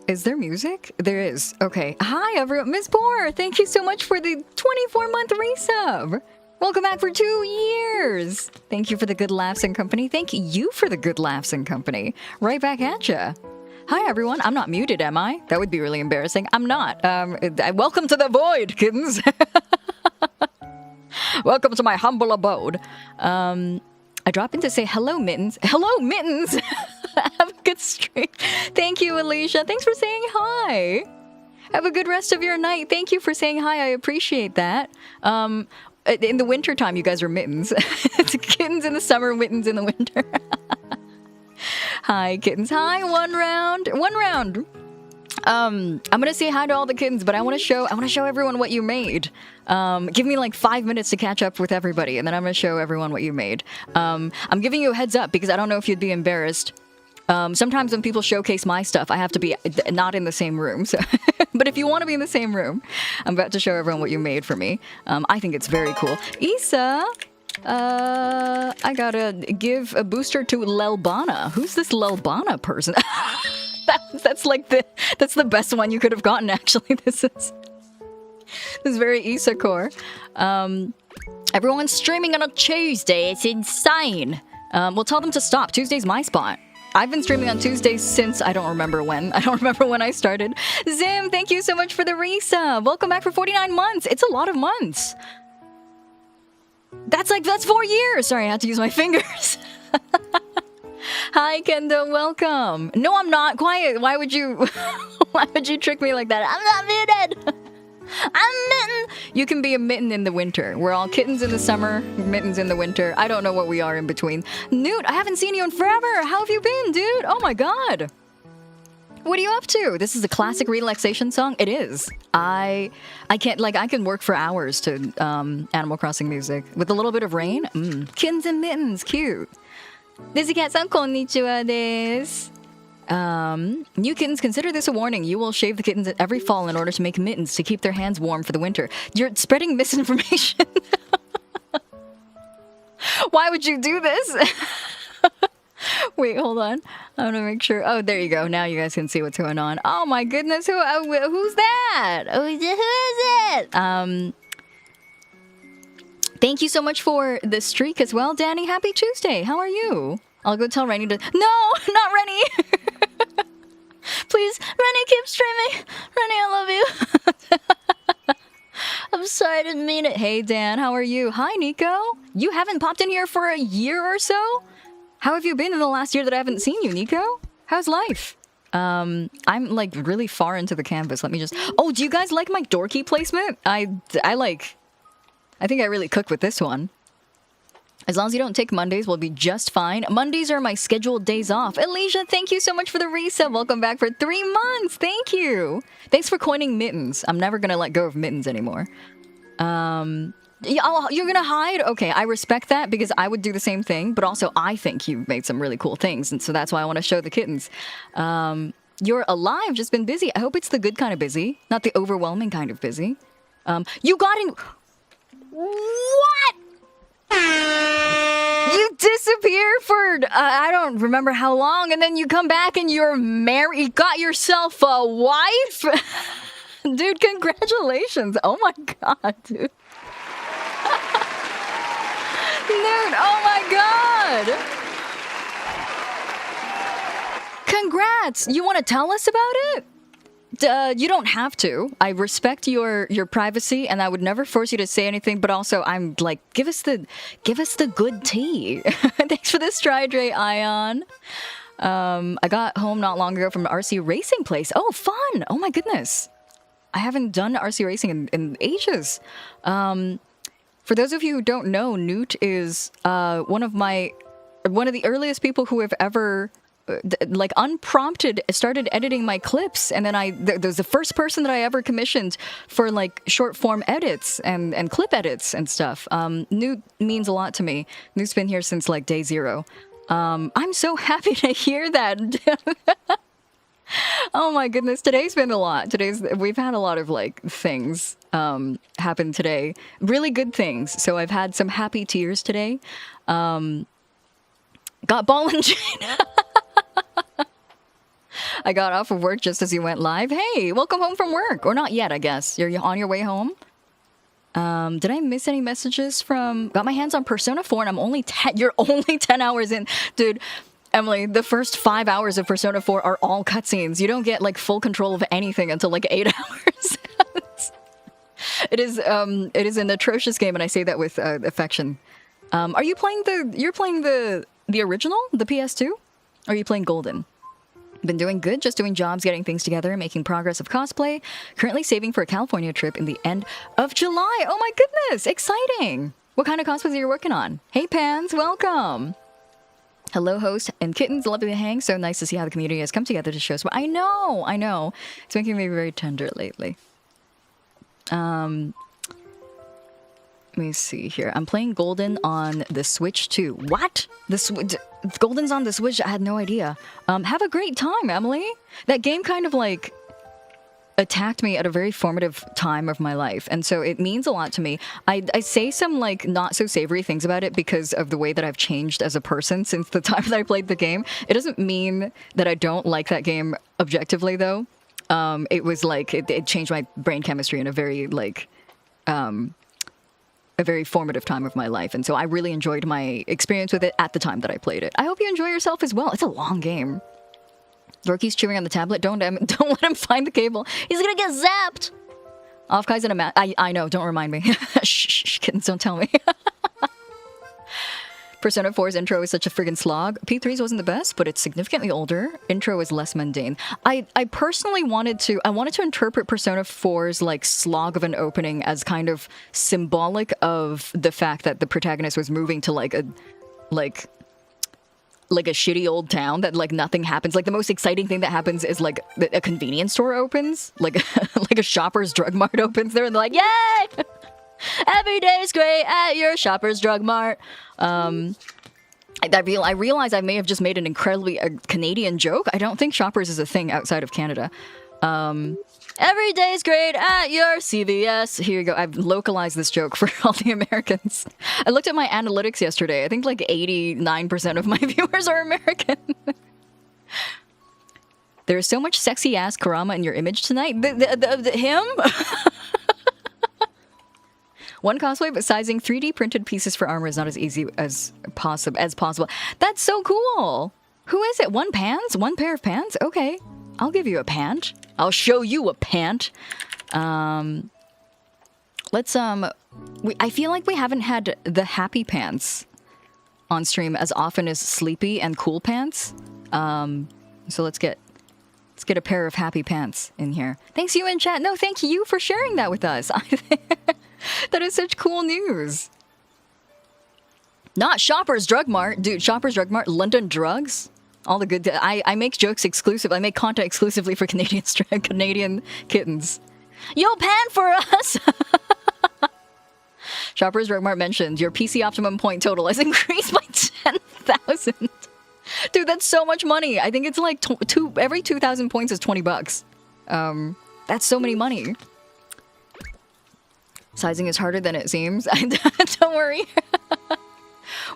Is there music? There is. Okay. Hi, everyone. Miss Poor, thank you so much for the 24-month resub. Welcome back for 2 years. Thank you for the good laughs and company. Thank you for the good laughs and company. Right back at ya. Hi, everyone. I'm not muted, am I? That would be really embarrassing. I'm not. Welcome to the void, kittens. Welcome to my humble abode. I drop in to say hello, Mittens. Hello, Mittens! Have a good stream. Thank you, Alicia. Thanks for saying hi. Have a good rest of your night. Thank you for saying hi. I appreciate that. In the winter time, you guys are Mittens. It's kittens in the summer, Mittens in the winter. Hi, kittens. Hi, one round. One round. I'm gonna say hi to all the kittens, but I want to show everyone what you made. Give me like 5 minutes to catch up with everybody, and then I'm gonna show everyone what you made. I'm giving you a heads up because I don't know if you'd be embarrassed. Sometimes when people showcase my stuff, I have to be not in the same room. So, but if you want to be in the same room, I'm about to show everyone what you made for me. I think it's very cool. Isa, I gotta give a booster to Lelbana. Who's this Lelbana person? That's the best one you could have gotten. Actually, this is very Isa core. Everyone's streaming on a Tuesday. It's insane. We'll tell them to stop. Tuesday's my spot. I've been streaming on Tuesdays since I don't remember when. I don't remember when I started. Zim, thank you so much for the resub. Welcome back for 49 months. It's a lot of months. That's 4 years. Sorry, I had to use my fingers. Hi, Kendo. Welcome. No, I'm not. Quiet. Why would you trick me like that? I'm not muted. I'm Mitten. You can be a Mitten in the winter. We're all kittens in the summer, mittens in the winter. I don't know what we are in between. Newt, I haven't seen you in forever. How have you been, dude? Oh my god. What are you up to? This is a classic relaxation song. It is. I can work for hours to Animal Crossing music with a little bit of rain. Kittens and mittens, cute. Desu-cat-san, konnichiwa desu. New kittens, consider this a warning. You will shave the kittens at every fall in order to make mittens to keep their hands warm for the winter. You're spreading misinformation. Why would you do this? Wait, hold on. I'm gonna make sure. Oh, there you go. Now you guys can see what's going on. Oh my goodness, who's that? Who is it? Thank you so much for the streak as well, Danny. Happy Tuesday. How are you? I'll go tell Rennie to... No, not Rennie. Please, Rennie, keep streaming. Rennie, I love you. I'm sorry, I didn't mean it. Hey, Dan, how are you? Hi, Nico. You haven't popped in here for a year or so? How have you been in the last year that I haven't seen you, Nico? How's life? I'm like really far into the canvas. Let me just... Oh, do you guys like my dorky placement? I think I really cook with this one. As long as you don't take Mondays, we'll be just fine. Mondays are my scheduled days off. Alicia, thank you so much for the resub. Welcome back for 3 months. Thank you. Thanks for coining mittens. I'm never going to let go of mittens anymore. You're going to hide? Okay, I respect that because I would do the same thing. But also, I think you've made some really cool things. And so that's why I want to show the kittens. You're alive, just been busy. I hope it's the good kind of busy, not the overwhelming kind of busy. You got in... What? You disappear for, I don't remember how long, and then you come back and you're married. You got yourself a wife? Dude, congratulations. Oh my god, dude. Dude, oh my god. Congrats. You want to tell us about it? You don't have to. I respect your privacy, and I would never force you to say anything. But also, I'm like, give us the good tea. Thanks for the Stridray Ion. I got home not long ago from an RC racing place. Oh, fun! Oh my goodness, I haven't done RC racing in ages. For those of you who don't know, Newt is one of the earliest people who have ever. Like unprompted started editing my clips, and then there's the first person that I ever commissioned for like short form edits and clip edits and stuff. Newt means a lot to me. Newt's been here since like day 0. I'm so happy to hear that. Oh my goodness, today's been a lot. We've had a lot of like things happen today. Really good things. So I've had some happy tears today. Got ball and chain. I got off of work just as you went live. Hey, welcome home from work. Or not yet, I guess. You're on your way home? Did I miss any messages from... Got my hands on Persona 4 and I'm only 10... You're only 10 hours in. Dude, Emily, the first 5 hours of Persona 4 are all cutscenes. You don't get, like, full control of anything until, like, 8 hours. It is an atrocious game, and I say that with affection. Are you playing the... You're playing the original? The PS2? Or are you playing Golden? Been doing good, just doing jobs, getting things together, making progress of cosplay. Currently saving for a California trip in the end of July. Oh my goodness, exciting. What kind of cosplays are you working on? Hey Pans, welcome. Hello host and kittens, lovely to hang. So nice to see how the community has come together to show us. I know. It's making me very tender lately. Let me see here. I'm playing Golden on the Switch too. What? Golden's on the Switch? I had no idea. Have a great time, Emily. That game kind of like attacked me at a very formative time of my life, and so it means a lot to me. I say some like not so savory things about it because of the way that I've changed as a person since the time that I played the game. It doesn't mean that I don't like that game objectively, though. It was like it changed my brain chemistry in a very like a very formative time of my life, and so I really enjoyed my experience with it at the time that I played it. I hope you enjoy yourself as well. It's a long game. Dorky's chewing on the tablet. Don't let him find the cable. He's gonna get zapped. Off guys in a mat. I know. Don't remind me. Shh, kittens, don't tell me. Persona 4's intro is such a friggin' slog. P3's wasn't the best, but it's significantly older. Intro is less mundane. I personally wanted to interpret Persona 4's like slog of an opening as kind of symbolic of the fact that the protagonist was moving to like a shitty old town that like nothing happens. Like the most exciting thing that happens is like a convenience store opens, like like a Shoppers Drug Mart opens there, and they're like, yay! Every day's great at your Shoppers Drug Mart. I realize I may have just made an incredibly Canadian joke. I don't think Shoppers is a thing outside of Canada. Every day's great at your CVS. Here you go. I've localized this joke for all the Americans. I looked at my analytics yesterday. I think like 89% of my viewers are American. There's so much sexy ass Kurama in your image tonight. Him? One cosplay, but sizing 3D printed pieces for armor is not as easy as possible. That's so cool. Who is it? One pants? One pair of pants? Okay. I'll give you a pant. I'll show you a pant. Let's, I feel like we haven't had the happy pants on stream as often as sleepy and cool pants. So let's get a pair of happy pants in here. Thanks you in chat. No, thank you for sharing that with us. That is such cool news. Not Shoppers Drug Mart. Dude, Shoppers Drug Mart, London Drugs. All the good... I make jokes exclusive. I make content exclusively for Canadian kittens. Yo, pan for us! Shoppers Drug Mart mentioned your PC optimum point total has increased by 10,000. Dude, that's so much money. I think it's like every 2,000 points is 20 bucks. That's so many money. Sizing is harder than it seems. Don't worry.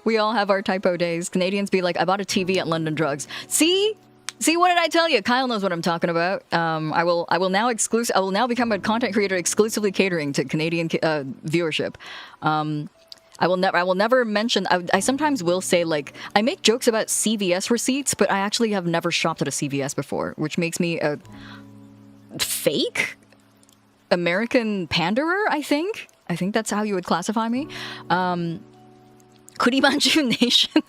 We all have our typo days. Canadians be like, I bought a TV at London Drugs. See, what did I tell you? Kyle knows what I'm talking about. I will now become a content creator exclusively catering to Canadian viewership. I will never mention. I sometimes will say like I make jokes about CVS receipts, but I actually have never shopped at a CVS before, which makes me a fake American panderer, I think that's how you would classify me. Kurimanju Nation.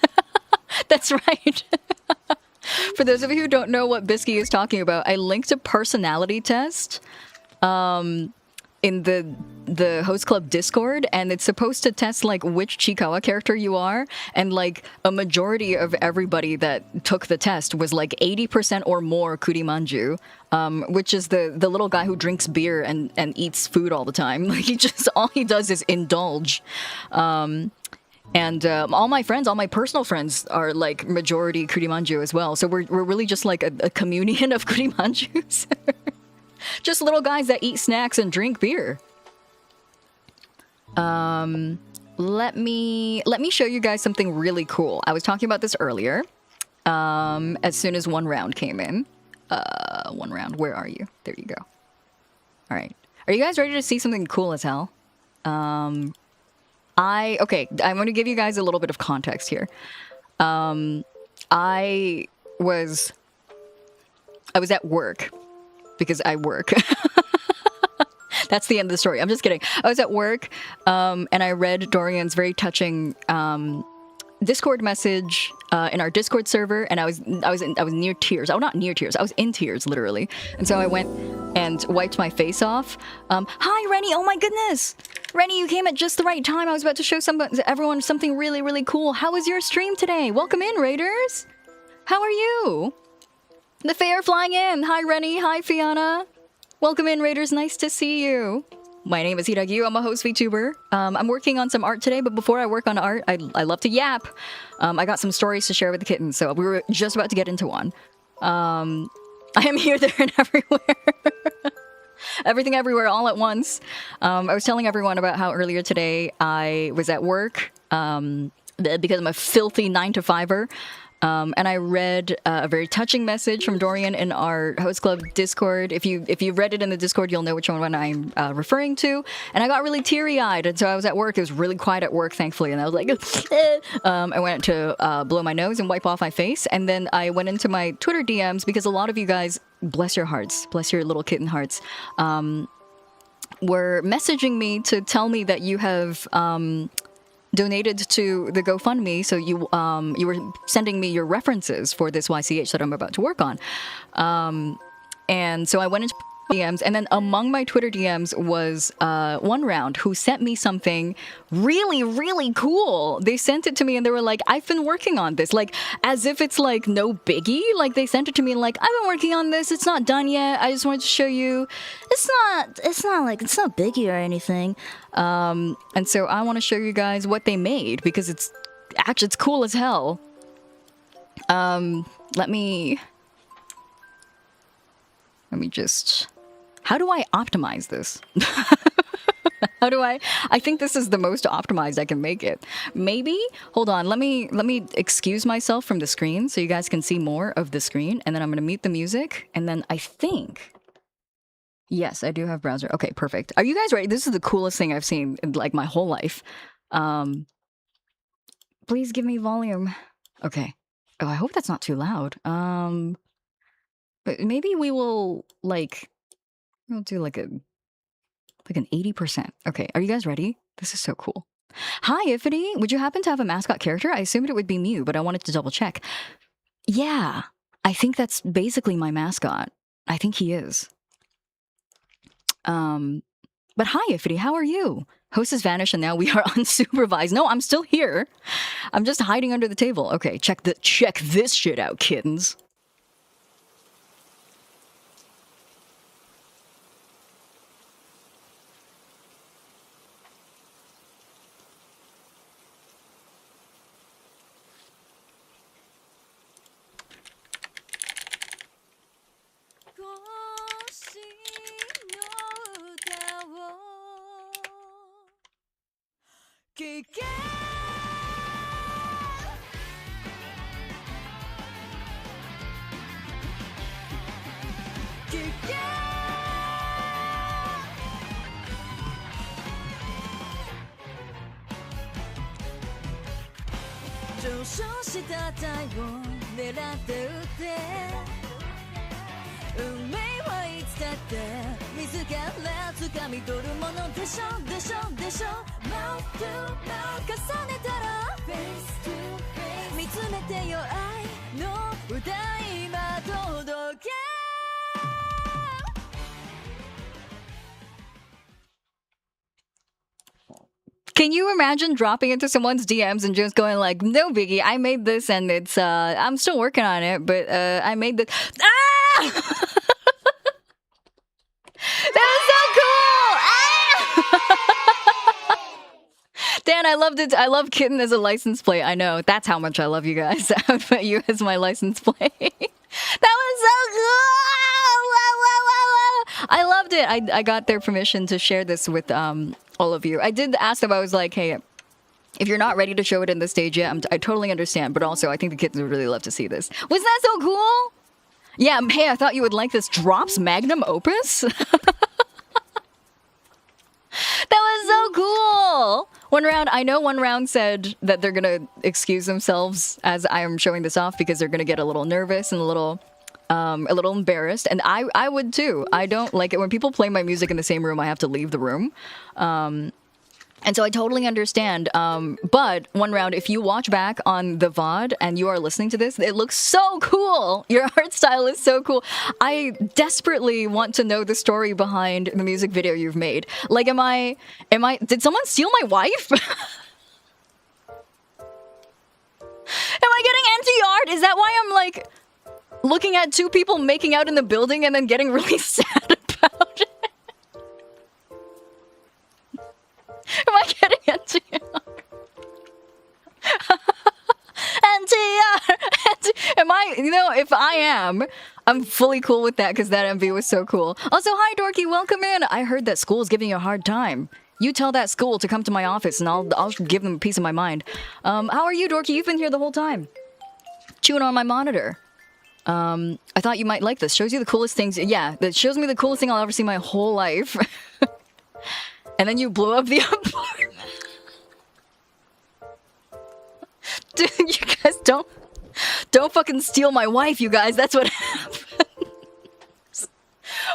That's right. For those of you who don't know what Bisky is talking about, I linked a personality test in the host club Discord, and it's supposed to test like which Chikawa character you are, and like a majority of everybody that took the test was like 80% or more Kurimanju, which is the little guy who drinks beer and eats food all the time. Like all he does is indulge. And all my friends, all my personal friends are like majority kurimanju as well. So we're really just like a communion of kurimanjus. Just little guys that eat snacks and drink beer. Let me show you guys something really cool. I was talking about this earlier. As soon as one round came in. One round, where are you? There you go. All right. Are you guys ready to see something cool as hell? Okay, I'm going to give you guys a little bit of context here. I was at work because I work. That's the end of the story. I'm just kidding. I was at work, and I read Dorian's very touching Discord message in our Discord server, and I was near tears. Oh, not near tears. I was in tears, literally. And so I went and wiped my face off. Hi, Rennie. Oh my goodness, Rennie, you came at just the right time. I was about to show everyone something really, really cool. How was your stream today? Welcome in, Raiders. How are you? The Fae are flying in. Hi, Rennie. Hi, Fiona. Welcome in, Raiders. Nice to see you. My name is Hiiragi Yuu. I'm a host VTuber. I'm working on some art today, but before I work on art, I love to yap. I got some stories to share with the kittens, so we were just about to get into one. I am here, there, and everywhere. Everything everywhere all at once. I was telling everyone about how earlier today I was at work because I'm a filthy 9-to-5er. And I read a very touching message from Dorian in our Host Club Discord. If you've read it in the Discord, you'll know which one I'm referring to. And I got really teary-eyed, and so I was at work. It was really quiet at work, thankfully, and I was like, I went to blow my nose and wipe off my face, and then I went into my Twitter DMs because a lot of you guys, bless your hearts, bless your little kitten hearts, were messaging me to tell me that you have donated to the GoFundMe, so you were sending me your references for this YCH that I'm about to work on. And so I went into DMs, and then among my Twitter DMs was one round who sent me something really, really cool. They sent it to me and they were like, I've been working on this, like as if it's like no biggie. Like they sent it to me and like, I've been working on this, it's not done yet, I just wanted to show you it's not biggie or anything. And so I want to show you guys what they made because it's cool as hell. Let me just, how do I optimize this? I think this is the most optimized I can make it. Maybe, hold on, let me excuse myself from the screen so you guys can see more of the screen, and then I'm gonna mute the music, and then I think, yes, I do have browser. Okay, perfect. Are you guys ready? This is the coolest thing I've seen in like my whole life. Please give me volume. Okay. Oh, I hope that's not too loud. But maybe we'll do like an 80%. Okay, are you guys ready? This is so cool. Hi, Ifity. Would you happen to have a mascot character? I assumed it would be Mew, but I wanted to double check. Yeah, I think that's basically my mascot. I think he is. But hi, Ifity. How are you? Host has vanished and now we are unsupervised. No, I'm still here. I'm just hiding under the table. Okay, check this shit out, kittens. Can you imagine dropping into someone's DMs and just going like, no biggie, I made this and it's, I'm still working on it, but I made this. Ah! That was so cool! Ah! Dan, I loved it. I love kitten as a license plate. I know. That's how much I love you guys. I would put you as my license plate. That was so cool. I loved it. I got their permission to share this with all of you. I did ask them. I was like, hey, if you're not ready to show it in the stage yet, I totally understand. But also, I think the kids would really love to see this. Was that so cool? Yeah, hey, I thought you would like this Drops Magnum Opus. That was so cool. One round, I know one round said that they're going to excuse themselves as I am showing this off because they're going to get a little nervous and a little embarrassed. And I would too. I don't like it when people play my music in the same room. I have to leave the room. And so I totally understand. But one round, if you watch back on the VOD and you are listening to this, it looks so cool. Your art style is so cool. I desperately want to know the story behind the music video you've made. Like, did someone steal my wife? Am I getting anti-art? Is that why I'm like looking at two people making out in the building and then getting really sad about it? Am I getting NTR? NTR! Am I, if I am, I'm fully cool with that because that MV was so cool. Also, hi Dorky, welcome in. I heard that school is giving you a hard time. You tell that school to come to my office and I'll give them a piece of my mind. How are you, Dorky? You've been here the whole time. Chewing on my monitor. I thought you might like this. Shows you the coolest things. Yeah, that shows me the coolest thing I'll ever see in my whole life. And then you blew up the apartment. Dude, you guys don't fucking steal my wife, you guys. That's what happens.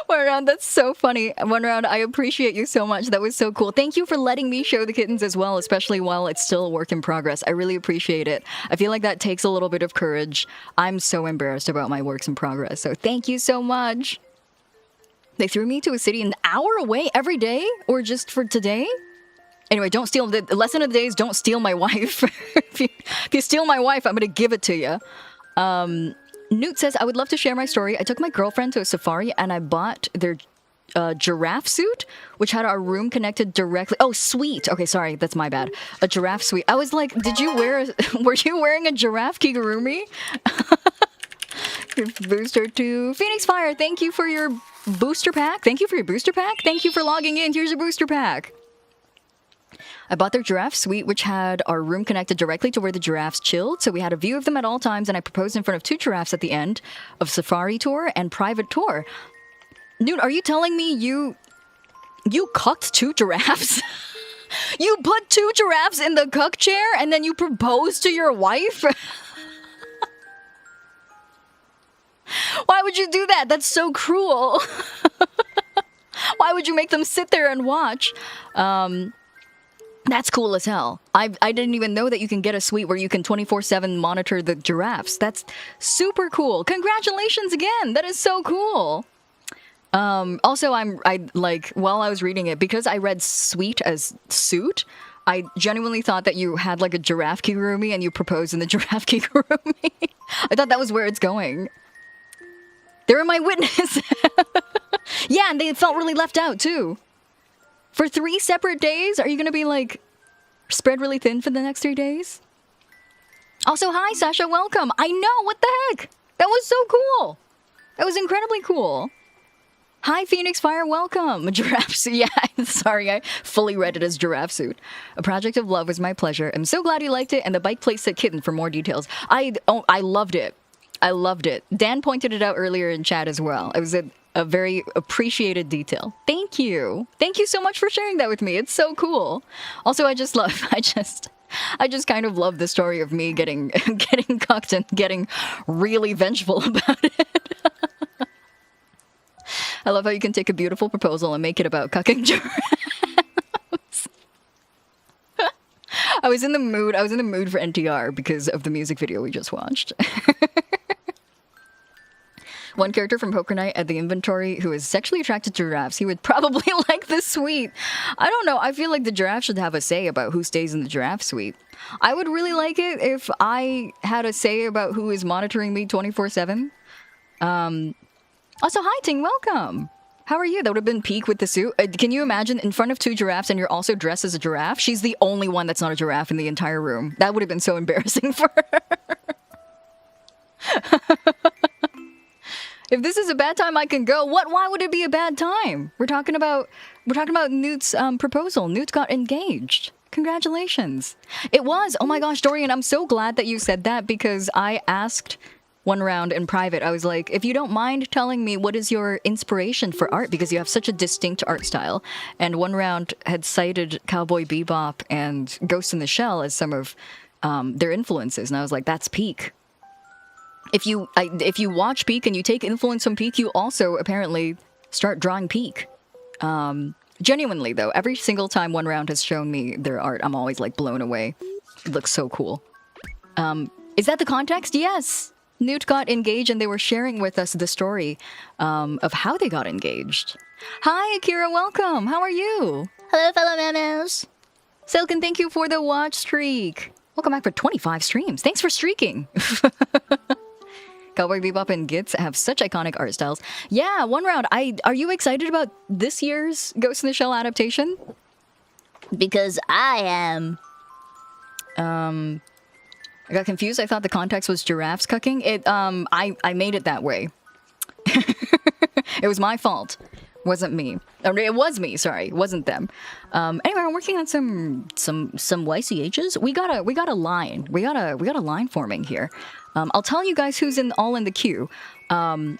One round, that's so funny. One round, I appreciate you so much. That was so cool. Thank you for letting me show the kittens as well, especially while it's still a work in progress. I really appreciate it. I feel like that takes a little bit of courage. I'm so embarrassed about my works in progress, so thank you so much. They threw me to a city an hour away every day? Or just for today? Anyway, don't steal... The lesson of the day is don't steal my wife. if you steal my wife, I'm going to give it to you. Newt says, I would love to share my story. I took my girlfriend to a safari and I bought their giraffe suit, which had our room connected directly... Oh, sweet. Okay, sorry. That's my bad. A giraffe suite. I was like, did you wear... Were you wearing a giraffe kigurumi? Booster to Phoenix Fire. Thank you for your... booster pack? Thank you for your booster pack? Thank you for logging in. Here's your booster pack. I bought their giraffe suite, which had our room connected directly to where the giraffes chilled, so we had a view of them at all times, and I proposed in front of 2 giraffes at the end of safari tour and private tour. Dude, are you telling me you cucked 2 giraffes? You put 2 giraffes in the cuck chair and then you proposed to your wife? Why would you do that? That's so cruel. Why would you make them sit there and watch? That's cool as hell. I didn't even know that you can get a suite where you can 24/7 monitor the giraffes. That's super cool. Congratulations again. That is so cool. Also, while I was reading it, because I read suite as suit, I genuinely thought that you had like a giraffe kigurumi and you proposed in the giraffe kigurumi. I thought that was where it's going. They're my witness. Yeah, and they felt really left out, too. For 3 separate days? Are you going to be, like, spread really thin for the next 3 days? Also, hi, Sasha, welcome. I know, what the heck? That was so cool. That was incredibly cool. Hi, Phoenix Fire, welcome. A giraffe suit. Yeah, sorry, I fully read it as giraffe suit. A project of love was my pleasure. I'm so glad you liked it, and the bike plate said kitten for more details. I loved it. I loved it. Dan pointed it out earlier in chat as well. It was a very appreciated detail. Thank you. Thank you so much for sharing that with me. It's so cool. Also, I just kind of love the story of me getting cucked and getting really vengeful about it. I love how you can take a beautiful proposal and make it about cucking giraffes. I was in the mood for NTR because of the music video we just watched. One character from Poker Night at the inventory who is sexually attracted to giraffes. He would probably like this suite. I don't know. I feel like the giraffe should have a say about who stays in the giraffe suite. I would really like it if I had a say about who is monitoring me 24/7. Also, hi Ting, welcome. How are you? That would have been peak with the suit. Can you imagine in front of 2 giraffes and you're also dressed as a giraffe? She's the only one that's not a giraffe in the entire room. That would have been so embarrassing for her. If this is a bad time, I can go. What? Why would it be a bad time? We're talking about Newt's proposal. Newt got engaged. Congratulations. It was. Oh my gosh, Dorian, I'm so glad that you said that because I asked one round in private. I was like, if you don't mind telling me what is your inspiration for art because you have such a distinct art style. And one round had cited Cowboy Bebop and Ghost in the Shell as some of their influences. And I was like, that's peak. If you watch Peak and you take influence from Peak, you also apparently start drawing Peak. Genuinely, though, every single time one round has shown me their art, I'm always, like, blown away. It looks so cool. Is that the context? Yes! Newt got engaged and they were sharing with us the story of how they got engaged. Hi, Akira, welcome! How are you? Hello, fellow mammals! Silken, thank you for the watch streak! Welcome back for 25 streams. Thanks for streaking! Cowboy Bebop and Gits have such iconic art styles. Yeah, one round. Are you excited about this year's Ghost in the Shell adaptation? Because I am. I got confused. I thought the context was giraffes cucking. I made it that way. It was my fault. Wasn't me. It was me. Sorry, it wasn't them. Anyway, we're working on some YCHs. We got a line. We got a line forming here. I'll tell you guys who's all in the queue. I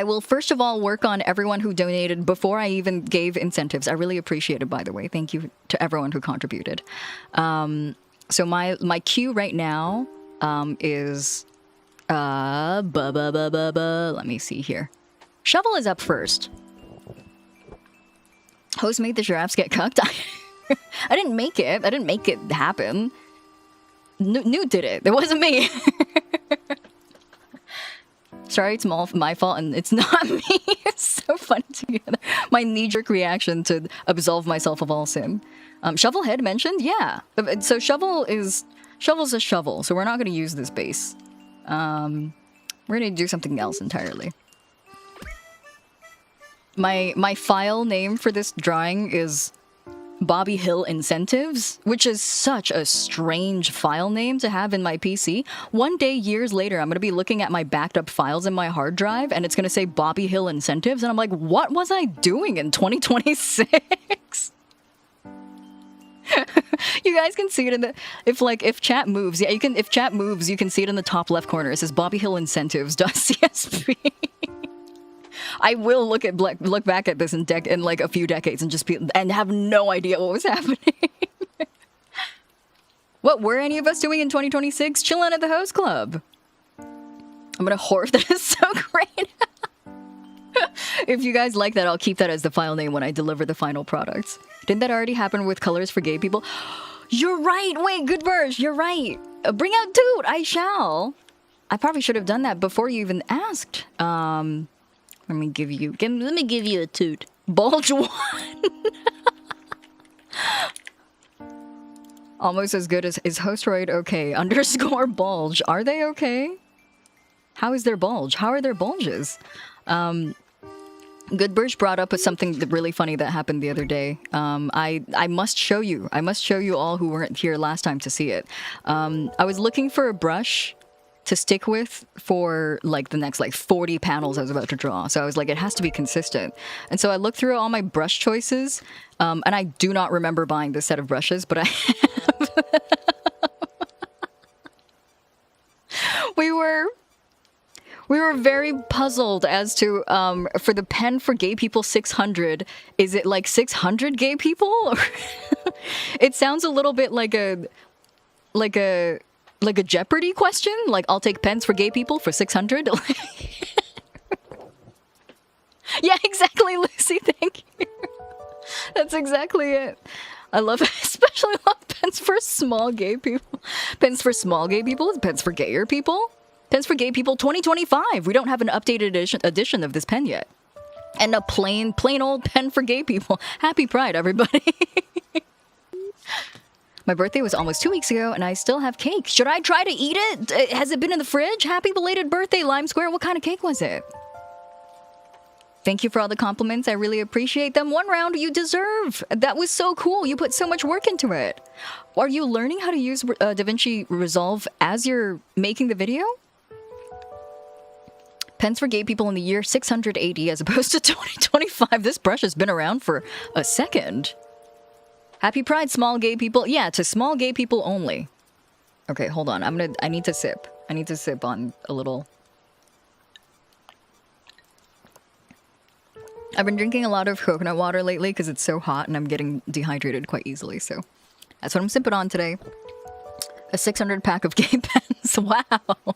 will first of all work on everyone who donated before I even gave incentives. I really appreciate it, by the way. Thank you to everyone who contributed. So my queue right now is let me see here. Shovel is up first. Host made the giraffes get cucked. I didn't make it. I didn't make it happen. Newt did it. It wasn't me. Sorry, it's my fault, and it's not me. It's so funny together. My knee-jerk reaction to absolve myself of all sin. Shovelhead mentioned? Yeah. So Shovel's a shovel, so we're not going to use this base. We're going to do something else entirely. My file name for this drawing is Bobby Hill Incentives, which is such a strange file name to have in my PC. One day, years later, I'm going to be looking at my backed up files in my hard drive, and it's going to say Bobby Hill Incentives, and I'm like, what was I doing in 2026? You guys can see it in the if chat moves. Yeah, if chat moves, you can see it in the top left corner. It says Bobby Hill Incentives.csv. I will look back at this in like a few decades and have no idea what was happening. What were any of us doing in 2026? Chilling at the host club. I'm gonna hoard that is so great. If you guys like that, I'll keep that as the file name when I deliver the final products. Didn't that already happen with colors for gay people? You're right. Wait, good verse. You're right. Bring out Toot. I shall. I probably should have done that before you even asked. Let me give you a Toot. Bulge 1. Almost as good as is Hostroid okay? _ bulge. Are they okay? How is their bulge? How are their bulges? Goodburge brought up something really funny that happened the other day. I must show you. I must show you all who weren't here last time to see it. I was looking for a brush to stick with for like the next 40 panels I was about to draw. So I was like, it has to be consistent. And so I looked through all my brush choices, and I do not remember buying this set of brushes, but I have. We were very puzzled as to, for the pen for gay people 600, is it like 600 gay people? Or it sounds a little bit like a Jeopardy question? Like, I'll take pens for gay people for 600? Yeah, exactly, Lucy, thank you. That's exactly it. I love it. Especially love pens for small gay people. Pens for small gay people? Pens for gayer people? Pens for gay people 2025. We don't have an updated edition of this pen yet. And a plain old pen for gay people. Happy Pride, everybody. My birthday was almost 2 weeks ago, and I still have cake. Should I try to eat it? Has it been in the fridge? Happy belated birthday, Lime Square. What kind of cake was it? Thank you for all the compliments. I really appreciate them. 1 round you deserve. That was so cool. You put so much work into it. Are you learning how to use DaVinci Resolve as you're making the video? Pens for gay people in the year 680 as opposed to 2025. This brush has been around for a second. Happy Pride, small gay people. Yeah, to small gay people only. Okay, hold on. I need to sip. I need to sip on a little. I've been drinking a lot of coconut water lately because it's so hot and I'm getting dehydrated quite easily, so that's what I'm sipping on today. A 600 pack of gay pens. Wow.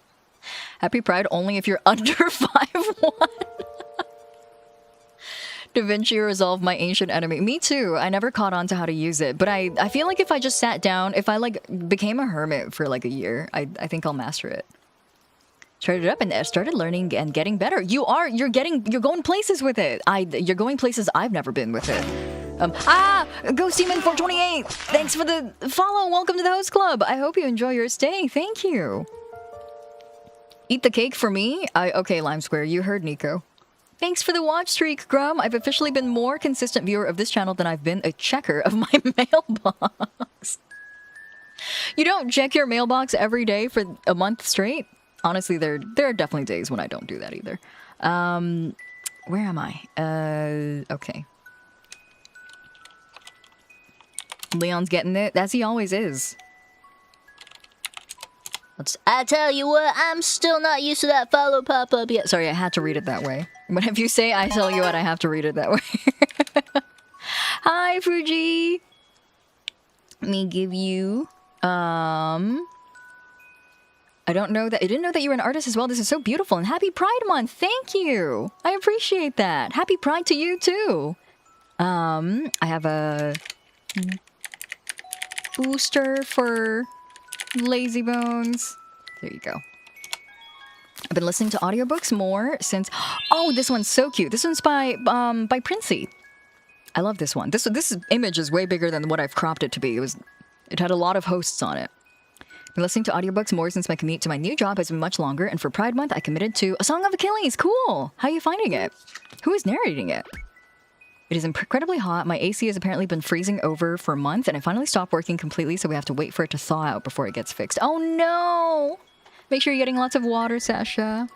Happy Pride only if you're under 5'1". DaVinci Resolve, my ancient enemy. Me too. I never caught on to how to use it, but I feel like if I just sat down, if I like became a hermit for like a year, I think I'll master it. Tried it up and started learning and getting better. You're going places with it. You're going places I've never been with it. Ghost Demon 428. Thanks for the follow. Welcome to the host club. I hope you enjoy your stay. Thank you. Eat the cake for me. Okay, Lime Square. You heard Nico. Thanks for the watch streak, Grum. I've officially been more consistent viewer of this channel than I've been a checker of my mailbox. You don't check your mailbox every day for a month straight? Honestly, there are definitely days when I don't do that either. Where am I? Okay. Leon's getting it. As he always is. I tell you what, I'm still not used to that follow pop-up yet. Sorry, I had to read it that way. Whenever you say I tell you what, I have to read it that way. Hi, Fuji. Let me give you... I didn't know that you were an artist as well. This is so beautiful. And happy Pride Month. Thank you. I appreciate that. Happy Pride to you too. I have a booster for Lazy Bones. There you go. I've been listening to audiobooks more since... Oh, this one's so cute. This one's by Princey. I love this one. This image is way bigger than what I've cropped it to be. It had a lot of hosts on it. I've been listening to audiobooks more since my commute to my new job has been much longer, and for Pride Month, I committed to A Song of Achilles. Cool! How are you finding it? Who is narrating it? It is incredibly hot. My AC has apparently been freezing over for a month, and I finally stopped working completely, so we have to wait for it to thaw out before it gets fixed. Oh no! Make sure you're getting lots of water, Sasha.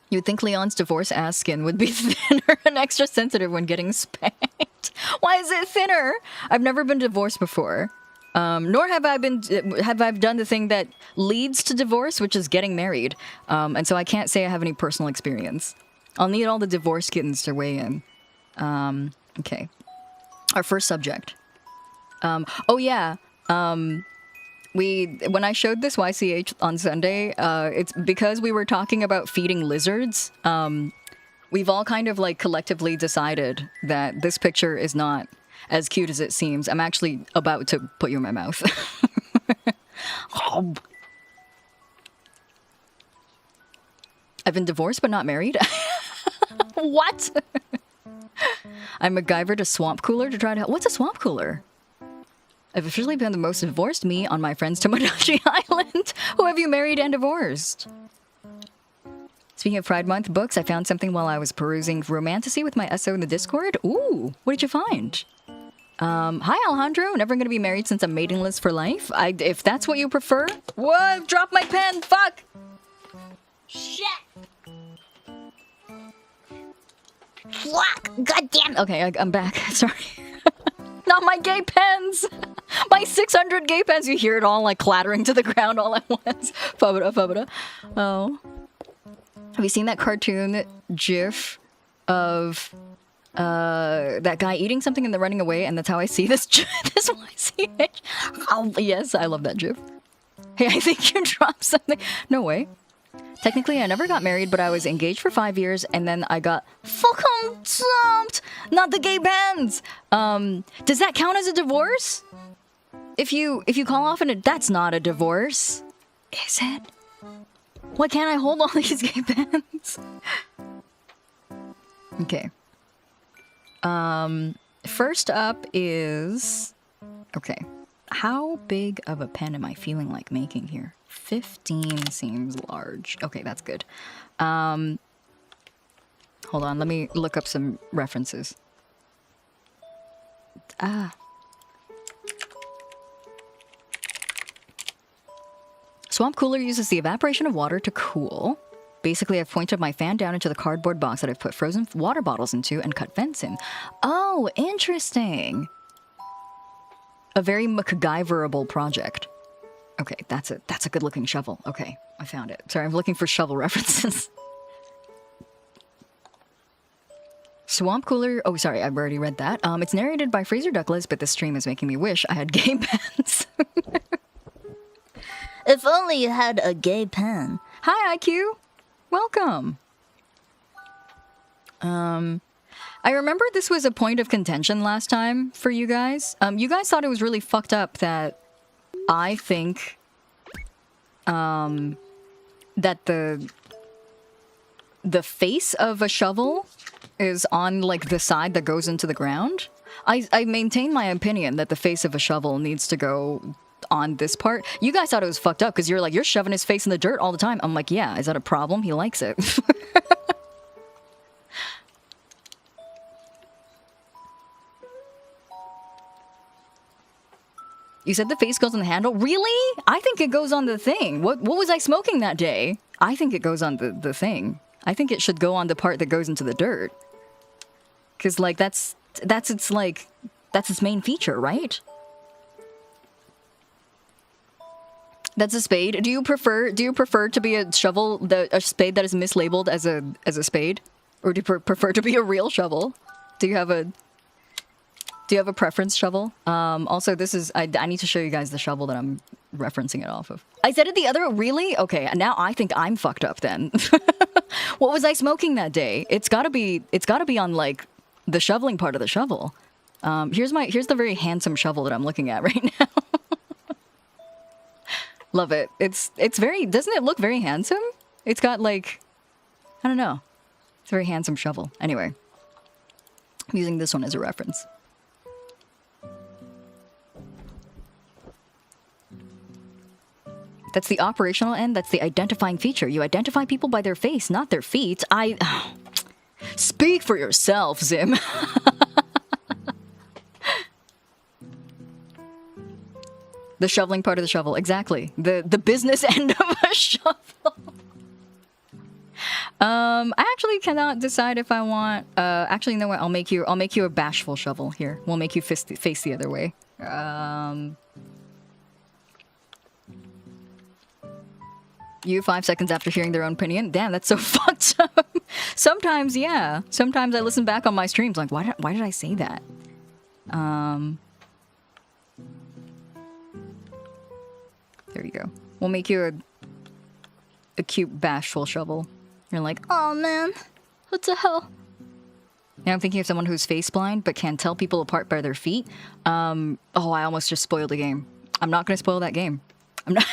You would think Leon's divorce-ass skin would be thinner and extra sensitive when getting spanked. Why is it thinner? I've never been divorced before. Nor have I done the thing that leads to divorce, which is getting married. And so I can't say I have any personal experience. I'll need all the divorce kittens to weigh in. Okay. Our first subject. Oh yeah. When I showed this YCH on Sunday, it's because we were talking about feeding lizards. We've all kind of like collectively decided that this picture is not as cute as it seems. I'm actually about to put you in my mouth. I've been divorced but not married. What? I MacGyvered a swamp cooler to try to help. What's a swamp cooler? I've officially been the most divorced me on my friends Tomodachi Island. Who have you married and divorced? Speaking of Pride Month books, I found something while I was perusing Romantasy with my SO in the Discord. Ooh, what did you find? Hi Alejandro, never gonna be married since I'm matingless for life. If that's what you prefer. Whoa, drop my pen, fuck! Shit! Fuck! Goddamn! Okay, I'm back, sorry. Not my gay pens! My 600 gay pens, you hear it all like clattering to the ground all at once. Fubada. Oh. Have you seen that cartoon GIF of that guy eating something and then running away, and that's how I see this this YCH? Oh, yes, I love that GIF. Hey, I think you dropped something. No way. Technically, I never got married, but I was engaged for 5 years, and then I got fucking dumped. Not the gay bands. Does that count as a divorce? If you call off and that's not a divorce, is it? Why can't I hold all these gay bands? Okay. First up is... Okay. How big of a pen am I feeling like making here? 15 seems large. Okay, that's good. Hold Hold on, let me look up some references. Swamp cooler uses the evaporation of water to cool. Basically, I've pointed my fan down into the cardboard box that I've put frozen water bottles into and cut vents in. Oh, interesting. A very MacGyverable project. Okay, that's a good-looking shovel. Okay, I found it. Sorry, I'm looking for shovel references. Swamp cooler. Oh, sorry, I've already read that. It's narrated by Fraser Douglas, but this stream is making me wish I had gay pens. If only you had a gay pen. Hi, IQ. Welcome. I remember this was a point of contention last time for you guys. You guys thought it was really fucked up that I think that the face of a shovel is on like the side that goes into the ground. I maintain my opinion that the face of a shovel needs to go on this part. You guys thought it was fucked up because you're like, you're shoving his face in the dirt all the time. I'm like, yeah, is that a problem? He likes it. You said the face goes on the handle? Really? I think it goes on the thing. What was I smoking that day? I think it goes on the thing. I think it should go on the part that goes into the dirt. Cause like that's its main feature, right? That's a spade. Do you prefer to be a spade that is mislabeled as a spade? Or do you prefer to be a real shovel? Do you have a preference, shovel? Also, this is... I need to show you guys the shovel that I'm referencing it off of. I said it the other... Really? Okay, now I think I'm fucked up then. What was I smoking that day? It's gotta be on, like, the shoveling part of the shovel. Here's the very handsome shovel that I'm looking at right now. Love it. It's very... Doesn't it look very handsome? It's got, like... I don't know. It's a very handsome shovel. Anyway. I'm using this one as a reference. That's the operational end. That's the identifying feature. You identify people by their face, not their feet. Speak for yourself, Zim. The shoveling part of the shovel. Exactly. The business end of a shovel. I actually cannot decide if I want... actually, you know what? I'll make you a bashful shovel. Here. We'll make you face the other way. You 5 seconds after hearing their own opinion. Damn, that's so fucked up. Sometimes, yeah. Sometimes I listen back on my streams like, why did I say that? There you go. We'll make you a cute bashful shovel. You're like, oh man, what the hell? Now I'm thinking of someone who's face blind but can tell people apart by their feet. Oh, I almost just spoiled the game. I'm not gonna spoil that game. I'm not.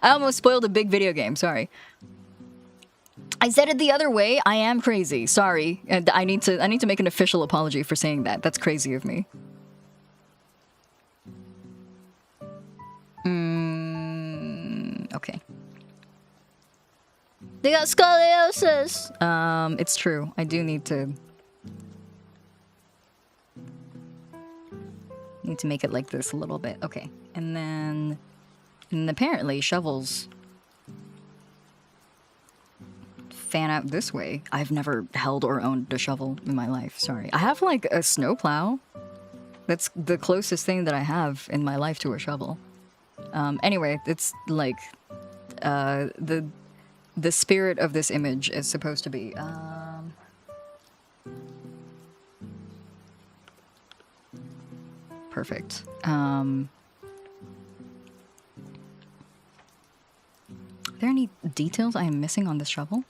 I almost spoiled a big video game, sorry. I said it the other way. I am crazy. Sorry. And I need to make an official apology for saying that. That's crazy of me. Okay. They got scoliosis. It's true. I do need to make it like this a little bit. Okay. And apparently shovels fan out this way. I've never held or owned a shovel in my life. Sorry. I have like a snowplow. That's the closest thing that I have in my life to a shovel. Anyway, it's like the spirit of this image is supposed to be perfect. Are there any details I am missing on this shovel?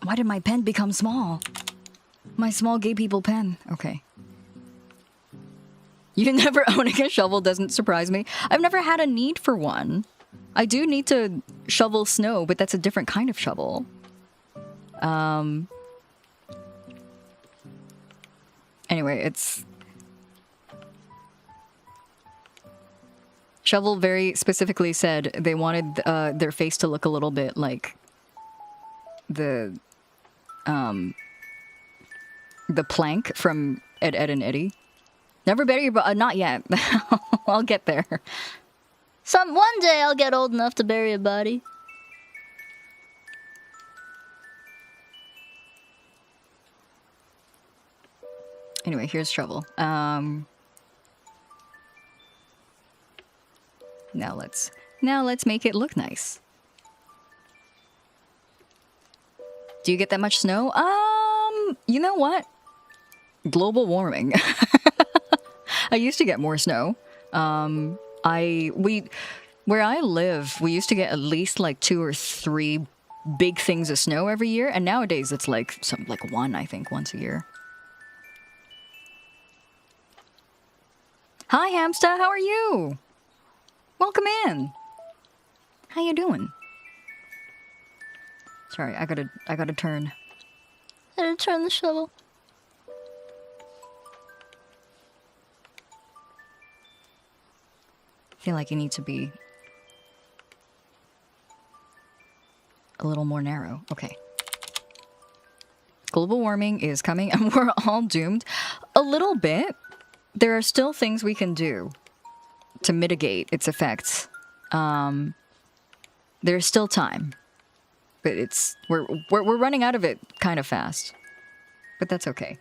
Why did my pen become small? My small gay people pen. Okay. You never owning a shovel doesn't surprise me. I've never had a need for one. I do need to shovel snow, but that's a different kind of shovel. Anyway, it's... Shovel very specifically said they wanted their face to look a little bit like the plank from Ed, Ed and Eddie. Never bury your not yet. I'll get there. One day I'll get old enough to bury a body. Anyway, here's shovel. Now let's make it look nice. Do you get that much snow? You know what? Global warming. I used to get more snow. Where I live, we used to get at least like 2 or 3 big things of snow every year, and nowadays it's like one, I think, once a year. Hi, Hamster. How are you? Welcome in. How you doing? Sorry, I gotta turn. I gotta turn the shovel. I feel like you need to be a little more narrow. Okay. Global warming is coming and we're all doomed. A little bit. There are still things we can do to mitigate its effects. There's still time. But we're running out of it kind of fast. But that's okay.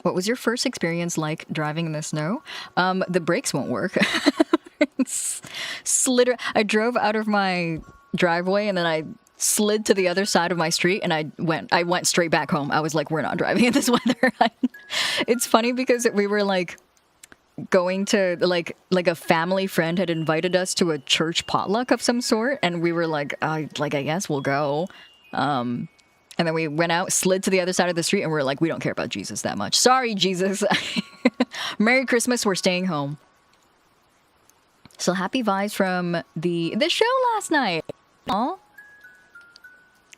What was your first experience like driving in the snow? The brakes won't work. I drove out of my driveway and then I slid to the other side of my street and I went straight back home. I was like, we're not driving in this weather. It's funny because we were like going to like a family friend had invited us to a church potluck of some sort, and we were like I guess we'll go. And then we went out, slid to the other side of the street, and we're like, we don't care about Jesus that much. Sorry, Jesus. Merry Christmas, we're staying home. So happy vibes from the show last night. Aw.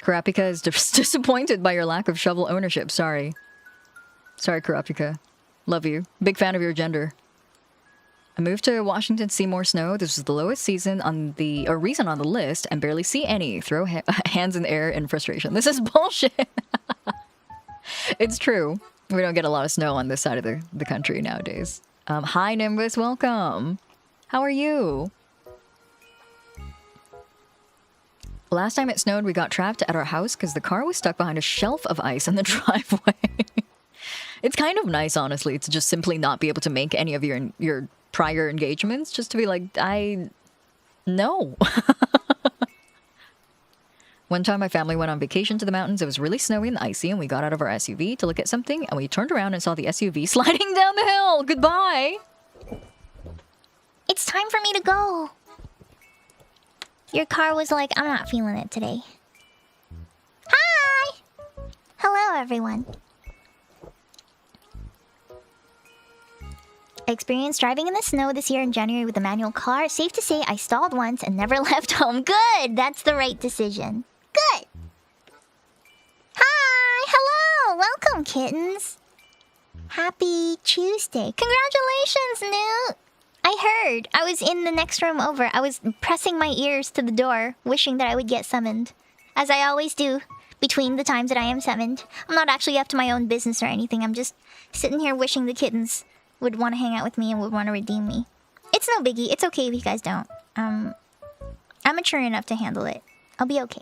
Karapika is disappointed by your lack of shovel ownership. Sorry. Sorry, Karapika. Love you. Big fan of your gender. I moved to Washington to see more snow. This was the lowest reason on the list and barely see any. Throw hands in the air in frustration. This is bullshit. It's true. We don't get a lot of snow on this side of the country nowadays. Hi, Nimbus. Welcome. How are you? Last time it snowed, we got trapped at our house because the car was stuck behind a shelf of ice in the driveway. It's kind of nice, honestly, to just simply not be able to make any of your prior engagements, just to be like, no. One time my family went on vacation to the mountains. It was really snowy and icy, and we got out of our SUV to look at something, and we turned around and saw the SUV sliding down the hill. Goodbye. It's time for me to go. Your car was like, I'm not feeling it today. Hi! Hello, everyone. I experienced driving in the snow this year in January with a manual car. Safe to say I stalled once and never left home. Good! That's the right decision. Good! Hi! Hello! Welcome, kittens! Happy Tuesday. Congratulations, Newt! I heard. I was in the next room over. I was pressing my ears to the door, wishing that I would get summoned. As I always do, between the times that I am summoned. I'm not actually up to my own business or anything. I'm just sitting here wishing the kittens would want to hang out with me and would want to redeem me. It's no biggie. It's okay if you guys don't. I'm mature enough to handle it. I'll be okay.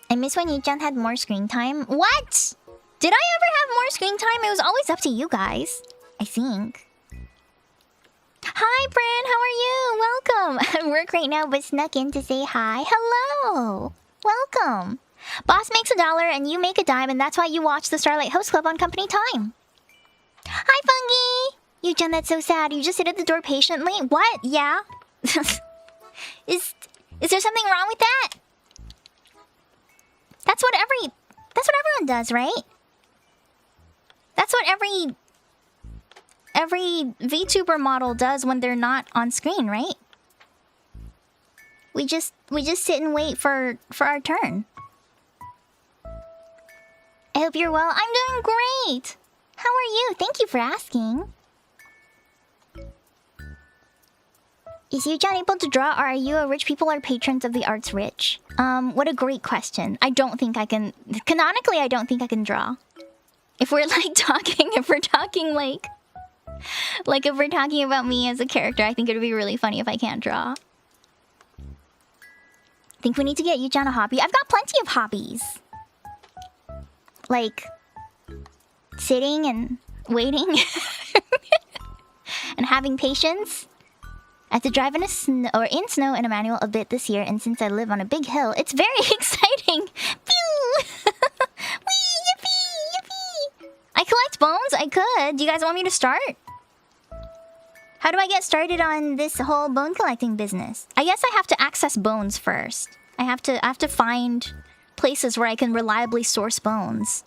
I miss when Yi-chan had more screen time. What? Did I ever have more screen time? It was always up to you guys, I think. Hi, Bran. How are you? Welcome. I'm at work right now, but snuck in to say hi. Hello. Welcome. Boss makes $1 and you make a dime, and that's why you watch the Starlight Host Club on company time. Hi, Fungi! Yu-chan, that's so sad. You just sit at the door patiently? What? Yeah? Is there something wrong with that? That's what everyone does, right? That's what every VTuber model does when they're not on screen, right? We just sit and wait for our turn. I hope you're well. I'm doing great. How are you? Thank you for asking. Is Yu-chan able to draw, or are you a rich people or patrons of the arts rich? What a great question. I don't think I can... Canonically, I don't think I can draw. If we're like talking, if we're talking like if we're talking about me as a character, I think it would be really funny if I can't draw. I think we need to get Yu-chan a hobby. I've got plenty of hobbies. Like... sitting and waiting. And having patience. I have to drive in snow in a manual a bit this year, and since I live on a big hill, it's very exciting. Pew! Whee! Yippee! Yippee! I collect bones? I could. Do you guys want me to start? How do I get started on this whole bone collecting business? I guess I have to access bones first. I have to find places where I can reliably source bones.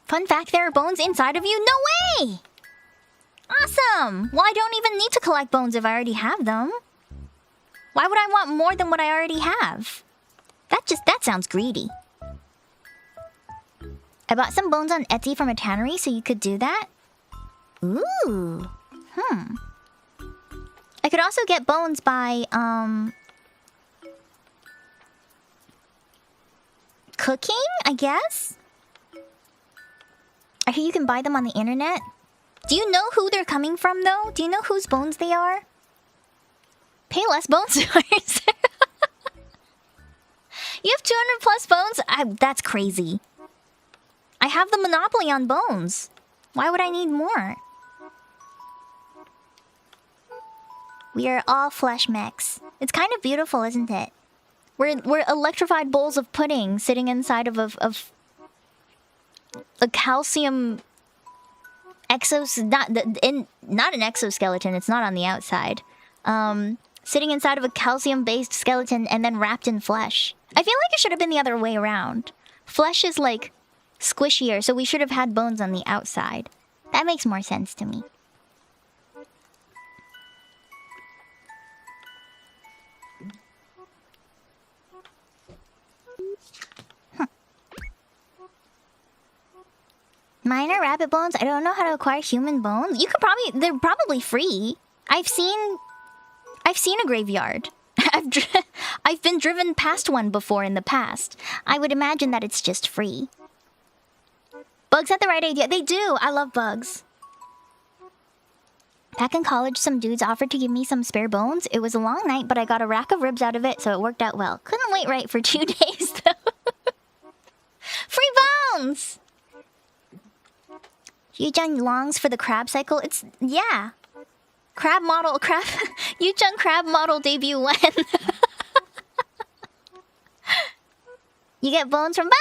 Fun fact, there are bones inside of you? No way! Awesome! Well, I don't even need to collect bones if I already have them. Why would I want more than what I already have? That sounds greedy. I bought some bones on Etsy from a tannery, so you could do that? Ooh. I could also get bones by, cooking, I guess? I hear you can buy them on the internet. Do you know who they're coming from, though? Do you know whose bones they are? Pay less bones. You have 200 plus bones? That's crazy. I have the monopoly on bones. Why would I need more? We are all flesh mechs. It's kind of beautiful, isn't it? We're electrified bowls of pudding sitting inside of a calcium not an exoskeleton. It's not on the outside. Sitting inside of a calcium-based skeleton and then wrapped in flesh. I feel like it should have been the other way around. Flesh is like squishier, so we should have had bones on the outside. That makes more sense to me. Mine are rabbit bones. I don't know how to acquire human bones. They're probably free. I've seen a graveyard. I've been driven past one before in the past. I would imagine that it's just free. Bugs had the right idea. They do. I love bugs. Back in college, some dudes offered to give me some spare bones. It was a long night, but I got a rack of ribs out of it, so it worked out well. Couldn't wait right for 2 days, though. Free bones! Yu-chan longs for the crab cycle. Yeah. Yu-chan crab model debut when? You get bones from... Bye!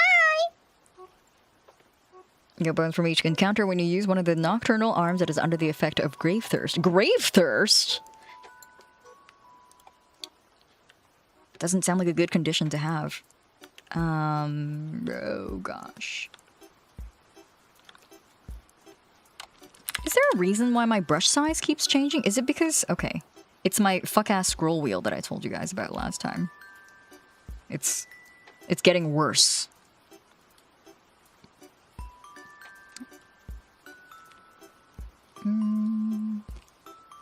You get bones from each encounter when you use one of the nocturnal arms that is under the effect of grave thirst. Grave thirst? Doesn't sound like a good condition to have. Oh gosh. Is there a reason why my brush size keeps changing? Is it because... Okay. It's my fuck-ass scroll wheel that I told you guys about last time. It's getting worse.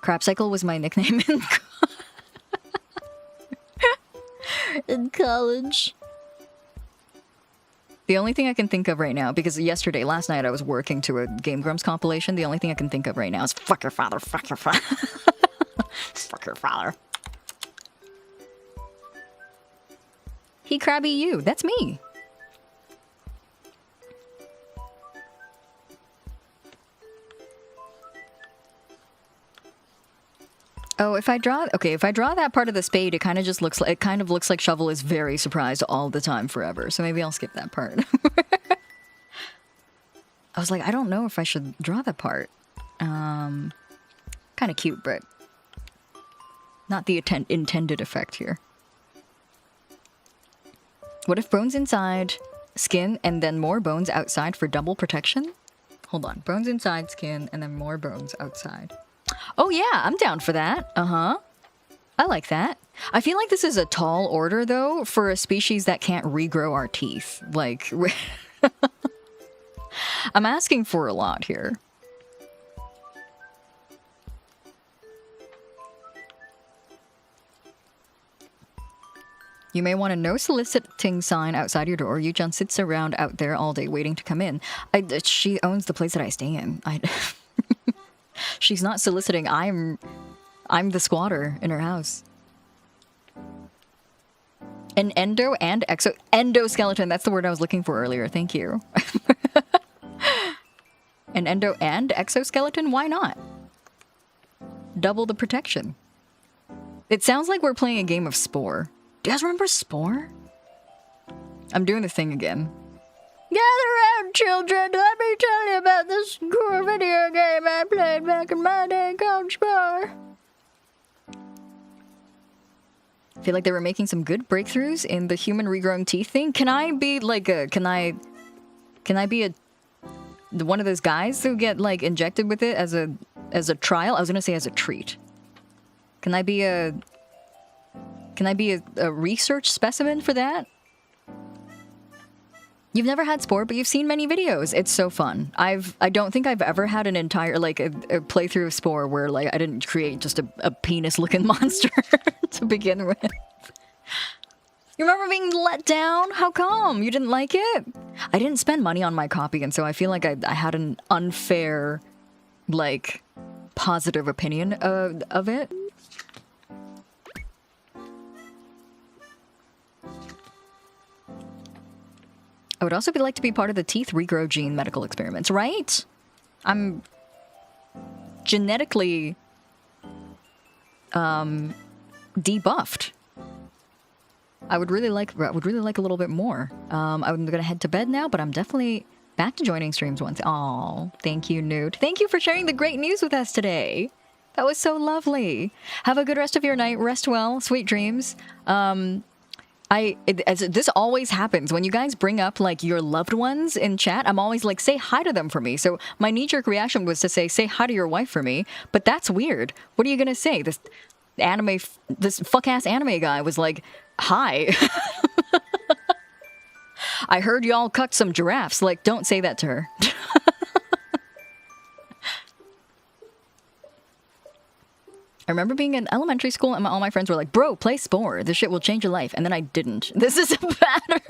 Crap Cycle was my nickname in college. The only thing I can think of right now, because last night I was working to a Game Grumps compilation, the only thing I can think of right now is fuck your father, fuck your father. Fuck your father. Hiiragi Yuu, that's me. Oh, if I draw that part of the spade, it kind of looks like Shovel is very surprised all the time forever. So maybe I'll skip that part. I was like, I don't know if I should draw that part. Kind of cute, but not the intended effect here. What if bones inside, skin, and then more bones outside for double protection? Hold on. Bones inside, skin, and then more bones outside. Oh yeah, I'm down for that. Uh-huh. I like that. I feel like this is a tall order, though, for a species that can't regrow our teeth. Like... I'm asking for a lot here. You may want a no soliciting sign outside your door. Yu-chan sits around out there all day waiting to come in. She owns the place that I stay in. She's not soliciting. I'm the squatter in her house. An endo and endoskeleton. That's the word I was looking for earlier. Thank you. An endo and exoskeleton? Why not? Double the protection. It sounds like we're playing a game of Spore. Do you guys remember Spore? I'm doing the thing again. Gather round, children. Let me tell you about this cool video game I played back in my day called Spore. I feel like they were making some good breakthroughs in the human regrowing teeth thing. Can I be like a... Can I be one of those guys who get like injected with it as a trial? I was gonna say as a treat. Can I be a research specimen for that? You've never had Spore, but you've seen many videos. It's so fun. I don't think I've ever had an entire, like, a playthrough of Spore where, like, I didn't create just a penis-looking monster to begin with. You remember being let down? How come? You didn't like it? I didn't spend money on my copy, and so I feel like I had an unfair, like, positive opinion of it. I would also like to be part of the teeth regrow gene medical experiments, right? I'm genetically debuffed. I would really like a little bit more. I'm gonna head to bed now, but I'm definitely back to joining streams once. Oh, thank you, Newt. Thank you for sharing the great news with us today. That was so lovely. Have a good rest of your night. Rest well. Sweet dreams. This always happens when you guys bring up like your loved ones in chat. I'm always like, say hi to them for me. So my knee-jerk reaction was to say hi to your wife for me. But that's weird. What are you gonna say? This fuck-ass anime guy was like, hi. I heard y'all cut some giraffes. Like, don't say that to her. I remember being in elementary school and all my friends were like, bro, play Spore. This shit will change your life. And then I didn't. This is a pattern.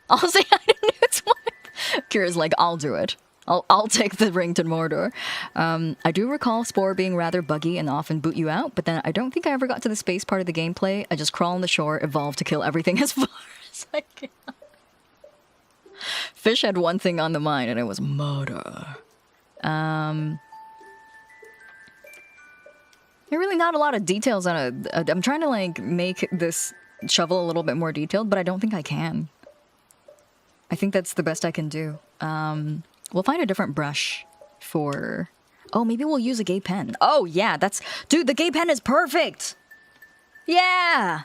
I'll say hi to Newt's wife. Kira's like, I'll do it. I'll take the ring to Mordor. I do recall Spore being rather buggy and often boot you out, but then I don't think I ever got to the space part of the gameplay. I just crawl on the shore, evolve to kill everything as far as I can. Fish had one thing on the mind, and it was murder. There are really not a lot of details on I'm trying to, like, make this shovel a little bit more detailed, but I don't think I can. I think that's the best I can do. We'll find a different brush for... Oh, maybe we'll use a gay pen. Oh, yeah, Dude, the gay pen is perfect! Yeah!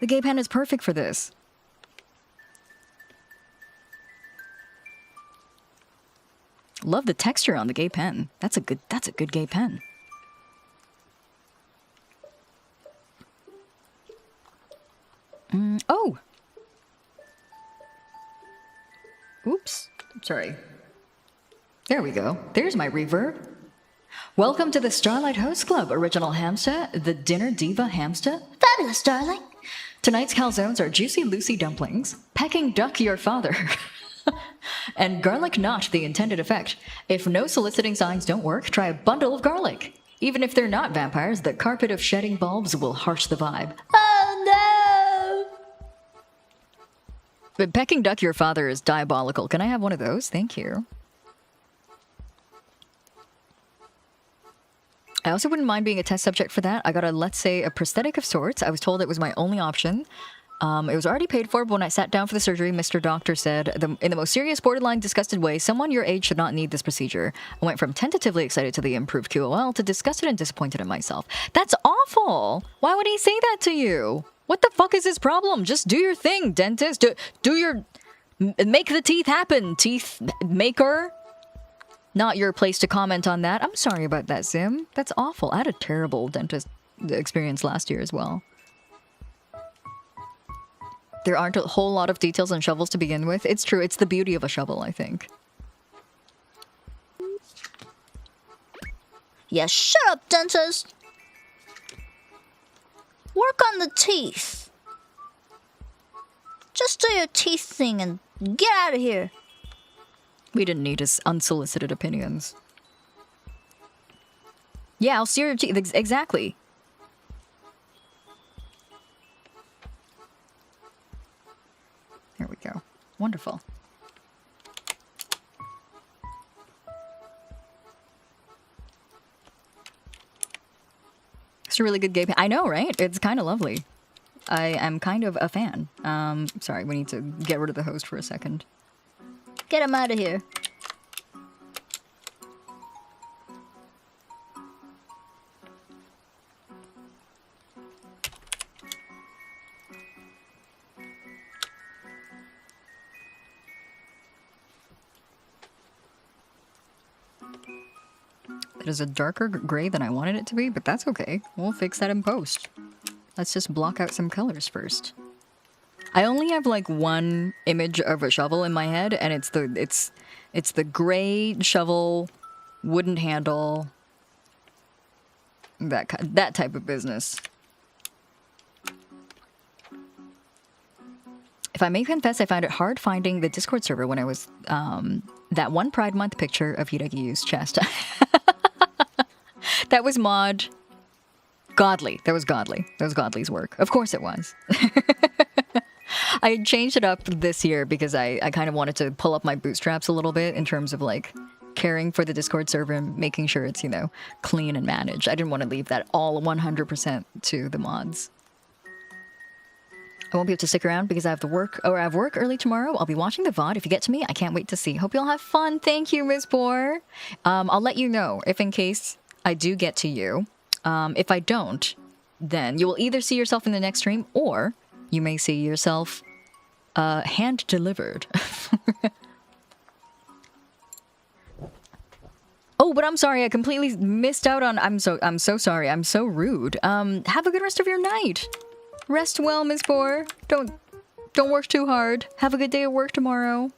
The gay pen is perfect for this. Love the texture on the gay pen. That's a good gay pen. Oh! Oops. Sorry. There we go. There's my reverb. Welcome to the Starlight Host Club, Original Hamster, the Dinner Diva Hamster. Fabulous, darling. Tonight's calzones are Juicy Lucy dumplings, Pecking Duck Your Father, and Garlic Not the intended effect. If no soliciting signs don't work, try a bundle of garlic. Even if they're not vampires, the carpet of shedding bulbs will harsh the vibe. Oh no! But Pecking Duck Your Father is diabolical. Can I have one of those? Thank you. I also wouldn't mind being a test subject for that. I got let's say, a prosthetic of sorts. I was told it was my only option. It was already paid for, but when I sat down for the surgery, Mr. Doctor said, in the most serious, borderline disgusted way, someone your age should not need this procedure. I went from tentatively excited to the improved QOL to disgusted and disappointed in myself. That's awful! Why would he say that to you? What the fuck is his problem? Just do your thing, dentist. Make the teeth happen, teeth maker. Not your place to comment on that. I'm sorry about that, Sim. That's awful. I had a terrible dentist experience last year as well. There aren't a whole lot of details on shovels to begin with. It's true, it's the beauty of a shovel, I think. Yeah, shut up, dentist! Work on the teeth. Just do your teeth thing and get out of here. We didn't need his unsolicited opinions. Yeah, I'll steer your teeth. Exactly. There we go. Wonderful. It's a really good game. I know, right? It's kind of lovely. I am kind of a fan. Sorry, we need to get rid of the host for a second. Get him out of here. It is a darker gray than I wanted it to be, but that's okay. We'll fix that in post. Let's just block out some colors first. I only have like one image of a shovel in my head, and it's the gray shovel, wooden handle, that type of business. If I may confess, I found it hard finding the Discord server when I was that one Pride Month picture of Hiiragi Yuu's chest. That was mod. Godly. That was Godly. That was Godly's work. Of course it was. I changed it up this year because I kind of wanted to pull up my bootstraps a little bit in terms of like caring for the Discord server and making sure it's, you know, clean and managed. I didn't want to leave that all 100% to the mods. I won't be able to stick around because I have work early tomorrow. I'll be watching the VOD. If you get to me, I can't wait to see. Hope you'll have fun. Thank you, Miss Boar. I'll let you know if in case I do get to you. If I don't, then you will either see yourself in the next stream or you may see yourself hand delivered. Oh, but I'm sorry. I completely missed out on. I'm so sorry. I'm so rude. Have a good rest of your night. Rest well, Miss Boar. Don't work too hard. Have a good day at work tomorrow.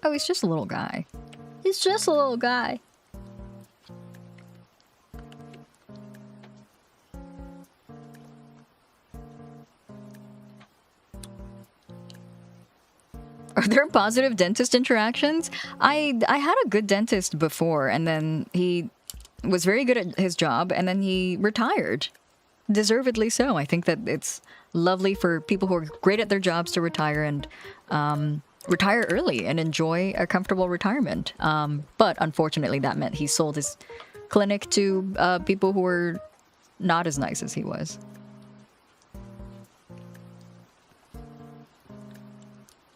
Oh, he's just a little guy. He's just a little guy. Are there positive dentist interactions? I had a good dentist before, and then he was very good at his job, and then he retired. Deservedly so. I think that it's lovely for people who are great at their jobs to retire and retire early and enjoy a comfortable retirement. But unfortunately, that meant he sold his clinic to people who were not as nice as he was.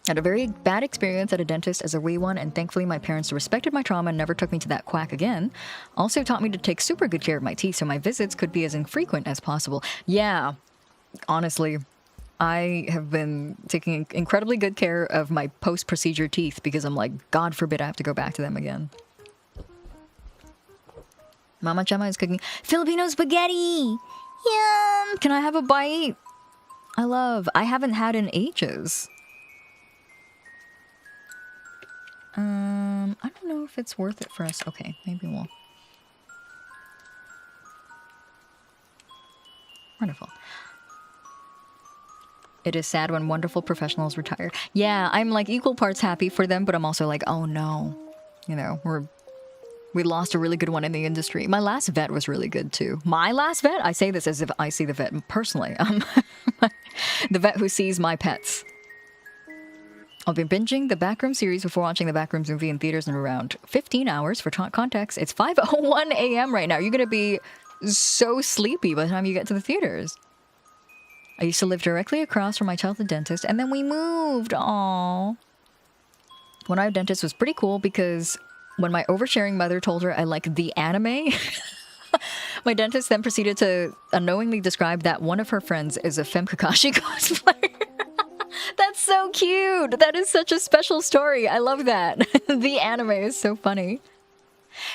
Had a very bad experience at a dentist as a wee one, and thankfully my parents respected my trauma and never took me to that quack again. Also taught me to take super good care of my teeth so my visits could be as infrequent as possible. Yeah, honestly, I have been taking incredibly good care of my post-procedure teeth because I'm like, God forbid I have to go back to them again. Mama Chama is cooking Filipino spaghetti! Yum! Can I have a bite? I haven't had in ages. I don't know if it's worth it for us. Okay, maybe we'll... Wonderful. It is sad when wonderful professionals retire. Yeah, I'm like equal parts happy for them, but I'm also like, oh no. You know, we lost a really good one in the industry. My last vet was really good too. My last vet? I say this as if I see the vet personally. The vet who sees my pets. I'll be binging the Backroom series before watching the Backrooms movie in theaters in around 15 hours. For context, it's 5:01 a.m. right now. You're going to be so sleepy by the time you get to the theaters. I used to live directly across from my childhood dentist, and then we moved. Aww. When our dentist was pretty cool because when my oversharing mother told her I like the anime, my dentist then proceeded to unknowingly describe that one of her friends is a Femme Kakashi cosplayer. That's so cute. That is such a special story. I love that. The anime is so funny.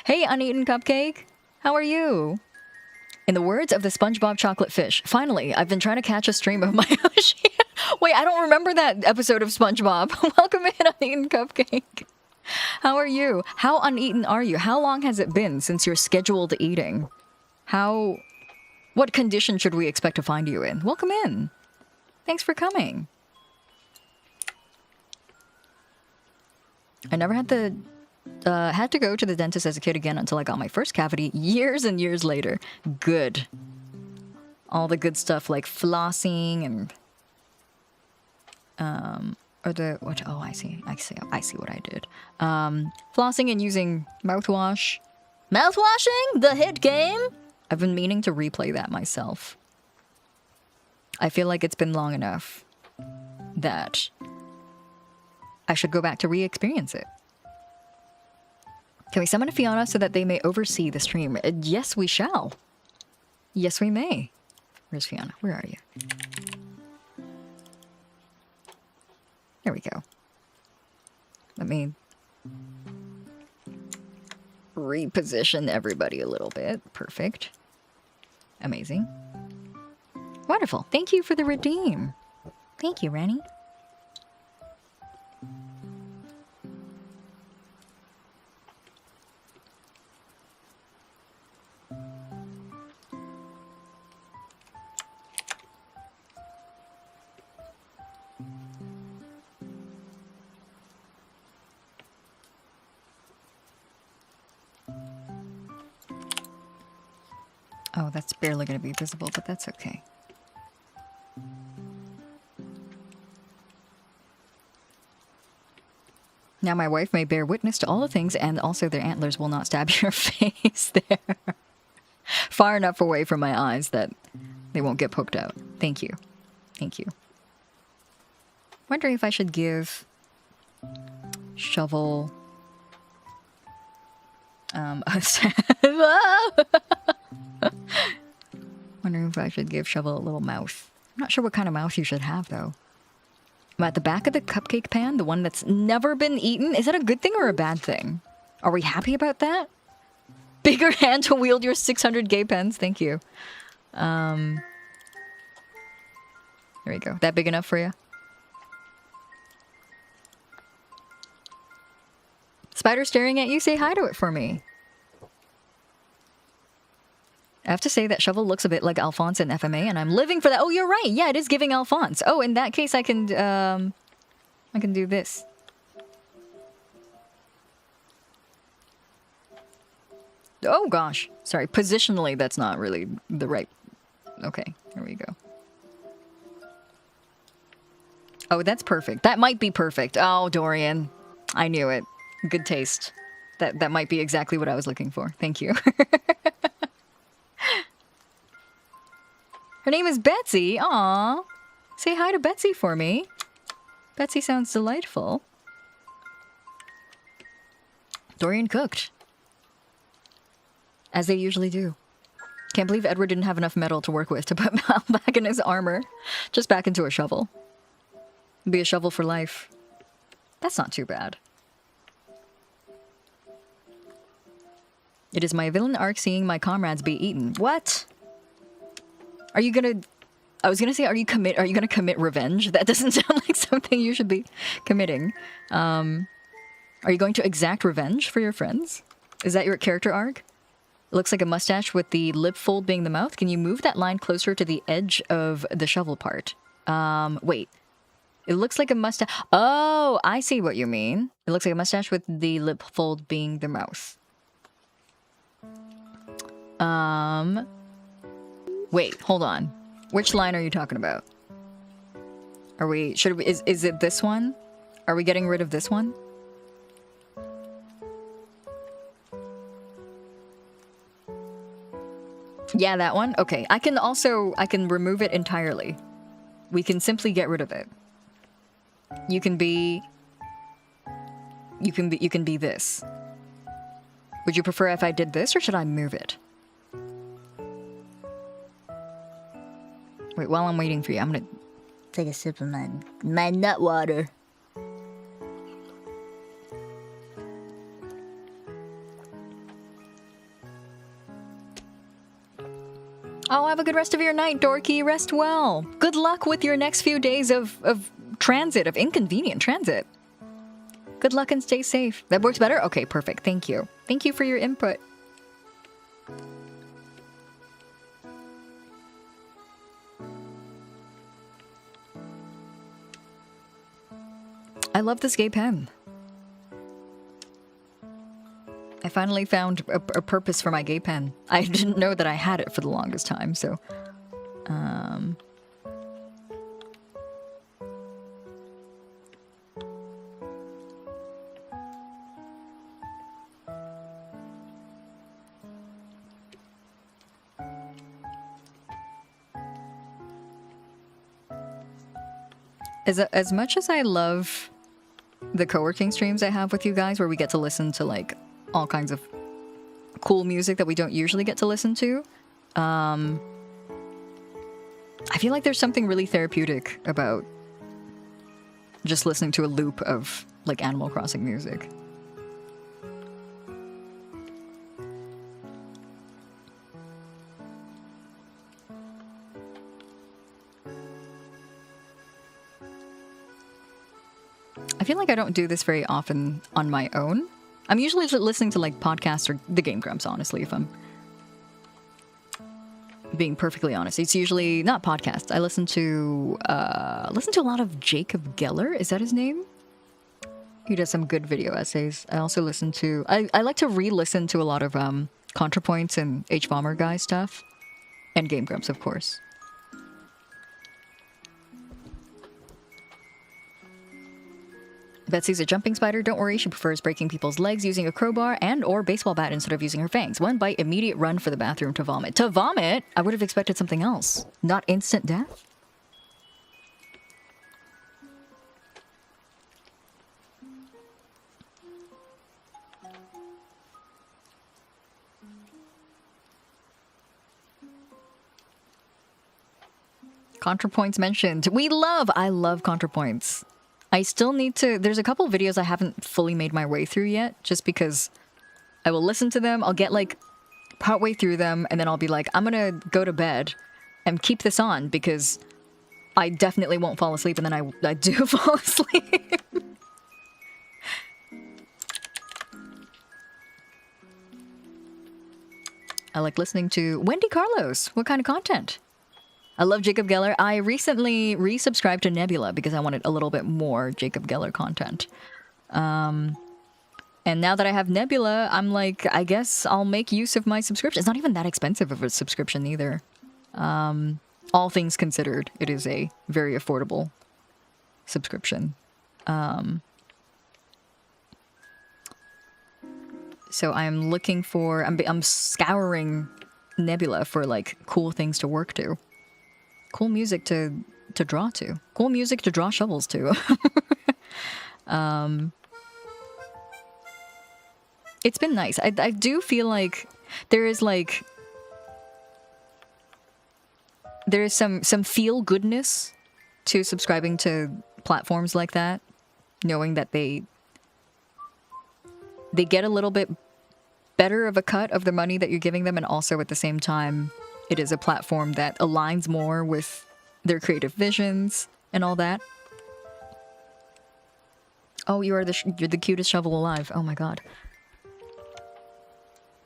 Hey, Uneaten Cupcake. How are you? In the words of the SpongeBob chocolate fish, finally, I've been trying to catch a stream of my Yoshi. Wait, I don't remember that episode of SpongeBob. Welcome in, Uneaten Cupcake. How are you? How uneaten are you? How long has it been since your scheduled eating? What condition should we expect to find you in? Welcome in. Thanks for coming. I never had to go to the dentist as a kid again until I got my first cavity years and years later. Good. All the good stuff like flossing and oh, I see what I did. Flossing and using mouthwash. Mouthwashing? The hit game? I've been meaning to replay that myself. I feel like it's been long enough that I should go back to re-experience it. Can we summon a Fiona so that they may oversee the stream? Yes, we shall. Yes, we may. Where's Fiona? Where are you? There we go. Let me reposition everybody a little bit. Perfect. Amazing. Wonderful. Thank you for the redeem. Thank you, Rennie. Oh, that's barely going to be visible, but that's okay. Now my wife may bear witness to all the things, and also their antlers will not stab your face there. Far enough away from my eyes that they won't get poked out. Thank you. Thank you. Wondering if I should give Shovel wondering if I should give Shovel a little mouth. I'm not sure what kind of mouth you should have, though. I'm at the back of the cupcake pan, the one that's never been eaten. Is that a good thing or a bad thing? Are we happy about that? Bigger hand to wield your 600 gay pens. Thank you. There we go. That big enough for you? Spider staring at you, say hi to it for me. I have to say that Shovel looks a bit like Alphonse in FMA, and I'm living for that. Oh, you're right. Yeah, it is giving Alphonse. Oh, in that case, I can do this. Oh, gosh. Sorry. Positionally, that's not really the right... Okay, there we go. Oh, that's perfect. That might be perfect. Oh, Dorian. I knew it. Good taste. That might be exactly what I was looking for. Thank you. Her name is Betsy. Aw. Say hi to Betsy for me. Betsy sounds delightful. Dorian cooked. As they usually do. Can't believe Edward didn't have enough metal to work with to put Mal back in his armor. Just back into a shovel. Be a shovel for life. That's not too bad. It is my villain arc seeing my comrades be eaten. What? Are you gonna... I was gonna say, are you gonna commit revenge? That doesn't sound like something you should be committing. Are you going to exact revenge for your friends? Is that your character arc? It looks like a mustache with the lip fold being the mouth. Can you move that line closer to the edge of the shovel part? Wait. It looks like a mustache... Oh, I see what you mean. It looks like a mustache with the lip fold being the mouth. Wait, hold on. Which line are you talking about? Are we... Should we... Is it this one? Are we getting rid of this one? Yeah, that one? Okay. I can remove it entirely. We can simply get rid of it. You can be this. Would you prefer if I did this, or should I move it? Wait, while I'm waiting for you, I'm gonna take a sip of my nut water. Oh, have a good rest of your night, Dorky. Rest well. Good luck with your next few days of transit, of inconvenient transit. Good luck and stay safe. That works better? Okay, perfect. Thank you. Thank you for your input. I love this gay pen. I finally found a purpose for my gay pen. I didn't know that I had it for the longest time, so... As much as I love the co-working streams I have with you guys, where we get to listen to, like, all kinds of cool music that we don't usually get to listen to, I feel like there's something really therapeutic about just listening to a loop of, like, Animal Crossing music. I feel like I don't do this very often on my own. I'm usually listening to, like, podcasts or the Game Grumps, honestly, if I'm being perfectly honest. It's usually not podcasts. I listen to a lot of Jacob Geller. Is that his name? He does some good video essays. I also listen to... I like to re-listen to a lot of ContraPoints and H-Bomber guy stuff. And Game Grumps, of course. Betsy's a jumping spider. Don't worry, she prefers breaking people's legs using a crowbar and or baseball bat instead of using her fangs. One bite, immediate run for the bathroom to vomit. To vomit? I would have expected something else. Not instant death? ContraPoints mentioned. I love ContraPoints. I still need to... There's a couple videos I haven't fully made my way through yet, just because I will listen to them, I'll get, like, partway through them, and then I'll be like, I'm gonna go to bed and keep this on, because I definitely won't fall asleep, and then I do fall asleep. I like listening to Wendy Carlos. What kind of content? I love Jacob Geller. I recently resubscribed to Nebula because I wanted a little bit more Jacob Geller content. And now that I have Nebula, I'm like, I guess I'll make use of my subscription. It's not even that expensive of a subscription either. All things considered, it is a very affordable subscription. So I'm looking for... I'm scouring Nebula for, like, cool things to work to. Cool music to draw to. Cool music to draw shovels to. It's been nice. I do feel like there is, like... There is some feel-goodness to subscribing to platforms like that. Knowing that they get a little bit better of a cut of the money that you're giving them, and also at the same time... It is a platform that aligns more with their creative visions and all that. Oh, you're the cutest shovel alive. Oh my god.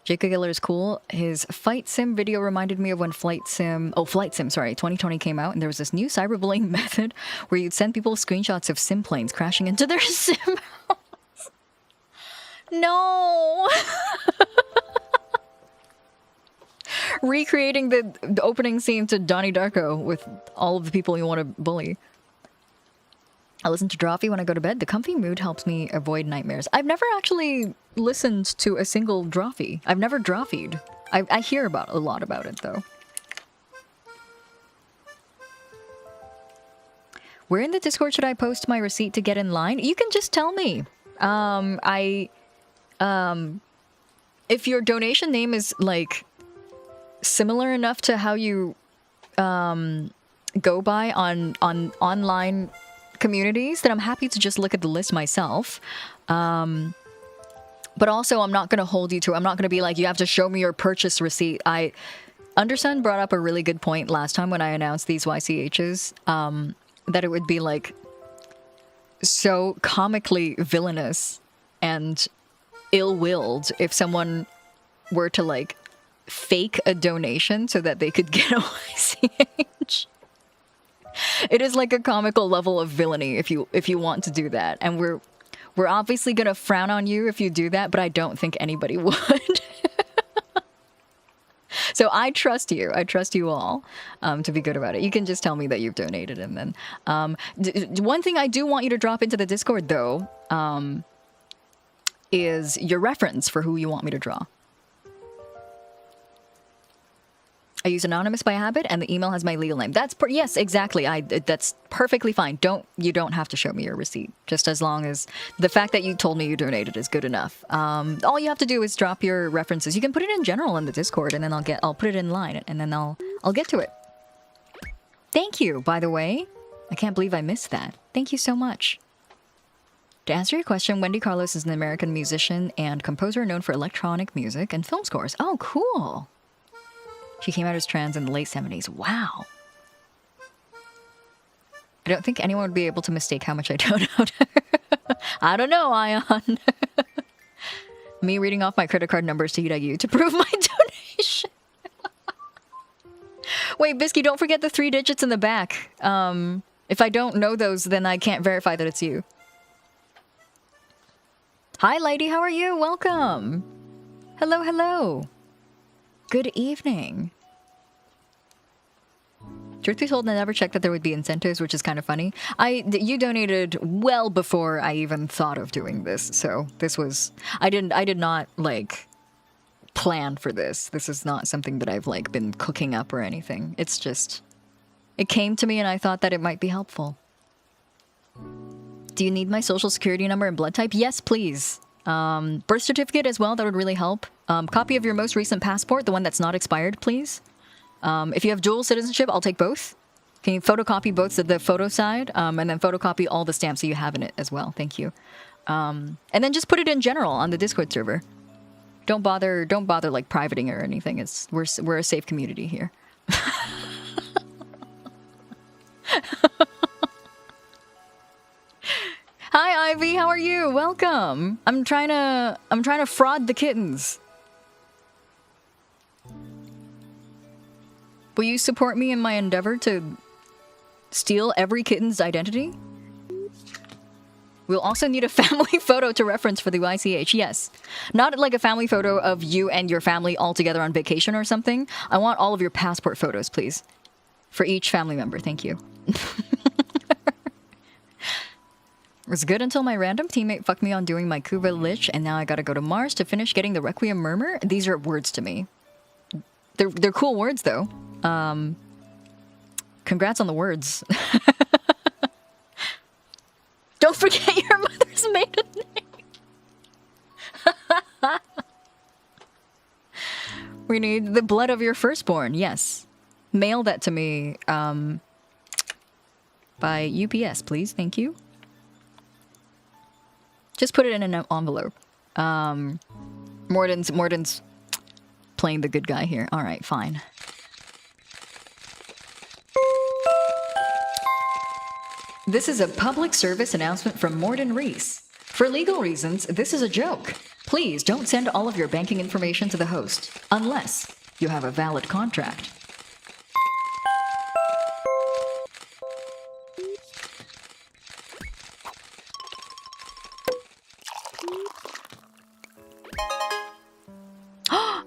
Jacob Geller is cool. His fight sim video reminded me of when Flight Sim 2020 came out, and there was this new cyberbullying method where you'd send people screenshots of sim planes crashing into their sim house. No! Recreating the opening scene to Donnie Darko with all of the people you want to bully. I listen to Drawfee when I go to bed. The comfy mood helps me avoid nightmares. I've never actually listened to a single Drawfee. I've never Drawfeed. I hear a lot about it, though. Where in the Discord should I post my receipt to get in line? You can just tell me. If your donation name is, like... similar enough to how you go by on online communities, then I'm happy to just look at the list myself. But also, I'm not going to hold you to it. I'm not going to be like, you have to show me your purchase receipt. Undersun brought up a really good point last time when I announced these YCHs, that it would be like so comically villainous and ill-willed if someone were to like fake a donation so that they could get a YCH. It is like a comical level of villainy if you want to do that, and we're obviously gonna frown on you if you do that, but I don't think anybody would. So I trust you. I trust you all to be good about it. You can just tell me that you've donated, and then one thing I do want you to drop into the Discord though is your reference for who you want me to draw. I use anonymous by habit, and the email has my legal name. That's yes, exactly. That's perfectly fine. You don't have to show me your receipt. Just as long as the fact that you told me you donated is good enough. All you have to do is drop your references. You can put it in general in the Discord, and then I'll put it in line, and then I'll get to it. Thank you, by the way. I can't believe I missed that. Thank you so much. To answer your question, Wendy Carlos is an American musician and composer known for electronic music and film scores. Oh, cool. She came out as trans in the late 70s. Wow. I don't think anyone would be able to mistake how much I don't know. I don't know, Ion. Me reading off my credit card numbers to Hiiragi Yuu to prove my donation. Wait, Bisky, don't forget the 3 digits in the back. If I don't know those, then I can't verify that it's you. Hi, lady. How are you? Welcome. Hello, hello. Good evening. Truth be told, I never checked that there would be incentives, which is kind of funny. You donated well before I even thought of doing this, so this was... I did not, like, plan for this. This is not something that I've, like, been cooking up or anything. It's just... It came to me and I thought that it might be helpful. Do you need my social security number and blood type? Yes, please. Birth certificate as well, that would really help. Copy of your most recent passport, the one that's not expired, please. If you have dual citizenship, I'll take both. Can you photocopy both the photo side, and then photocopy all the stamps that you have in it as well? Thank you. And then just put it in general on the Discord server. Don't bother like privating it or anything. We're a safe community here. Hi, Ivy. How are you? Welcome. I'm trying to fraud the kittens. Will you support me in my endeavor to steal every kitten's identity? We'll also need a family photo to reference for the YCH. Yes. Not like a family photo of you and your family all together on vacation or something. I want all of your passport photos, please. For each family member. Thank you. It was good until my random teammate fucked me on doing my Kuva Lich, and now I gotta go to Mars to finish getting the Requiem Murmur. These are words to me. They're cool words, though. Congrats on the words. Don't forget your mother's maiden name. We need the blood of your firstborn, yes. Mail that to me by UPS, please. Thank you. Just put it in an envelope. Morden's playing the good guy here. All right, fine. This is a public service announcement from Morden Reese. For legal reasons, this is a joke. Please don't send all of your banking information to the host, unless you have a valid contract.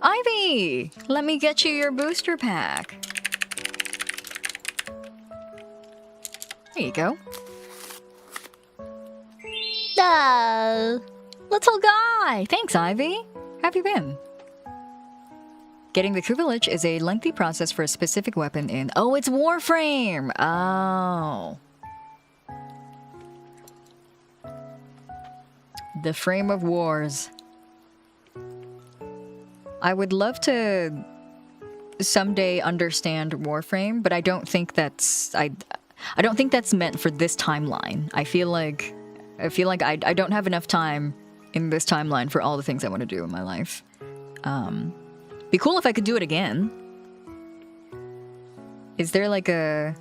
Ivy! Let me get you your booster pack. There you go. Little guy! Thanks, Ivy. How have you been? Getting the Kuva Lich is a lengthy process for a specific weapon in... Oh, it's Warframe! Oh. The Frame of Wars. I would love to someday understand Warframe, but I don't think that's... I don't think that's meant for this timeline. I feel like I don't have enough time in this timeline for all the things I want to do in my life. Be cool if I could do it again. Is there like a...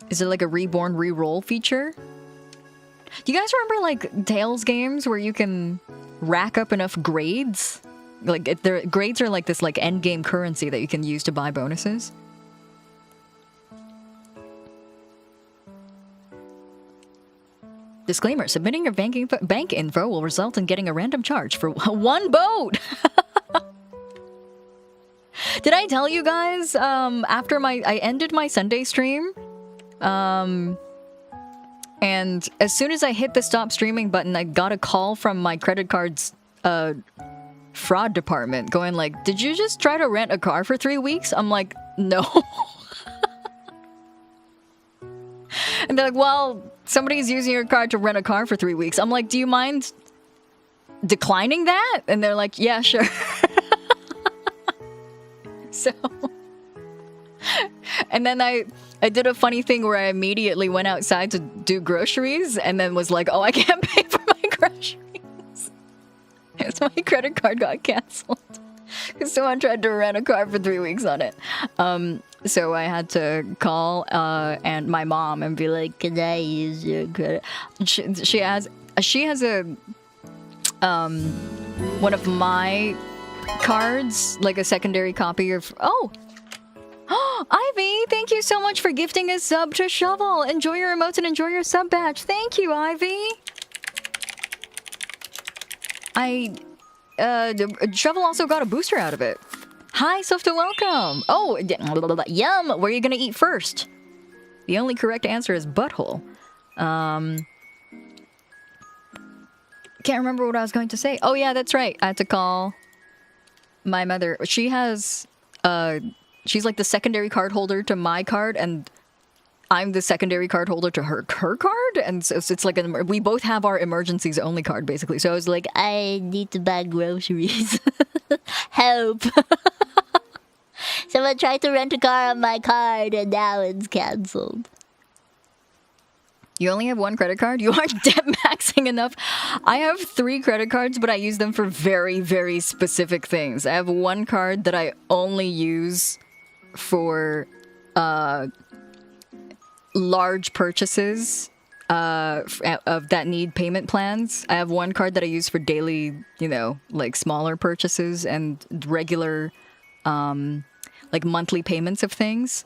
Is there like a reborn reroll feature? Do you guys remember like Tales games where you can rack up enough grades? Like their grades are like this like end game currency that you can use to buy bonuses. Disclaimer, submitting your bank info will result in getting a random charge for one boat. Did I tell you guys after I ended my Sunday stream? And as soon as I hit the stop streaming button, I got a call from my credit card's fraud department going like, did you just try to rent a car for 3 weeks? I'm like, no. And they're like, well, somebody's using your card to rent a car for 3 weeks. I'm like, do you mind declining that? And they're like, yeah, sure. So, and then I did a funny thing where I immediately went outside to do groceries and then was like, oh, I can't pay for my groceries. So my credit card got canceled because someone tried to rent a car for 3 weeks on it. So I had to call and my mom and be like, can I use your credit? She has a one of my cards, like a secondary copy of Ivy, thank you so much for gifting a sub to Shovel. Enjoy your emotes and enjoy your sub badge. Thank you, Ivy. Shovel also got a booster out of it. Hi, Softa, welcome. Oh, yum. Where are you gonna eat first? The only correct answer is butthole. Can't remember what I was going to say. Oh yeah, that's right. I had to call my mother. She has, she's like the secondary card holder to my card, and I'm the secondary card holder to her card, and so it's like we both have our emergencies only card basically. So I was like, I need to buy groceries. Help! Someone tried to rent a car on my card, and now it's canceled. You only have one credit card? You aren't debt maxing enough. I have 3 credit cards, but I use them for very, very specific things. I have one card that I only use for large purchases that need payment plans. I have one card that I use for daily, like smaller purchases and regular, like monthly payments of things.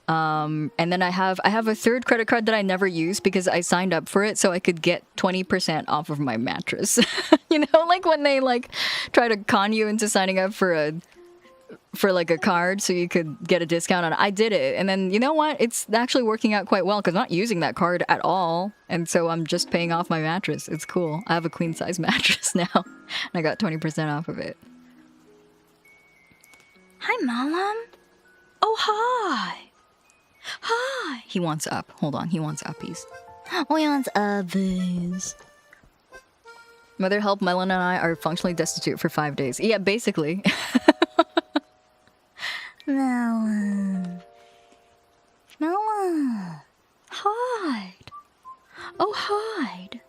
And then I have a third credit card that I never use because I signed up for it so I could get 20% off of my mattress. Like when they like try to con you into signing up for like a card so you could get a discount on it. I did it. And then you know what? It's actually working out quite well because I'm not using that card at all. And so I'm just paying off my mattress. It's cool. I have a queen size mattress now and I got 20% off of it. Hi, Mom. Oh, hi. Hi. He wants up. Hold on. He wants uppies. Oh, he wants uppies. Mother help Melon and I are functionally destitute for 5 days. Yeah, basically. Melon. Melon. Hide. Oh, hide.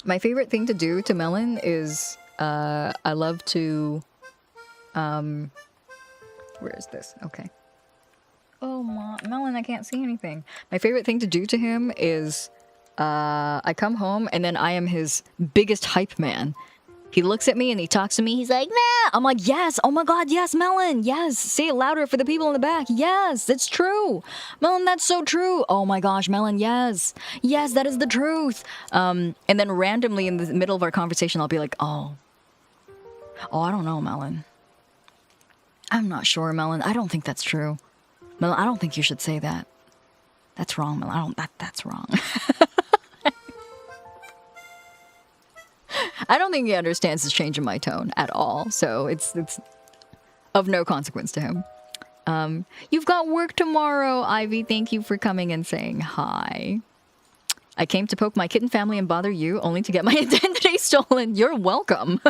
My favorite thing to do to Melon is I love to where is this? Okay. Oh, Melon, I can't see anything. My favorite thing to do to him is I come home and then I am his biggest hype man. He looks at me and he talks to me. He's like, nah. I'm like, yes. Oh my God, yes, Melon. Yes. Say it louder for the people in the back. Yes, it's true. Melon, that's so true. Oh my gosh, Melon, yes. Yes, that is the truth. And then randomly in the middle of our conversation, I'll be like, oh, I don't know, Melon. I'm not sure, Melon. I don't think that's true. Melon, I don't think you should say that. That's wrong, Melon. That's wrong. I don't think he understands the change in my tone at all. So it's of no consequence to him. You've got work tomorrow, Ivy. Thank you for coming and saying hi. I came to poke my kitten family and bother you only to get my identity stolen. You're welcome.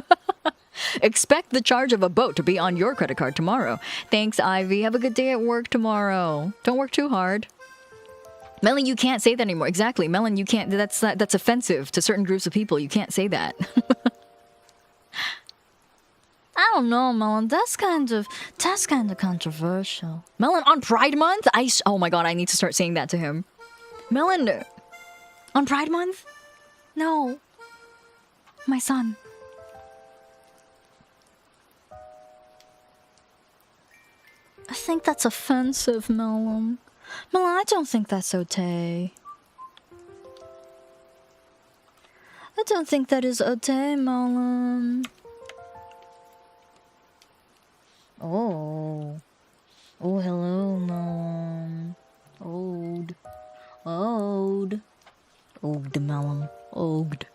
Expect the charge of a boat to be on your credit card tomorrow. Thanks, Ivy. Have a good day at work tomorrow. Don't work too hard. Melon, you can't say that anymore. Exactly. Melon, you can't. That's offensive to certain groups of people. You can't say that. I don't know, Melon. That's kind of controversial. Melon, on Pride Month? Oh my god, I need to start saying that to him. Melon, on Pride Month? No. My son. I think that's offensive, Melon. Melon, I don't think that's okay. I don't think that is okay, Melon. Oh. Oh, hello, Melon. Old. Old. Old, Melon. Old.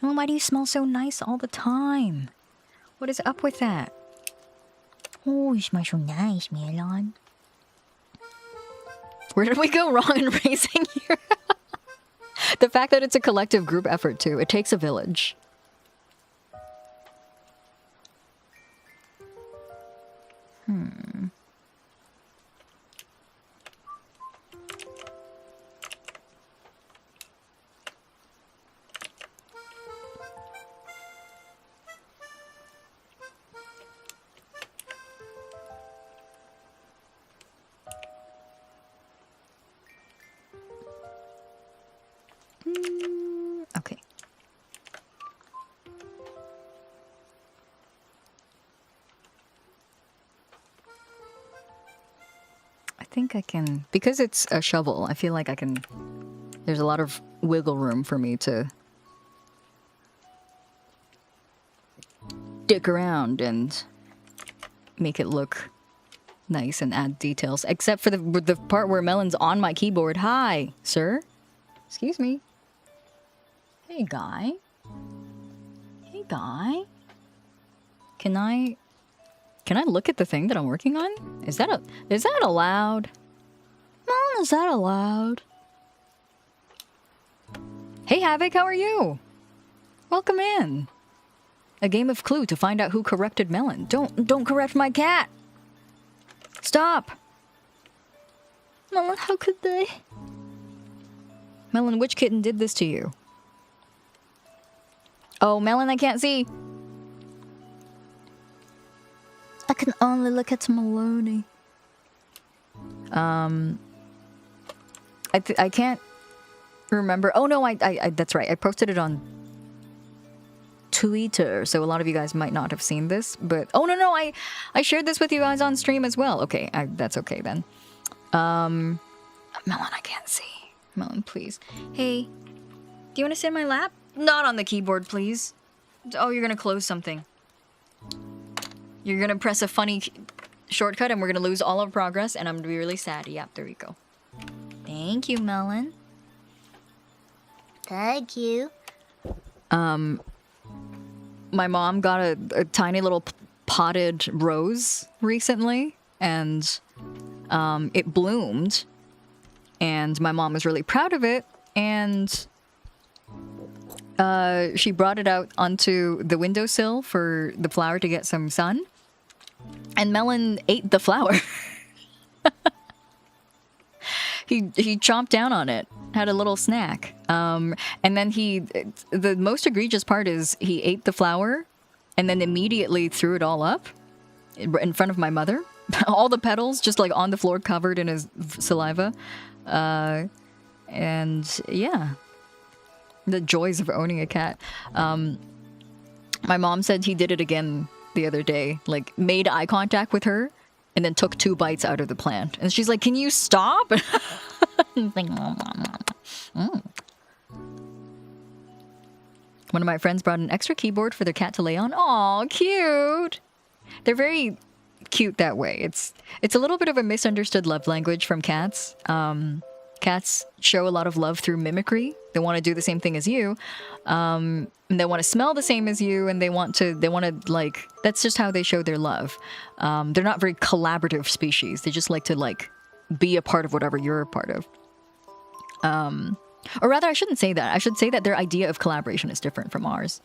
Melon, why do you smell so nice all the time? What is up with that? Oh, you smell so nice, Melon. Where did we go wrong in racing here? The fact that it's a collective group effort, too. It takes a village. Okay. I think I can, because it's a shovel, I feel like I can, there's a lot of wiggle room for me to dick around and make it look nice and add details, except for the part where Melon's on my keyboard. Hi, sir. Excuse me. Hey, guy. Hey, guy. Can I look at the thing that I'm working on? Is that allowed? Mom, is that allowed? Hey, Havoc, how are you? Welcome in. A game of Clue to find out who corrupted Melon. Don't corrupt my cat. Stop. Melon, how could they? Melon, which kitten did this to you? Oh, Melon, I can't see. I can only look at Maloney. I can't remember. Oh no, I that's right. I posted it on Twitter, so a lot of you guys might not have seen this. But oh no, I shared this with you guys on stream as well. Okay, that's okay then. Melon, I can't see. Melon, please. Hey, do you want to sit in my lap? Not on the keyboard, please. Oh, you're gonna close something. You're gonna press a funny shortcut and we're gonna lose all of progress and I'm gonna be really sad. Yep, there we go. Thank you, Melon. Thank you. My mom got a tiny little potted rose recently and it bloomed and my mom was really proud of it and she brought it out onto the windowsill for the flower to get some sun. And Melon ate the flower. He chomped down on it, had a little snack. And then the most egregious part is he ate the flower and then immediately threw it all up in front of my mother. All the petals just like on the floor covered in his saliva. And yeah, the joys of owning a cat. My mom said he did it again the other day, like made eye contact with her and then took 2 bites out of the plant. And she's like, can you stop? Like, One of my friends brought an extra keyboard for their cat to lay on. Aw, cute. They're very cute that way. It's a little bit of a misunderstood love language from cats. Cats show a lot of love through mimicry. They want to do the same thing as you. And they want to smell the same as you, and they want to like, that's just how they show their love. They're not very collaborative species. They just like to like be a part of whatever you're a part of. Or rather, I shouldn't say that. I should say that their idea of collaboration is different from ours.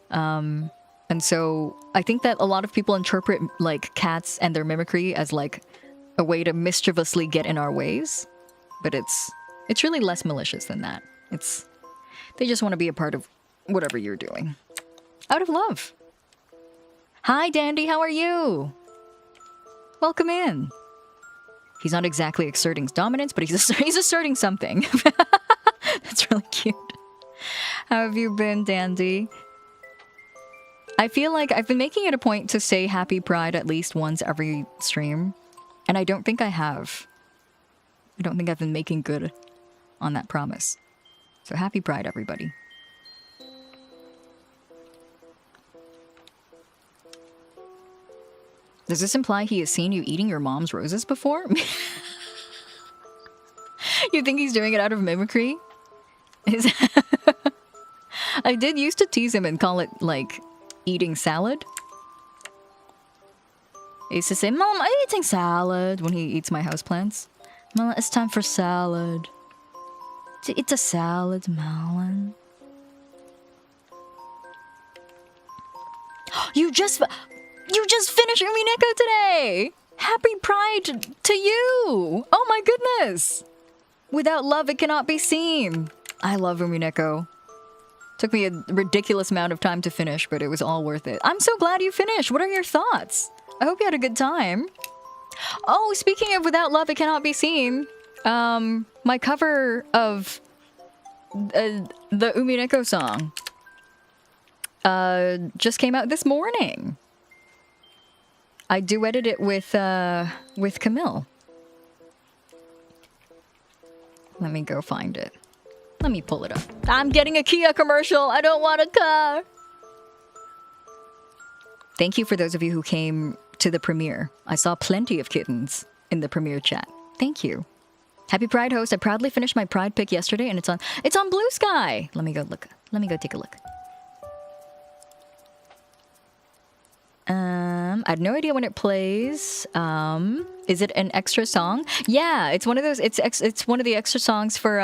And so I think that a lot of people interpret like cats and their mimicry as like a way to mischievously get in our ways. But it's really less malicious than that. They just want to be a part of whatever you're doing. Out of love. Hi, Dandy, how are you? Welcome in. He's not exactly exerting dominance, but he's asserting something. That's really cute. How have you been, Dandy? I feel like I've been making it a point to say Happy Pride at least once every stream, and I don't think I have. I don't think I've been making good on that promise. So Happy Pride, everybody. Does this imply he has seen you eating your mom's roses before? You think he's doing it out of mimicry? I did used to tease him and call it, like, eating salad. I used to say, Mom, I'm eating salad when he eats my houseplants. Mom, it's time for salad. It's a salad, Melon. You just finished Umineko today! Happy Pride to you! Oh my goodness! Without love, it cannot be seen. I love Umineko. Took me a ridiculous amount of time to finish, but it was all worth it. I'm so glad you finished. What are your thoughts? I hope you had a good time. Oh, speaking of Without Love, It Cannot Be Seen, my cover of the Umineko song just came out this morning. I duetted it with Camille. Let me go find it. Let me pull it up. I'm getting a Kia commercial. I don't want a car. Thank you for those of you who came to the premiere. I saw plenty of kittens in the premiere chat. Thank you. Happy Pride host. I proudly finished my Pride pick yesterday and it's on Bluesky. Let me go look. Let me go take a look. I had no idea when it plays. Is it an extra song? Yeah, it's one of those. It's one of the extra songs for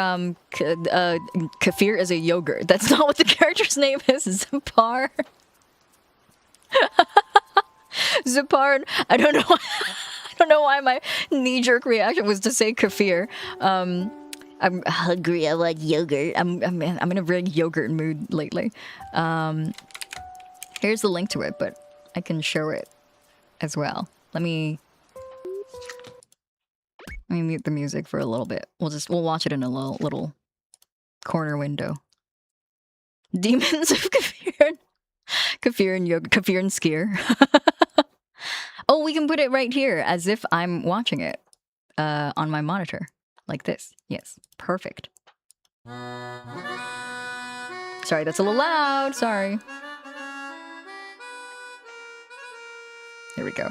Kefir is a yogurt. That's not what the character's name is. Zapar. Zapar. I don't know. I don't know why my knee-jerk reaction was to say Kefir. I'm hungry. I want yogurt. I'm in a very yogurt mood lately. Here's the link to it, but I can show it as well. Let me mute the music for a little bit. We'll watch it in a little corner window. Demons of Kefir and yoga, Kefir and skier. Oh, we can put it right here as if I'm watching it on my monitor like this. Yes, perfect. Sorry, that's a little loud. Sorry. Here we go.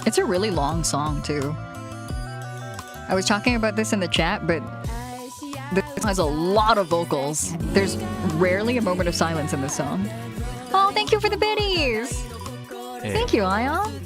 It's a really long song, too. I was talking about this in the chat, but this has a lot of vocals. There's rarely a moment of silence in this song. Oh, thank you for the biddies! Hey. Thank you, Ion.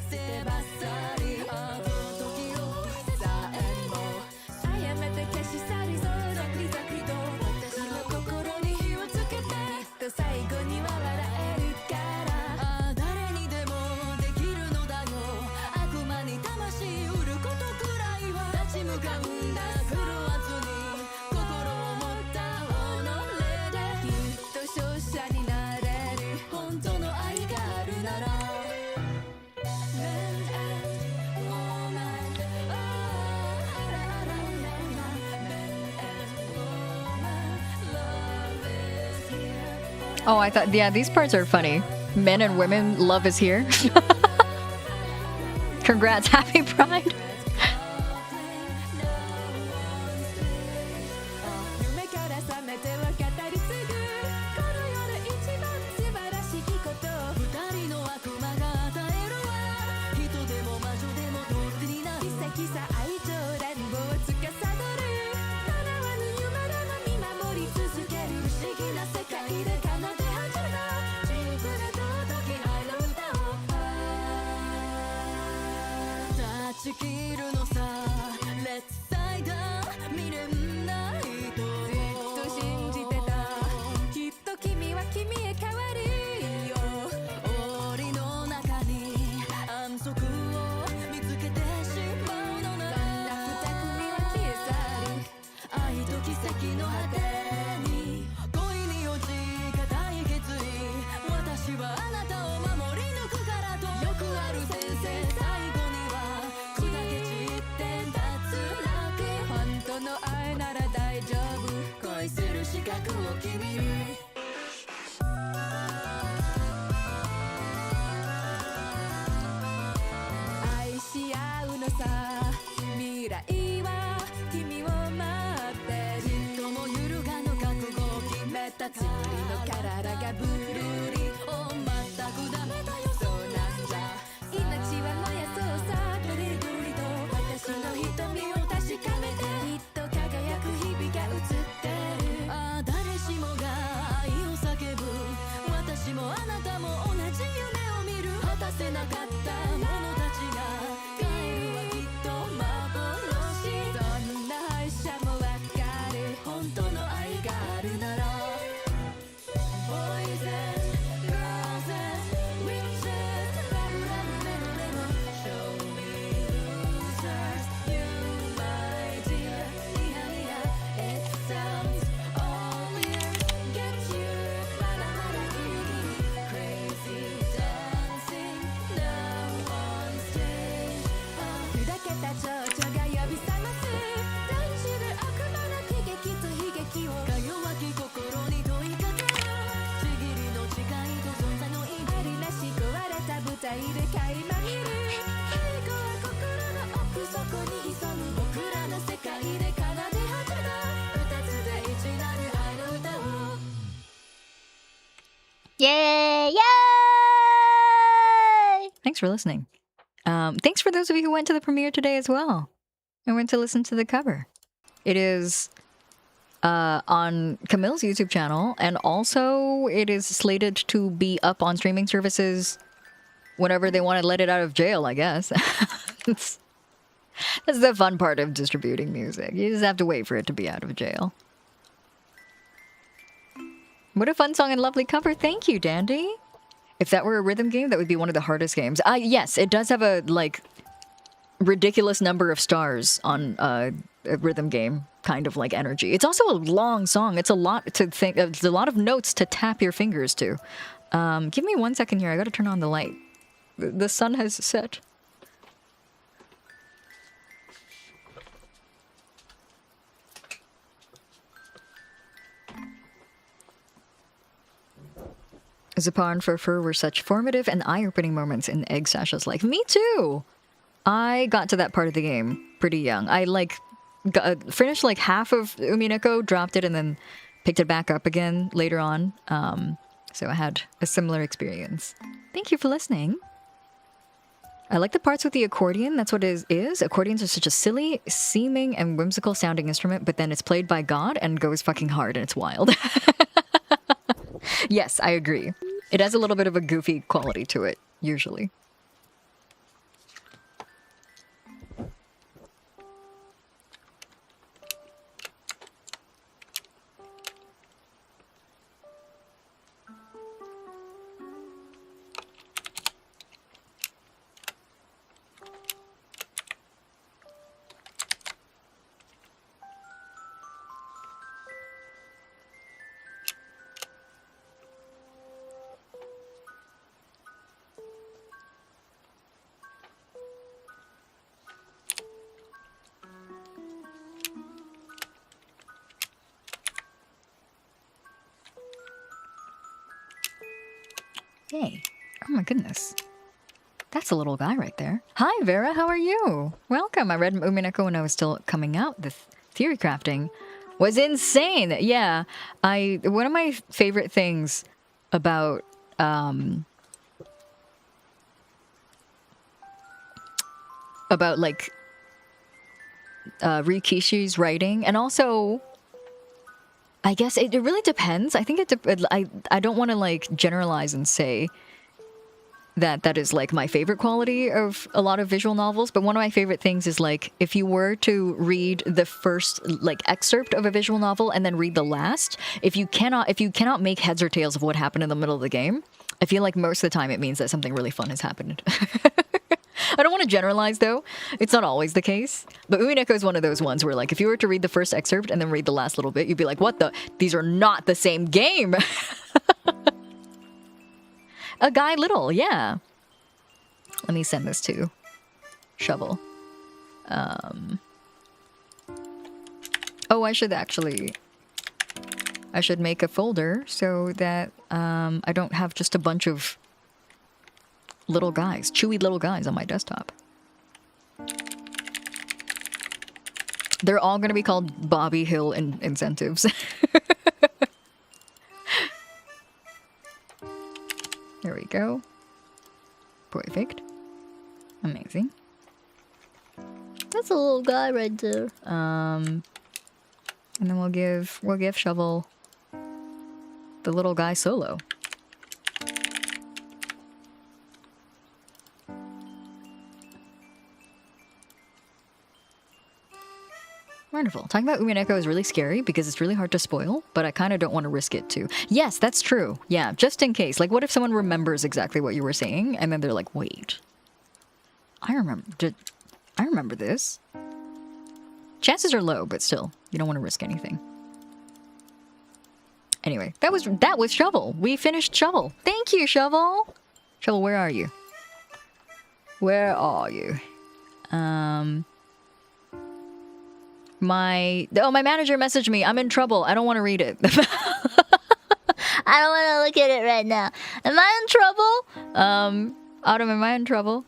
Oh, I thought, yeah, these parts are funny. Men and women, love is here. Congrats, happy Pride. Yay! Yay! Thanks for listening. Thanks for those of you who went to the premiere today as well. I went to listen to the cover. It is on Camille's YouTube channel, and also it is slated to be up on streaming services whenever they want to let it out of jail, I guess. That's the fun part of distributing music. You just have to wait for it to be out of jail. What a fun song and lovely cover. Thank you, Dandy. If that were a rhythm game, that would be one of the hardest games. Yes, it does have a, like, ridiculous number of stars on a rhythm game kind of like energy. It's also a long song. It's a lot to think. It's a lot of notes to tap your fingers to. Give me 1 second here. I gotta turn on the light. The sun has set. Zappa and Furfur were such formative and eye-opening moments in Egg Sasha's life. Me too! I got to that part of the game pretty young. I, like, finished, like, half of Umineko, dropped it, and then picked it back up again later on. So I had a similar experience. Thank you for listening. I like the parts with the accordion. That's what it is. Accordions are such a silly, seeming, and whimsical sounding instrument, but then it's played by God and goes fucking hard, and it's wild. Yes, I agree. It has a little bit of a goofy quality to it, usually. Yay. Oh my goodness. That's a little guy right there. Hi, Vera. How are you? Welcome. I read Umineko when I was still coming out. The theory crafting was insane. Yeah. One of my favorite things about like Rikishi's writing, and also I guess it really depends. I think I don't want to like generalize and say that is like my favorite quality of a lot of visual novels, but one of my favorite things is like if you were to read the first like excerpt of a visual novel and then read the last, if you cannot make heads or tails of what happened in the middle of the game, I feel like most of the time it means that something really fun has happened. I don't want to generalize, though. It's not always the case. But Umineko is one of those ones where, like, if you were to read the first excerpt and then read the last little bit, you'd be like, what the? These are not the same game. A Guy Little, yeah. Let me send this to Shovel. Oh, I should make a folder so that I don't have just a bunch of little guys, chewy little guys on my desktop. They're all gonna be called Bobby Hill incentives. There we go. Perfect. Amazing. That's a little guy right there. And then we'll give Shovel the little guy solo. Wonderful. Talking about Umineko is really scary because it's really hard to spoil, but I kind of don't want to risk it too. Yes, that's true. Yeah, just in case. Like, what if someone remembers exactly what you were saying, and then they're like, wait. I remember this. Chances are low, but still, you don't want to risk anything. Anyway, that was Shovel. We finished Shovel. Thank you, Shovel. Shovel, where are you? Where are you? My manager messaged me. I'm in trouble. I don't want to read it. I don't want to look at it right now. Am I in trouble? Autumn, am I in trouble?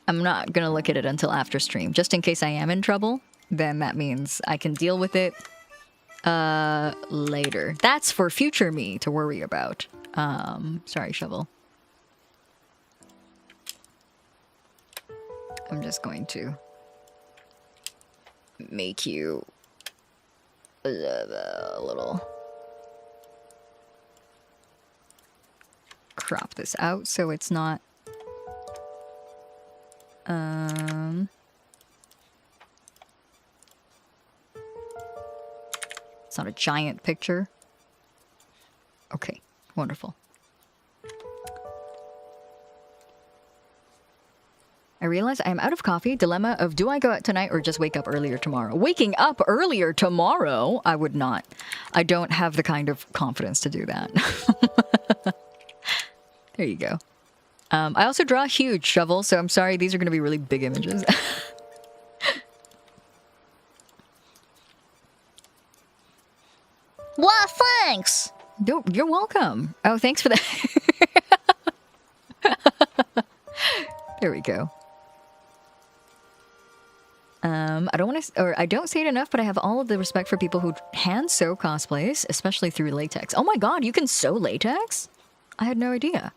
I'm not gonna look at it until after stream. Just in case I am in trouble, then that means I can deal with it later. That's for future me to worry about. Sorry, Shovel. I'm just going to make you a little crop this out so it's not it's not a giant picture. Okay, wonderful. I realize I am out of coffee. Dilemma of do I go out tonight or just wake up earlier tomorrow? Waking up earlier tomorrow? I would not. I don't have the kind of confidence to do that. There you go. I also draw a huge Shovel, so I'm sorry. These are going to be really big images. Well, thanks. You're welcome. Oh, thanks for that. There we go. I don't want to, or I don't say it enough, but I have all of the respect for people who hand sew cosplays, especially through latex. Oh my god, you can sew latex? I had no idea.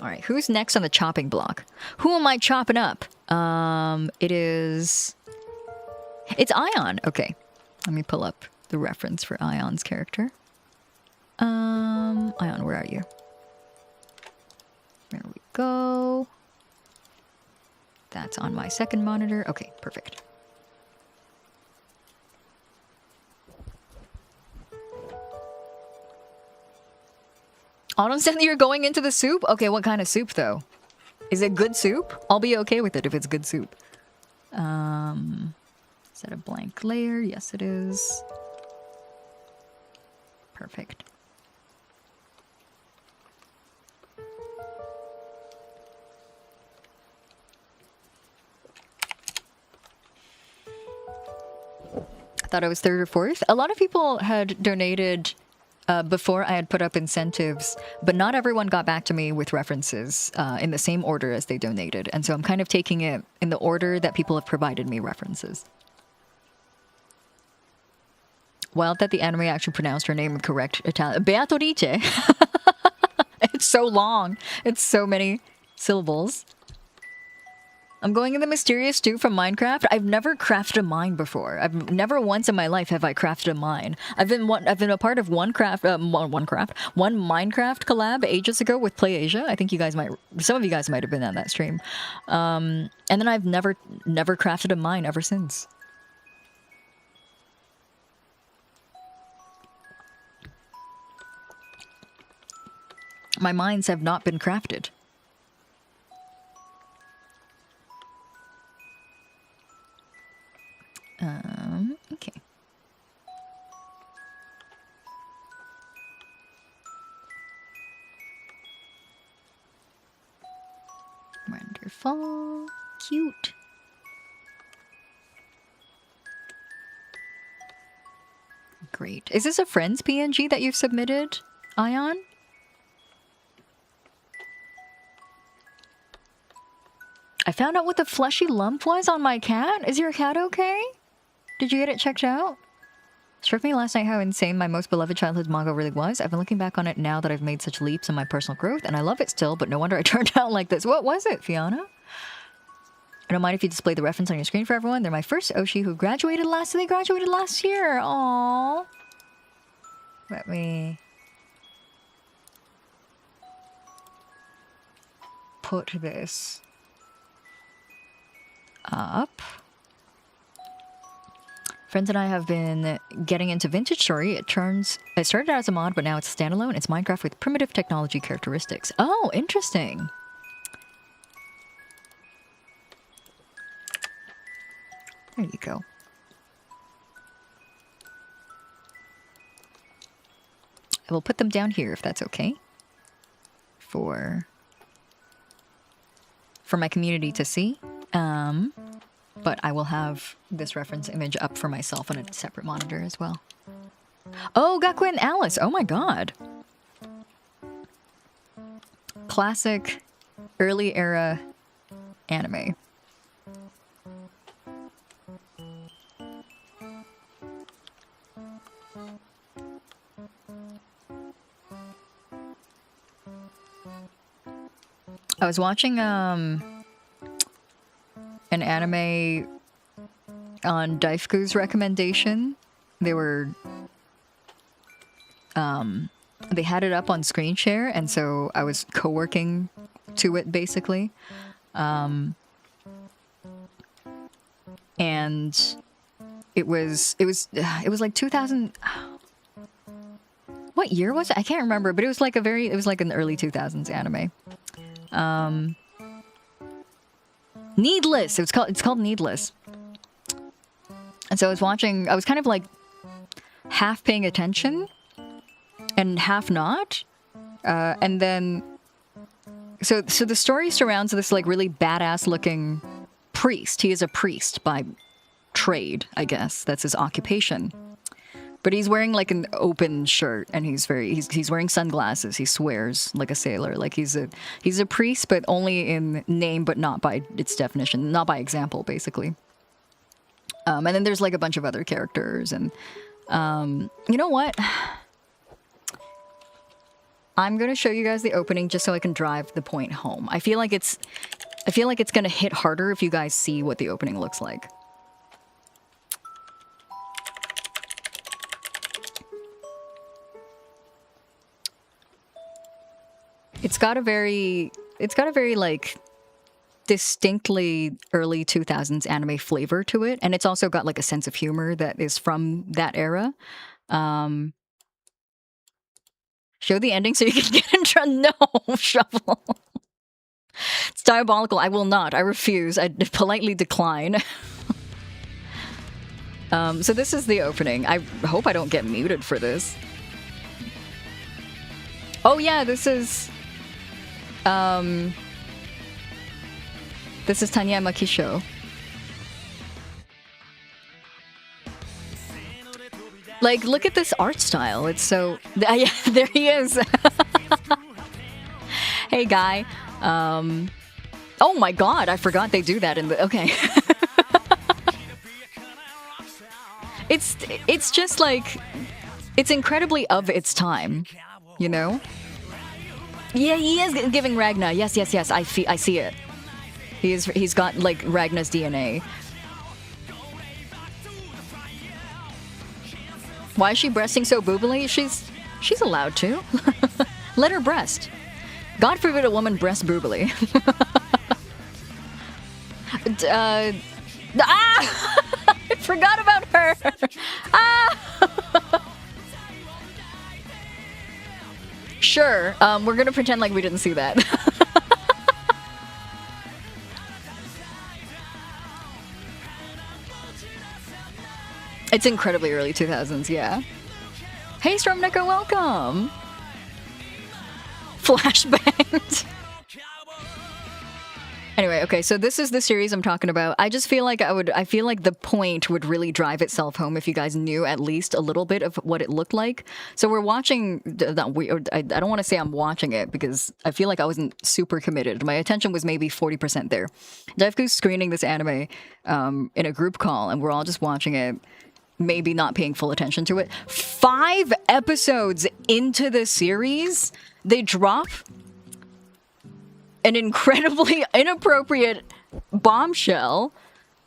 Alright, who's next on the chopping block? Who am I chopping up? It's Ion. Okay, let me pull up the reference for Ion's character. Ion, where are you? There we go. That's on my second monitor. Okay, perfect. Autumn said that you're going into the soup? Okay, what kind of soup though? Is it good soup? I'll be okay with it if it's good soup. Is that a blank layer? Yes, it is. Perfect. I thought I was third or fourth. A lot of people had donated before I had put up incentives, but not everyone got back to me with references in the same order as they donated. And so I'm kind of taking it in the order that people have provided me references. Wild that the anime actually pronounced her name with correct Italian. Beatrice! It's so long. It's so many syllables. I'm going in the mysterious stew from Minecraft. I've never crafted a mine before. I've never once in my life have I crafted a mine. I've been a part of one Minecraft collab ages ago with PlayAsia. I think some of you guys might have been on that stream. And then I've never crafted a mine ever since. My mines have not been crafted. Okay. Wonderful. Cute. Great. Is this a friend's PNG that you've submitted? Ion? I found out what the fleshy lump was on my cat. Is your cat okay? Did you get it checked out? Struck me last night how insane my most beloved childhood manga really was. I've been looking back on it now that I've made such leaps in my personal growth, and I love it still, but no wonder I turned out like this. What was it, Fiona? I don't mind if you display the reference on your screen for everyone. They're my first Oshi who graduated last year. Aww. Let me put this up. Friends and I have been getting into Vintage Story. It started out as a mod, but now it's standalone. It's Minecraft with primitive technology characteristics. Oh, interesting. There you go. I will put them down here if that's okay. For my community to see. But I will have this reference image up for myself on a separate monitor as well. Oh, Gakuen Alice! Oh my god! Classic, early era anime. I was watching an anime on Daifku's recommendation. They were they had it up on screen share, and so I was co-working to it basically. And it was like 2000. What year was it? I can't remember, but it was like an early 2000s anime. Needless. It's called Needless. And so I was kind of like half paying attention and half not. And then so the story surrounds this like really badass looking priest. He is a priest by trade, I guess. That's his occupation. But he's wearing like an open shirt, and he's wearing sunglasses. He swears like a sailor. Like he's a priest, but only in name, but not by its definition, not by example, basically. And then there's like a bunch of other characters, and you know what? I'm gonna show you guys the opening just so I can drive the point home. I feel like it's gonna hit harder if you guys see what the opening looks like. It's got a very like distinctly early 2000s anime flavor to it, and it's also got like a sense of humor that is from that era. Show the ending so you can get in trouble. No, Shovel. It's diabolical. I will not. I refuse. I politely decline. So this is the opening. I hope I don't get muted for this. Oh yeah, this is Tanyama Kisho. Like, look at this art style. It's so... yeah, there he is. Hey, guy. Oh my god, I forgot they do that in the... Okay. It's just like... It's incredibly of its time, you know? Yeah, he is giving Ragna. Yes, yes, yes. I see it. He's got like Ragna's DNA. Why is she breasting so boobily? She's allowed to. Let her breast. God forbid a woman breast boobily. I forgot about her. Sure. We're gonna pretend like we didn't see that. It's incredibly early 2000s, yeah. Hey, Stormnecker, welcome! Flashbanged. Anyway, okay, so this is the series I'm talking about. I just feel like I feel like the point would really drive itself home if you guys knew at least a little bit of what it looked like. So we're watching, I don't want to say I'm watching it because I feel like I wasn't super committed. My attention was maybe 40% there. Defku's screening this anime in a group call, and we're all just watching it, maybe not paying full attention to it. 5 episodes into the series, they drop an incredibly inappropriate bombshell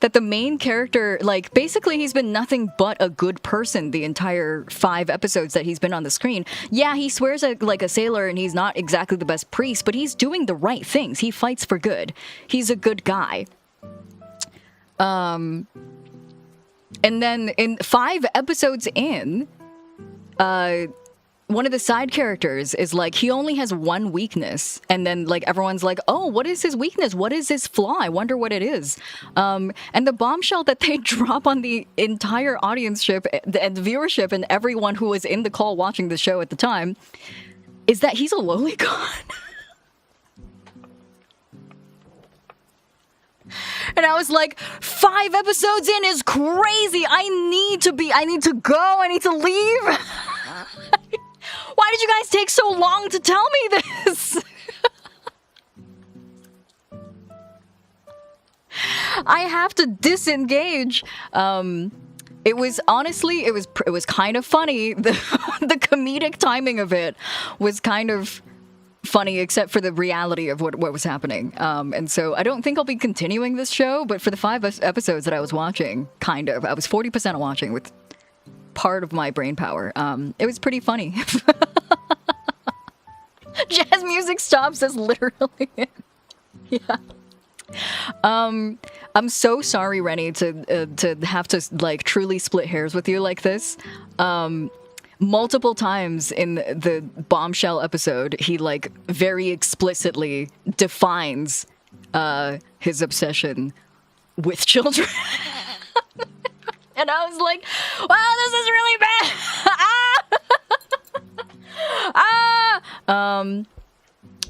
that the main character, like, basically he's been nothing but a good person the entire 5 episodes that he's been on the screen. Yeah, he swears like a sailor and he's not exactly the best priest, but he's doing the right things. He fights for good. He's a good guy. And then in 5 episodes in, one of the side characters is like, he only has one weakness. And then like everyone's like, oh, what is his weakness? What is his flaw? I wonder what it is. And the bombshell that they drop on the entire audienceship and viewership and everyone who was in the call watching the show at the time is that he's a lowly god. And I was like, 5 episodes in is crazy. I need to go. I need to leave. Why did you guys take so long to tell me this? I have to disengage. It was honestly, it was kind of funny. The comedic timing of it was kind of funny, except for the reality of what was happening. And so I don't think I'll be continuing this show, but for the 5 episodes that I was watching, kind of, I was 40% watching with part of my brain power. It was pretty funny. Jazz music stops as literally. Yeah. I'm so sorry, Rennie, to have to like truly split hairs with you like this. Multiple times in the bombshell episode, he like very explicitly defines his obsession with children. And I was like, wow, this is really bad.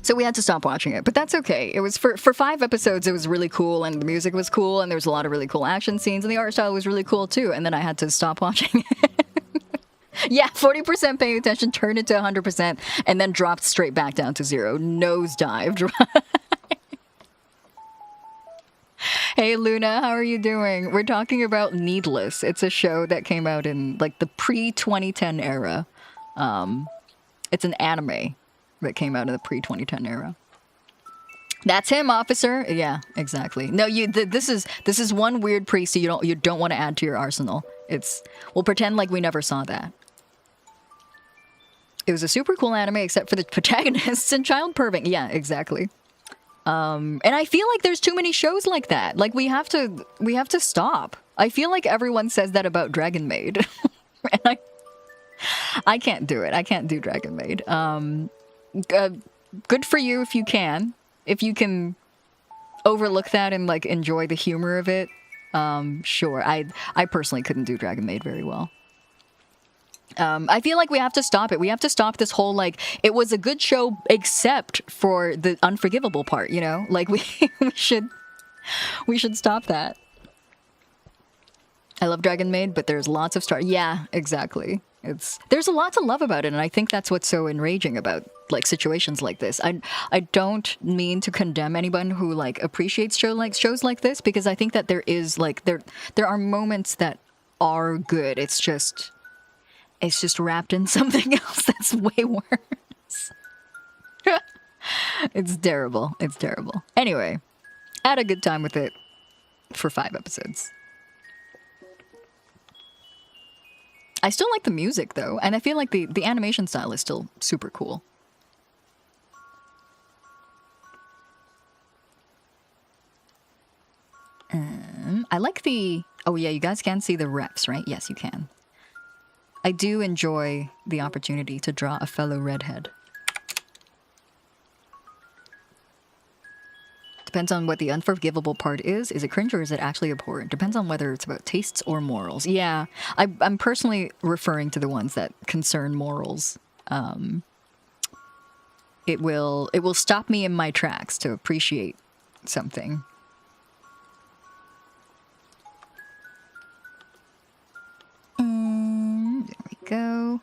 So we had to stop watching it, but that's okay. It was for 5 episodes, it was really cool, and the music was cool, and there was a lot of really cool action scenes, and the art style was really cool too, and then I had to stop watching it. Yeah, 40% paying attention, turned it to 100%, and then dropped straight back down to 0. Nosedived. Hey Luna, how are you doing? We're talking about Needless. It's a show that came out in like the pre-2010 era. It's an anime that came out in the pre-2010 era. That's him, officer. Yeah, exactly. No, this is one weird priest you don't want to add to your arsenal. We'll pretend like we never saw that. It was a super cool anime except for the protagonists and child perving. Yeah, exactly. And I feel like there's too many shows like that. Like we have to stop. I feel like everyone says that about Dragon Maid. And I can't do it. I can't do Dragon Maid. Good for you if you can. If you can overlook that and like enjoy the humor of it. Sure. I personally couldn't do Dragon Maid very well. I feel like we have to stop it. We have to stop this whole, like, it was a good show except for the unforgivable part, you know? Like, we should stop that. I love Dragon Maid, but there's lots of yeah, exactly. There's a lot to love about it, and I think that's what's so enraging about, like, situations like this. I don't mean to condemn anyone who, like, appreciates shows like this, because I think that there is, like, there are moments that are good. It's just wrapped in something else that's way worse. It's terrible. It's terrible. Anyway, I had a good time with it for 5 episodes. I still like the music, though, and I feel like the animation style is still super cool. I like the... Oh, yeah, you guys can see the refs, right? Yes, you can. I do enjoy the opportunity to draw a fellow redhead. Depends on what the unforgivable part is. Is it cringe or is it actually abhorrent? Depends on whether it's about tastes or morals. Yeah, I'm personally referring to the ones that concern morals. It will stop me in my tracks to appreciate something. And there we go.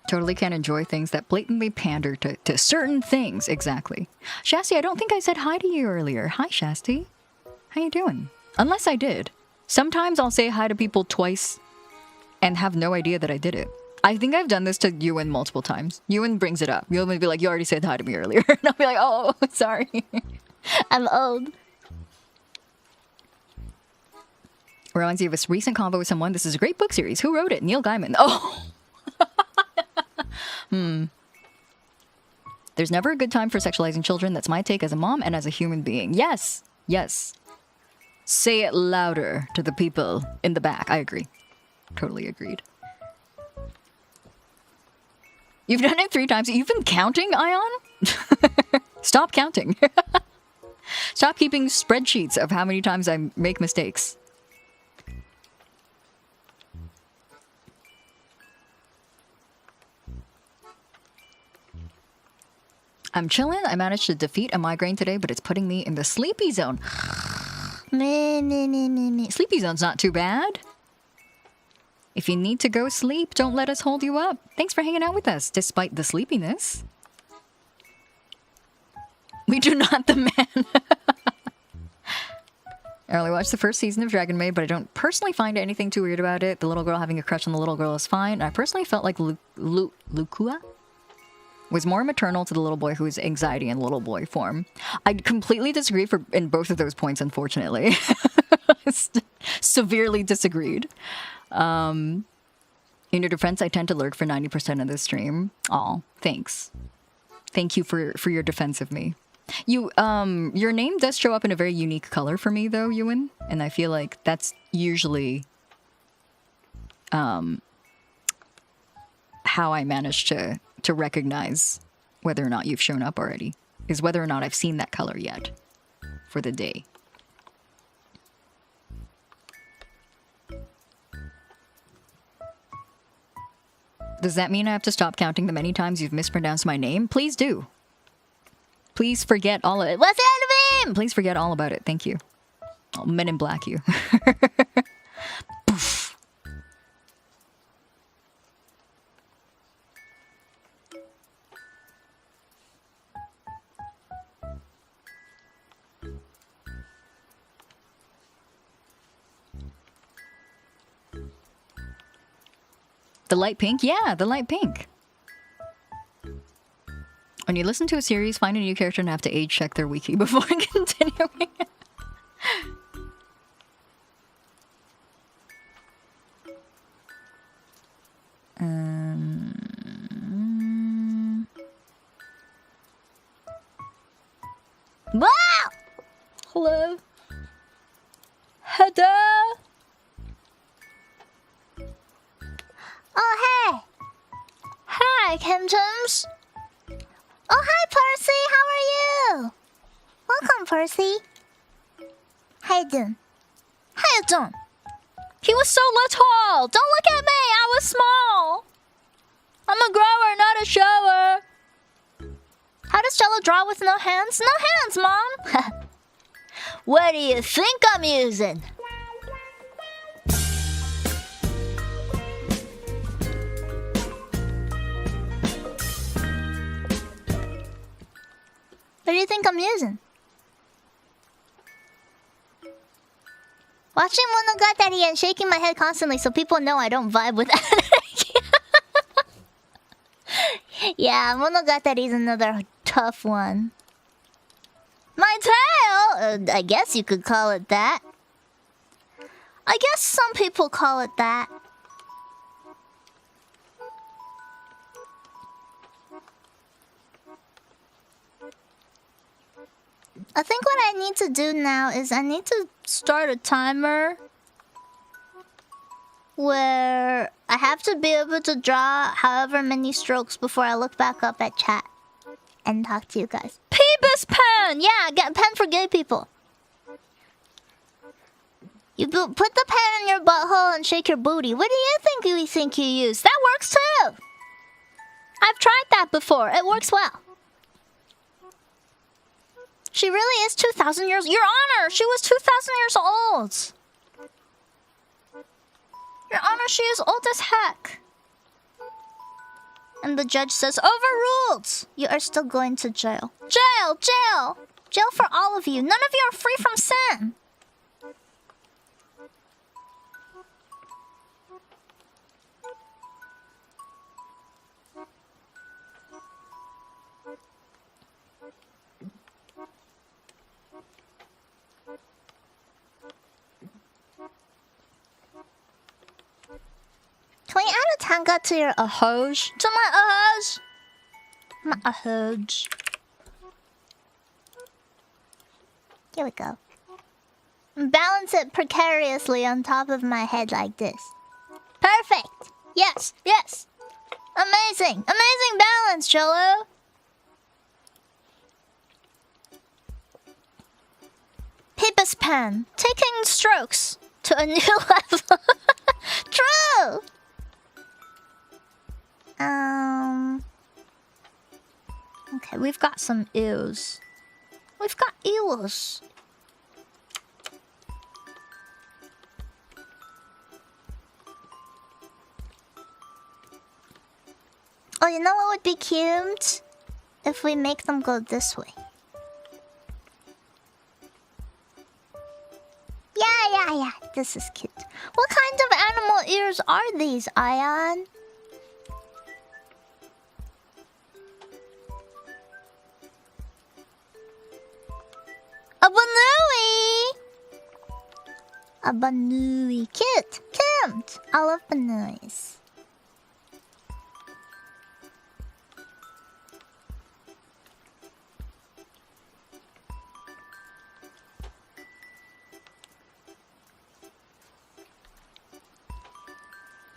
Totally can't enjoy things that blatantly pander to certain things. Exactly. Shasti, I don't think I said hi to you earlier. Hi, Shasti. How you doing? Unless I did. Sometimes I'll say hi to people twice and have no idea that I did it. I think I've done this to Ewan multiple times. Ewan brings it up. Ewan will be like, you already said hi to me earlier. And I'll be like, oh, sorry. I'm old. Reminds you of a recent convo with someone. This is a great book series. Who wrote it? Neil Gaiman. Oh. There's never a good time for sexualizing children. That's my take as a mom and as a human being. Yes. Yes. Say it louder to the people in the back. I agree. Totally agreed. You've done it 3 times. You've been counting, Ion? Stop counting. Stop keeping spreadsheets of how many times I make mistakes. I'm chilling. I managed to defeat a migraine today, but it's putting me in the sleepy zone. Sleepy zone's not too bad. If you need to go sleep, don't let us hold you up. Thanks for hanging out with us, despite the sleepiness. We do not the man. I only watched the first season of Dragon Maid, but I don't personally find anything too weird about it. The little girl having a crush on the little girl is fine. And I personally felt like Lukua was more maternal to the little boy who has anxiety in little boy form. I completely disagree in both of those points, unfortunately. Severely disagreed. In your defense, I tend to lurk for 90% of the stream. Aw, thanks. Thank you for your defense of me. Your name does show up in a very unique color for me, though, Ewan. And I feel like that's usually how I manage to recognize whether or not you've shown up already, is whether or not I've seen that color yet for the day. Does that mean I have to stop counting the many times you've mispronounced my name? Please do. Please forget all of it. What's out of him? Please forget all about it. Thank you. I'll Men in Black you. Poof. The light pink? Yeah, the light pink. When you listen to a series, find a new character and have to age check their wiki before continuing. Wow! Hello. Heather. Oh, hey! Hi, Kimchims! Oh, hi, Percy! How are you? Welcome, Percy. How you doing? How you doing? He was so little! Don't look at me! I was small! I'm a grower, not a shower! How does Jello draw with no hands? No hands, Mom! What do you think I'm using? What do you think I'm using? Watching Monogatari and shaking my head constantly so people know I don't vibe with anime. Yeah, Monogatari is another tough one. My tail! I guess you could call it that. I guess some people call it that. I think what I need to do now is I need to start a timer where I have to be able to draw however many strokes before I look back up at chat and talk to you guys. Peebus pen! Yeah, get a pen for gay people. You put the pen in your butthole and shake your booty. What do you think you use? That works too. I've tried that before. It works well. She really is 2,000 years... Your Honor, she was 2,000 years old. Your Honor, she is old as heck. And the judge says, overruled! You are still going to jail. Jail! Jail! Jail for all of you. None of you are free from sin. Can we add a tanga to your ahoj? To my ahoj? My ahoj. Here we go. Balance it precariously on top of my head like this. Perfect! Yes, yes! Amazing! Amazing balance, Cholo! Peepus pen. Taking strokes to a new level. True! Okay, we've got some eels. We've got eels. Oh, you know what would be cute? If we make them go this way. Yeah. This is cute. What kind of animal ears are these, Ion? A banui! A banui. Cute. Cute. I love banuis.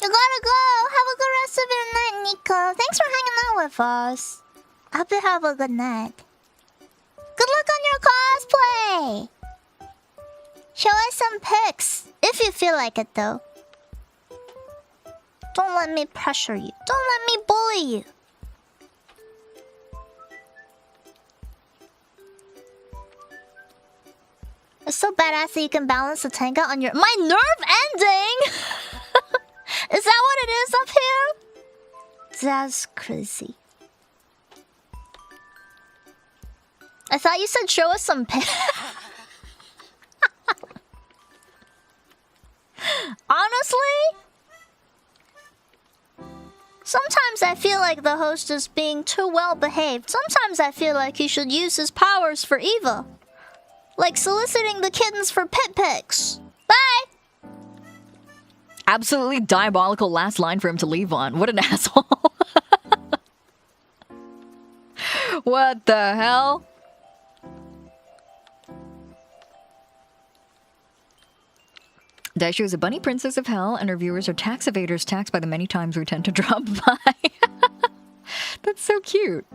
You gotta go. Have a good rest of your night, Nico. Thanks for hanging out with us. I hope you have a good night. Good luck on your cosplay! Show us some pics. If you feel like it, though. Don't let me pressure you. Don't let me bully you. It's so badass that you can balance the tanga on your... My nerve ending! Is that what it is up here? That's crazy. I thought you said show us some pics. Honestly? Sometimes I feel like the host is being too well behaved. Sometimes I feel like he should use his powers for evil. Like soliciting the kittens for pit pics. Bye! Absolutely diabolical last line for him to leave on. What an asshole. What the hell? Daishu is a bunny princess of hell, and her viewers are tax evaders taxed by the many times we tend to drop by. That's so cute.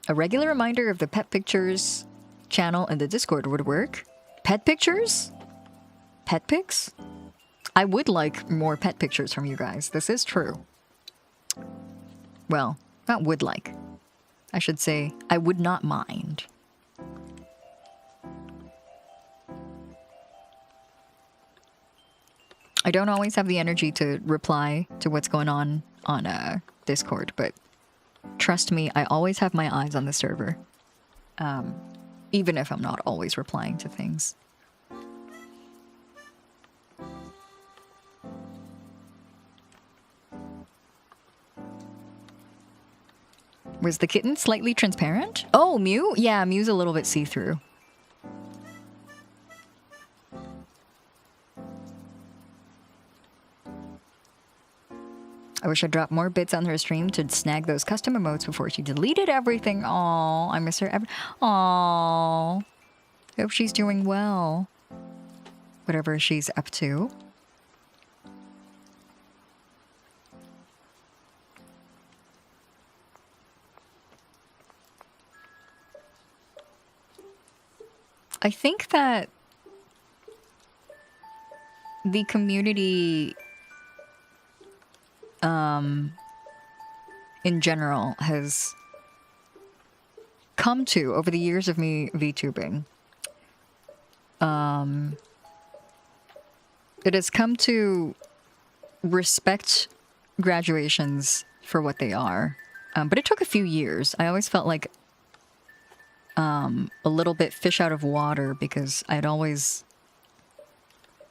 A regular reminder of the Pet Pictures channel in the Discord would work. Pet pictures? Pet pics? I would like more pet pictures from you guys. This is true. Well, not would like. I should say, I would not mind. I don't always have the energy to reply to what's going on Discord, but trust me, I always have my eyes on the server. Even if I'm not always replying to things. Was the kitten slightly transparent? Oh, Mew? Yeah, Mew's a little bit see-through. I wish I dropped more bits on her stream to snag those custom emotes before she deleted everything. Aww, I miss her. Aww. Hope she's doing well. Whatever she's up to. I think that the community in general has come to, over the years of me VTubing, it has come to respect graduations for what they are. But it took a few years. I always felt like a little bit fish out of water because I'd always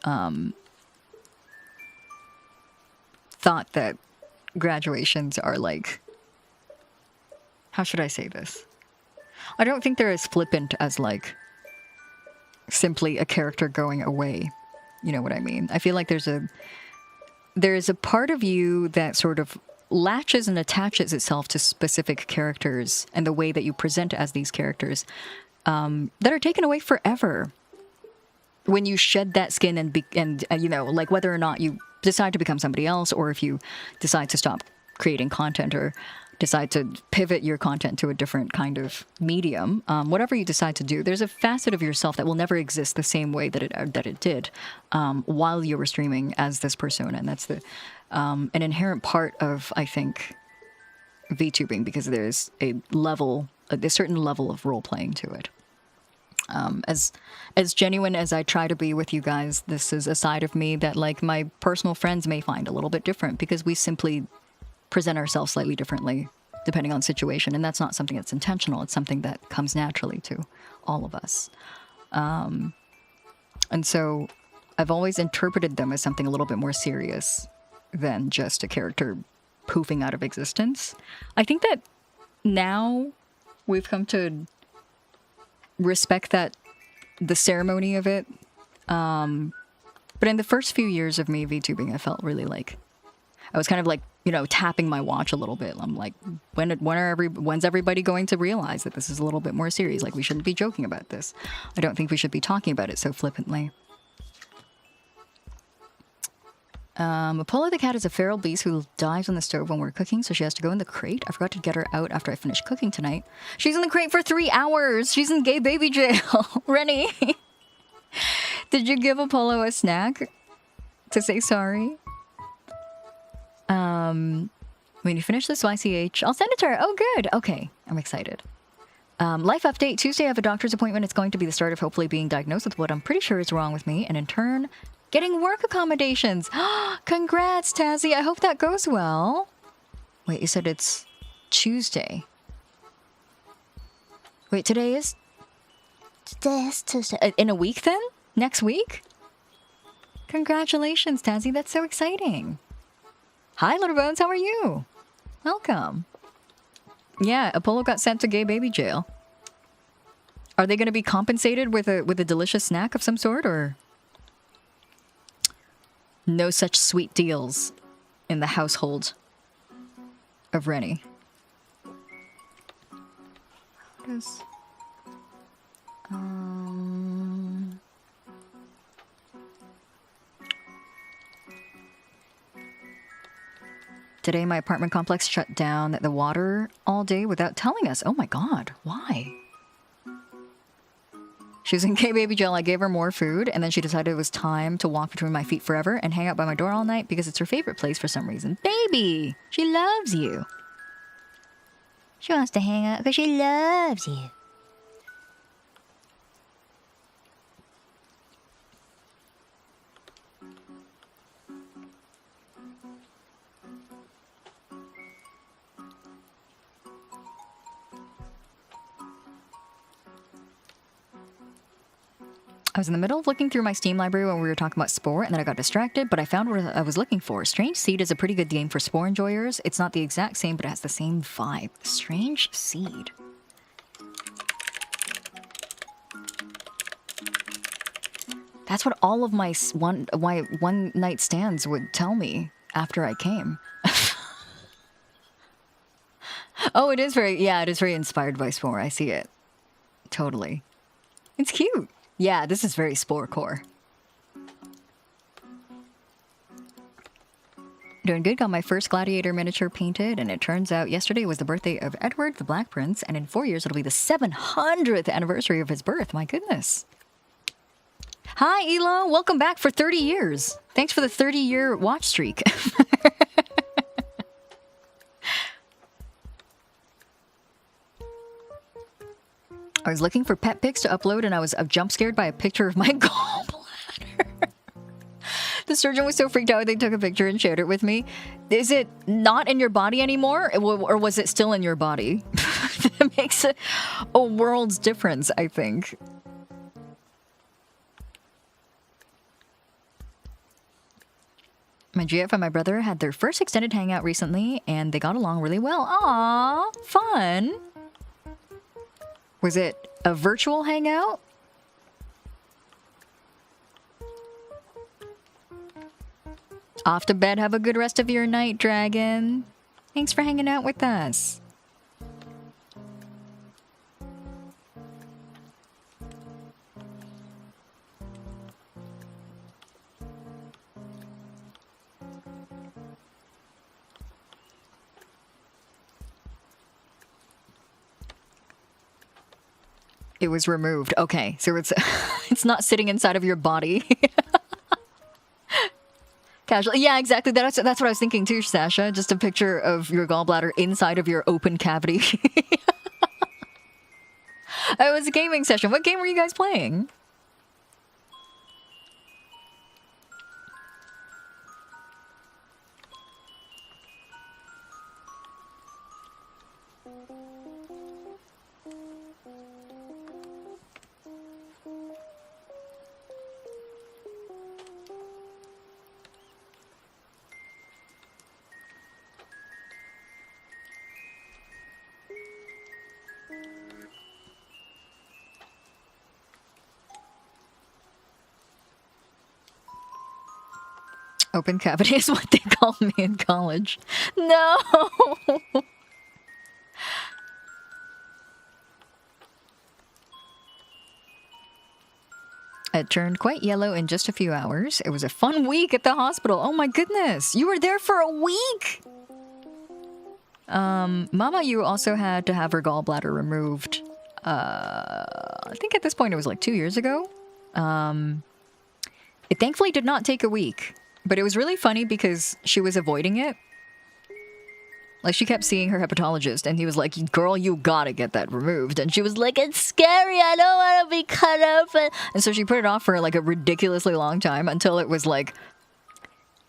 thought that graduations are like, how should I say this? I don't think they're as flippant as like simply a character going away. You know what I mean? I feel like there's a part of you that sort of latches and attaches itself to specific characters and the way that you present as these characters that are taken away forever when you shed that skin and you know, like whether or not you decide to become somebody else, or if you decide to stop creating content or decide to pivot your content to a different kind of medium, whatever you decide to do, there's a facet of yourself that will never exist the same way that it did while you were streaming as this persona. And that's an inherent part of, I think, VTubing, because there's a certain level of role playing to it. As genuine as I try to be with you guys, this is a side of me that like my personal friends may find a little bit different, because we simply present ourselves slightly differently depending on situation, and that's not something that's intentional. It's something that comes naturally to all of us. And so I've always interpreted them as something a little bit more serious than just a character poofing out of existence. I think that now we've come to respect the ceremony of it. But in the first few years of me VTubing, I felt really like I was kind of like, you know, tapping my watch a little bit. I'm like, when's everybody going to realize that this is a little bit more serious? Like, we shouldn't be joking about this. I don't think we should be talking about it so flippantly. Apollo the cat is a feral beast who dives on the stove when we're cooking, so she has to go in the crate. I forgot to get her out after I finished cooking tonight. She's in the crate for 3 hours. She's in gay baby jail. Rennie, did you give Apollo a snack to say sorry? When you finish this YCH, I'll send it to her. Oh, good. Okay, I'm excited. Life update. Tuesday I have a doctor's appointment. It's going to be the start of hopefully being diagnosed with what I'm pretty sure is wrong with me, and in turn, getting work accommodations. Congrats, Tazzy. I hope that goes well. Wait, you said it's Tuesday. Wait, today is Tuesday. In a week then? Next week? Congratulations, Tazzy. That's so exciting. Hi, Little Bones. How are you? Welcome. Yeah, Apollo got sent to gay baby jail. Are they going to be compensated with a delicious snack of some sort, or no such sweet deals in the household of Rennie? How does today my apartment complex shut down the water all day without telling us. Oh my god, why? She was in gay baby jail. I gave her more food, and then she decided it was time to walk between my feet forever and hang out by my door all night because it's her favorite place for some reason. Baby! She loves you. She wants to hang out because she loves you. I was in the middle of looking through my Steam library when we were talking about Spore, and then I got distracted, but I found what I was looking for. Strange Seed is a pretty good game for Spore enjoyers. It's not the exact same, but it has the same vibe. Strange Seed. That's what all of my one night stands would tell me after I came. Oh, it is very inspired by Spore. I see it. Totally. It's cute. Yeah, this is very Spore core. Doing good, got my first gladiator miniature painted, and it turns out yesterday was the birthday of Edward the Black Prince, and in 4 years it'll be the 700th anniversary of his birth. My goodness. Hi, Elo. Welcome back for 30 years. Thanks for the 30-year watch streak. I was looking for pet pics to upload and I was jump scared by a picture of my gallbladder. The surgeon was so freaked out they took a picture and shared it with me. Is it not in your body anymore? Or was it still in your body? That makes a world's difference, I think. My GF and my brother had their first extended hangout recently and they got along really well. Aww, fun. Was it a virtual hangout? Off to bed. Have a good rest of your night, Dragon. Thanks for hanging out with us. It was removed. Okay, so it's it's not sitting inside of your body. Casually. Yeah, exactly. That's what I was thinking too, Sasha. Just a picture of your gallbladder inside of your open cavity. It was a gaming session. What game were you guys playing? Open cavity is what they called me in college. No! It turned quite yellow in just a few hours. It was a fun week at the hospital. Oh my goodness! You were there for a week! Mama Yuu also had to have her gallbladder removed. I think at this point it was like 2 years ago. It thankfully did not take a week. But it was really funny because she was avoiding it. Like, she kept seeing her hepatologist, and he was like, girl, you gotta get that removed. And she was like, it's scary, I don't want to be cut open. And so she put it off for, like, a ridiculously long time until it was, like,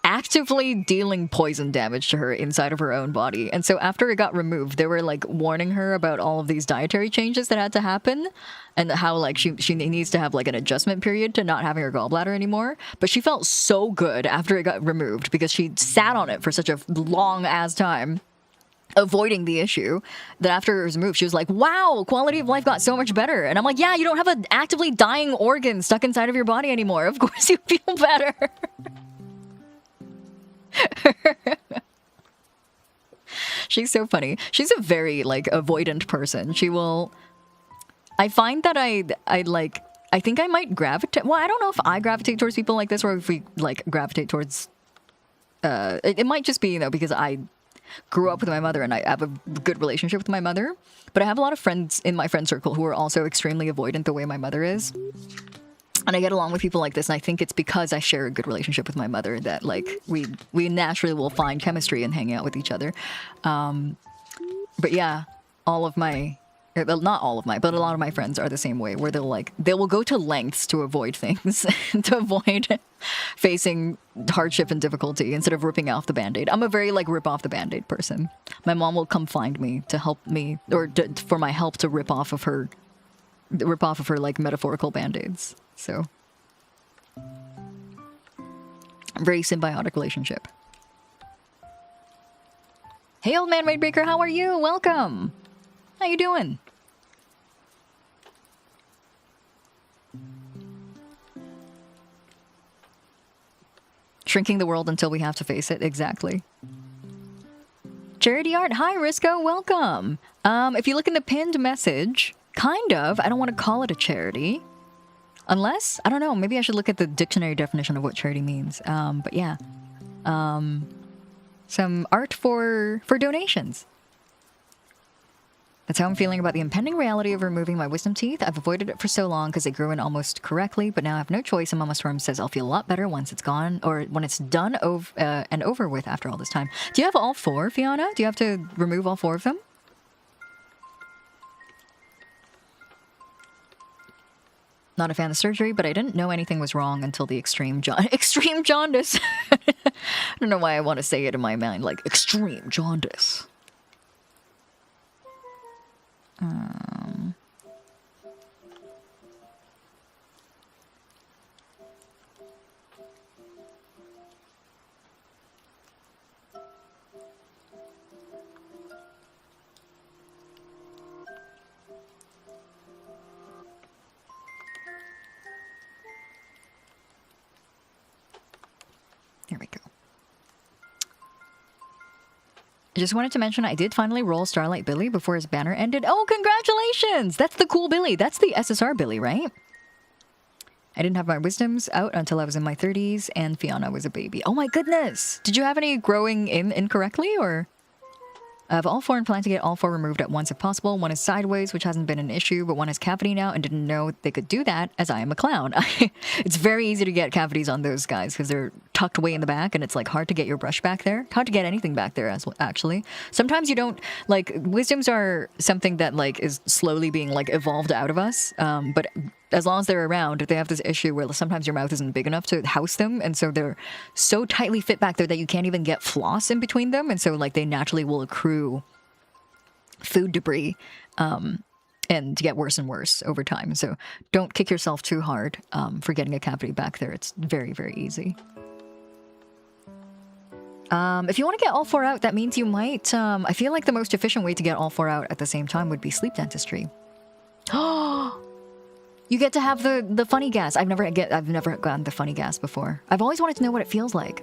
actively dealing poison damage to her inside of her own body. And so after it got removed, they were, like, warning her about all of these dietary changes that had to happen and how, like, she needs to have, like, an adjustment period to not having her gallbladder anymore. But she felt so good after it got removed because she sat on it for such a long-ass time, avoiding the issue, that after it was removed, she was like, wow, quality of life got so much better. And I'm like, yeah, you don't have an actively dying organ stuck inside of your body anymore. Of course you feel better. She's so funny. She's a very, like, avoidant person. She will... I find that I think I might gravitate... Well, I don't know if I gravitate towards people like this or if we, like, gravitate towards... It might just be, you know, because I grew up with my mother and I have a good relationship with my mother. But I have a lot of friends in my friend circle who are also extremely avoidant the way my mother is. And I get along with people like this, and I think it's because I share a good relationship with my mother that, like, we naturally will find chemistry and hang out with each other. But yeah, all of my... Well, not all of my, but a lot of my friends are the same way, where they will go to lengths to avoid things, to avoid facing hardship and difficulty instead of ripping off the Band-Aid. I'm a very, like, rip off the Band-Aid person. My mom will come find me to help me, or for my help to rip off of her, like, metaphorical Band-Aids. So, very symbiotic relationship. Hey, old man Raidbreaker, how are you? Welcome. How you doing? Shrinking the world until we have to face it. Exactly. Charity Art. Hi, Risco. Welcome. If you look in the pinned message, kind of, I don't want to call it a charity. Unless, I don't know, maybe I should look at the dictionary definition of what charity means. But yeah. Some art for donations. That's how I'm feeling about the impending reality of removing my wisdom teeth. I've avoided it for so long because they grew in almost correctly, but now I have no choice, and Mama Storm says I'll feel a lot better once it's gone, or when it's done and over with after all this time. Do you have all 4, Fiona? Do you have to remove all 4 of them? Not a fan of surgery, but I didn't know anything was wrong until the extreme jaundice. I don't know why I want to say it in my mind, like extreme jaundice. Here we go. I just wanted to mention I did finally roll Starlight Billy before his banner ended. Oh, congratulations! That's the cool Billy. That's the SSR Billy, right? I didn't have my wisdoms out until I was in my 30s, and Fiona was a baby. Oh my goodness! Did you have any growing in incorrectly, or...? I have all 4 and plan to get all 4 removed at once if possible. One is sideways, which hasn't been an issue, but one is cavity now and didn't know they could do that as I am a clown. It's very easy to get cavities on those guys because they're tucked away in the back and it's like hard to get your brush back there. Hard to get anything back there as well, actually. Sometimes you don't, like, wisdoms are something that like is slowly being like evolved out of us. But as long as they're around, they have this issue where sometimes your mouth isn't big enough to house them, and so they're so tightly fit back there that you can't even get floss in between them, and so like they naturally will accrue food debris and get worse and worse over time. So don't kick yourself too hard for getting a cavity back there. It's very, very easy. If you want to get all 4 out, that means you might... I feel like the most efficient way to get all 4 out at the same time would be sleep dentistry. Oh! You get to have the funny gas. I've never gotten the funny gas before. I've always wanted to know what it feels like.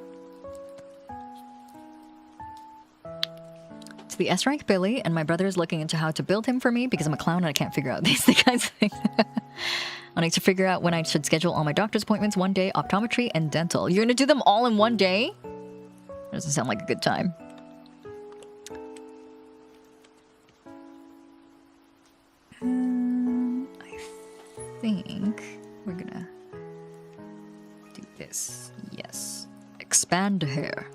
It's the S-rank Billy, and my brother is looking into how to build him for me because I'm a clown and I can't figure out these kinds of things. I need to figure out when I should schedule all my doctor's appointments one day, optometry and dental. You're gonna do them all in one day? Doesn't sound like a good time. I think we're gonna do this. Yes. Expand hair.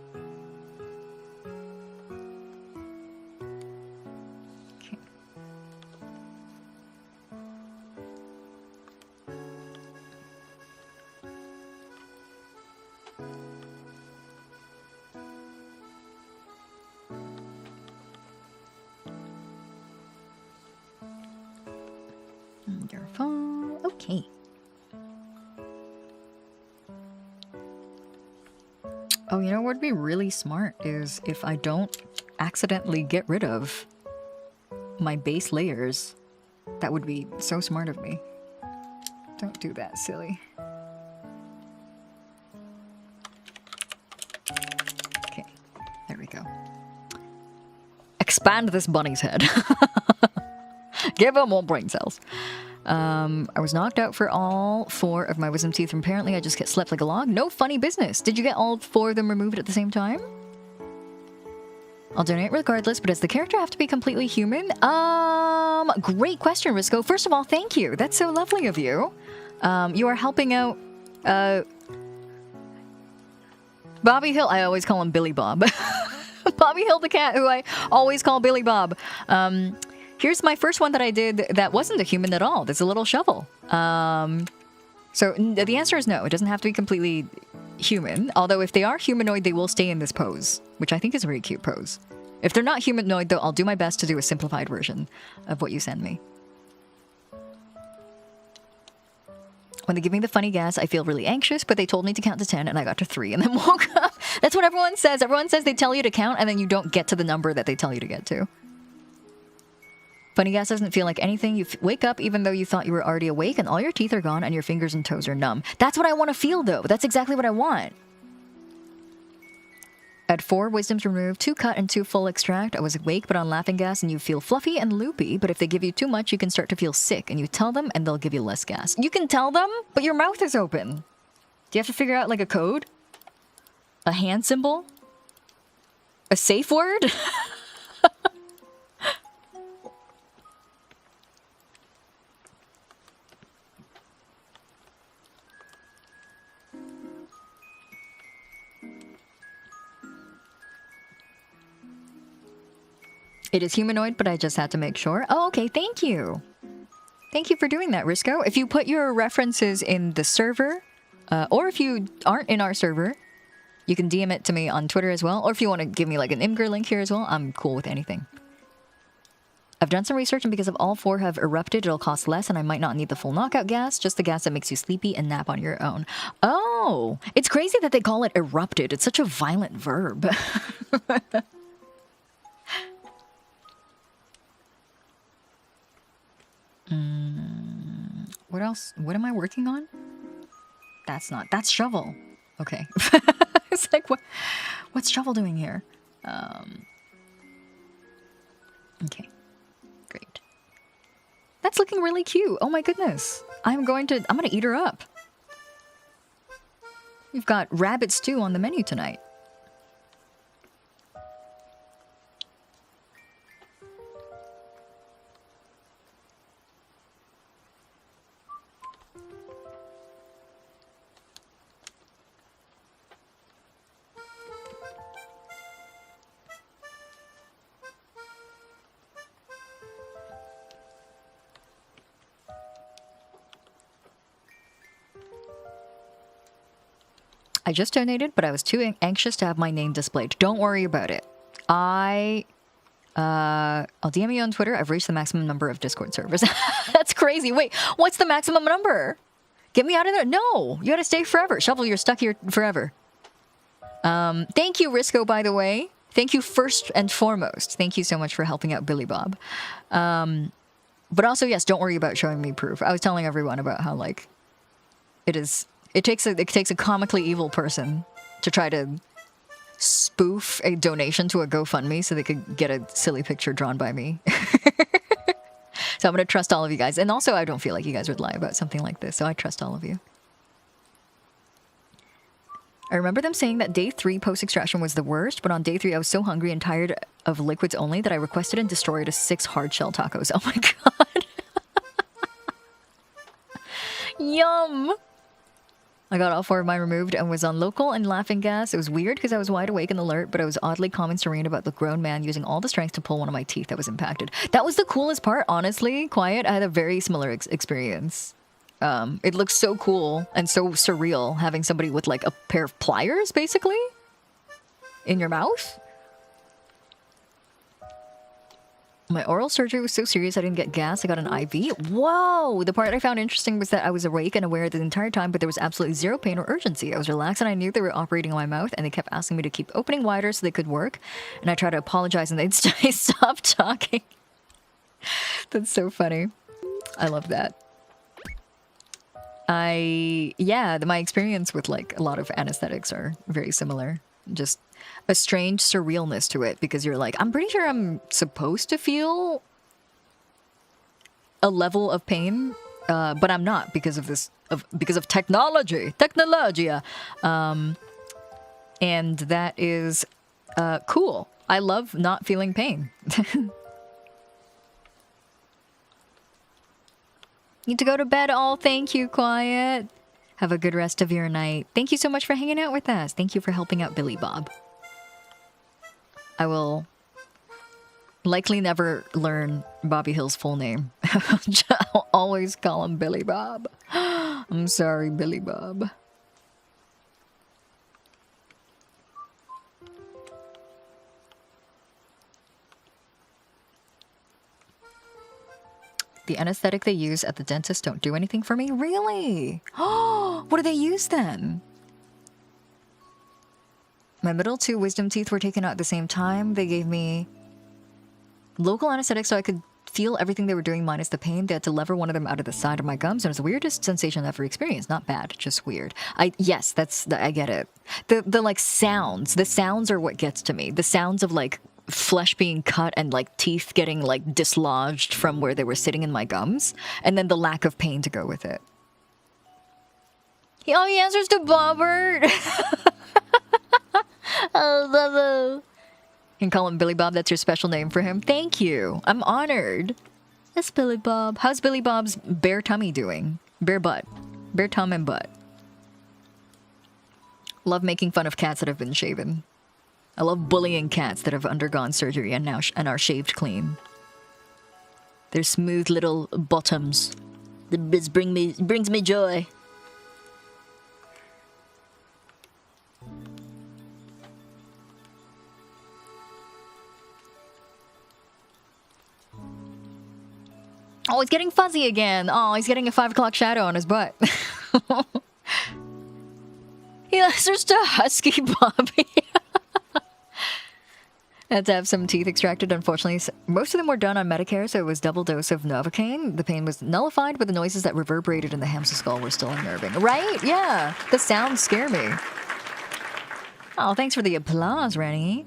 Okay. Wonderful. Okay. Oh, you know what would be really smart is if I don't accidentally get rid of my base layers. That would be so smart of me. Don't do that, silly. Okay, there we go. Expand this bunny's head. Give him more brain cells. I was knocked out for all 4 of my wisdom teeth, and apparently I just get slept like a log. No funny business. Did you get all 4 of them removed at the same time? I'll donate regardless, but does the character have to be completely human? Great question, Risco. First of all, thank you. That's so lovely of you. You are helping out, Bobby Hill. I always call him Billy Bob. Bobby Hill the cat, who I always call Billy Bob. Here's my first one that I did that wasn't a human at all. There's a little shovel. So the answer is no. It doesn't have to be completely human. Although if they are humanoid, they will stay in this pose, which I think is a very cute pose. If they're not humanoid, though, I'll do my best to do a simplified version of what you send me. When they give me the funny gas, I feel really anxious, but they told me to count to 10, and I got to 3 and then woke up. That's what everyone says. Everyone says they tell you to count, and then you don't get to the number that they tell you to get to. Funny gas doesn't feel like anything. You wake up even though you thought you were already awake, and all your teeth are gone and your fingers and toes are numb. That's what I want to feel, though. That's exactly what I want. I had 4 wisdoms removed, 2 cut and 2 full extract. I was awake but on laughing gas, and you feel fluffy and loopy, but if they give you too much, you can start to feel sick, and you tell them and they'll give you less gas. You can tell them, but your mouth is open. Do you have to figure out like a code? A hand symbol? A safe word? It is humanoid, but I just had to make sure. Oh, okay, thank you. Thank you for doing that, Risco. If you put your references in the server, or if you aren't in our server, you can DM it to me on Twitter as well. Or if you want to give me like an Imgur link here as well, I'm cool with anything. I've done some research, and because of all 4 have erupted, it'll cost less, and I might not need the full knockout gas, just the gas that makes you sleepy and nap on your own. Oh, it's crazy that they call it erupted. It's such a violent verb. What else? What am I working on? That's shovel. Okay. It's like, what's shovel doing here? Okay. Great. That's looking really cute. Oh my goodness. I'm gonna eat her up. We've got rabbit stew on the menu tonight. I just donated, but I was too anxious to have my name displayed. Don't worry about it. I'll DM you on Twitter. I've reached the maximum number of Discord servers. That's crazy. Wait, what's the maximum number? Get me out of there. No, you gotta stay forever. Shovel, you're stuck here forever. Thank you, Risco, by the way. Thank you first and foremost. Thank you so much for helping out Billy Bob. But also, yes, don't worry about showing me proof. I was telling everyone about how, like, it takes a comically evil person to try to spoof a donation to a GoFundMe so they could get a silly picture drawn by me. So I'm going to trust all of you guys. And also, I don't feel like you guys would lie about something like this, so I trust all of you. I remember them saying that day 3 post-extraction was the worst, but on day 3 I was so hungry and tired of liquids only that I requested and destroyed 6 hard-shell tacos. Oh my god. Yum! I got all 4 of mine removed and was on local and laughing gas. It was weird because I was wide awake and alert, but I was oddly calm and serene about the grown man using all the strength to pull one of my teeth that was impacted. That was the coolest part, honestly. Quiet, I had a very similar experience. It looks so cool and so surreal having somebody with like a pair of pliers, basically, in your mouth. My oral surgery was so serious I didn't get gas. I got an IV. Whoa! The part I found interesting was that I was awake and aware the entire time, but there was absolutely zero pain or urgency. I was relaxed and I knew they were operating on my mouth, and they kept asking me to keep opening wider so they could work. And I tried to apologize and they'd stop talking. That's so funny. I love that. My experience with like a lot of anesthetics are very similar. Just a strange surrealness to it because you're like, I'm pretty sure I'm supposed to feel a level of pain, but I'm not because of technologia. And that is cool. I love not feeling pain. Need to go to bed. Oh, thank you, Quiet. Have a good rest of your night. Thank you so much for hanging out with us. Thank you for helping out Billy Bob. I will likely never learn Bobby Hill's full name. I'll always call him Billy Bob. I'm sorry, Billy Bob. The anesthetic they use at the dentist don't do anything for me? Really? Oh, what do they use then? My middle 2 wisdom teeth were taken out at the same time. They gave me local anesthetic so I could feel everything they were doing minus the pain. They had to lever one of them out of the side of my gums, and it was the weirdest sensation I've ever experienced. Not bad, just weird. I get it. The like sounds. The sounds are what gets to me. The sounds of like flesh being cut and like teeth getting like dislodged from where they were sitting in my gums, and then the lack of pain to go with it. He answers to Bobbert. Oh, Bubba. You can call him Billy Bob. That's your special name for him. Thank you. I'm honored. That's Billy Bob. How's Billy Bob's bare tummy doing? Bare butt. Bare tum and butt. Love making fun of cats that have been shaven. I love bullying cats that have undergone surgery and now and are shaved clean. Their smooth little bottoms. This brings me joy. Oh, he's getting fuzzy again. Oh, he's getting a 5 o'clock shadow on his butt. He's just a husky puppy. Had to have some teeth extracted, unfortunately. Most of them were done on Medicare, so it was double dose of Novocaine. The pain was nullified, but the noises that reverberated in the hamster skull were still unnerving. Right? Yeah. The sounds scare me. Oh, thanks for the applause, Rennie.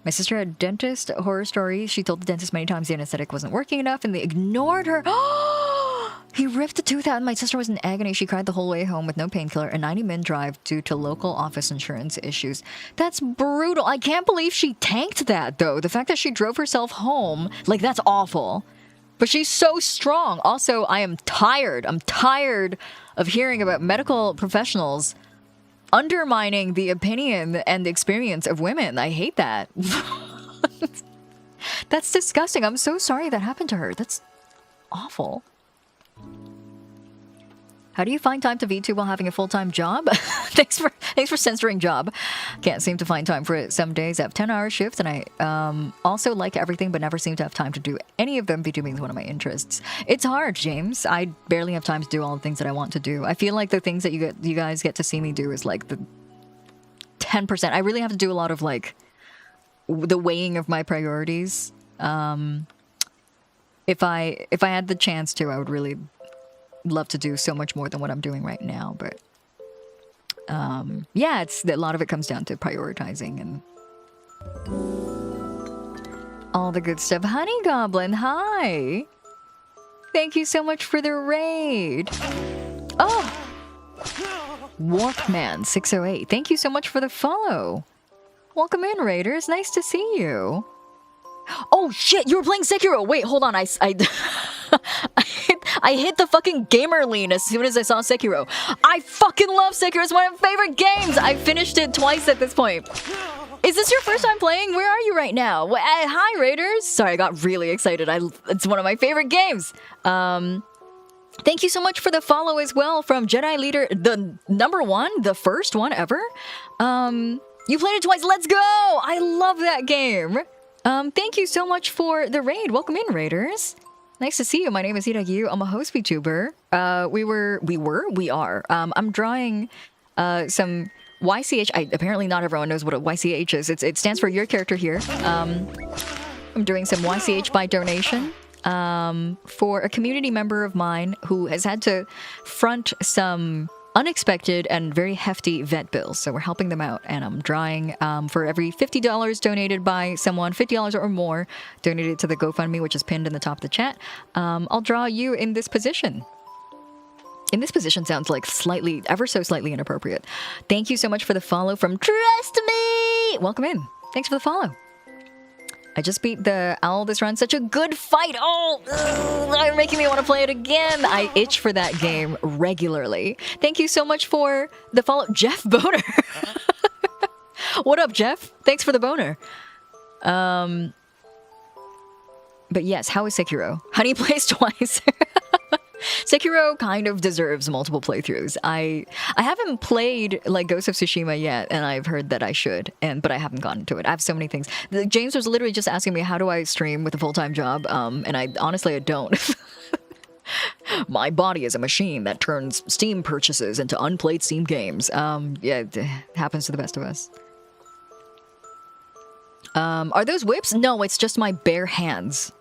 My sister had a dentist horror story. She told the dentist many times the anesthetic wasn't working enough, and they ignored her. He ripped a tooth out, and my sister was in agony. She cried the whole way home with no painkiller, a 90-minute drive due to local office insurance issues. That's brutal. I can't believe she tanked that, though. The fact that she drove herself home, like, that's awful. But she's so strong. Also, I am tired. I'm tired of hearing about medical professionals undermining the opinion and the experience of women. I hate that. That's disgusting. I'm so sorry that happened to her. That's awful. How do you find time to VTube while having a full-time job? Thanks for censoring job. Can't seem to find time for it. Some days I have 10-hour shifts, and I also like everything, but never seem to have time to do any of them. VTubing is one of my interests. It's hard, James. I barely have time to do all the things that I want to do. I feel like the things that you guys get to see me do is like the 10%. I really have to do a lot of like the weighing of my priorities. If I had the chance to, I would really love to do so much more than what I'm doing right now, but yeah, it's a lot of it comes down to prioritizing and all the good stuff. Honey Goblin, hi! Thank you so much for the raid. Oh, Warpman 608, thank you so much for the follow. Welcome in, raiders. Nice to see you. Oh shit, you were playing Sekiro. Wait, hold on. I hit the fucking gamer lean as soon as I saw Sekiro. I fucking love Sekiro. It's one of my favorite games. I finished it twice at this point. Is this your first time playing? Where are you right now? Hi, raiders. Sorry, I got really excited. It's one of my favorite games. Thank you so much for the follow as well from Jedi Leader, the #1, the first one ever. You played it twice. Let's go. I love that game. Thank you so much for the raid. Welcome in, raiders. Nice to see you. My name is Hiiragi Yuu. I'm a host VTuber. We are. I'm drawing some YCH. Apparently not everyone knows what a YCH is. It stands for your character here. I'm doing some YCH by donation for a community member of mine who has had to front some unexpected and very hefty vet bills. So we're helping them out, and I'm drawing for every $50 donated by someone, $50 or more donated to the GoFundMe, which is pinned in the top of the chat. I'll draw you in this position. In this position sounds like ever so slightly inappropriate. Thank you so much for the follow from Trust Me. Welcome in. Thanks for the follow. I just beat the owl this run. Such a good fight. Oh, they're making me want to play it again. I itch for that game regularly. Thank you so much for the follow. Jeff Boner. What up, Jeff? Thanks for the boner. But yes, how is Sekiro? Honey plays twice. Sekiro kind of deserves multiple playthroughs. I haven't played like Ghost of Tsushima yet, and I've heard that I should, but I haven't gotten to it. I have so many things. James was literally just asking me how do I stream with a full-time job, and I honestly don't. My body is a machine that turns Steam purchases into unplayed Steam games. Yeah, it happens to the best of us. Are those whips? No, it's just my bare hands.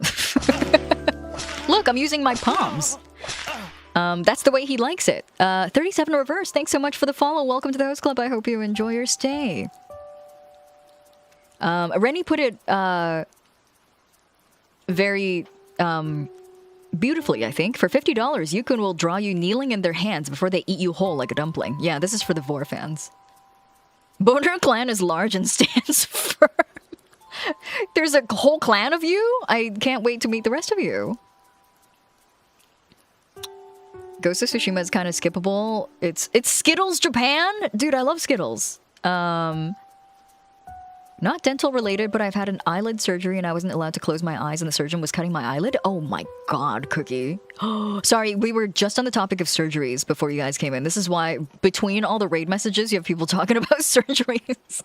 Look, I'm using my palms. That's the way he likes it. 37 Reverse, thanks so much for the follow. Welcome to the host club. I hope you enjoy your stay. Rennie put it very beautifully, I think. For $50, Yukun will draw you kneeling in their hands before they eat you whole like a dumpling. Yeah, this is for the Vor fans. Boner clan is large and stands firm. There's a whole clan of you? I can't wait to meet the rest of you. Ghost of Tsushima is kind of skippable. It's Skittles Japan? Dude, I love Skittles. Not dental related, but I've had an eyelid surgery and I wasn't allowed to close my eyes and the surgeon was cutting my eyelid. Oh my god, Cookie. Sorry, we were just on the topic of surgeries before you guys came in. This is why between all the raid messages, you have people talking about surgeries.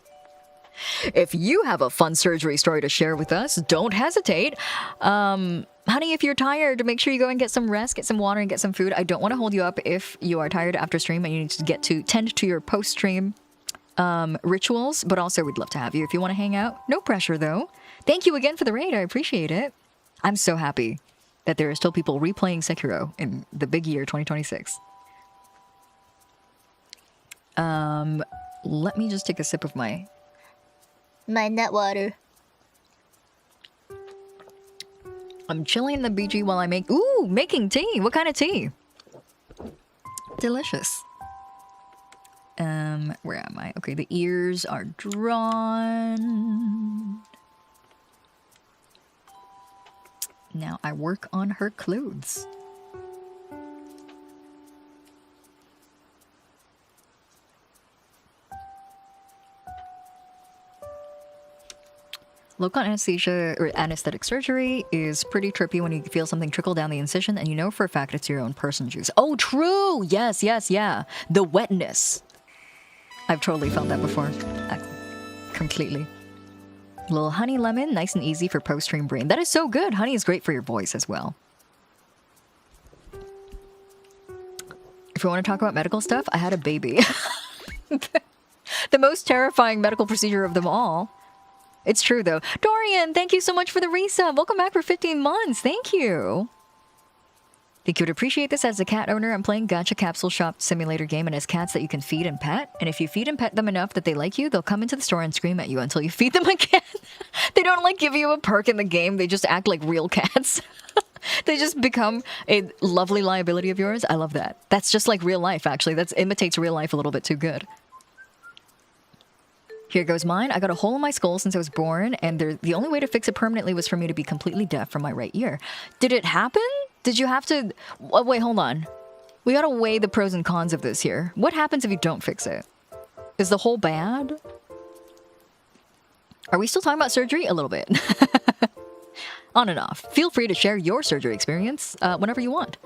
If you have a fun surgery story to share with us, don't hesitate. Honey, if you're tired, make sure you go and get some rest, get some water, and get some food. I don't want to hold you up if you are tired after stream and you need to tend to your post-stream rituals, but also we'd love to have you if you want to hang out. No pressure, though. Thank you again for the raid. I appreciate it. I'm so happy that there are still people replaying Sekiro in the big year 2026. Let me just take a sip of my nut water. I'm chilling in the BG while I making tea. What kind of tea? Delicious. Where am I? Okay, the ears are drawn. Now I work on her clothes. Local anesthesia or anesthetic surgery is pretty trippy when you feel something trickle down the incision and you know for a fact it's your own person juice. Oh, true! Yes, yeah. The wetness. I've totally felt that before. Completely. Little honey lemon, nice and easy for post-stream brain. That is so good. Honey is great for your voice as well. If you want to talk about medical stuff, I had a baby. The most terrifying medical procedure of them all. It's true, though. Dorian, thank you so much for the resub. Welcome back for 15 months. Thank you. Think you would appreciate this as a cat owner. I'm playing Gacha Capsule Shop Simulator game and has cats that you can feed and pet. And if you feed and pet them enough that they like you, they'll come into the store and scream at you until you feed them again. They don't like give you a perk in the game. They just act like real cats. They just become a lovely liability of yours. I love that. That's just like real life, actually. That imitates real life a little bit too good. Here goes mine. I got a hole in my skull since I was born, and the only way to fix it permanently was for me to be completely deaf from my right ear. Did it happen? Did you have to... Oh, wait, hold on. We gotta weigh the pros and cons of this here. What happens if you don't fix it? Is the hole bad? Are we still talking about surgery? A little bit. On and off. Feel free to share your surgery experience whenever you want.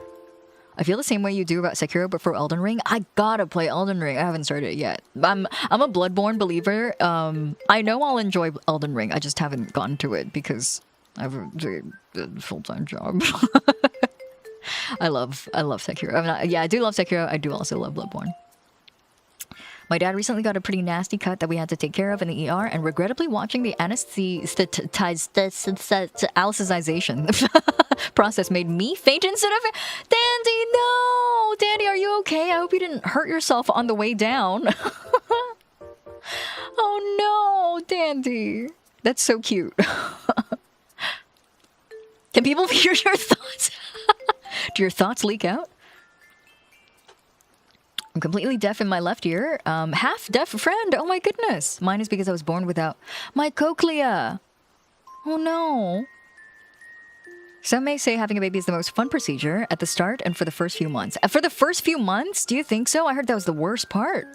I feel the same way you do about Sekiro, but for Elden Ring, I gotta play Elden Ring. I haven't started it yet. I'm a Bloodborne believer. I know I'll enjoy Elden Ring. I just haven't gotten to it because I have a full-time job. I love Sekiro. I do love Sekiro. I do also love Bloodborne. My dad recently got a pretty nasty cut that we had to take care of in the ER, and regrettably watching the anesthetization process made me faint instead of... Dandy, no! Dandy, are you okay? I hope you didn't hurt yourself on the way down. Oh no, Dandy. That's so cute. Can people hear your thoughts? Do your thoughts leak out? I'm completely deaf in my left ear. Half deaf friend. Oh my goodness. Mine is because I was born without my cochlea. Oh no. Some may say having a baby is the most fun procedure at the start and for the first few months. For the first few months? Do you think so? I heard that was the worst part.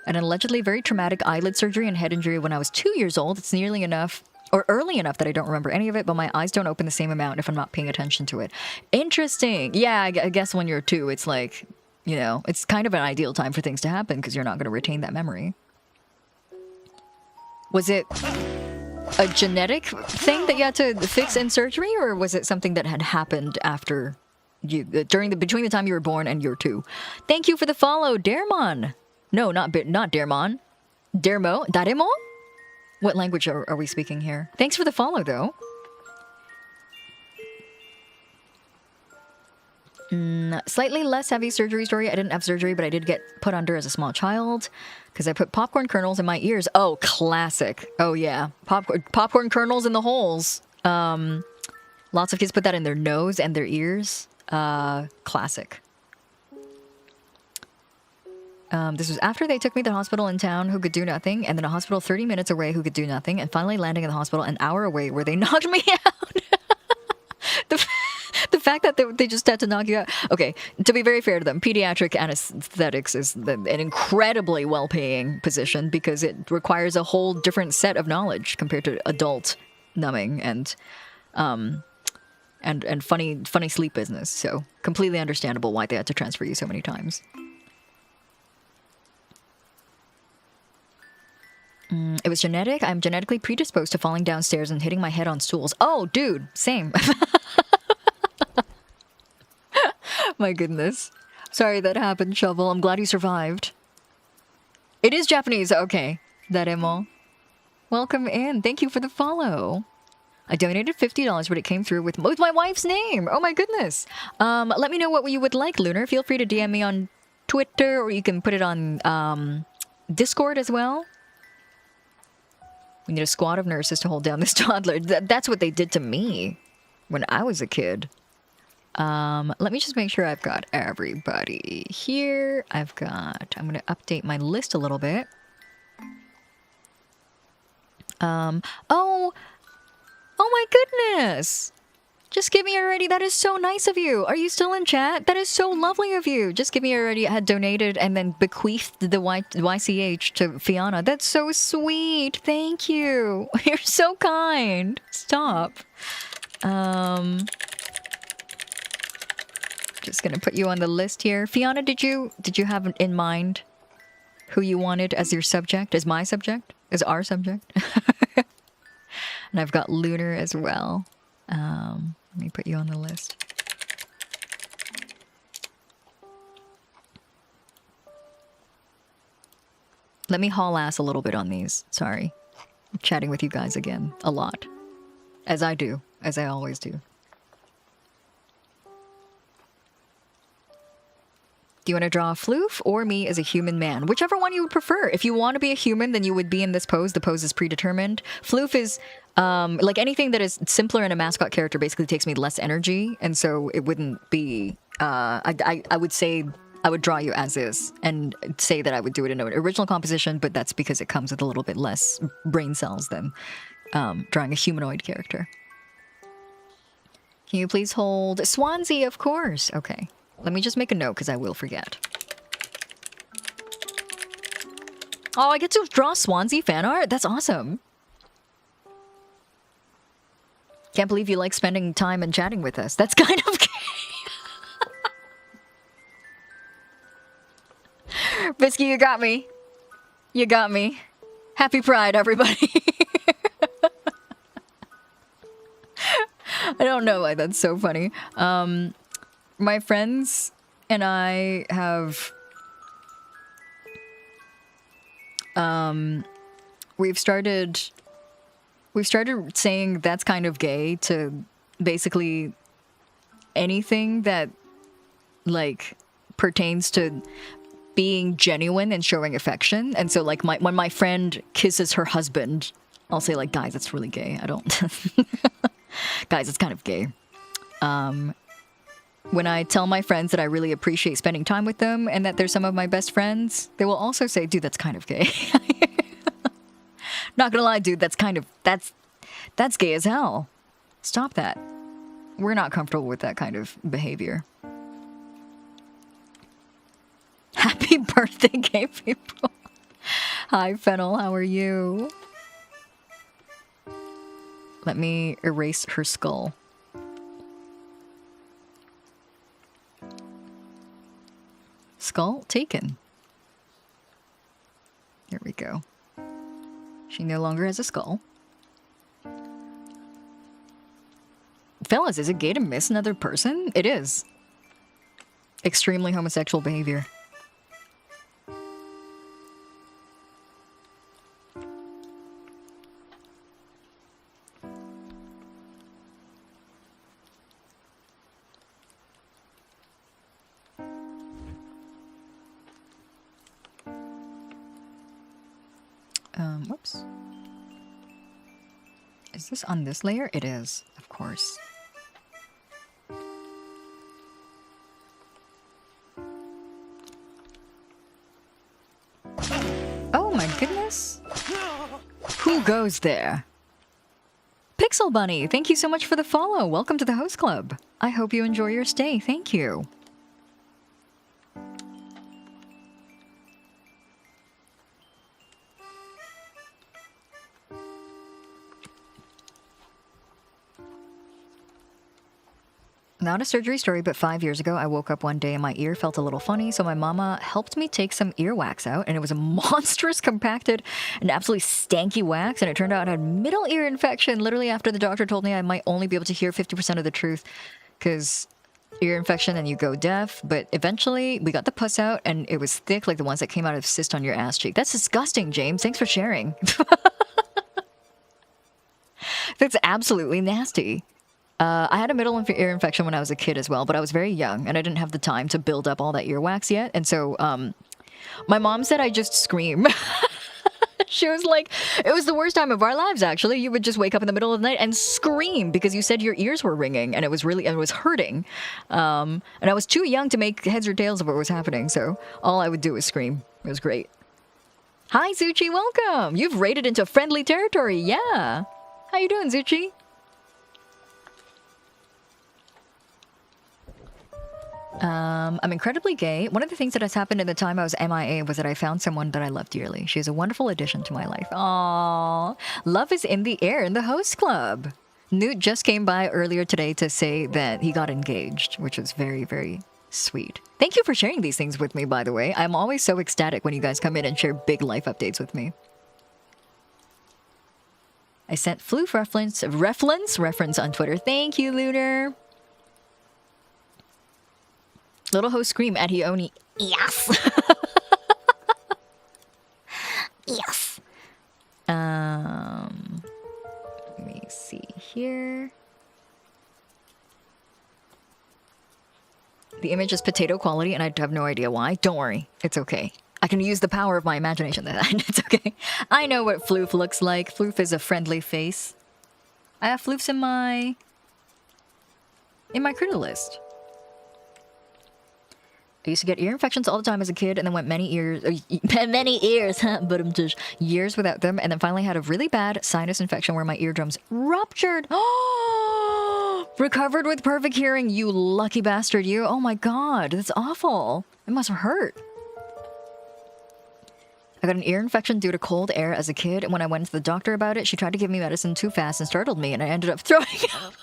An allegedly very traumatic eyelid surgery and head injury when I was 2 years old. It's nearly enough or early enough that I don't remember any of it, but my eyes don't open the same amount if I'm not paying attention to it. Interesting. Yeah, I guess when you're 2, it's like... You know, it's kind of an ideal time for things to happen because you're not going to retain that memory. Was it a genetic thing that you had to fix in surgery, or was it something that had happened after you, between the time you were born and year 2? Thank you for the follow, Dermon. No, not Dermon. Daremo? What language are we speaking here? Thanks for the follow, though. Slightly less heavy surgery story. I didn't have surgery, but I did get put under as a small child because I put popcorn kernels in my ears. Oh, classic. Oh, yeah. Popcorn kernels in the holes. Lots of kids put that in their nose and their ears. Classic. This was after they took me to the hospital in town who could do nothing, and then a hospital 30 minutes away who could do nothing, and finally landing in the hospital an hour away where they knocked me out. The fact that they just had to knock you out. Okay, to be very fair to them, pediatric anesthetics is an incredibly well-paying position because it requires a whole different set of knowledge compared to adult numbing and funny sleep business. So completely understandable why they had to transfer you so many times. It was genetic. I'm genetically predisposed to falling downstairs and hitting my head on stools. Oh, dude, same. My goodness. Sorry that happened, Shovel. I'm glad you survived. It is Japanese. Okay. Daremo. Welcome in. Thank you for the follow. I donated $50, but it came through with my wife's name. Oh my goodness. Let me know what you would like, Lunar. Feel free to DM me on Twitter, or you can put it on Discord as well. We need a squad of nurses to hold down this toddler. That's what they did to me when I was a kid. Let me just make sure I've got everybody here. I'm going to update my list a little bit. Oh my goodness. Just give me already. That is so nice of you. Are you still in chat? That is so lovely of you. Just give me already. I had donated and then bequeathed the YCH to Fiona. That's so sweet. Thank you. You're so kind. Stop. Just gonna put you on the list here. Fiona, did you have in mind who you wanted as your subject, as my subject, as our subject? And I've got Lunar as well. Let me put you on the list. Let me haul ass a little bit on these. Sorry. I'm chatting with you guys again a lot. As I do. As I always do. Do you want to draw a floof or me as a human man? Whichever one you would prefer. If you want to be a human, then you would be in this pose. The pose is predetermined. Floof is, like anything that is simpler in a mascot character basically takes me less energy. And so it wouldn't be, I would say, I would draw you as is and say that I would do it in an original composition, but that's because it comes with a little bit less brain cells than drawing a humanoid character. Can you please hold Swansea, of course. Okay. Let me just make a note because I will forget. Oh, I get to draw Swansea fan art? That's awesome. Can't believe you like spending time and chatting with us. That's kind of gay. Bisky, you got me. You got me. Happy Pride, everybody. I don't know why that's so funny. My friends and I have we've started saying that's kind of gay to basically anything that like pertains to being genuine and showing affection. And so like when my friend kisses her husband, I'll say like, guys, it's really gay. I don't guys, it's kind of gay. When I tell my friends that I really appreciate spending time with them and that they're some of my best friends, they will also say, dude, that's kind of gay. Not gonna lie, dude, that's gay as hell. Stop that. We're not comfortable with that kind of behavior. Happy birthday, gay people. Hi, Fennel, how are you? Let me erase her skull. Skull taken. There we go. She no longer has a skull. Fellas, is it gay to miss another person? It is. Extremely homosexual behavior. Whoops. Is this on this layer? It is, of course. Oh my goodness. Who goes there? Pixel Bunny, thank you so much for the follow. Welcome to the host club. I hope you enjoy your stay. Thank you. Not a surgery story, but 5 years ago, I woke up one day and my ear felt a little funny, so my mama helped me take some earwax out, and it was a monstrous, compacted, and absolutely stanky wax, and it turned out I had middle ear infection literally after the doctor told me I might only be able to hear 50% of the truth, because ear infection and you go deaf, but eventually we got the pus out, and it was thick like the ones that came out of cyst on your ass cheek. That's disgusting, James. Thanks for sharing. That's absolutely nasty. I had a middle ear infection when I was a kid as well, but I was very young and I didn't have the time to build up all that earwax yet. And so my mom said I just scream. She was like, it was the worst time of our lives, actually. You would just wake up in the middle of the night and scream because you said your ears were ringing and it was hurting. And I was too young to make heads or tails of what was happening. So all I would do was scream. It was great. Hi, Zuchi. Welcome. You've raided into friendly territory. Yeah. How you doing, Zuchi? I'm incredibly gay. One of the things that has happened in the time I was MIA was that I found someone that I love dearly. She's a wonderful addition to my life. Aww. Love is in the air in the host club. Newt just came by earlier today to say that he got engaged, which was very, very sweet. Thank you for sharing these things with me, by the way. I'm always so ecstatic when you guys come in and share big life updates with me. I sent floof reference on Twitter. Thank you, Lunar. Little host scream at Hioni. Yes. Yes. Let me see here. The image is potato quality, and I have no idea why. Don't worry, it's okay. I can use the power of my imagination. It's okay. I know what Floof looks like. Floof is a friendly face. I have Floofs in my critter list. I used to get ear infections all the time as a kid, and then went many years without them, and then finally had a really bad sinus infection where my eardrums ruptured. Oh, recovered with perfect hearing, you lucky bastard, you. Oh my god, that's awful. It must have hurt. I got an ear infection due to cold air as a kid, and when I went to the doctor about it, she tried to give me medicine too fast and startled me, and I ended up throwing up.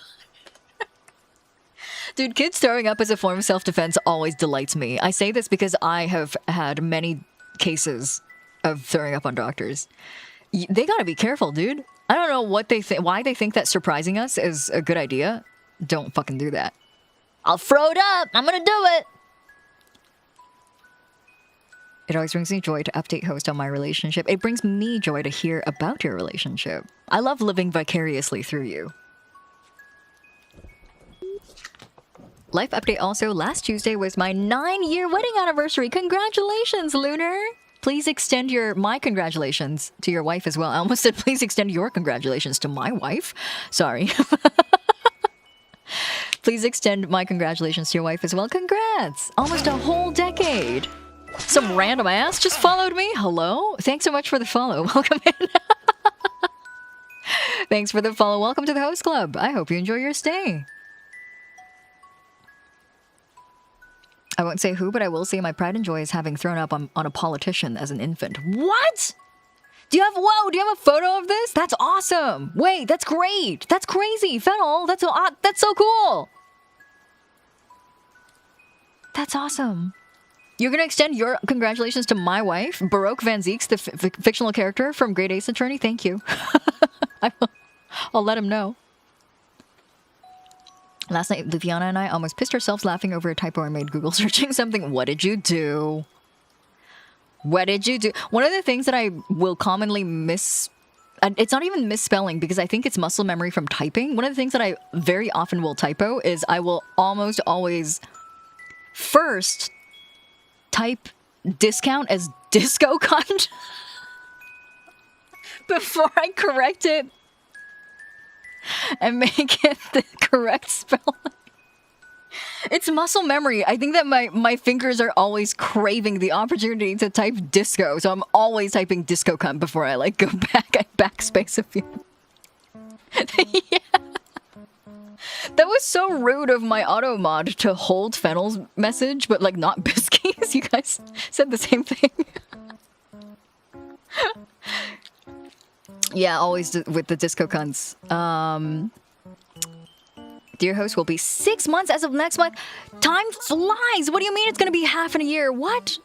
Dude, kids throwing up as a form of self-defense always delights me. I say this because I have had many cases of throwing up on doctors. They gotta be careful, dude. I don't know what they think, why they think that surprising us is a good idea. Don't fucking do that. I'll throw it up. I'm gonna do it. It always brings me joy to update host on my relationship. It brings me joy to hear about your relationship. I love living vicariously through you. Life update also, last Tuesday was my 9-year wedding anniversary. Congratulations, Lunar. Please extend my congratulations to your wife as well. I almost said please extend your congratulations to my wife. Sorry. Please extend my congratulations to your wife as well. Congrats. Almost a whole decade. Some random ass just followed me. Hello? Thanks so much for the follow. Welcome in. Thanks for the follow. Welcome to the host club. I hope you enjoy your stay. I won't say who, but I will say my pride and joy is having thrown up on a politician as an infant. What? Do you have a photo of this? That's awesome. Wait, that's great. That's crazy. Fennel, that's so cool. That's awesome. You're going to extend your congratulations to my wife, Baroque Van Zeeks, the fictional character from Great Ace Attorney. Thank you. I'll let him know. Last night, Liviana and I almost pissed ourselves laughing over a typo I made Google searching something. What did you do? What did you do? One of the things that I will commonly it's not even misspelling because I think it's muscle memory from typing. One of the things that I very often will typo is I will almost always first type discount as disco cunt before I correct it and make it the correct spelling. It's muscle memory. I think that my fingers are always craving the opportunity to type disco, so I'm always typing disco cunt before I go backspace a few. Yeah. That was so rude of my auto mod to hold Fennel's message, but like not Bisky's. You guys said the same thing. Yeah, always with the disco cunts. Dear host will be 6 months as of next month. Time flies. What do you mean it's gonna be half in a year? What?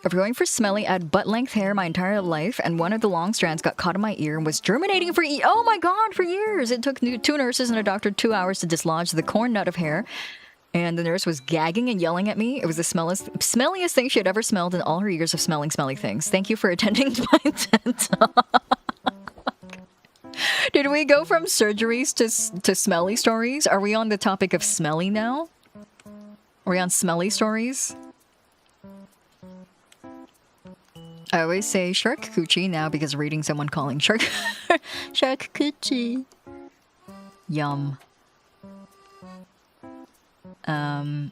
If you're going for smelly, I had butt-length hair my entire life, and one of the long strands got caught in my ear and was germinating for oh my god, for years. It took 2 nurses and a doctor 2 hours to dislodge the corn nut of hair, and the nurse was gagging and yelling at me. It was the smelliest thing she had ever smelled in all her years of smelling smelly things. Thank you for attending my TED Talk. Did we go from surgeries to smelly stories? Are we on the topic of smelly now? Are we on smelly stories? I always say shark coochie now because reading someone calling shark coochie. Yum. I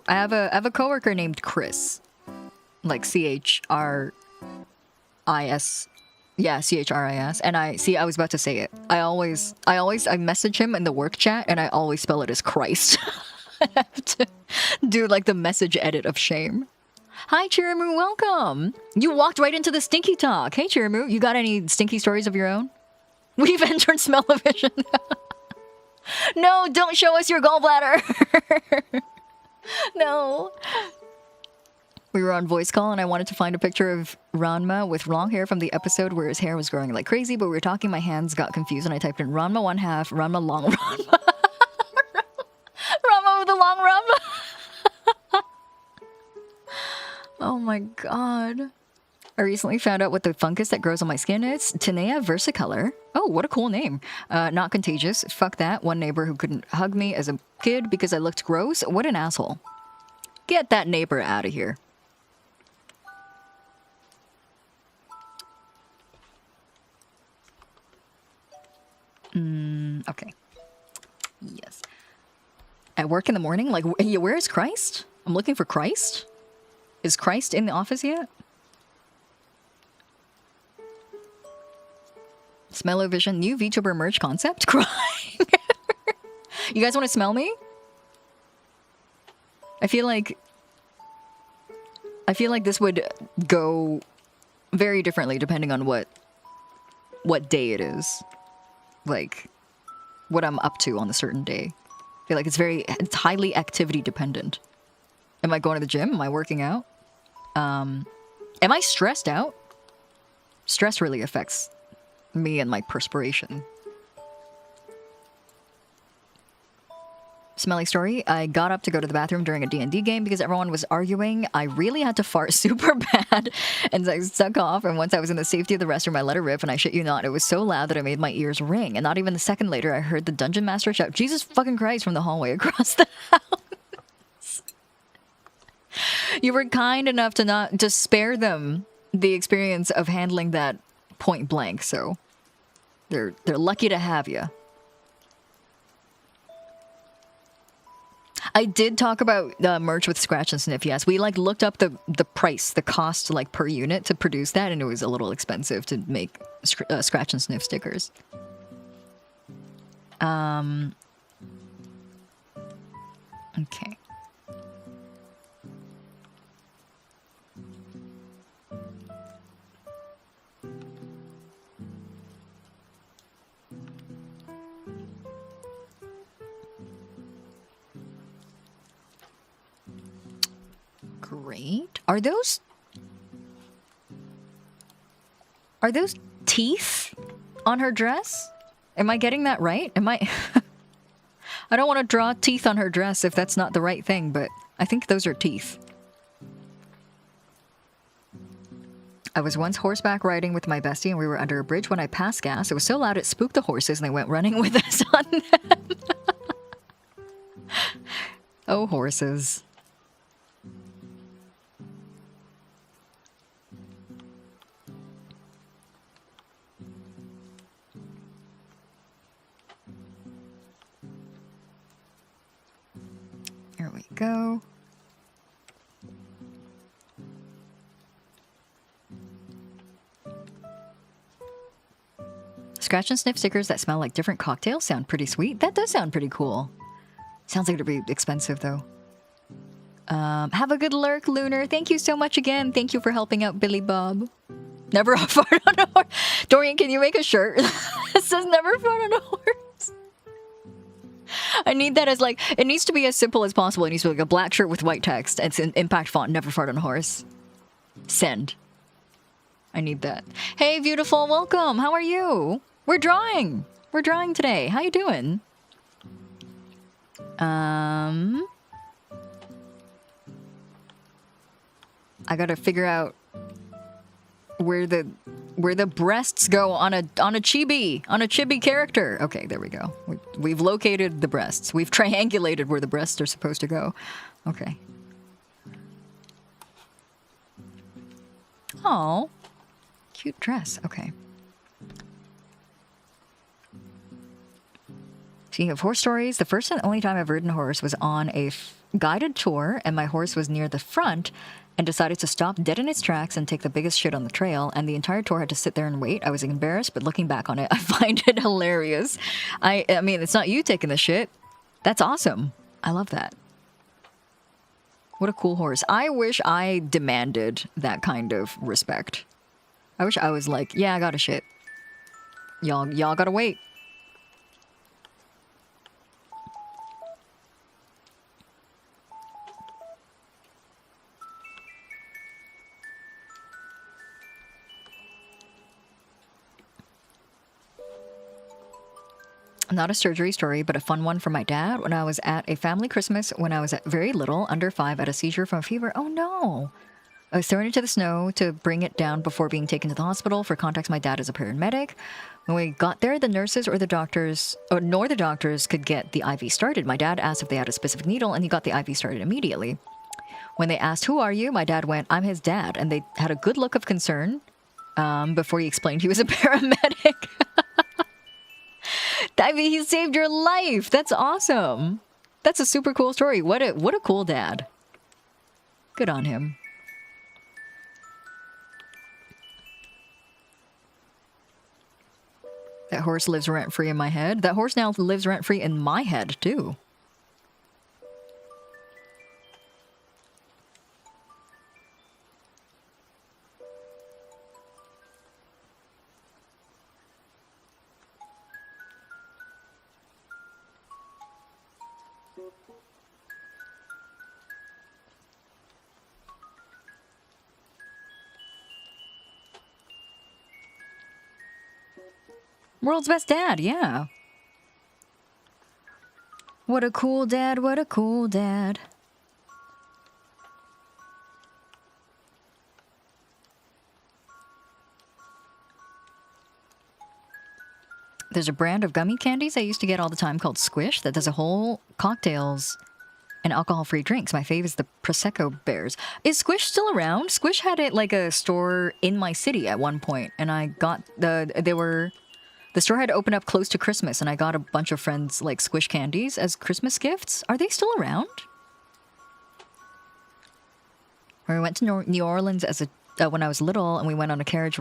have a coworker named Chris. Like CHRIS. Yeah, CHRIS. And I was about to say it. I message him in the work chat and I always spell it as Christ. I have to do like the message edit of shame. Hi Chirimu, welcome. You walked right into the stinky talk. Hey Chirimu, you got any stinky stories of your own? We've entered smell-o-vision. No, don't show us your gallbladder. No. We were on voice call and I wanted to find a picture of Ranma with long hair from the episode where his hair was growing like crazy, but we were talking, my hands got confused and I typed in Ranma 1/2, Ranma long Ranma. Ranma with a long Ranma. Oh my god. I recently found out what the fungus that grows on my skin is. Tinea versicolor. Oh, what a cool name. Not contagious. Fuck that. One neighbor who couldn't hug me as a kid because I looked gross. What an asshole. Get that neighbor out of here. Okay. Yes. At work in the morning? Like, where is Christ? I'm looking for Christ? Is Christ in the office yet? Smell-o-vision, new VTuber merch concept? Crying. You guys want to smell me? I feel like this would go very differently depending on what day it is. Like, what I'm up to on a certain day. I feel like it's highly activity dependent. Am I going to the gym? Am I working out? Am I stressed out? Stress really affects me and my perspiration. Smelly story. I got up to go to the bathroom during a D&D game because everyone was arguing. I really had to fart super bad and I stuck off, and once I was in the safety of the restroom I let it rip, and I shit you not, it was so loud that it made my ears ring, and not even a second later I heard the dungeon master shout Jesus fucking Christ from the hallway across the house. You were kind enough to spare them the experience of handling that point blank, so they're lucky to have you. I did talk about merch with Scratch and Sniff, yes. We like looked up the price, the cost like per unit to produce that, and it was a little expensive to make Scratch and Sniff stickers. Okay. Great. Are those teeth on her dress? Am I getting that right? Am I... I don't want to draw teeth on her dress if that's not the right thing, but I think those are teeth. I was once horseback riding with my bestie and we were under a bridge when I passed gas. It was so loud it spooked the horses and they went running with us on them. Oh, horses. Here we go. Scratch and sniff stickers that smell like different cocktails sound pretty sweet. That does sound pretty cool. Sounds like it'd be expensive though. Have a good lurk, Lunar. Thank you so much again. Thank you for helping out Billy Bob. Never fart on a horse. Dorian, can you make a shirt that says never fart on a horse? I need that as like, it needs to be as simple as possible. It needs to be like a black shirt with white text. It's an impact font, never fart on a horse. Send. I need that. Hey, beautiful, welcome. How are you? We're drawing. We're drawing today. How you doing? I gotta figure out where the breasts go on a chibi character. Okay, there we go. We've located the breasts. We've triangulated where the breasts are supposed to go. Okay. Oh, cute dress. Okay. Speaking of horse stories, the first and only time I've ridden a horse was on a guided tour, and my horse was near the front and decided to stop dead in its tracks and take the biggest shit on the trail, and the entire tour had to sit there and wait. I was embarrassed, but looking back on it, I find it hilarious. I mean, it's not you taking the shit. That's awesome. I love that. What a cool horse. I wish I demanded that kind of respect. I wish I was like, yeah, I got a shit. Y'all gotta wait. Not a surgery story, but a fun one from my dad when I was at a family Christmas when I was very little, under 5, at a seizure from a fever. Oh no! I was thrown into the snow to bring it down before being taken to the hospital. For context, my dad is a paramedic. When we got there, the nurses or the doctors, nor the doctors could get the IV started. My dad asked if they had a specific needle, and he got the IV started immediately. When they asked, "Who are you?" my dad went, "I'm his dad." And they had a good look of concern before he explained he was a paramedic. I mean, he saved your life. That's awesome. That's a super cool story. What a cool dad. Good on him. That horse lives rent-free in my head. That horse now lives rent-free in my head, too. World's best dad, yeah. What a cool dad, what a cool dad. There's a brand of gummy candies I used to get all the time called Squish that does a whole cocktails and alcohol-free drinks. My fave is the Prosecco Bears. Is Squish still around? Squish had it like a store in my city at one point, and I got the store had opened up close to Christmas, and I got a bunch of friends like Squish candies as Christmas gifts. Are they still around? We went to New Orleans as when I was little, and we went on a carriage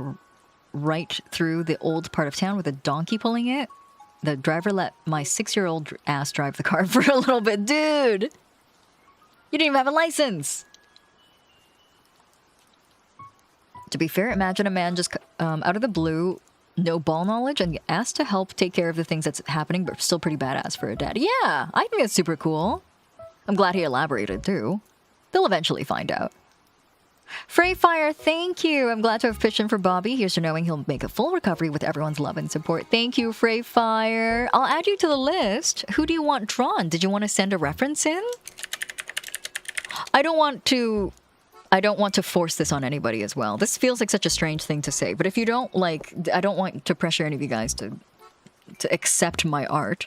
right through the old part of town with a donkey pulling it. The driver let my 6-year-old ass drive the car for a little bit. Dude! You didn't even have a license! To be fair, imagine a man just out of the blue, no ball knowledge, and asked to help take care of the things that's happening, but still pretty badass for a dad. Yeah, I think that's super cool. I'm glad he elaborated, too. They'll eventually find out. Freyfire, thank you. I'm glad to have pitched in for Bobby. Here's to knowing he'll make a full recovery with everyone's love and support. Thank you, Freyfire. I'll add you to the list. Who do you want drawn? Did you want to send a reference in? I don't want to force this on anybody as well. This feels like such a strange thing to say, but if you don't like, I don't want to pressure any of you guys to accept my art.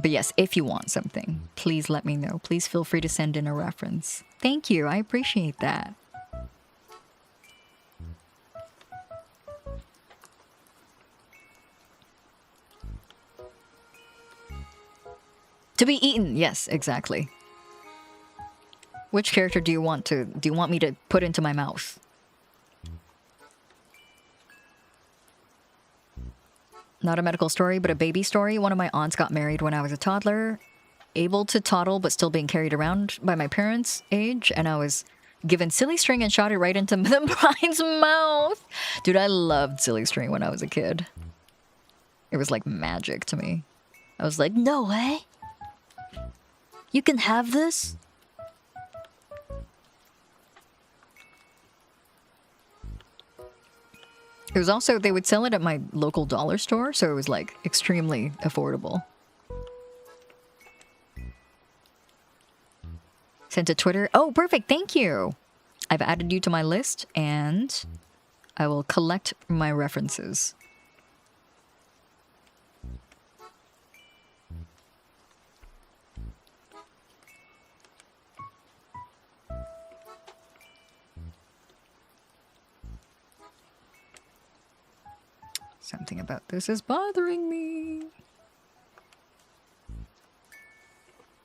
But yes, if you want something, please let me know. Please feel free to send in a reference. Thank you. I appreciate that. To be eaten. Yes, exactly. Which character do you want me to put into my mouth? not a medical story, but a baby story. One of my aunts got married when I was a toddler, able to toddle, but still being carried around by my parents' age. And I was given silly string and shot it right into the bride's mouth. Dude, I loved silly string when I was a kid. It was like magic to me. I was like, no way. You can have this? It was also, they would sell it at my local dollar store, so it was like extremely affordable. Sent to Twitter. Oh, perfect. Thank you. I've added you to my list and I will collect my references. Something about this is bothering me.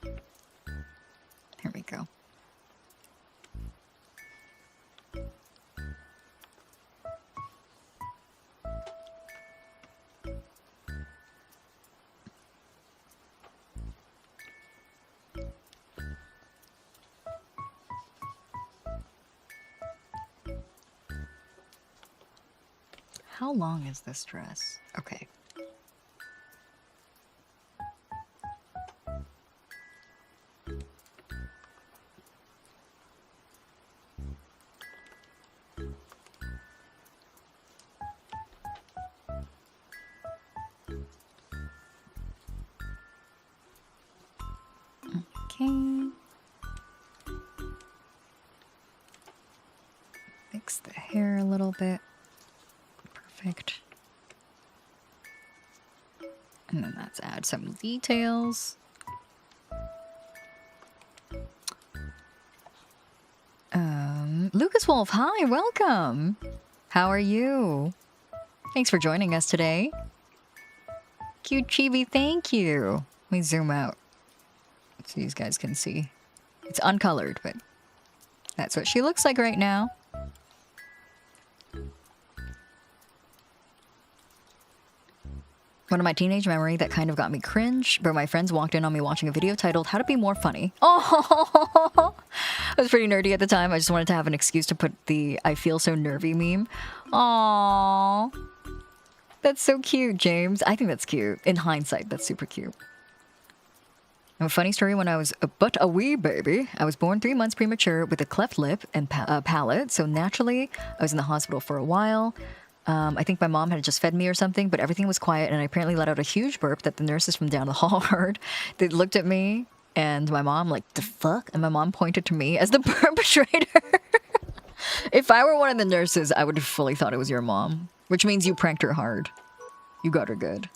Here we go. How long is this dress? Okay. Okay. Fix the hair a little bit. Perfect. And then let's add some details. Lucas Wolf, hi, welcome. How are you? Thanks for joining us today. Cute Chibi, thank you. Let me zoom out so you guys can see. It's uncolored, but that's what she looks like right now. One of my teenage memory that kind of got me cringe, but my friends walked in on me watching a video titled How to Be More Funny. Oh, I was pretty nerdy at the time. I just wanted to have an excuse to put the I feel so nervy meme. Aww. That's so cute, James. I think that's cute. In hindsight, that's super cute. A funny story, when I was but a wee baby, I was born 3 months premature with a cleft lip and palate, so naturally I was in the hospital for a while. I think my mom had just fed me or something, but everything was quiet, and I apparently let out a huge burp that the nurses from down the hall heard. They looked at me, and my mom like, the fuck? And my mom pointed to me as the perpetrator. If I were one of the nurses, I would have fully thought it was your mom, which means you pranked her hard. You got her good.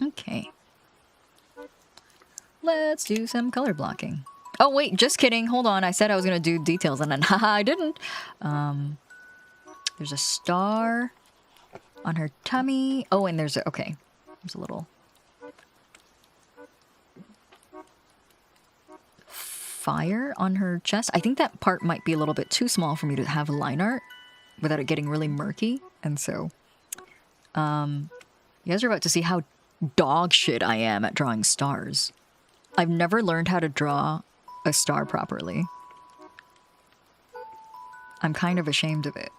Okay. Let's do some color blocking. Oh, wait, just kidding. Hold on. I said I was going to do details, and then, haha, I didn't. There's a star on her tummy. Oh, and there's a, okay. There's a little fire on her chest. I think that part might be a little bit too small for me to have line art without it getting really murky. And so, you guys are about to see how dog shit I am at drawing stars. I've never learned how to draw a star properly. I'm kind of ashamed of it.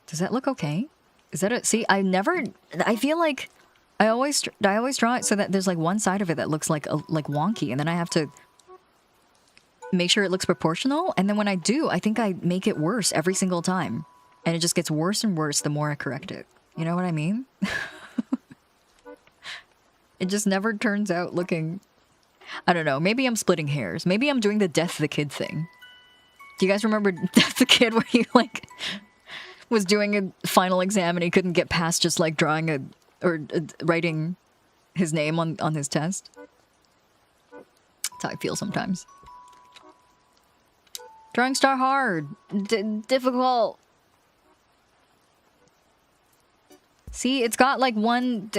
Does that look okay? Is that it? See, I feel like I always draw it so that there's like one side of it that looks like wonky, and then I have to make sure it looks proportional, and then when I do, I think I make it worse every single time, and it just gets worse and worse the more I correct it. You know what I mean? It just never turns out looking, I don't know, maybe I'm splitting hairs. Maybe I'm doing the Death the Kid thing. Do you guys remember Death the Kid, where he like was doing a final exam and he couldn't get past just like drawing writing his name on his test? That's how I feel sometimes. Drawing star hard. Difficult. See, it's got one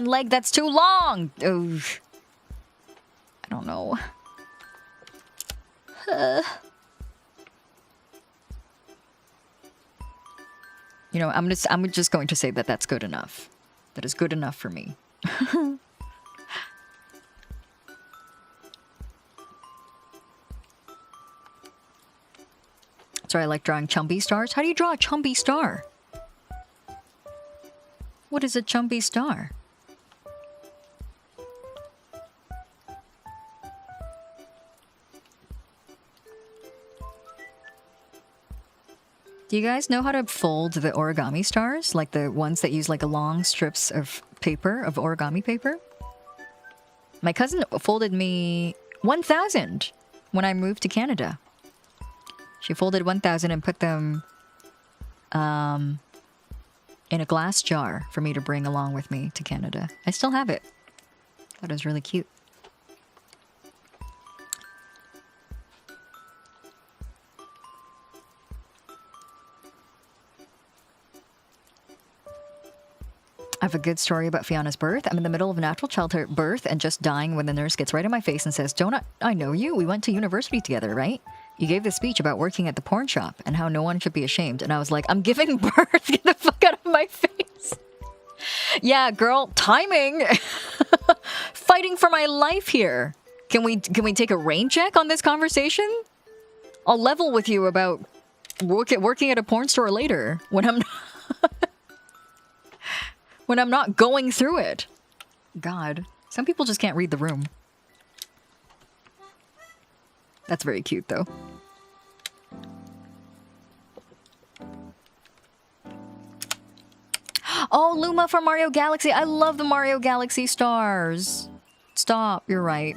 leg that's too long. Oof. I don't know. You know, I'm just going to say that that's good enough. That is good enough for me. Sorry, I like drawing chumpy stars. How do you draw a chumpy star? What is a chumpy star? Do you guys know how to fold the origami stars? Like the ones that use like a long strips of paper, of origami paper? My cousin folded me 1,000 when I moved to Canada. She folded 1,000 and put them in a glass jar for me to bring along with me to Canada. I still have it. That was really cute. I have a good story about Fiona's birth. I'm in the middle of a natural childbirth and just dying when the nurse gets right in my face and says, "Don't I know you? We went to university together, right? You gave this speech about working at the porn shop and how no one should be ashamed." And I was like, "I'm giving birth. Get the fuck out of my face." Yeah, girl, timing. Fighting for my life here. Can we take a rain check on this conversation? I'll level with you about working at a porn store later when I'm when I'm not going through it. God, some people just can't read the room. That's very cute, though. Oh, Luma from Mario Galaxy. I love the Mario Galaxy stars. Stop, you're right.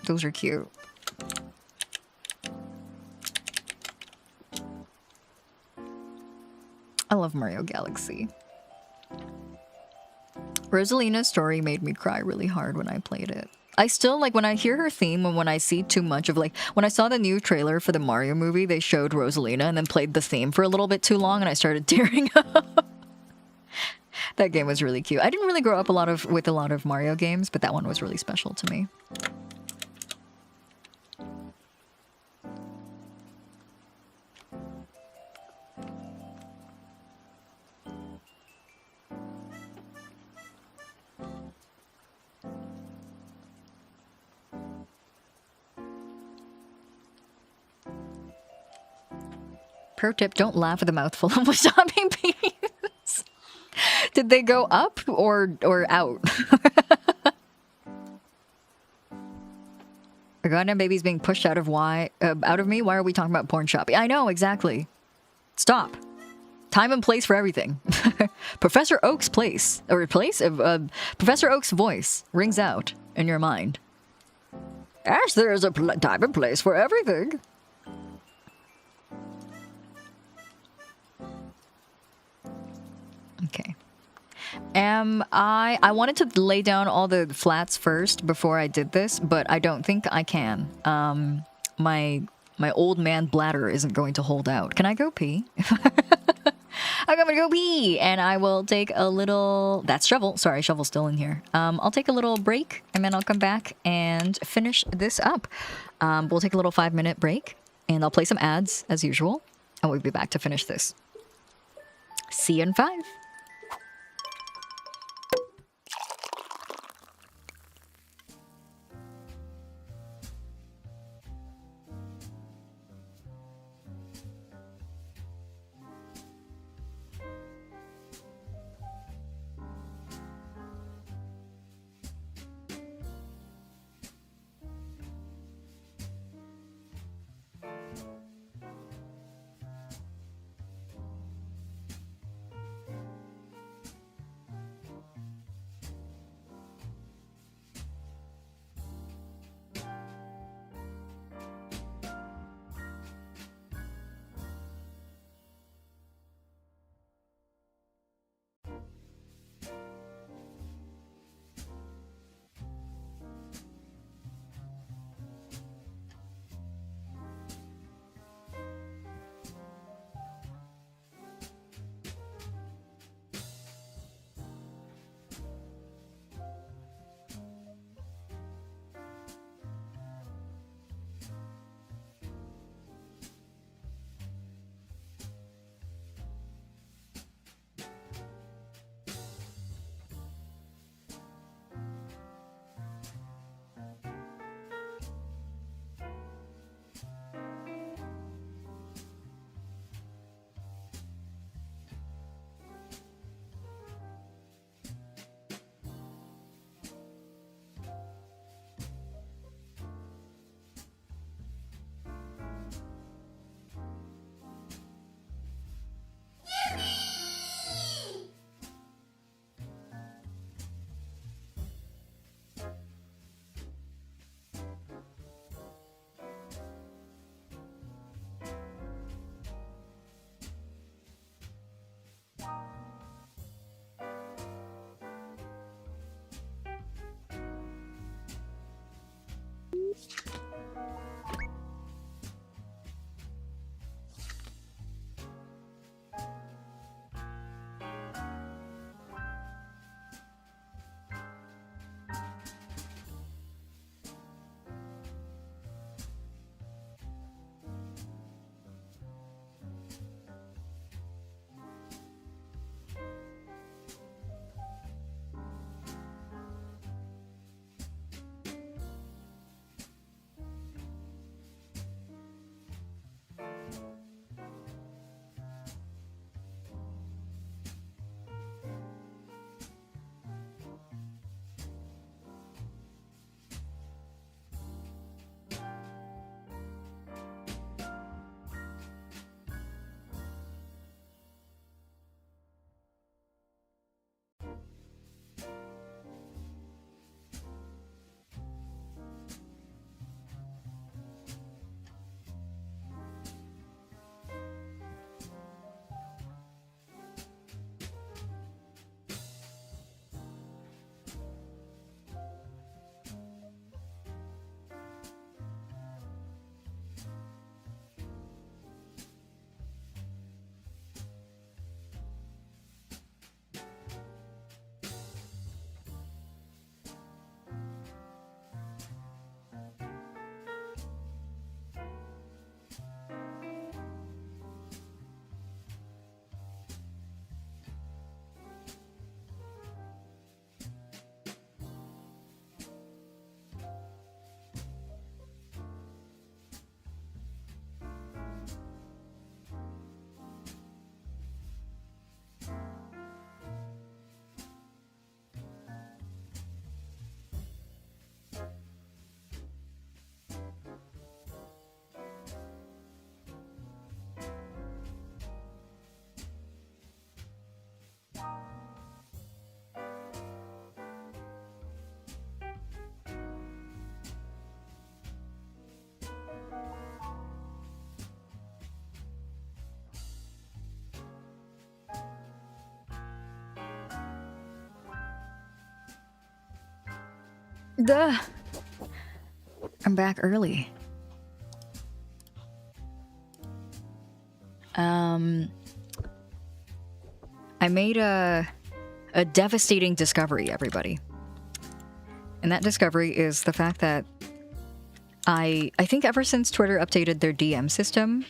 Those are cute. I love Mario Galaxy. Rosalina's story made me cry really hard when I played it. I still, like, when I hear her theme and when I see too much of, like, when I saw the new trailer for the Mario movie, they showed Rosalina and then played the theme for a little bit too long and I started tearing up. That game was really cute. I didn't really grow up with a lot of Mario games, but that one was really special to me. Pro tip, don't laugh at the mouthful of wasabi beans. Did they go up or out? A goddamn baby's being pushed out of me? Why are we talking about porn shop? I know, exactly. Stop. Time and place for everything. Professor Oak's Professor Oak's voice rings out in your mind. As there is a time and place for everything. Okay. I wanted to lay down all the flats first before I did this, but I don't think I can. My old man bladder isn't going to hold out. Can I go pee? I'm gonna go pee, and I will take a little... That's Shovel. Sorry, Shovel's still in here. I'll take a little break, and then I'll come back and finish this up. We'll take a little 5-minute break, and I'll play some ads, as usual, and we'll be back to finish this. See you in 5. Duh. I'm back early. I made a devastating discovery, everybody. And that discovery is the fact that I think ever since Twitter updated their DM system,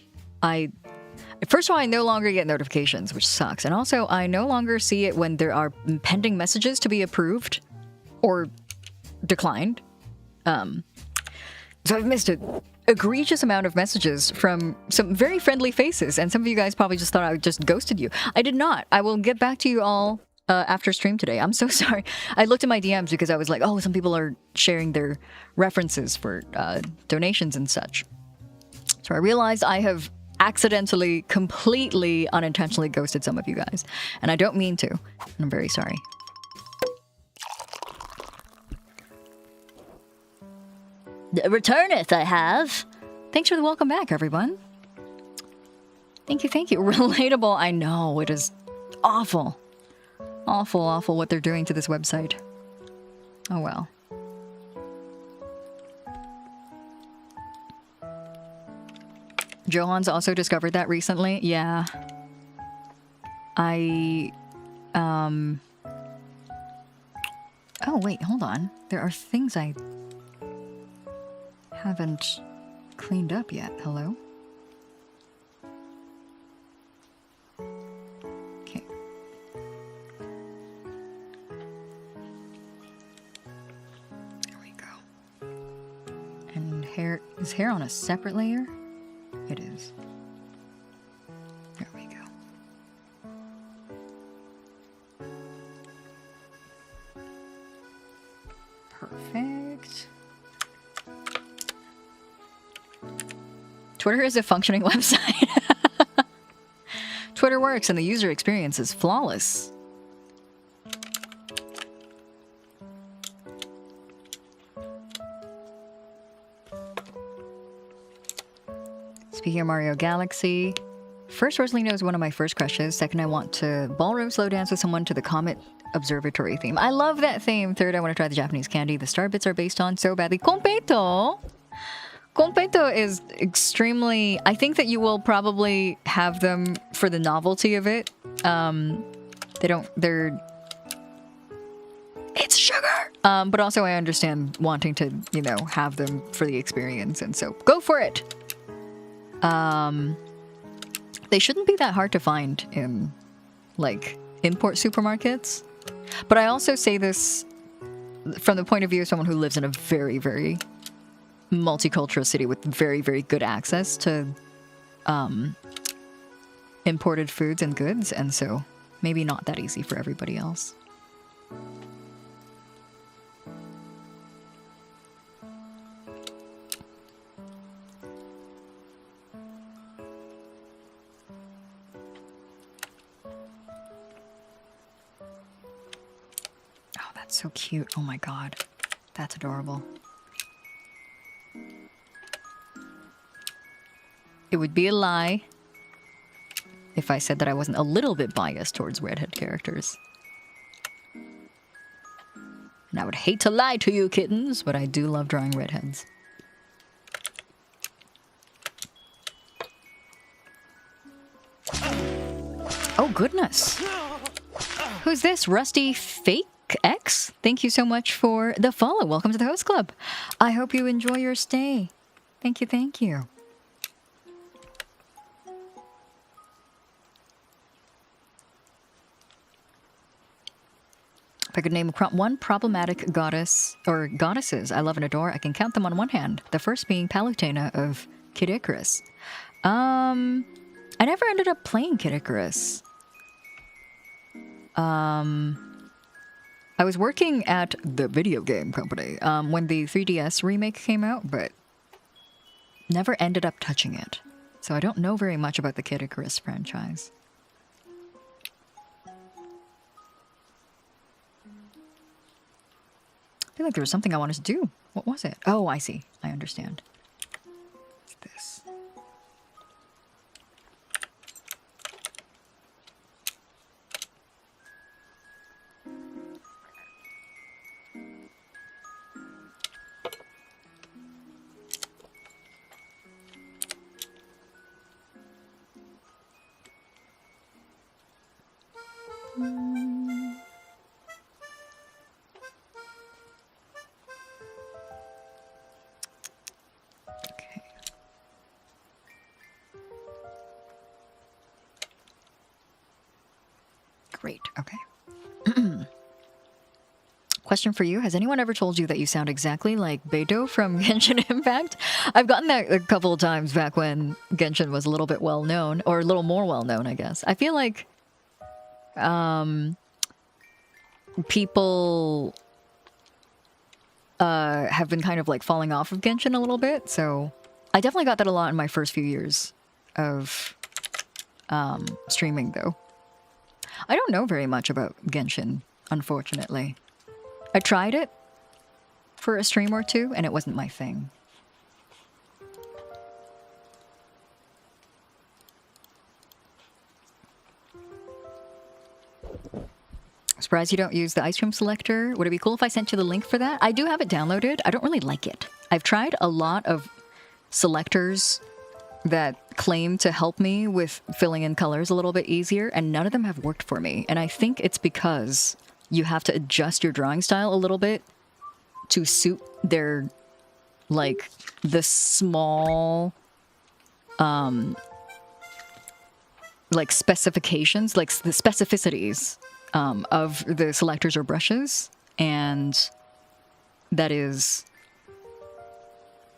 first of all, I no longer get notifications, which sucks. And also, I no longer see it when there are pending messages to be approved or declined. So I've missed an egregious amount of messages from some very friendly faces, and some of you guys probably just thought I just ghosted you. I did not. I will get back to you all after stream today. I'm so sorry. I looked at my DMs because I was like, oh, some people are sharing their references for donations and such. So I realized I have accidentally, completely unintentionally ghosted some of you guys, and I don't mean to, and I'm very sorry. Returneth I have. Thanks for the welcome back, everyone. Thank you, thank you. Relatable, I know, it is awful. Awful, awful what they're doing to this website. Oh well. Johan's also discovered that recently. Yeah. Oh wait, hold on. There are things I haven't cleaned up yet. Hello? Okay. There we go. And hair, is hair on a separate layer? It is. There we go. Perfect. Twitter is a functioning website. Twitter works and the user experience is flawless. Speaking of Mario Galaxy, first, Rosalina is one of my first crushes. Second, I want to ballroom slow dance with someone to the Comet Observatory theme. I love that theme. Third, I want to try the Japanese candy the star bits are based on so badly. Completo! Completo is extremely... I think that you will probably have them for the novelty of it. They're... It's sugar! But also I understand wanting to, you know, have them for the experience, and so go for it! They shouldn't be that hard to find in, like, import supermarkets. But I also say this from the point of view of someone who lives in a very, very multicultural city with very, very good access to imported foods and goods, and so maybe not that easy for everybody else. Oh, that's so cute. Oh my god. That's adorable. It would be a lie if I said that I wasn't a little bit biased towards redhead characters. And I would hate to lie to you, kittens, but I do love drawing redheads. Oh, goodness. Who's this? Rusty Fake X? Thank you so much for the follow. Welcome to the host club. I hope you enjoy your stay. Thank you, thank you. If I could name one problematic goddess or goddesses I love and adore, I can count them on one hand. The first being Palutena of Kid Icarus. I never ended up playing Kid Icarus. I was working at the video game company when the 3DS remake came out, but never ended up touching it. So I don't know very much about the Kid Icarus franchise. I feel like there was something I wanted to do. What was it? Oh, I see. I understand. What's this? Great, okay. Question for you. Has anyone ever told you that you sound exactly like Beidou from Genshin Impact? I've gotten that a couple of times back when Genshin was a little bit well-known, or a little more well-known, I guess. I feel like people have been kind of like falling off of Genshin a little bit, so I definitely got that a lot in my first few years of streaming, though. I don't know very much about Genshin, unfortunately. I tried it for a stream or two, and it wasn't my thing. Surprised you don't use the ice cream selector. Would it be cool if I sent you the link for that? I do have it downloaded. I don't really like it. I've tried a lot of selectors that claim to help me with filling in colors a little bit easier, and none of them have worked for me. And I think it's because you have to adjust your drawing style a little bit to suit their, like, the small, like, specifications, like, the specificities of the selectors or brushes. And that is...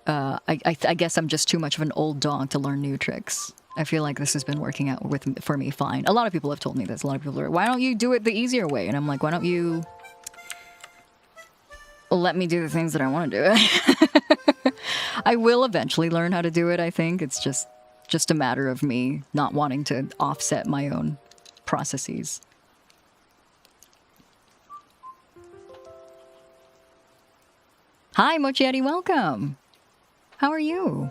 I guess I'm just too much of an old dog to learn new tricks. I feel like this has been working out for me fine. A lot of people have told me this. A lot of people are, why don't you do it the easier way? And I'm like, why don't you let me do the things that I want to do? I will eventually learn how to do it, I think. It's just a matter of me not wanting to offset my own processes. Hi, Mochietti, welcome! How are you?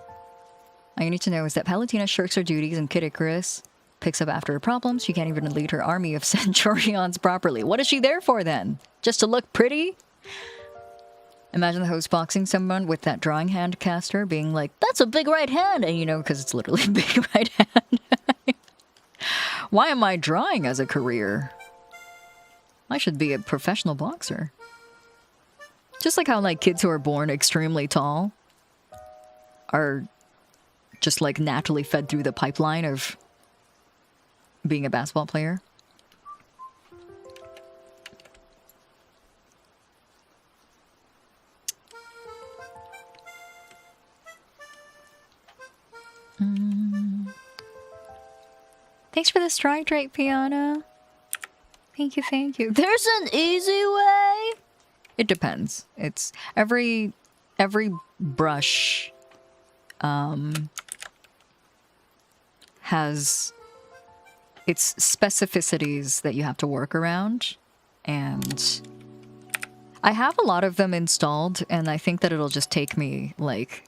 All you need to know is that Palutena shirks her duties and Kid Icarus picks up after her problems. She can't even lead her army of Centurions properly. What is she there for then? Just to look pretty? Imagine the host boxing someone with that drawing hand caster being like, that's a big right hand. And you know, because it's literally a big right hand. Why am I drawing as a career? I should be a professional boxer. Just like how like kids who are born extremely tall are just like naturally fed through the pipeline of being a basketball player. Thanks for the strike rate, Piana. Thank you, thank you. There's an easy way. It depends. It's every brush has its specificities that you have to work around, and I have a lot of them installed, and I think that it'll just take me like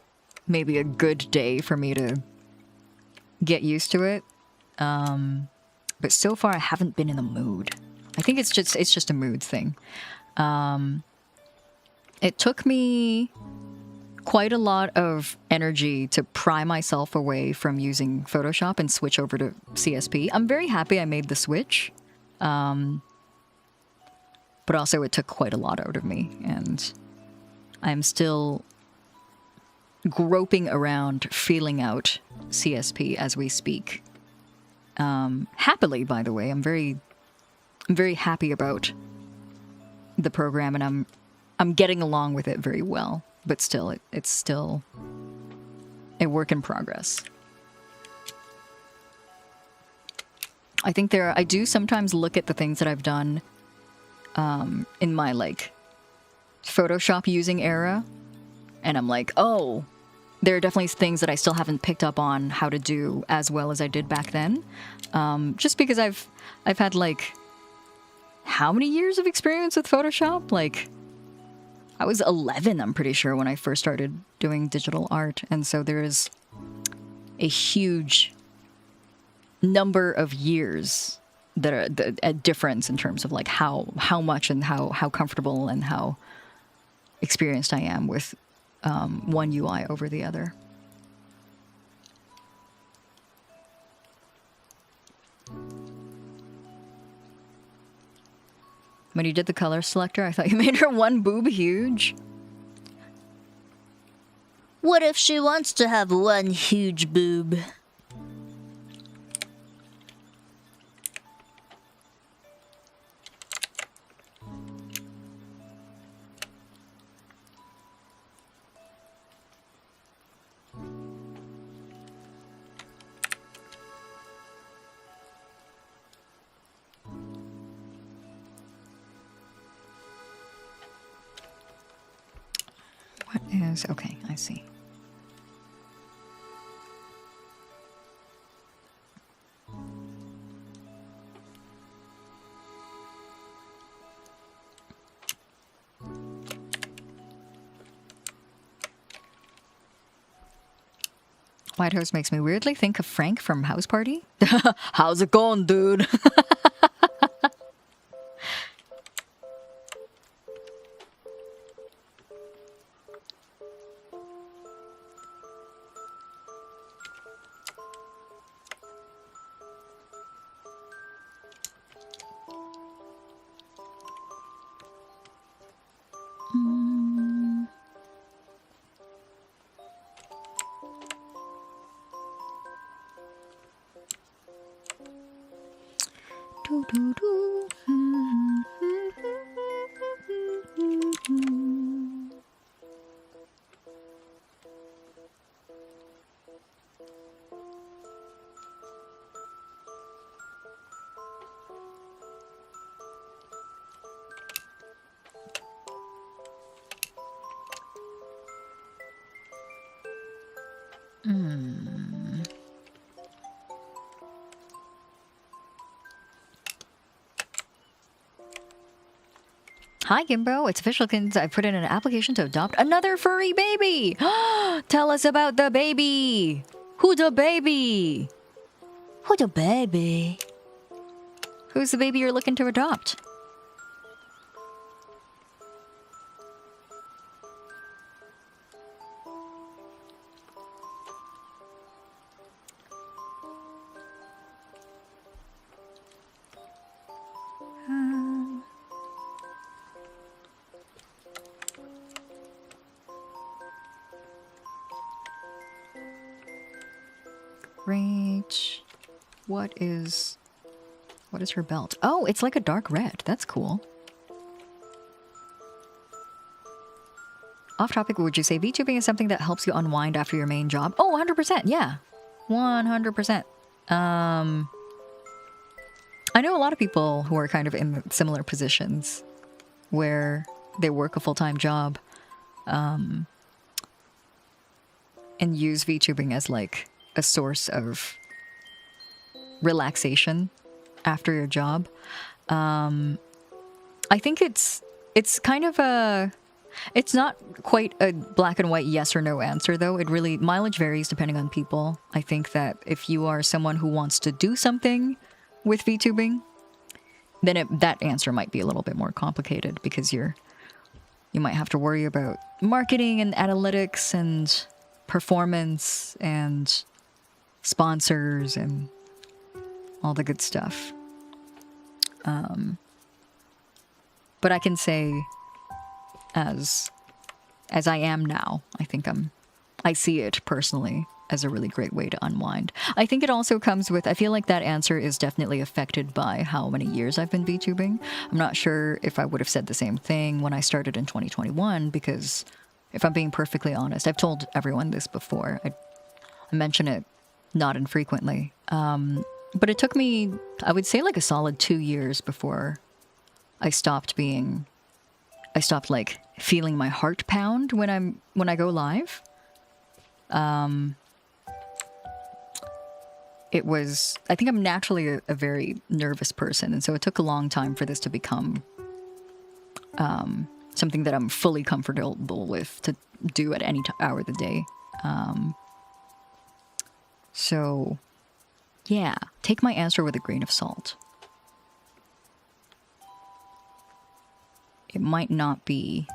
maybe a good day for me to get used to it. But so far I haven't been in the mood. I think it's just a mood thing. It took me quite a lot of energy to pry myself away from using Photoshop and switch over to CSP. I'm very happy I made the switch. But also it took quite a lot out of me, and I'm still groping around, feeling out CSP as we speak. Happily, by the way, I'm very happy about the program, and I'm getting along with it very well. But still, it's still a work in progress. I think I do sometimes look at the things that I've done in my like Photoshop using era, and I'm like, oh, there are definitely things that I still haven't picked up on how to do as well as I did back then. Just because I've had like how many years of experience with Photoshop? Like I was 11, I'm pretty sure, when I first started doing digital art, and so there is a huge number of years that are a difference in terms of like how much and how comfortable and how experienced I am with one UI over the other. When you did the color selector, I thought you made her one boob huge. What if she wants to have one huge boob? Okay, I see. White House makes me weirdly think of Frank from House Party. How's it going, dude? Hi, Gimbo. It's official, kids. I put in an application to adopt another furry baby. Tell us about the baby. Who the baby? Who the baby? Who's the baby you're looking to adopt? Great. What is her belt? Oh, it's like a dark red. That's cool. Off topic, would you say VTubing is something that helps you unwind after your main job? Oh, 100%, yeah. 100%. I know a lot of people who are kind of in similar positions where they work a full-time job and use VTubing as like a source of relaxation after your job. I think it's kind of a... It's not quite a black and white yes or no answer, though. It really... Mileage varies depending on people. I think that if you are someone who wants to do something with VTubing, then that answer might be a little bit more complicated because you might have to worry about marketing and analytics and performance and sponsors and all the good stuff. But I can say... As I am now, I think I see it personally as a really great way to unwind. I think it also comes with, I feel like that answer is definitely affected by how many years I've been VTubing. I'm not sure if I would have said the same thing when I started in 2021, because if I'm being perfectly honest, I've told everyone this before. I mention it not infrequently. But it took me, I would say like a solid 2 years before I stopped like feeling my heart pound when I go live. It was, I think I'm naturally a very nervous person, and so it took a long time for this to become something that I'm fully comfortable with to do at any hour of the day. So yeah, take my answer with a grain of salt. It might not be...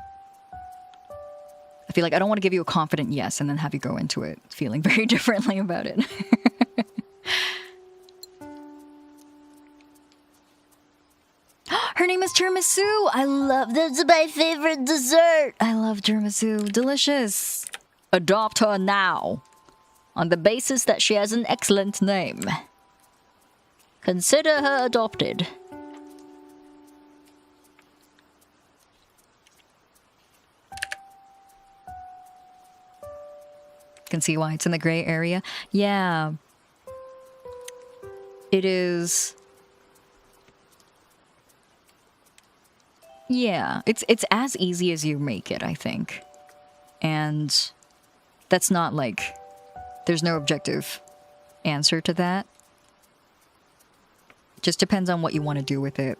I feel like I don't want to give you a confident yes and then have you go into it feeling very differently about it. Her name is Tiramisu! I love... That's my favorite dessert! I love tiramisu. Delicious! Adopt her now. On the basis that she has an excellent name. Consider her adopted. Can see why it's in the gray area. Yeah. It is... Yeah, it's as easy as you make it, I think. And that's not like... There's no objective answer to that. Just depends on what you want to do with it,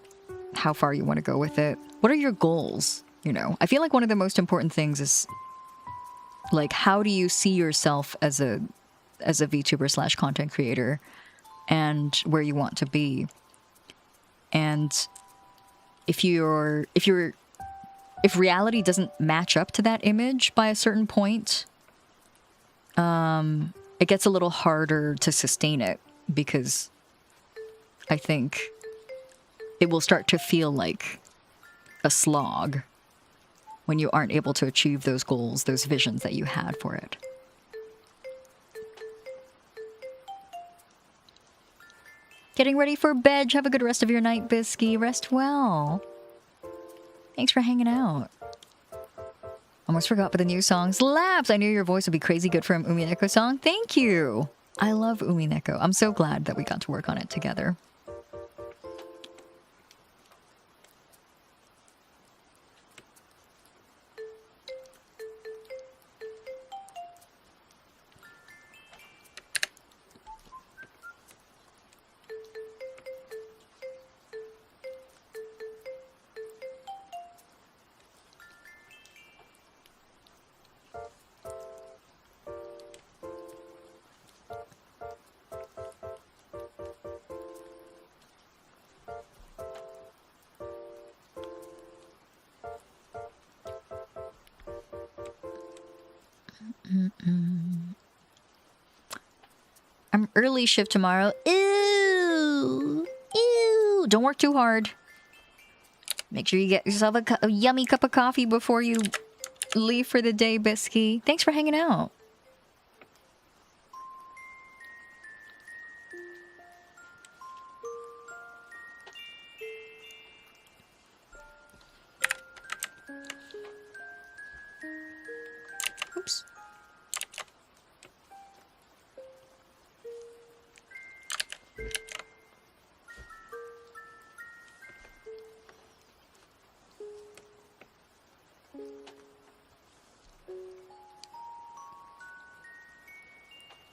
how far you want to go with it. What are your goals, you know? I feel like one of the most important things is... Like, how do you see yourself as a VTuber / content creator and where you want to be? And if reality doesn't match up to that image by a certain point, it gets a little harder to sustain it, because I think it will start to feel like a slog when you aren't able to achieve those goals, those visions that you had for it. Getting ready for bed. Have a good rest of your night, Bluesky. Rest well. Thanks for hanging out. Almost forgot, but the new songs. Labs! I knew your voice would be crazy good for an Umineko song. Thank you! I love Umineko. I'm so glad that we got to work on it together. I'm early shift tomorrow. Ew! Ew! Don't work too hard. Make sure you get yourself a yummy cup of coffee before you leave for the day, Bluesky. Thanks for hanging out.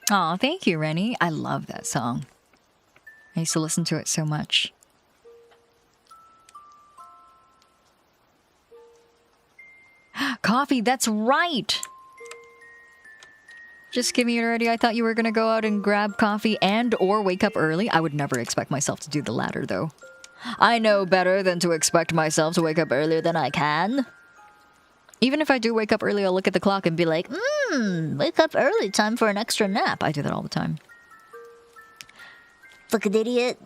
Aw, thank you, Rennie. I love that song. I used to listen to it so much. Coffee, that's right! Just kidding me already. I thought you were gonna go out and grab coffee and or wake up early. I would never expect myself to do the latter, though. I know better than to expect myself to wake up earlier than I can. Even if I do wake up early, I'll look at the clock and be like, Wake up early, time for an extra nap. I do that all the time. Fucking idiot.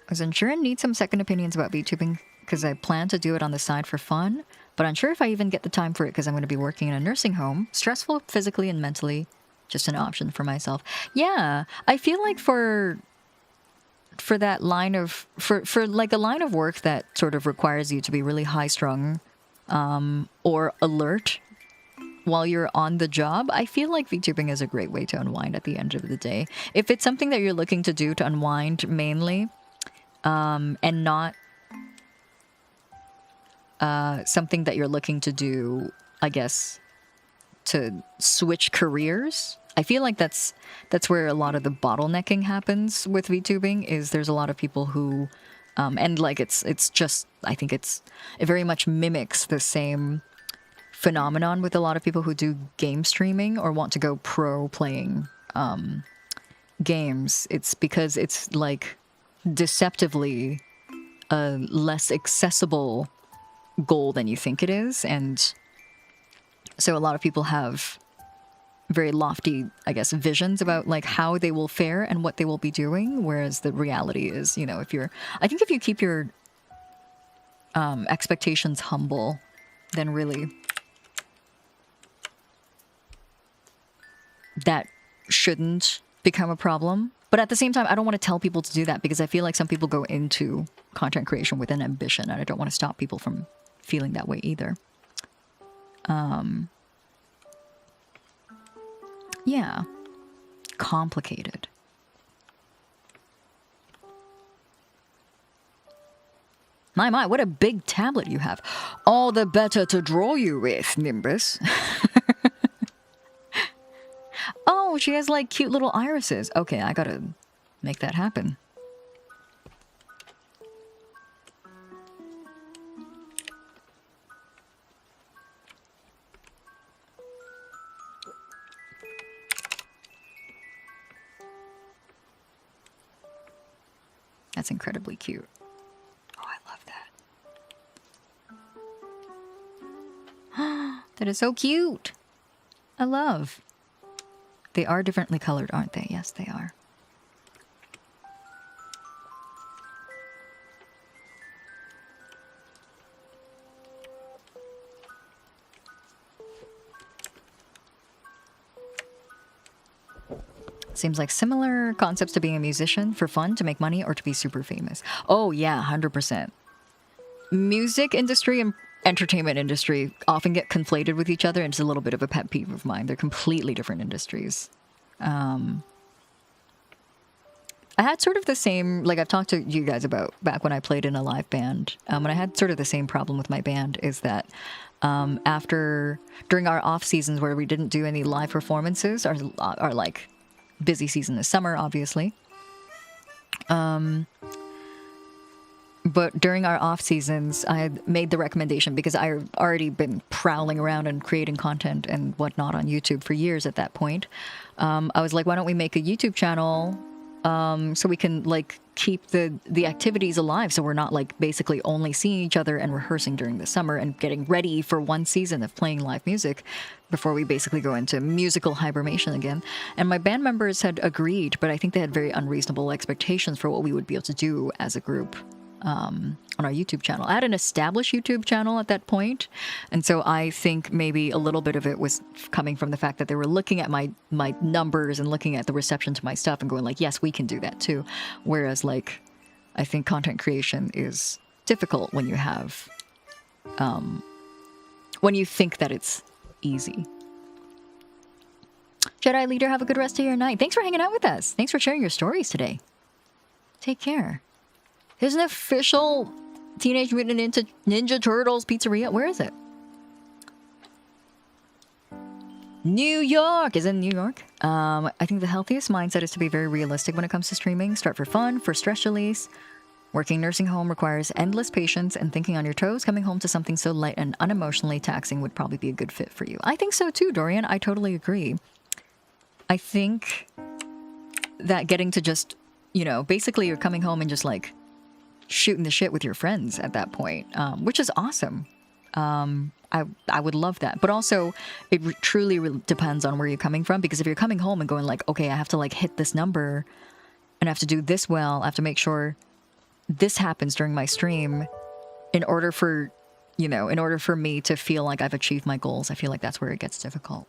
I was unsure and need some second opinions about VTubing because I plan to do it on the side for fun, but unsure if I even get the time for it because I'm going to be working in a nursing home. Stressful physically and mentally. Just an option for myself. Yeah, I feel like for that line of for like a line of work that sort of requires you to be really high strung or alert while you're on the job, I feel like VTubing is a great way to unwind at the end of the day. If it's something that you're looking to do to unwind mainly, and not something that you're looking to do, I guess, to switch careers. I feel like that's where a lot of the bottlenecking happens with VTubing. Is there's a lot of people who, and like it's just, I think it very much mimics the same phenomenon with a lot of people who do game streaming or want to go pro playing games. It's because it's like deceptively a less accessible goal than you think it is, and so a lot of people have very lofty, I guess, visions about like how they will fare and what they will be doing, whereas the reality is, you know, if you keep your expectations humble, then really that shouldn't become a problem. But at the same time, I don't want to tell people to do that because I feel like some people go into content creation with an ambition, and I don't want to stop people from feeling that way either. Yeah. Complicated. My, what a big tablet you have. All the better to draw you with, Nimbus. Oh, she has like cute little irises. Okay, I gotta make that happen. That's incredibly cute. Oh, I love that. That is so cute. I love. They are differently colored, aren't they? Yes, they are. Seems like similar concepts to being a musician, for fun, to make money, or to be super famous. Oh yeah, 100%. Music industry and entertainment industry often get conflated with each other, and it's a little bit of a pet peeve of mine. They're completely different industries. I had sort of the same, like I've talked to you guys about back when I played in a live band, and I had sort of the same problem with my band, is that during our off seasons where we didn't do any live performances, our like busy season is summer, obviously. But during our off seasons, I had made the recommendation, because I had already been prowling around and creating content and whatnot on YouTube for years at that point. I was like, why don't we make a YouTube channel so we can like keep the activities alive, so we're not like basically only seeing each other and rehearsing during the summer and getting ready for one season of playing live music before we basically go into musical hibernation again. And my band members had agreed, but I think they had very unreasonable expectations for what we would be able to do as a group. on our YouTube channel. I had an established YouTube channel at that point, and so I think maybe a little bit of it was coming from the fact that they were looking at my numbers and looking at the reception to my stuff and going like, yes, we can do that too. Whereas like, I think content creation is difficult when you have, when you think that it's easy. Jedi Leader, have a good rest of your night. Thanks for hanging out with us. Thanks for sharing your stories today. Take care. There's an official Teenage Mutant Ninja Turtles pizzeria. Where is it? New York. Is it in New York? I think the healthiest mindset is to be very realistic when it comes to streaming. Start for fun, for stress release. Working nursing home requires endless patience and thinking on your toes. Coming home to something so light and unemotionally taxing would probably be a good fit for you. I think so too, Dorian. I totally agree. I think that getting to just, you know, basically you're coming home and just like shooting the shit with your friends at that point, which is awesome. I would love that. But also it truly depends on where you're coming from, because if you're coming home and going like, okay, I have to like hit this number and I have to do this well, I have to make sure this happens during my stream in order for, you know, in order for me to feel like I've achieved my goals. I feel like that's where it gets difficult.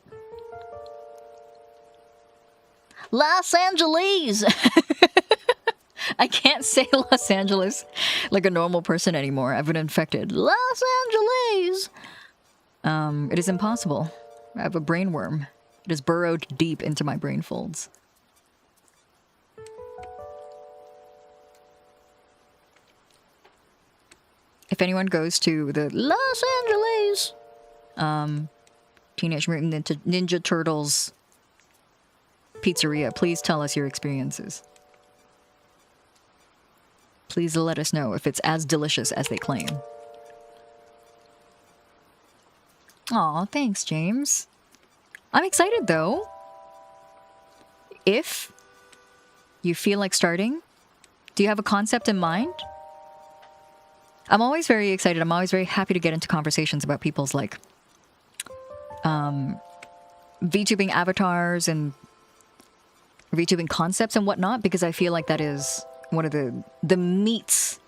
Los Angeles! I can't say Los Angeles like a normal person anymore. I've been infected. Los Angeles! It is impossible. I have a brain worm. It has burrowed deep into my brain folds. If anyone goes to the Los Angeles Teenage Mutant Ninja Turtles pizzeria, please tell us your experiences. Please let us know if it's as delicious as they claim. Aw, thanks, James. I'm excited, though. If you feel like starting, do you have a concept in mind? I'm always very excited. I'm always very happy to get into conversations about people's, like, VTubing avatars and VTubing concepts and whatnot, because I feel like that is one of the meats.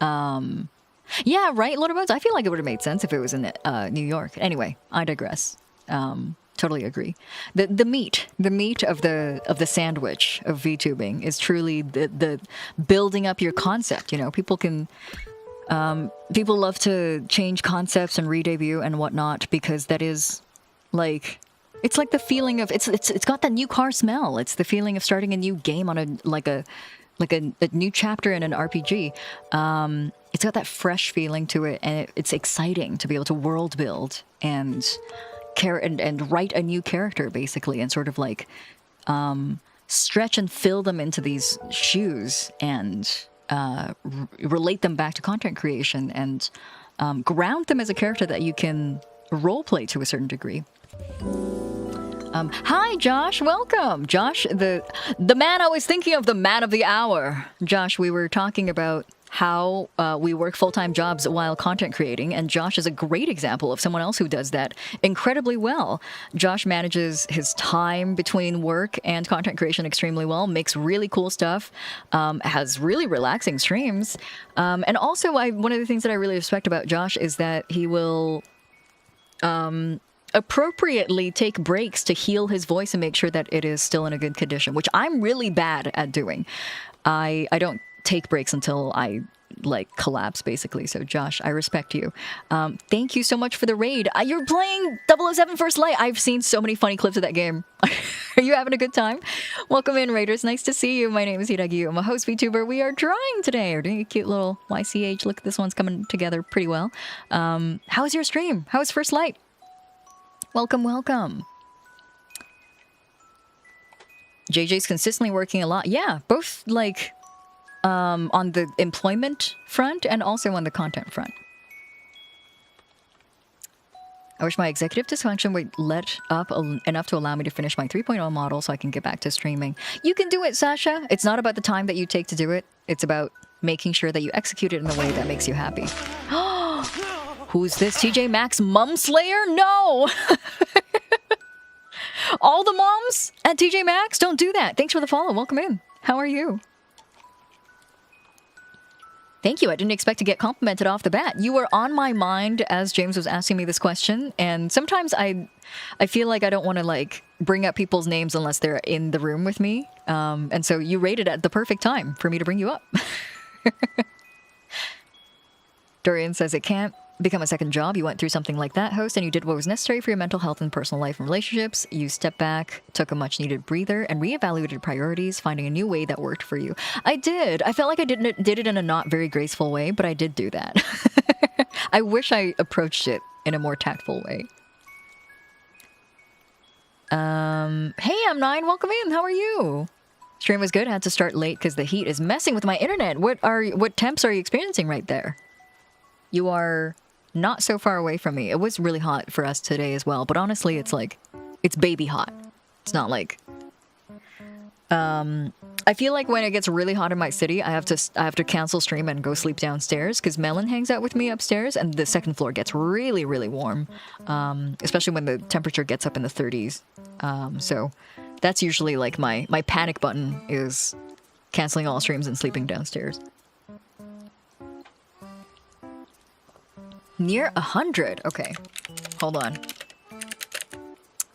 Yeah, right, Lord of Bones? I feel like it would have made sense if it was in New York. Anyway, I digress. Totally agree. The meat of the sandwich of VTubing is truly the building up your concept. You know, people love to change concepts and re-debut and whatnot, because that is like, it's like the feeling of it's got that new car smell. It's the feeling of starting a new game on a new chapter in an RPG. It's got that fresh feeling to it, and it's exciting to be able to world build and write a new character, basically, and sort of like stretch and fill them into these shoes and relate them back to content creation and ground them as a character that you can roleplay to a certain degree. Hi, Josh. Welcome. Josh, the man I was thinking of, the man of the hour. Josh, we were talking about how we work full-time jobs while content creating, and Josh is a great example of someone else who does that incredibly well. Josh manages his time between work and content creation extremely well, makes really cool stuff, has really relaxing streams, and also one of the things that I really respect about Josh is that he will appropriately take breaks to heal his voice and make sure that it is still in a good condition, which I'm really bad at doing. I don't take breaks until I like collapse, basically. So Josh, I respect you. Thank you so much for the raid. You're playing 007 First Light. I've seen so many funny clips of that game. Are you having a good time? Welcome in, raiders. Nice to see you. My name is Hiiragi Yuu. I'm a host VTuber. We are drawing today. We're doing a cute little YCH. Look, this one's coming together pretty well. How was your stream? How was First Light? Welcome, welcome. JJ's consistently working a lot. Yeah, both like on the employment front and also on the content front. I wish my executive dysfunction would let up enough to allow me to finish my 3.0 model so I can get back to streaming. You can do it, Sasha. It's not about the time that you take to do it. It's about making sure that you execute it in a way that makes you happy. Who's this? TJ Maxx Mum Slayer? No! All the moms at TJ Maxx? Don't do that. Thanks for the follow. Welcome in. How are you? Thank you. I didn't expect to get complimented off the bat. You were on my mind as James was asking me this question, and sometimes I feel like I don't want to like bring up people's names unless they're in the room with me. And so you rated at the perfect time for me to bring you up. Dorian says it can't become a second job. You went through something like that, host, and you did what was necessary for your mental health and personal life and relationships. You stepped back, took a much needed breather, and reevaluated priorities, finding a new way that worked for you. I did. I felt like I did it in a not very graceful way, but I did do that. I wish I approached it in a more tactful way. Hey, I'm 9. Welcome in. How are you? Stream was good. Had to start late because the heat is messing with my internet. What temps are you experiencing right there? You are not so far away from me. It was really hot for us today as well, but honestly, it's like, it's baby hot. It's not like, I feel like when it gets really hot in my city, I have to cancel stream and go sleep downstairs because Melon hangs out with me upstairs, and the second floor gets really, really warm, especially when the temperature gets up in the 30s. So that's usually like my panic button is canceling all streams and sleeping downstairs. Near 100. Okay. Hold on.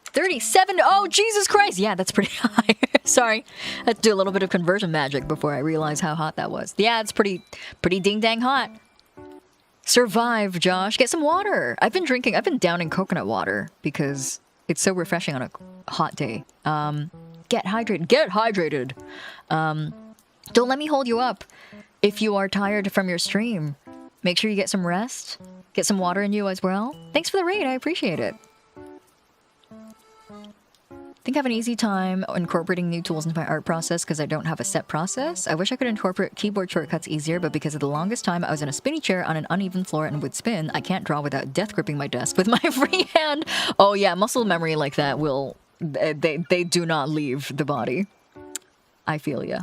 37. Oh, Jesus Christ. Yeah, that's pretty high. Sorry. I had to do a little bit of conversion magic before I realized how hot that was. Yeah, it's pretty ding-dang hot. Survive, Josh. Get some water. I've been downing coconut water because it's so refreshing on a hot day. Get hydrated. Get hydrated. Don't let me hold you up. If you are tired from your stream, make sure you get some rest. Get some water in you as well. Thanks for the raid. I appreciate it. I think I have an easy time incorporating new tools into my art process because I don't have a set process. I wish I could incorporate keyboard shortcuts easier, but because of the longest time I was in a spinny chair on an uneven floor and would spin, I can't draw without death gripping my desk with my free hand. Oh yeah, muscle memory like that will... They do not leave the body. I feel ya.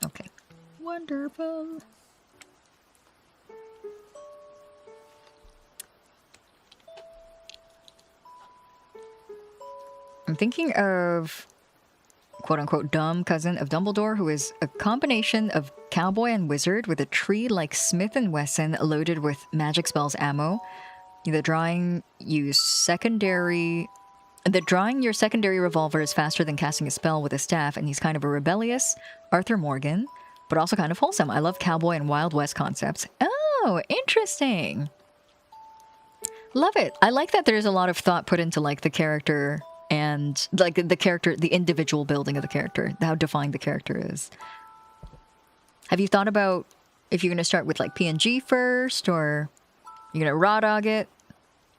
Okay. Wonderful. I'm thinking of quote-unquote dumb cousin of Dumbledore, who is a combination of cowboy and wizard with a tree like Smith & Wesson loaded with magic spells ammo. The drawing your secondary revolver is faster than casting a spell with a staff, and he's kind of a rebellious Arthur Morgan, but also kind of wholesome. I love cowboy and Wild West concepts. Oh, interesting. Love it. I like that there's a lot of thought put into like the character and like the individual building of the character, how defined the character is. Have you thought about if you're going to start with like PNG first, or you're going to raw dog it?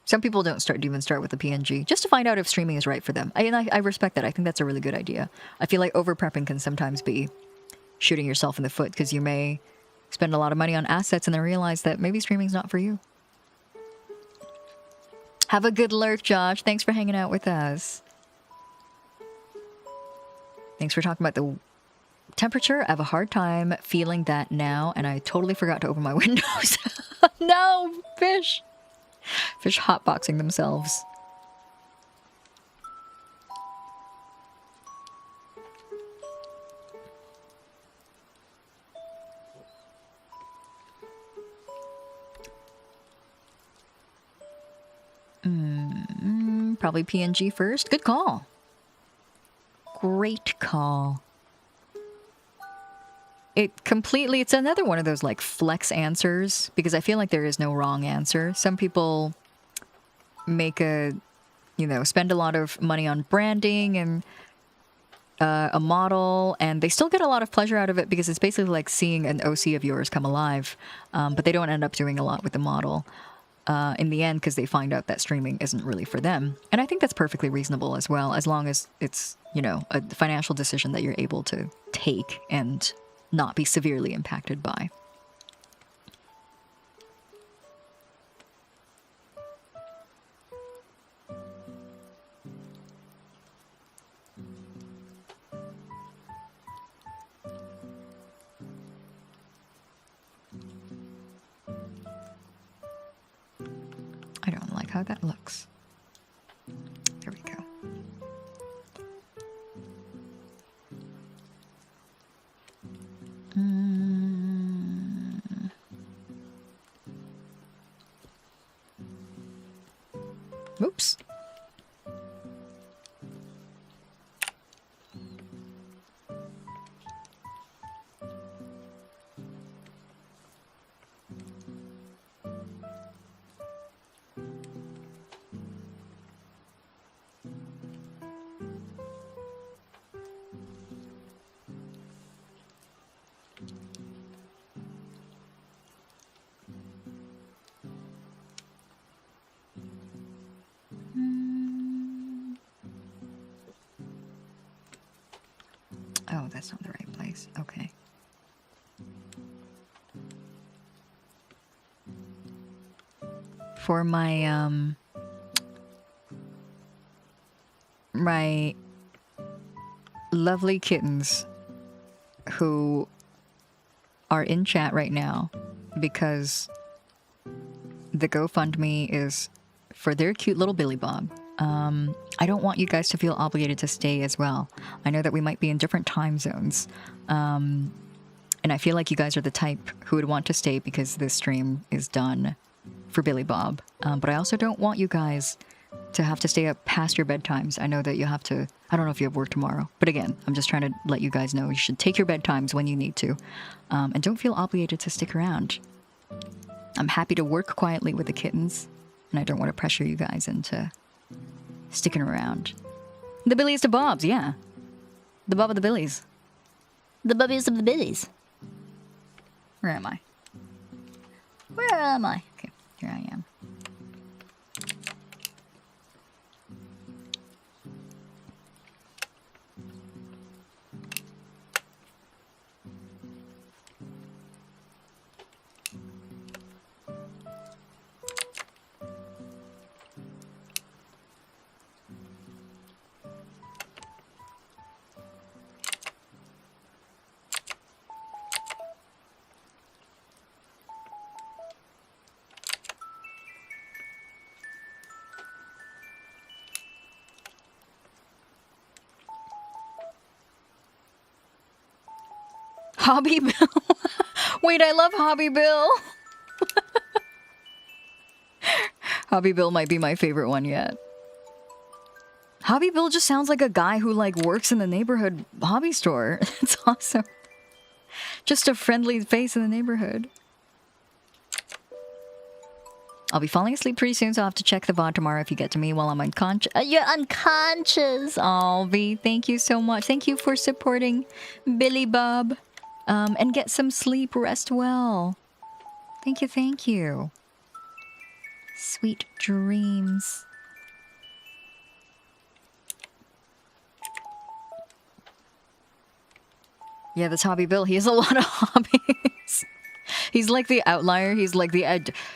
Some people don't even start with the PNG just to find out if streaming is right for them. I respect that. I think that's a really good idea. I feel like over prepping can sometimes be shooting yourself in the foot because you may spend a lot of money on assets and then realize that maybe streaming's not for you. Have a good lurk, Josh. Thanks for hanging out with us. Thanks for talking about the temperature. I have a hard time feeling that now, and I totally forgot to open my windows. No, fish. Fish hotboxing themselves. Probably PNG first. Good call. Great call. It's another one of those like flex answers because I feel like there is no wrong answer. Some people spend a lot of money on branding and a model, and they still get a lot of pleasure out of it because it's basically like seeing an OC of yours come alive, but they don't end up doing a lot with the model in the end because they find out that streaming isn't really for them. And I think that's perfectly reasonable as well, as long as it's, a financial decision that you're able to take and not be severely impacted by. I don't like how that looks. There we go. Oops. Oh, that's not the right place. Okay. For my my lovely kittens who are in chat right now because the GoFundMe is for their cute little Billy Bob. I don't want you guys to feel obligated to stay as well. I know that we might be in different time zones. And I feel like you guys are the type who would want to stay because this stream is done for Billy Bob. But I also don't want you guys to have to stay up past your bedtimes. I know that you have to... I don't know if you have work tomorrow. But again, I'm just trying to let you guys know you should take your bedtimes when you need to. And don't feel obligated to stick around. I'm happy to work quietly with the kittens. And I don't want to pressure you guys into... sticking around. The Billies to Bobs, yeah. The Bob of the Billies. The bubbies of the billies. Where am I? Where am I? Okay, here I am. Hobby Bill. Wait, I love Hobby Bill. Hobby Bill might be my favorite one yet. Hobby Bill just sounds like a guy who like works in the neighborhood hobby store. It's awesome. Just a friendly face in the neighborhood. I'll be falling asleep pretty soon, so I'll have to check the VOD tomorrow if you get to me while I'm unconscious. You're unconscious! Oh, V, thank you so much. Thank you for supporting Billy Bob. And get some sleep, rest well. Thank you, thank you. Sweet dreams. Yeah, that's Hobby Bill. He has a lot of hobbies. He's like the outlier. He's like the...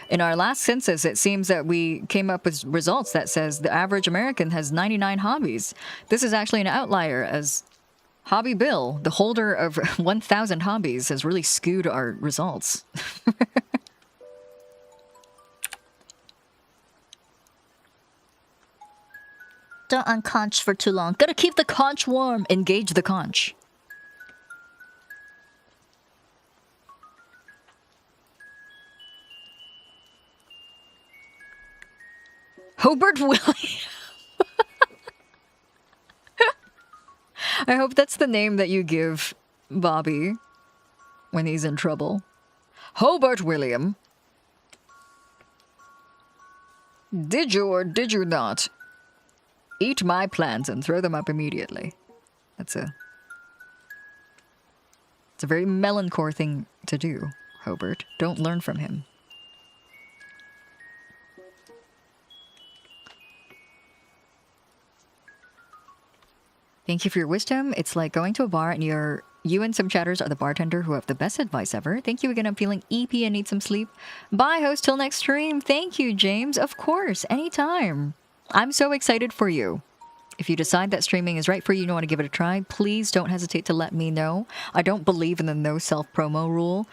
in our last census, it seems that we came up with results that says the average American has 99 hobbies. This is actually an outlier, as Hobby Bill, the holder of 1,000 hobbies, has really skewed our results. Don't unconch for too long. Gotta keep the conch warm. Engage the conch. Hobart William. I hope that's the name that you give Bobby when he's in trouble. Hobart William. Did you or did you not eat my plants and throw them up immediately? It's a very melancholy thing to do, Hobart. Don't learn from him. Thank you for your wisdom. It's like going to a bar and you and some chatters are the bartender who have the best advice ever. Thank you again. I'm feeling EP and need some sleep. Bye, host. Till next stream. Thank you, James. Of course. Anytime. I'm so excited for you. If you decide that streaming is right for you and you want to give it a try, please don't hesitate to let me know. I don't believe in the no self-promo rule.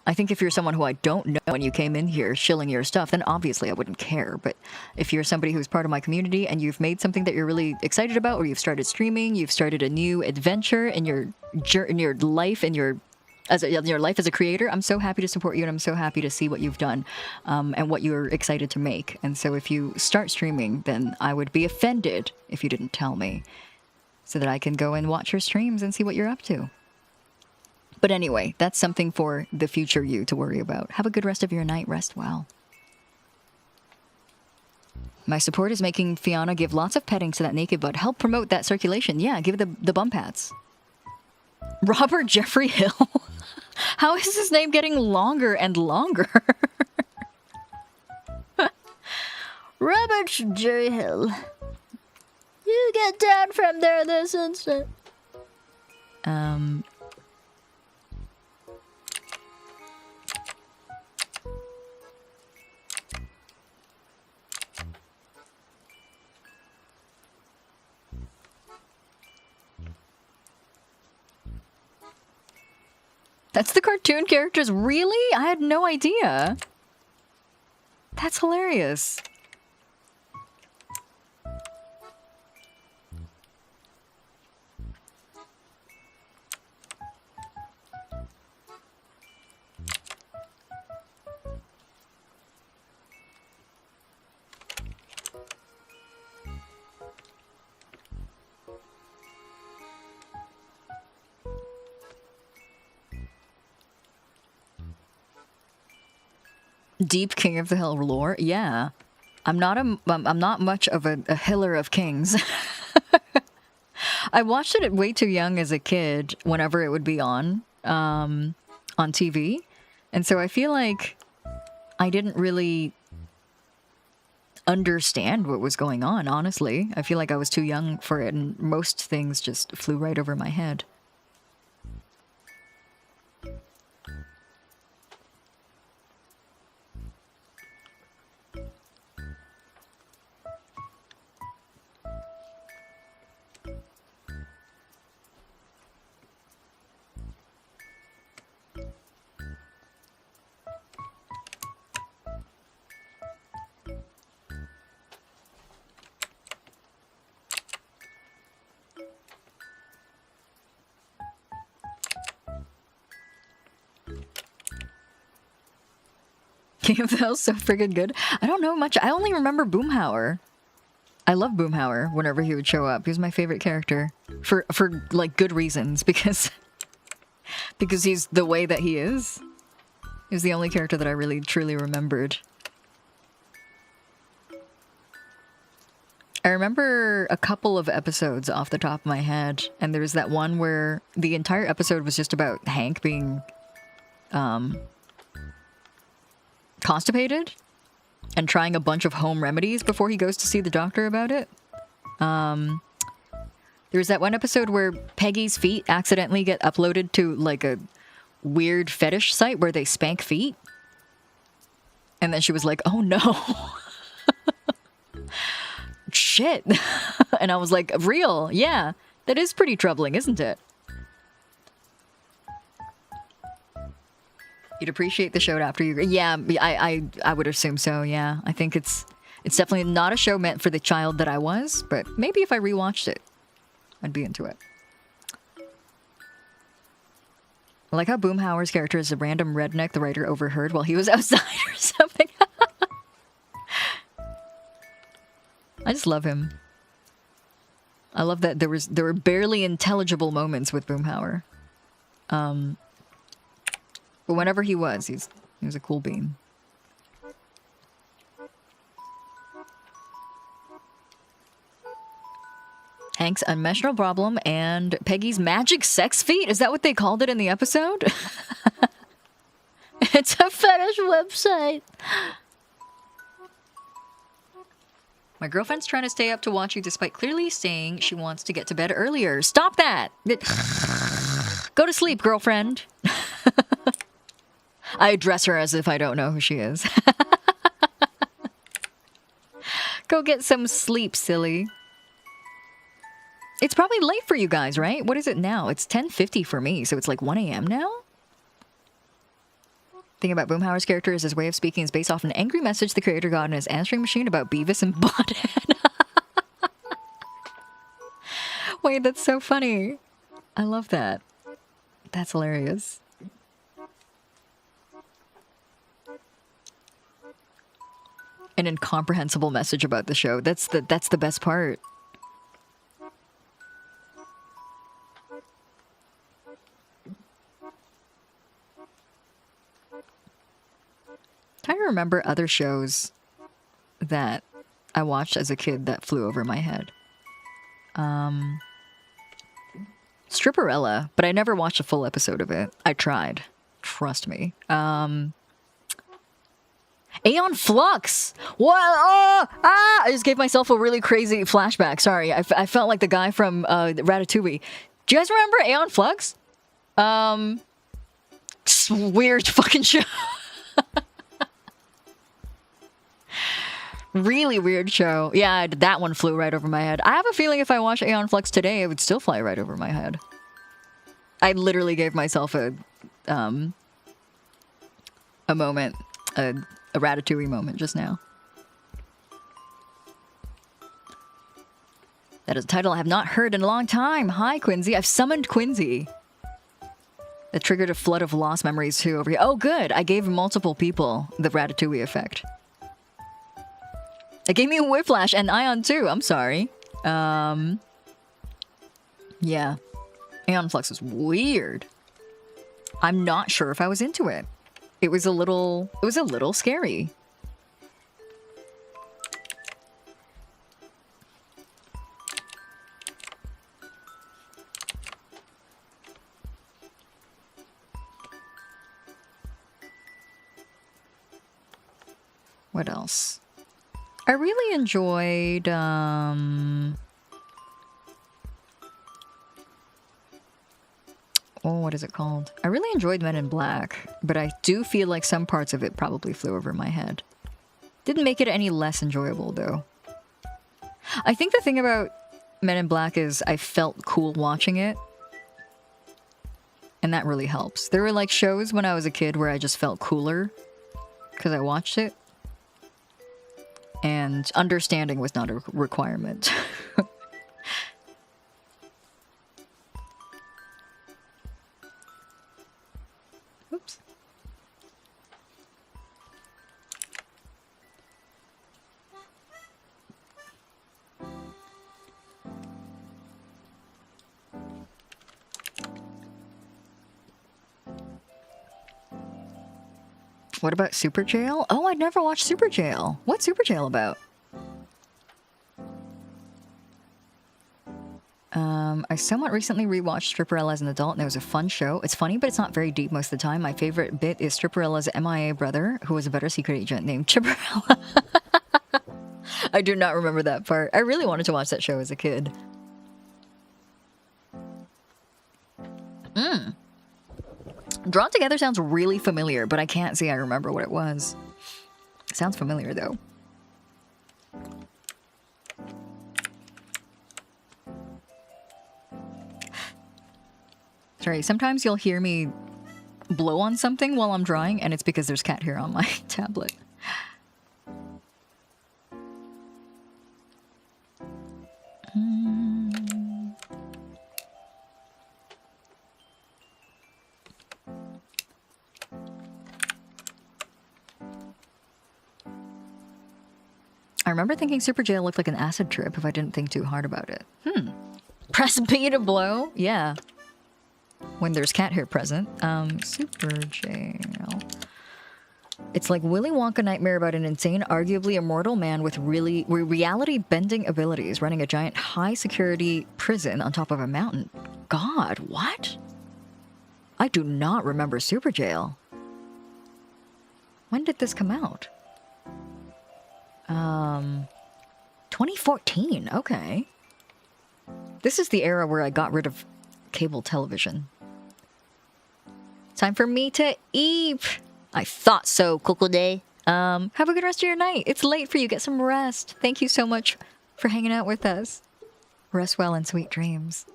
I think if you're someone who I don't know and you came in here shilling your stuff, then obviously I wouldn't care. But if you're somebody who's part of my community and you've made something that you're really excited about, or you've started streaming, you've started a new adventure in your life, in your life as a creator, I'm so happy to support you, and I'm so happy to see what you've done and what you're excited to make. And so if you start streaming, then I would be offended if you didn't tell me, so that I can go and watch your streams and see what you're up to. But anyway, that's something for the future you to worry about. Have a good rest of your night. Rest well. My support is making Fiona give lots of petting to that naked butt. Help promote that circulation. Yeah, give it the bum pats. Robert Jeffrey Hill. How is his name getting longer and longer? Robert J. Hill. You get down from there this instant. That's the cartoon characters? Really? I had no idea. That's hilarious. Deep King of the Hill lore? Yeah. I'm not much of a hiller of kings. I watched it way too young as a kid whenever it would be on TV. And so I feel like I didn't really understand what was going on, honestly. I feel like I was too young for it, and most things just flew right over my head. King of the Hill's so friggin' good. I don't know much. I only remember Boomhauer. I love Boomhauer whenever he would show up. He was my favorite character. For like good reasons, because he's the way that he is. He was the only character that I really truly remembered. I remember a couple of episodes off the top of my head, and there was that one where the entire episode was just about Hank being constipated and trying a bunch of home remedies before he goes to see the doctor about it. There's that one episode where Peggy's feet accidentally get uploaded to like a weird fetish site where they spank feet. And then she was like, oh no. Shit. And I was like, real? Yeah. That is pretty troubling, isn't it? You'd appreciate the show after you... Yeah, I would assume so, yeah. I think it's definitely not a show meant for the child that I was, but maybe if I rewatched it, I'd be into it. I like how Boomhauer's character is a random redneck the writer overheard while he was outside or something. I just love him. I love that there were barely intelligible moments with Boomhauer. But whenever he was a cool bean. Hank's unmentionable problem and Peggy's magic sex feet? Is that what they called it in the episode? It's a fetish website. My girlfriend's trying to stay up to watch you despite clearly saying she wants to get to bed earlier. Stop that! Go to sleep, girlfriend. I address her as if I don't know who she is. Go get some sleep, silly. It's probably late for you guys, right? What is it now? It's 10:50 for me, so it's like 1 a.m. now? Thing about Boomhauer's character is his way of speaking is based off an angry message the creator got in his answering machine about Beavis and Butthead. Wait, that's so funny. I love that. That's hilarious. An incomprehensible message about the show. That's the best part. Trying to remember other shows that I watched as a kid that flew over my head. Stripperella, but I never watched a full episode of it. I tried. Trust me. Aeon Flux! What? Oh! Ah! I just gave myself a really crazy flashback. Sorry. I felt like the guy from Ratatouille. Do you guys remember Aeon Flux? Weird fucking show. Really weird show. Yeah, that one flew right over my head. I have a feeling if I watched Aeon Flux today, it would still fly right over my head. I literally gave myself a moment, a Ratatouille moment just now. That is a title I have not heard in a long time. Hi, Quincy. I've summoned Quincy. That triggered a flood of lost memories too over here. Oh, good. I gave multiple people the Ratatouille effect. It gave me a whiplash and Ion too. I'm sorry. Yeah. Aeon Flux was weird. I'm not sure if I was into it. It was a little scary. What else? I really enjoyed, oh, what is it called? I really enjoyed Men in Black, but I do feel like some parts of it probably flew over my head. Didn't make it any less enjoyable, though. I think the thing about Men in Black is I felt cool watching it. And that really helps. There were like shows when I was a kid where I just felt cooler because I watched it. And understanding was not a requirement. Oops. What about Super Jail? Oh, I'd never watched Super Jail. What's Super Jail about? I somewhat recently rewatched Stripperella as an adult, and it was a fun show. It's funny, but it's not very deep most of the time. My favorite bit is Stripperella's MIA brother, who was a better secret agent named Chipperella. I do not remember that part. I really wanted to watch that show as a kid. Drawn Together sounds really familiar, but I can't say I remember what it was. It sounds familiar, though. Sorry, sometimes you'll hear me blow on something while I'm drawing, and it's because there's cat hair on my tablet. I remember thinking Super Jail looked like an acid trip if I didn't think too hard about it. Press B to blow? Yeah. When there's cat hair present. Super Jail. It's like Willy Wonka nightmare about an insane, arguably immortal man with reality-bending abilities running a giant high-security prison on top of a mountain. God, what? I do not remember Super Jail. When did this come out? 2014, okay. This is the era where I got rid of cable television. Time for me to eat. I thought so, Kokode. Have a good rest of your night. It's late for you. Get some rest. Thank you so much for hanging out with us. Rest well and sweet dreams.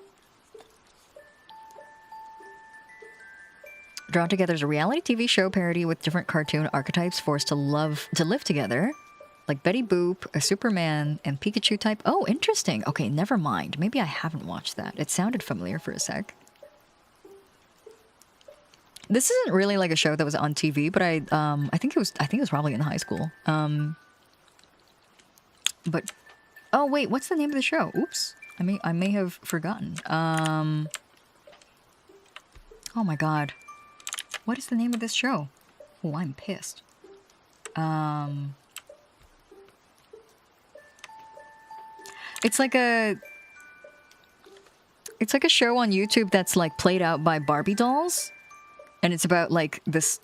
Drawn together as a reality TV show parody with different cartoon archetypes forced to live together. Like Betty Boop, a Superman, and Pikachu type. Oh, interesting. Okay, never mind. Maybe I haven't watched that. It sounded familiar for a sec. This isn't really like a show that was on TV, but I think it was probably in high school. But oh wait, what's the name of the show? Oops. I may have forgotten. Oh my god. What is the name of this show? Oh, I'm pissed. It's like a show on YouTube that's like played out by Barbie dolls. And it's about like this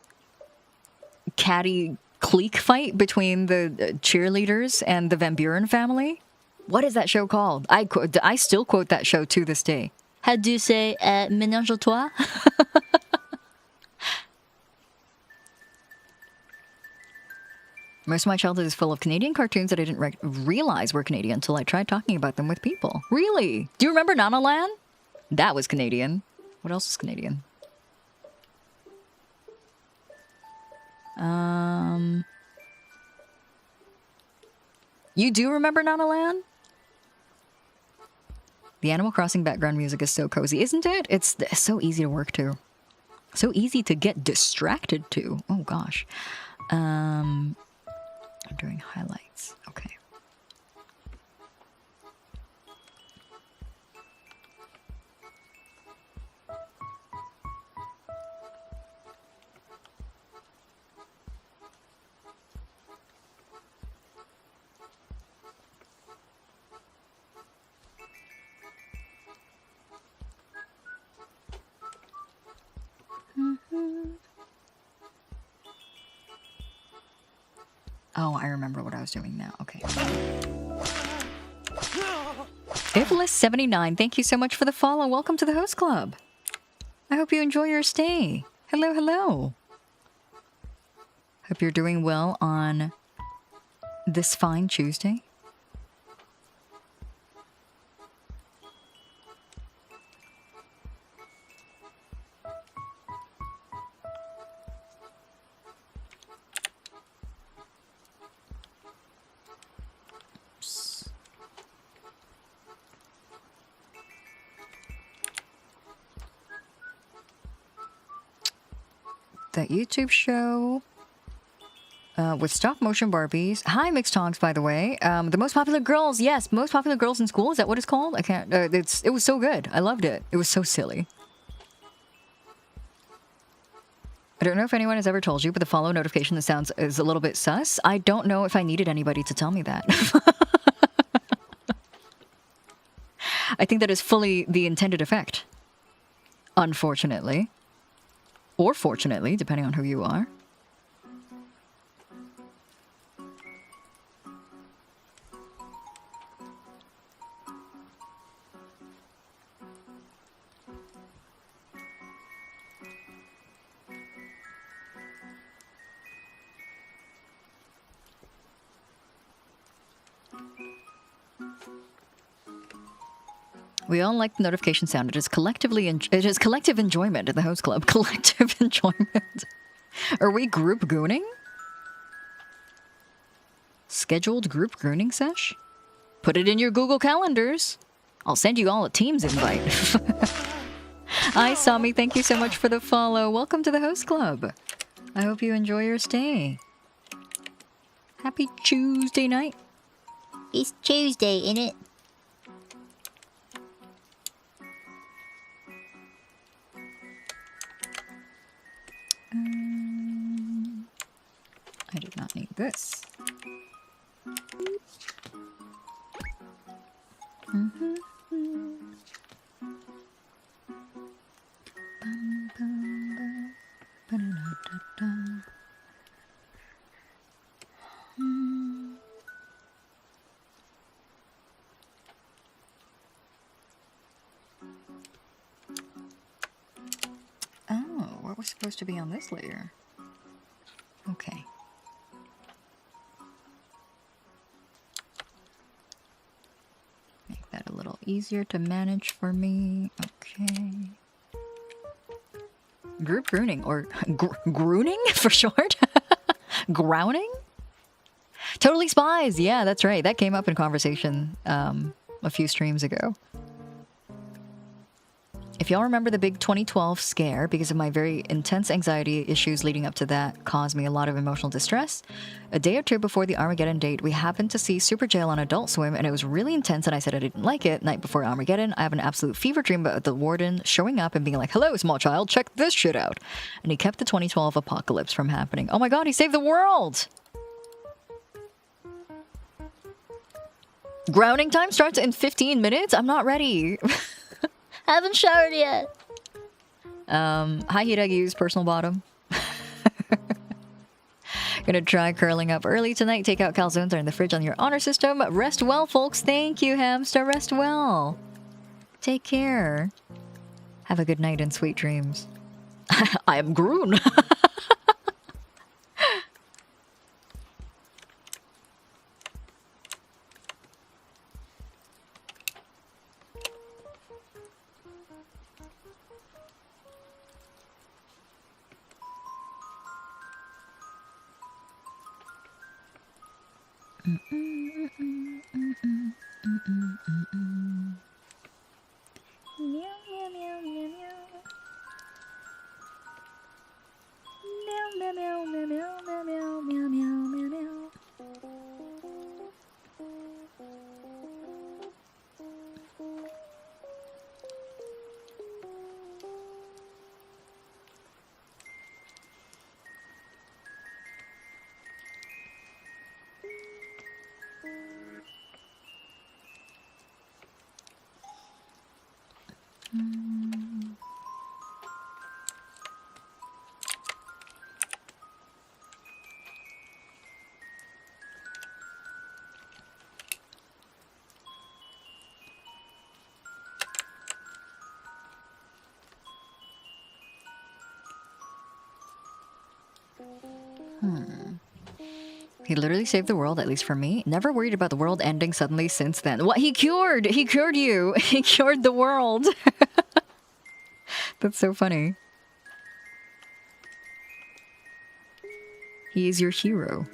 catty clique fight between the cheerleaders and the Van Buren family. What is that show called? I still quote that show to this day. How do you say ménage à toi? Most of my childhood is full of Canadian cartoons that I didn't realize were Canadian until I tried talking about them with people. Really? Do you remember Nana Land? That was Canadian. What else is Canadian? You do remember Nana Land? The Animal Crossing background music is so cozy, isn't it? It's so easy to work to. So easy to get distracted to. Oh gosh. I'm doing highlights. Okay. Oh, I remember what I was doing now. Okay. Iblis79, thank you so much for the follow. Welcome to the host club. I hope you enjoy your stay. Hello, hello. Hope you're doing well on this fine Tuesday. That YouTube show with stop motion Barbies. Hi, Mixed Tongs, by the way. The most popular girls. Yes, most popular girls in school. Is that what it's called? I can't. It was so good. I loved it. It was so silly. I don't know if anyone has ever told you, but the follow notification that is a little bit sus. I don't know if I needed anybody to tell me that. I think that is fully the intended effect. Unfortunately. Or fortunately, depending on who you are. We all like the notification sound. It is collective enjoyment in the host club. Collective enjoyment. Are we group gooning? Scheduled group gooning sesh? Put it in your Google calendars. I'll send you all a Teams invite. Hi, Sami. Thank you so much for the follow. Welcome to the host club. I hope you enjoy your stay. Happy Tuesday night. It's Tuesday, innit? I did not need this. Oh, what was supposed to be on this layer? Okay. Make that a little easier to manage for me. Okay. Group crooning, or grooning for short? Growning? Totally Spies! Yeah, that's right. That came up in conversation a few streams ago. If y'all remember the big 2012 scare, because of my very intense anxiety issues leading up to that caused me a lot of emotional distress, a day or two before the Armageddon date, we happened to see Super Jail on Adult Swim, and it was really intense, and I said I didn't like it. Night before Armageddon, I have an absolute fever dream about the warden showing up and being like, "Hello, small child, check this shit out." And he kept the 2012 apocalypse from happening. Oh my god, he saved the world! Grounding time starts in 15 minutes? I'm not ready. Haven't showered yet. Hi Hiiragi Yuu's personal bottom. Gonna try curling up early tonight. Take out calzones are in the fridge on your honor system. Rest well, folks. Thank you, hamster. Rest well. Take care. Have a good night and sweet dreams. I am Groon. He literally saved the world, at least for me. Never worried about the world ending suddenly since then. What? He cured you. He cured the world. That's so funny. He is your hero.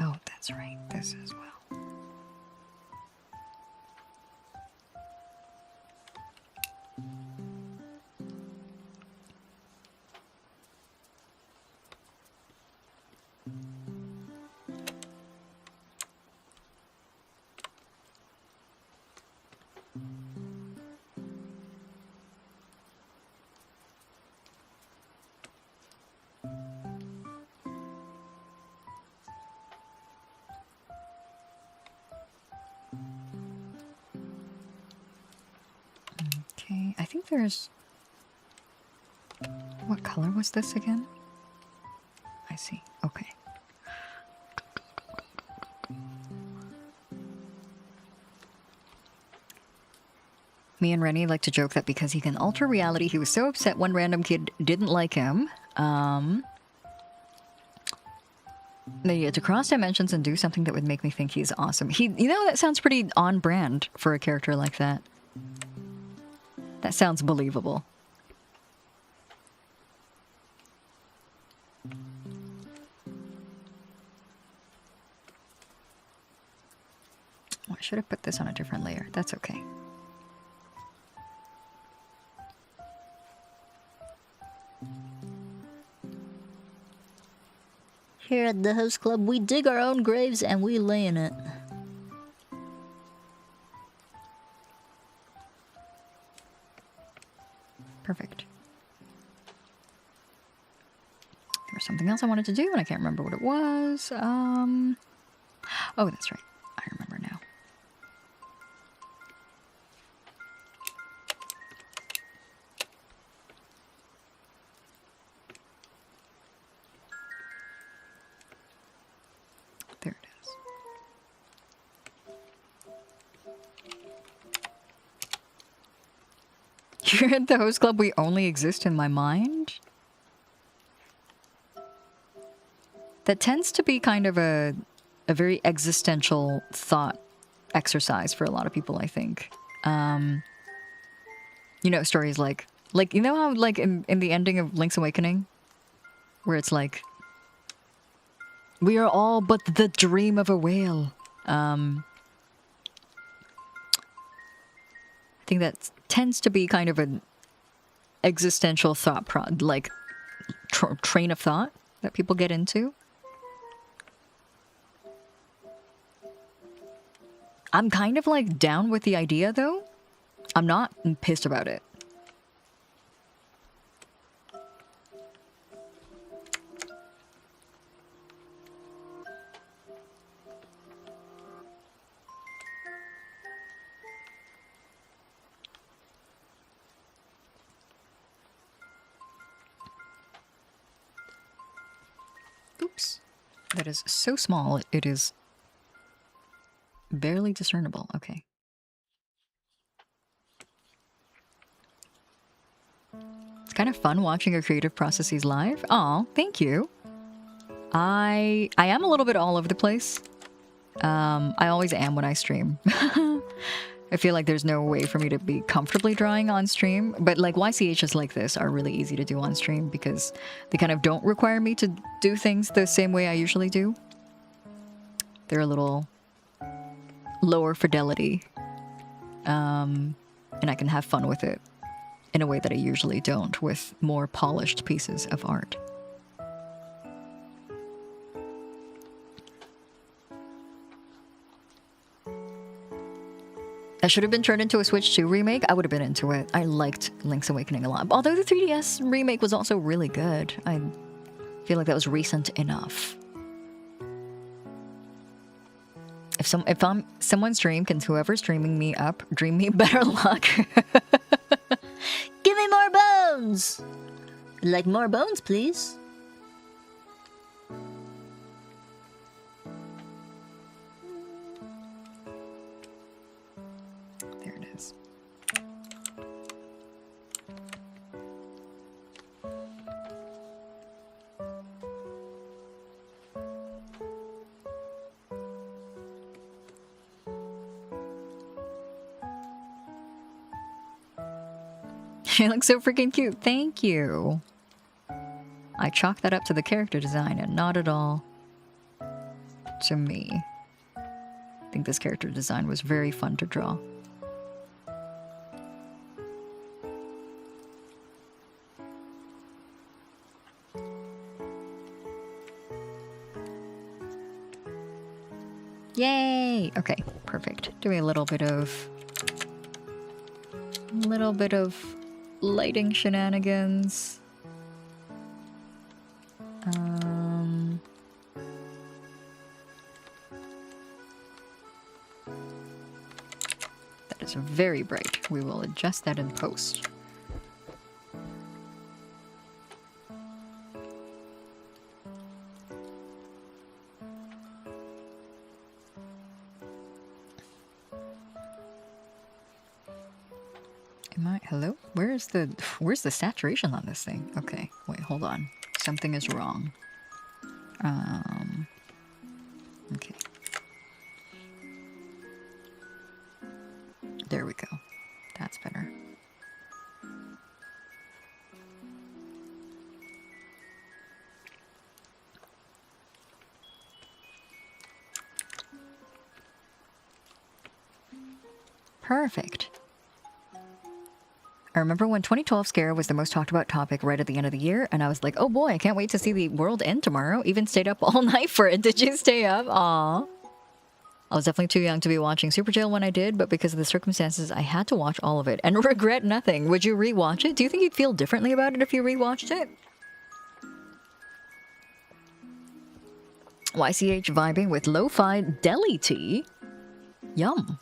Oh, that's right. This as well. Okay, I think there's... What color was this again? I see. Okay. Me and Rennie like to joke that because he can alter reality, he was so upset one random kid didn't like him. That he had to cross dimensions and do something that would make me think he's awesome. You know, that sounds pretty on brand for a character like that. That sounds believable. Oh, I should have put this on a different layer. That's okay. Here at the host club, we dig our own graves and we lay in it. Perfect. something else I wanted to do and I can't remember what it was. Oh, that's right. I remember now. There it is. You're at the host club, we only exist in my mind? That tends to be kind of a very existential thought exercise for a lot of people, I think. You know, stories like you know how, like, in the ending of Link's Awakening? Where it's like, we are all but the dream of a whale. I think that tends to be kind of an existential thought, train of thought that people get into. I'm kind of like down with the idea though. I'm not pissed about it. Oops. That is so small, it is barely discernible. Okay. It's kind of fun watching your creative processes live. Aw, thank you. I am a little bit all over the place. I always am when I stream. I feel like there's no way for me to be comfortably drawing on stream, but like YCHs like this are really easy to do on stream because they kind of don't require me to do things the same way I usually do. They're a little lower fidelity, and I can have fun with it in a way that I usually don't with more polished pieces of art. That should have been turned into a Switch 2 remake. I would have been into it. I liked Link's Awakening a lot. Although the 3DS remake was also really good. I feel like that was recent enough. If I'm someone's stream, can whoever's streaming me up dream me better luck? Give me more bones! Like more bones, please. There it is. She looks so freaking cute. Thank you. I chalk that up to the character design and not at all to me. I think this character design was very fun to draw. Yay! Okay, perfect. Doing a little bit of lighting shenanigans. That is very bright. We will adjust that in post. Hello? Where's the saturation on this thing? Okay, wait, hold on. Something is wrong. Okay. There we go. That's better. Perfect. I remember when 2012 Scare was the most talked about topic right at the end of the year, and I was like, oh boy, I can't wait to see the world end tomorrow. Even stayed up all night for it. Did you stay up? Aw. I was definitely too young to be watching Super Jail when I did, but because of the circumstances, I had to watch all of it and regret nothing. Would you rewatch it? Do you think you'd feel differently about it if you rewatched it? YCH vibing with lo-fi deli tea. Yum.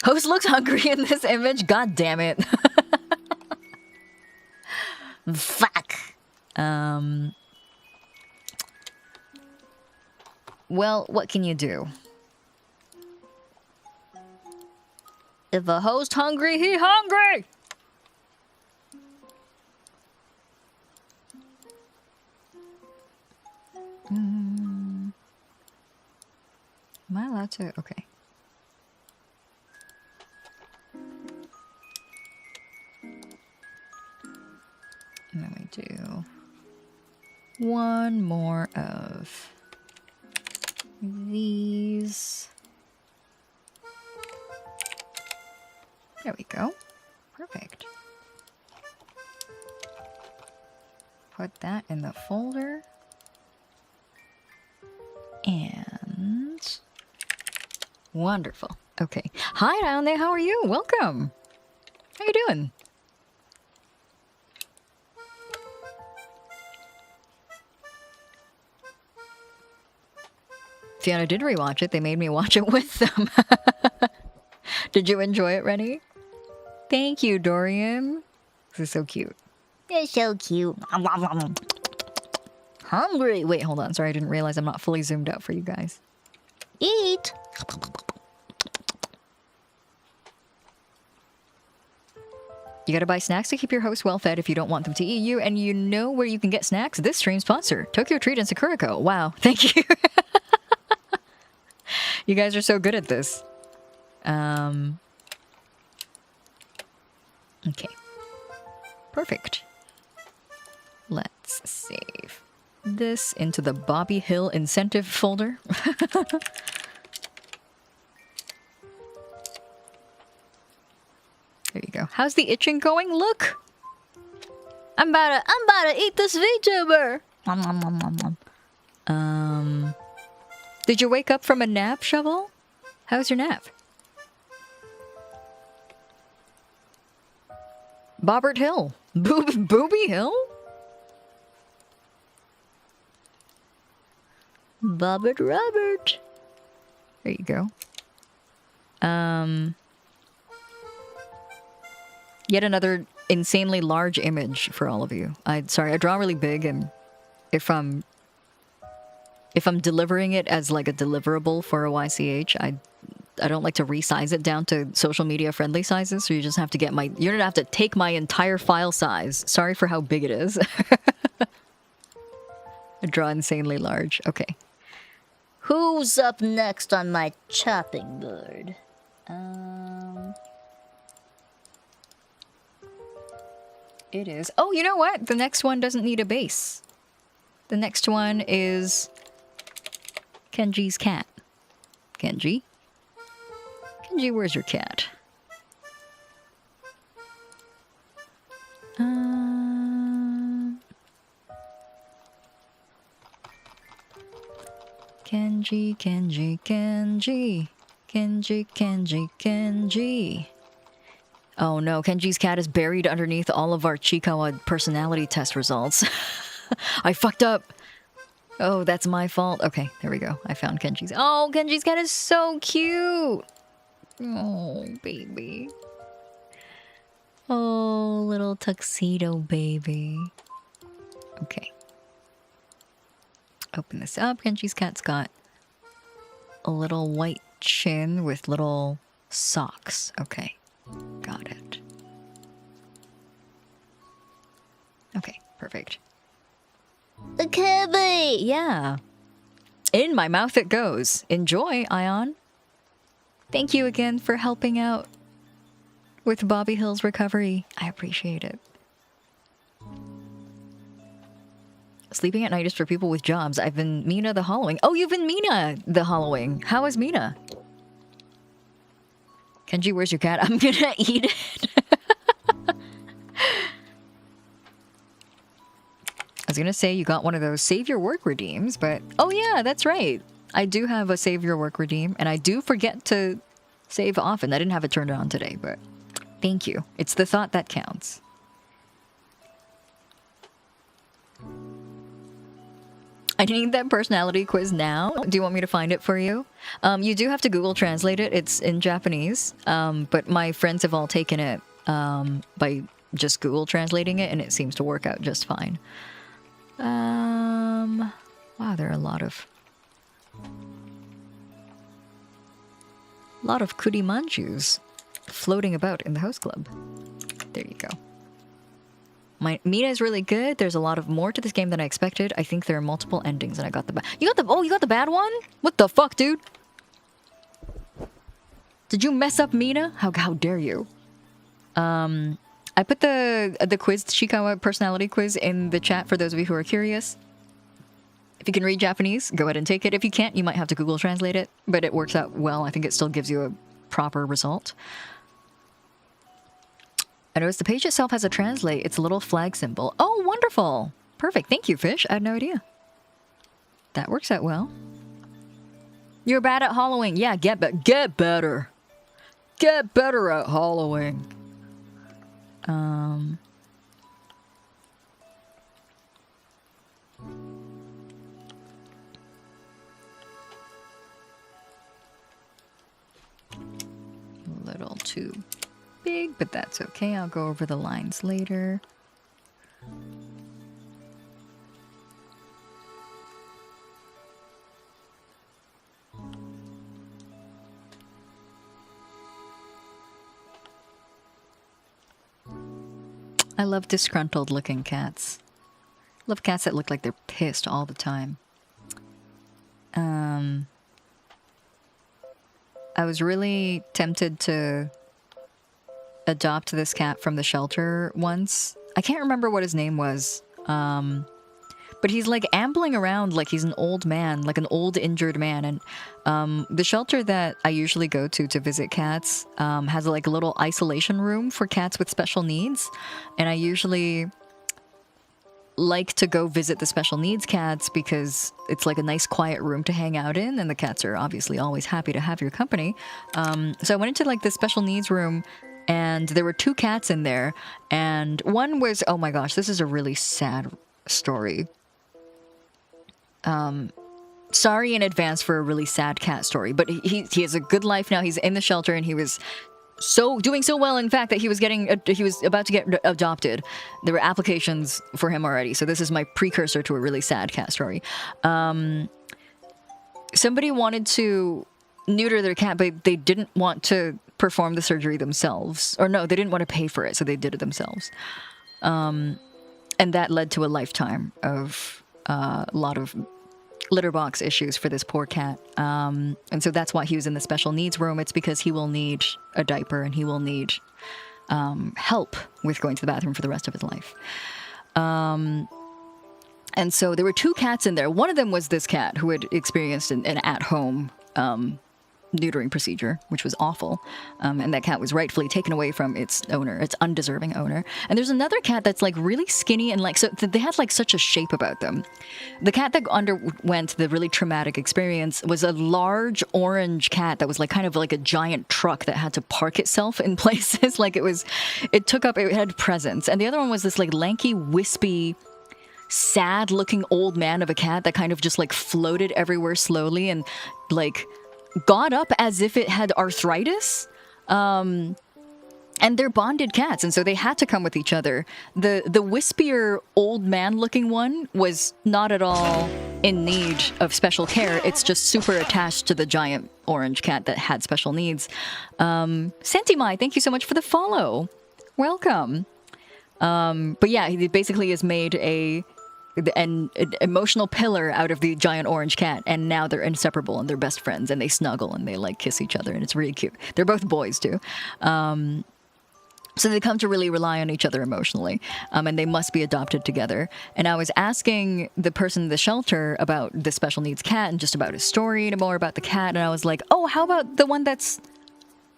Host looks hungry in this image. God damn it. Fuck. Well, what can you do? If a host hungry, he hungry! Am I allowed to? Okay. And then we do one more of these. There we go. Perfect. Put that in the folder. And wonderful. Okay. Hi down there. How are you? Welcome. How you doing? Fiona did rewatch it. They made me watch it with them. Did you enjoy it, Rennie? Thank you, Dorian. This is so cute. You're so cute. Hungry. Wait, hold on. Sorry, I didn't realize I'm not fully zoomed out for you guys. Eat. You gotta buy snacks to keep your hosts well fed if you don't want them to eat you, and you know where you can get snacks? This stream sponsor, Tokyo Treat and Sakurako. Wow, thank you. You guys are so good at this. Okay. Perfect. Let's save this into the Bobby Hill incentive folder. There you go. How's the itching going? Look! I'm about to eat this VTuber! Did you wake up from a nap, Shovel? How's your nap? Bobbert Hill. Booby Hill? Bobbert Robert. There you go. Yet another insanely large image for all of you. Sorry, I draw really big, and if I'm delivering it as like a deliverable for a YCH, I don't like to resize it down to social media friendly sizes, so you just have to get you're gonna have to take my entire file size. Sorry for how big it is. I draw insanely large. Okay. Who's up next on my chopping board? It is. Oh, you know what? The next one doesn't need a base. The next one is Kenji's cat. Kenji? Kenji, where's your cat? Kenji, Kenji, Kenji. Kenji, Kenji, Kenji. Oh no, Kenji's cat is buried underneath all of our Chikawa personality test results. I fucked up. Oh, that's my fault. Okay, there we go. I found Kenji's. Oh, Kenji's cat is so cute. Oh, baby. Oh, little tuxedo baby. Okay. Open this up. Kenji's cat's got a little white chin with little socks. Okay. Got it. Okay, perfect. The Kirby! Yeah. In my mouth it goes. Enjoy, Ion. Thank you again for helping out with Bobby Hill's recovery. I appreciate it. Sleeping at night is for people with jobs. I've been Mina the Hollowing. Oh, you've been Mina the Hollowing. How is Mina? Kenji, where's your cat? I'm gonna eat it. I was gonna say you got one of those save your work redeems, but oh yeah, that's right. I do have a save your work redeem, and I do forget to save often. I didn't have it turned on today, but thank you. It's the thought that counts. I need that personality quiz now. Do you want me to find it for you? You do have to Google Translate it. It's in Japanese. But my friends have all taken it by just Google translating it, and it seems to work out just fine. Wow, there are a lot of kurimanjus floating about in the host club. There you go. Mina is really good. There's a lot of more to this game than I expected. I think there are multiple endings, and I got the bad. You got the bad one? What the fuck, dude? Did you mess up Mina? How dare you? I put the quiz, Shikawa personality quiz, in the chat for those of you who are curious. If you can read Japanese, go ahead and take it. If you can't, you might have to Google translate it, but it works out well. I think it still gives you a proper result. I noticed the page itself has a translate. It's a little flag symbol. Oh, wonderful. Perfect. Thank you, Fish. I had no idea. That works out well. You're bad at hollowing. Yeah, get better. Get better at hollowing. A little too big, but that's okay. I'll go over the lines later. I love disgruntled looking cats. Love cats that look like they're pissed all the time. I was really tempted to adopt this cat from the shelter once. I can't remember what his name was. But he's like ambling around like he's an old man, like an old injured man. And the shelter that I usually go to visit cats has like a little isolation room for cats with special needs. And I usually like to go visit the special needs cats because it's like a nice quiet room to hang out in, and the cats are obviously always happy to have your company. So I went into like the special needs room, and there were 2 cats in there, and one was, oh my gosh, this is a really sad story. Sorry in advance for a really sad cat story, but he has a good life now. He's in the shelter, and he was doing so well, in fact, that he was about to get adopted. There were applications for him already, so this is my precursor to a really sad cat story. Somebody wanted to neuter their cat, but they didn't want to perform the surgery themselves. Or no, they didn't want to pay for it, so they did it themselves. And that led to a lifetime of a lot of litter box issues for this poor cat. And so that's why he was in the special needs room. It's because he will need a diaper, and he will need help with going to the bathroom for the rest of his life. And so there were 2 cats in there. One of them was this cat who had experienced an at-home neutering procedure, which was awful. And that cat was rightfully taken away from its owner, its undeserving owner. And there's another cat that's like really skinny, and like, so they had like such a shape about them. The cat that underwent the really traumatic experience was a large orange cat that was like kind of like a giant truck that had to park itself in places. Like it had presence. And the other one was this like lanky, wispy, sad looking old man of a cat that kind of just like floated everywhere slowly and like got up as if it had arthritis. And they're bonded cats, and so they had to come with each other. The wispier old man looking one was not at all in need of special care. It's just super attached to the giant orange cat that had special needs. Sentimai, thank you so much for the follow. Welcome. But yeah, he basically has made an emotional pillar out of the giant orange cat, and now they're inseparable and they're best friends, and they snuggle and they like kiss each other, and it's really cute. They're both boys too. So they come to really rely on each other emotionally, and they must be adopted together. And I was asking the person in the shelter about the special needs cat and just about his story and more about the cat, and I was like, oh, how about the one that's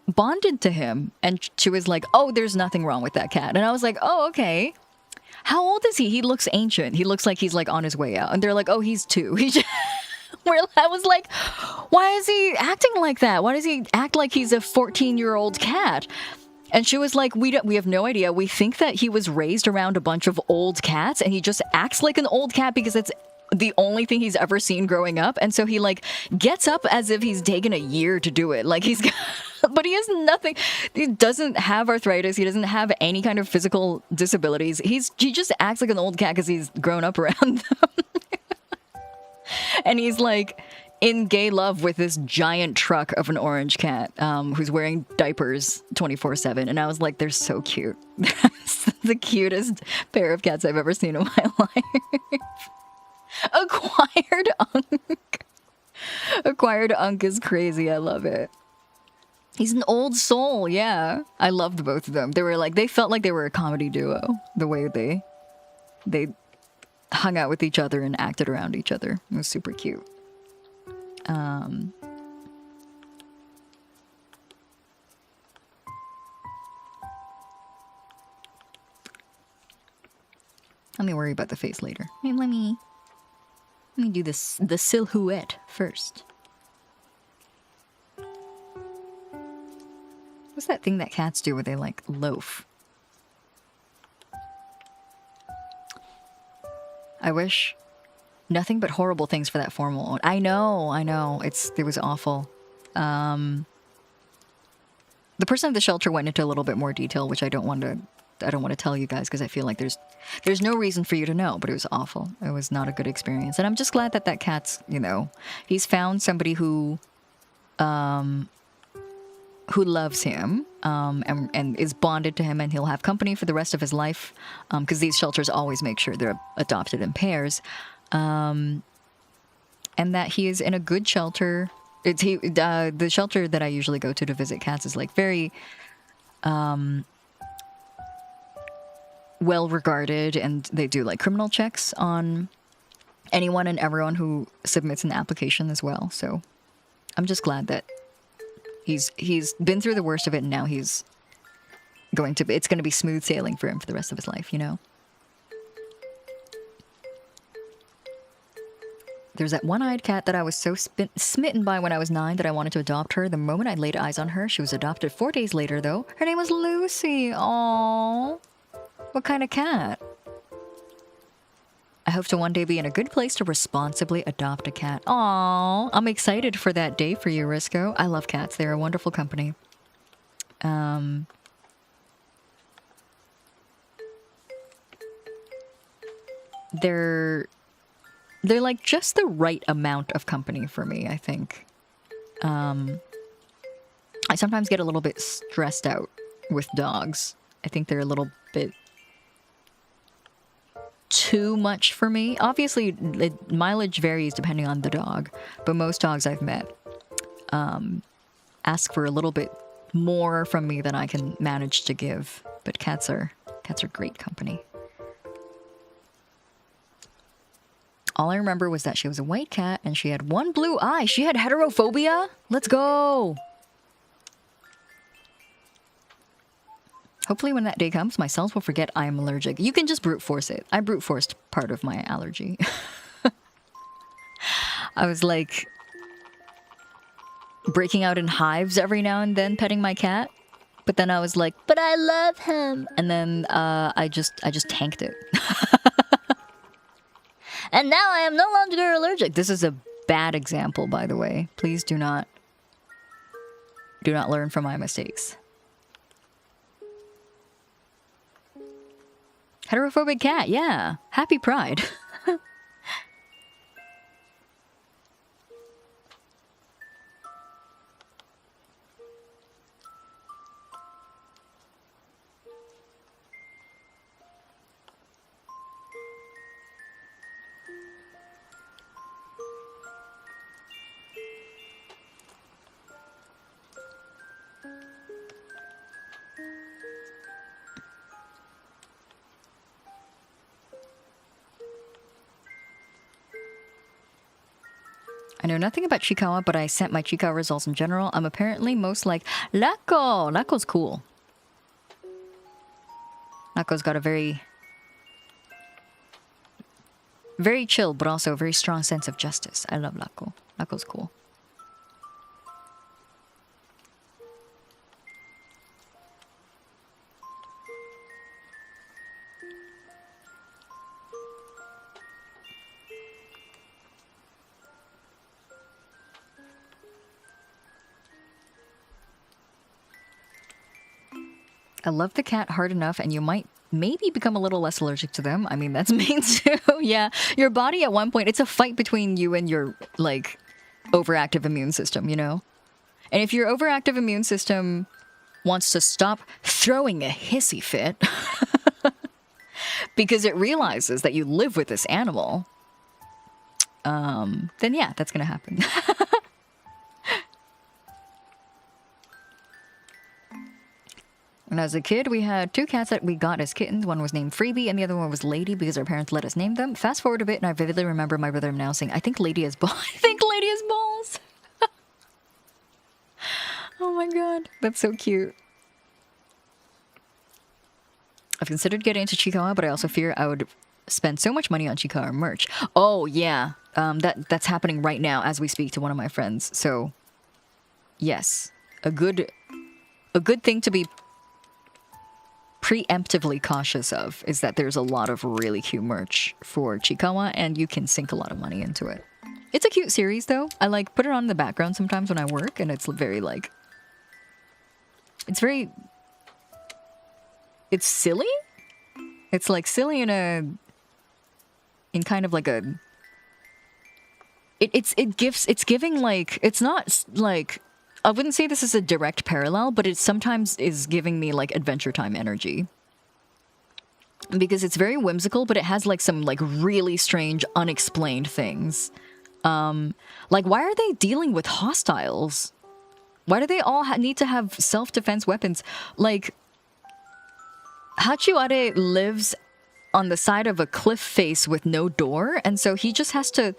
bonded to him? And she was like, oh, there's nothing wrong with that cat. And I was like, oh, okay. How old is he? He looks ancient. He looks like he's like on his way out. And they're like, oh, he's 2. I was like, why is he acting like that? Why does he act like he's a 14-year-old cat? And she was like, we have no idea. We think that he was raised around a bunch of old cats, and he just acts like an old cat because it's the only thing he's ever seen growing up, and so he like gets up as if he's taken a year to do it. Like he's but he has nothing. He doesn't have arthritis. He doesn't have any kind of physical disabilities. He just acts like an old cat because he's grown up around them. And he's like in gay love with this giant truck of an orange cat who's wearing diapers 24/7. And I was like, they're so cute. They're the cutest pair of cats I've ever seen in my life. Acquired Unk. Acquired Unk is crazy. I love it. He's an old soul. Yeah, I loved both of them. They felt like they were a comedy duo. The way they hung out with each other and acted around each other. It was super cute. Let me worry about the face later. Let me do this, the silhouette first. What's that thing that cats do where they like loaf? I wish nothing but horrible things for that formal one. I know. It was awful. The person at the shelter went into a little bit more detail, which I don't want to tell you guys because I feel like there's no reason for you to know, but it was awful. It was not a good experience. And I'm just glad that cat's, he's found somebody who loves him and is bonded to him, and he'll have company for the rest of his life because these shelters always make sure they're adopted in pairs, and that he is in a good shelter. The shelter that I usually go to visit cats is like very well regarded, and they do like criminal checks on anyone and everyone who submits an application as well. So I'm just glad that he's been through the worst of it, and now it's going to be smooth sailing for him for the rest of his life, There's that one-eyed cat that I was so smitten by when I was 9 that I wanted to adopt her. The moment I laid eyes on her, she was adopted 4 days later, though. Her name was Lucy. Aww. What kind of cat? I hope to one day be in a good place to responsibly adopt a cat. Aww. I'm excited for that day for you, Risco. I love cats. They're a wonderful company. They're like just the right amount of company for me, I think. I sometimes get a little bit stressed out with dogs. I think they're a little bit too much for me. Obviously, mileage varies depending on the dog, but most dogs I've met ask for a little bit more from me than I can manage to give. But cats are great company. All I remember was that she was a white cat and she had one blue eye. She had heterophobia? Let's go! Hopefully when that day comes, my cells will forget I am allergic. You can just brute force it. I brute forced part of my allergy. I was like breaking out in hives every now and then petting my cat. But then I was like, but I love him. And then I just tanked it. And now I am no longer allergic. This is a bad example, by the way. Please do not learn from my mistakes. Heterophobic cat, yeah. Happy Pride. I know nothing about Chikawa, but I sent my Chikawa results in general. I'm apparently most like Lako. Lako's cool. Lako's got a very chill, but also a very strong sense of justice. I love Lako. Lako's cool. I love the cat hard enough and you might maybe become a little less allergic to them. I mean, that's me too. Yeah, your body at one point, it's a fight between you and your, like, overactive immune system, you know? And if your overactive immune system wants to stop throwing a hissy fit because it realizes that you live with this animal, then yeah, that's gonna happen. When I was a kid, we had 2 cats that we got as kittens. One was named Freebie, and the other one was Lady because our parents let us name them. Fast forward a bit, and I vividly remember my brother announcing, "I think Lady has balls." I think Lady has balls. Oh my god, that's so cute. I've considered getting into Chiikawa, but I also fear I would spend so much money on Chiikawa merch. Oh yeah, that's happening right now as we speak to one of my friends. So, yes, a good thing to be preemptively cautious of is that there's a lot of really cute merch for Chiikawa, and you can sink a lot of money into it. It's a cute series, though. I like put it on in the background sometimes when I work, and it's very like, it's silly. It's like silly in kind of like a. It's giving like, it's not like, I wouldn't say this is a direct parallel, but it sometimes is giving me like Adventure Time energy. Because it's very whimsical, but it has like some like really strange, unexplained things. Like, why are they dealing with hostiles? Why do they all need to have self-defense weapons? Like, Hachiware lives on the side of a cliff face with no door, and so he just has to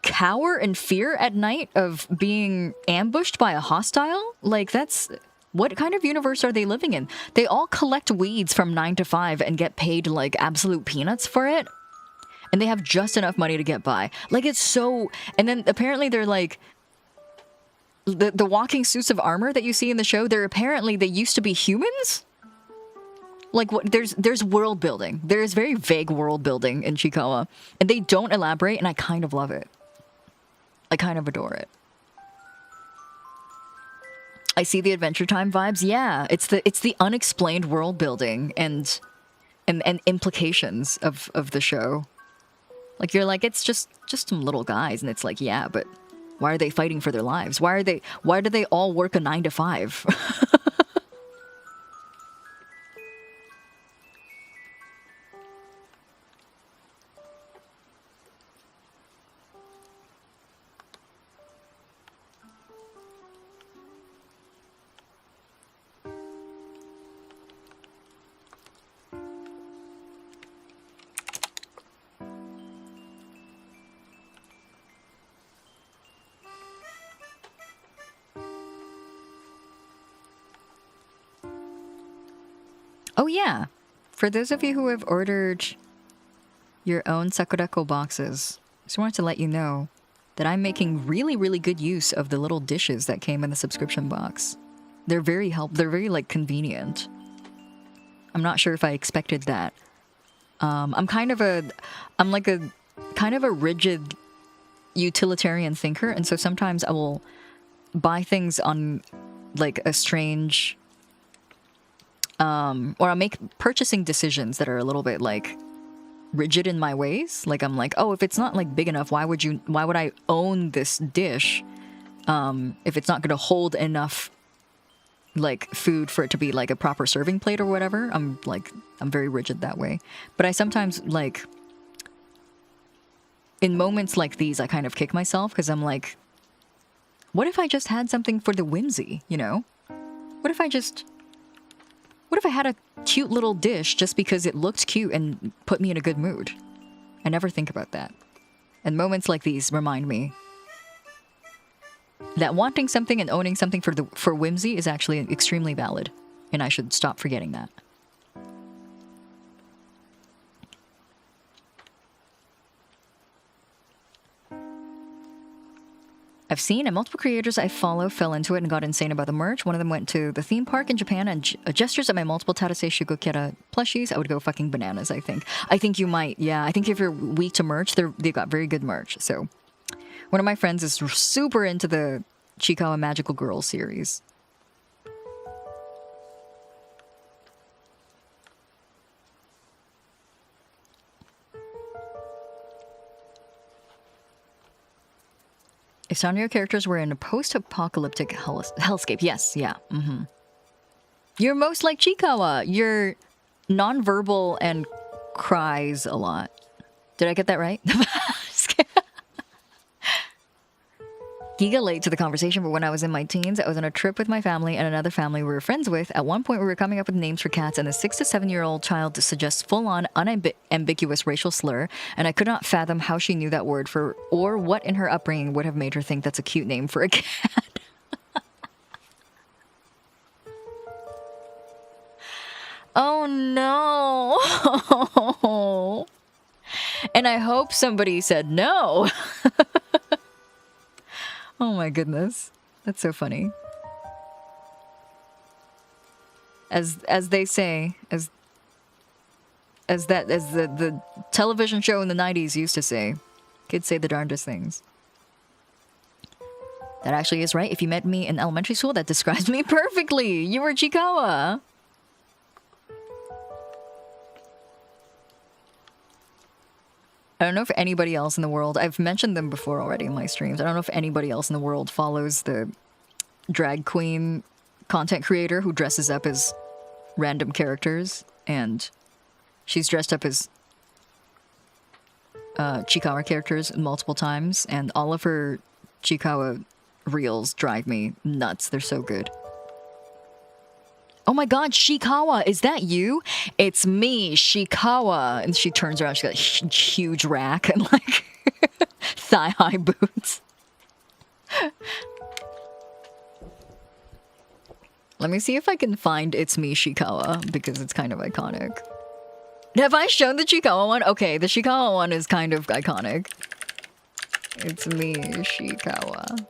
cower in fear at night of being ambushed by a hostile? Like, that's... What kind of universe are they living in? They all collect weeds from 9 to 5 and get paid, like, absolute peanuts for it. And they have just enough money to get by. Like, it's so... And then, apparently, they're, like... The walking suits of armor that you see in the show, they're apparently... They used to be humans? Like, what? There's world building. There is very vague world building in Chiikawa. And they don't elaborate, and I kind of love it. I kind of adore it. I see the Adventure Time vibes. Yeah, it's the unexplained world building and implications of the show. Like, you're like, it's just some little guys, and it's like, yeah, but why are they fighting for their lives? Why do they all work a 9 to 5? Oh yeah, for those of you who have ordered your own Sakurako boxes, I just wanted to let you know that I'm making really, really good use of the little dishes that came in the subscription box. They're very very like convenient. I'm not sure if I expected that. I'm like a kind of a rigid utilitarian thinker, and so sometimes I will buy things on like a strange or I'll make purchasing decisions that are a little bit like rigid in my ways. Like, I'm like, oh, if it's not like big enough, why would I own this dish if it's not going to hold enough like food for it to be like a proper serving plate or whatever? I'm very rigid that way. But I sometimes like, in moments like these, I kind of kick myself because I'm like, what if I just had something for the whimsy, you know? What if I had a cute little dish just because it looked cute and put me in a good mood? I never think about that. And moments like these remind me that wanting something and owning something for whimsy is actually extremely valid, and I should stop forgetting that. I've seen, and multiple creators I follow fell into it and got insane about the merch. One of them went to the theme park in Japan and gestures at my multiple Tarase Shugokera plushies. I would go fucking bananas, I think. I think you might, yeah. I think if you're weak to merch, they've got very good merch. So, one of my friends is super into the Chiikawa Magical Girl series. Based on your characters, we're in a post-apocalyptic hellscape. Yes, yeah. You're most like Chikawa. You're non-verbal and cries a lot. Did I get that right? Giga late to the conversation, but when I was in my teens, I was on a trip with my family and another family we were friends with. At one point, we were coming up with names for cats, and the 6 to 7-year-old child suggests full-on, unambiguous racial slur, and I could not fathom how she knew that word or what in her upbringing would have made her think that's a cute name for a cat. Oh no! And I hope somebody said no. Oh my goodness. That's so funny. As they say, as the television show in the 90s used to say, kids say the darndest things. That actually is right. If you met me in elementary school, that describes me perfectly. You were Chikawa. I don't know if anybody else in the world, I've mentioned them before already in my streams. I don't know if anybody else in the world follows the drag queen content creator who dresses up as random characters, and she's dressed up as Chikawa characters multiple times, and all of her Chikawa reels drive me nuts. They're so good. Oh my god, Shikawa, is that you? It's me, Shikawa. And she turns around, she's got a huge rack and like thigh-high boots. Let me see if I can find It's Me, Shikawa, because it's kind of iconic. Have I shown the Chikawa one? Okay, the Shikawa one is kind of iconic. It's me, Shikawa.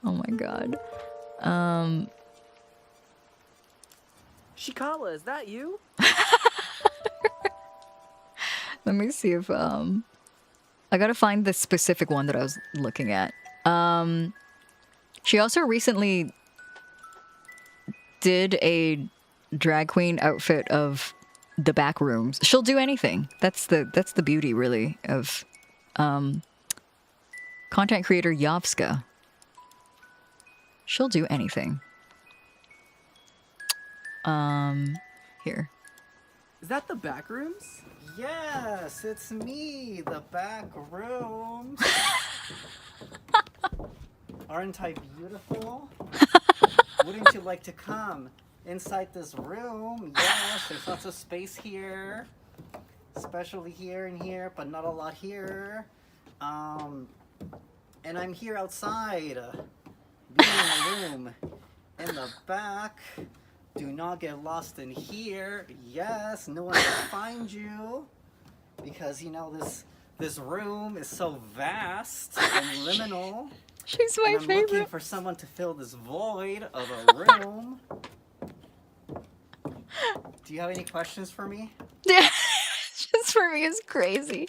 Oh my god. Shikawa, is that you? Let me see if I gotta find the specific one that I was looking at. She also recently did a drag queen outfit of the back rooms. She'll do anything. That's the beauty really of content creator Yovska. She'll do anything. Here. Is that the back rooms? Yes, it's me, the back rooms. Aren't I beautiful? Wouldn't you like to come inside this room? Yes, there's lots of space here. Especially here and here, but not a lot here. And I'm here outside. Being in a room in the back. Do not get lost in here. Yes, no one will find you. Because, you know, this room is so vast and liminal. She's my I'm favorite. looking for someone to fill this void of a room. Do you have any questions for me? Yeah, just for me is crazy.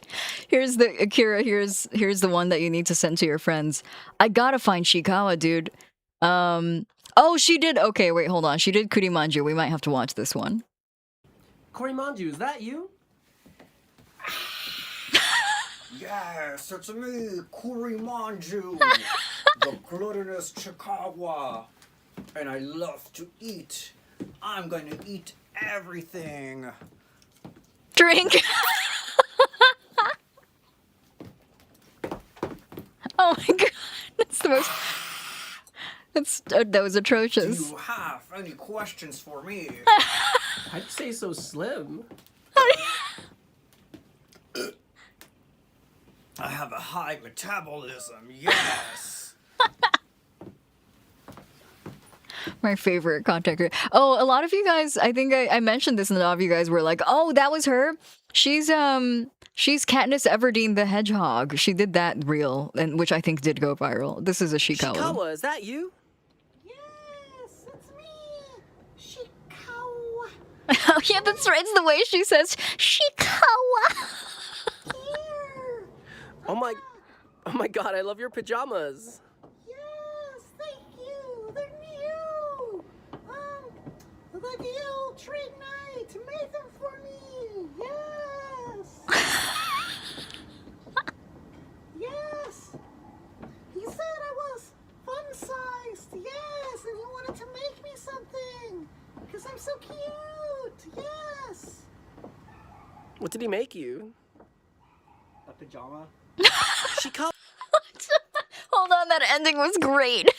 Here's the Akira. Here's the one that you need to send to your friends. I gotta find Shikawa, dude. Oh, she did. Okay, wait, hold on. She did Kurimanju. We might have to watch this one. Kurimanju, is that you? Yes, it's me, Kurimanju, the gluttonous Chikawa, and I love to eat. I'm going to eat everything. Drink. Oh my god, that's the most. That was Do atrocious. you have any questions for me? I'd say so slim. I have a high metabolism, yes. My favorite content creator. Oh, a lot of you guys, I think I mentioned this, and a lot of you guys were like, "Oh, that was her." She's Katniss Everdeen the Hedgehog. She did that reel, and which I think did go viral. This is a Shikawa. Shikawa, is that you? Yes, it's me. Shikawa. Oh yeah, that's right. It's the way she says Shikawa. Oh my god, I love your pajamas. Yes, thank you. They're new. The Gil Treat Night made them for me. Yes. Yes, I'm so cute. Yes. What did he make you? A pajama. She called. Hold on, that ending was great.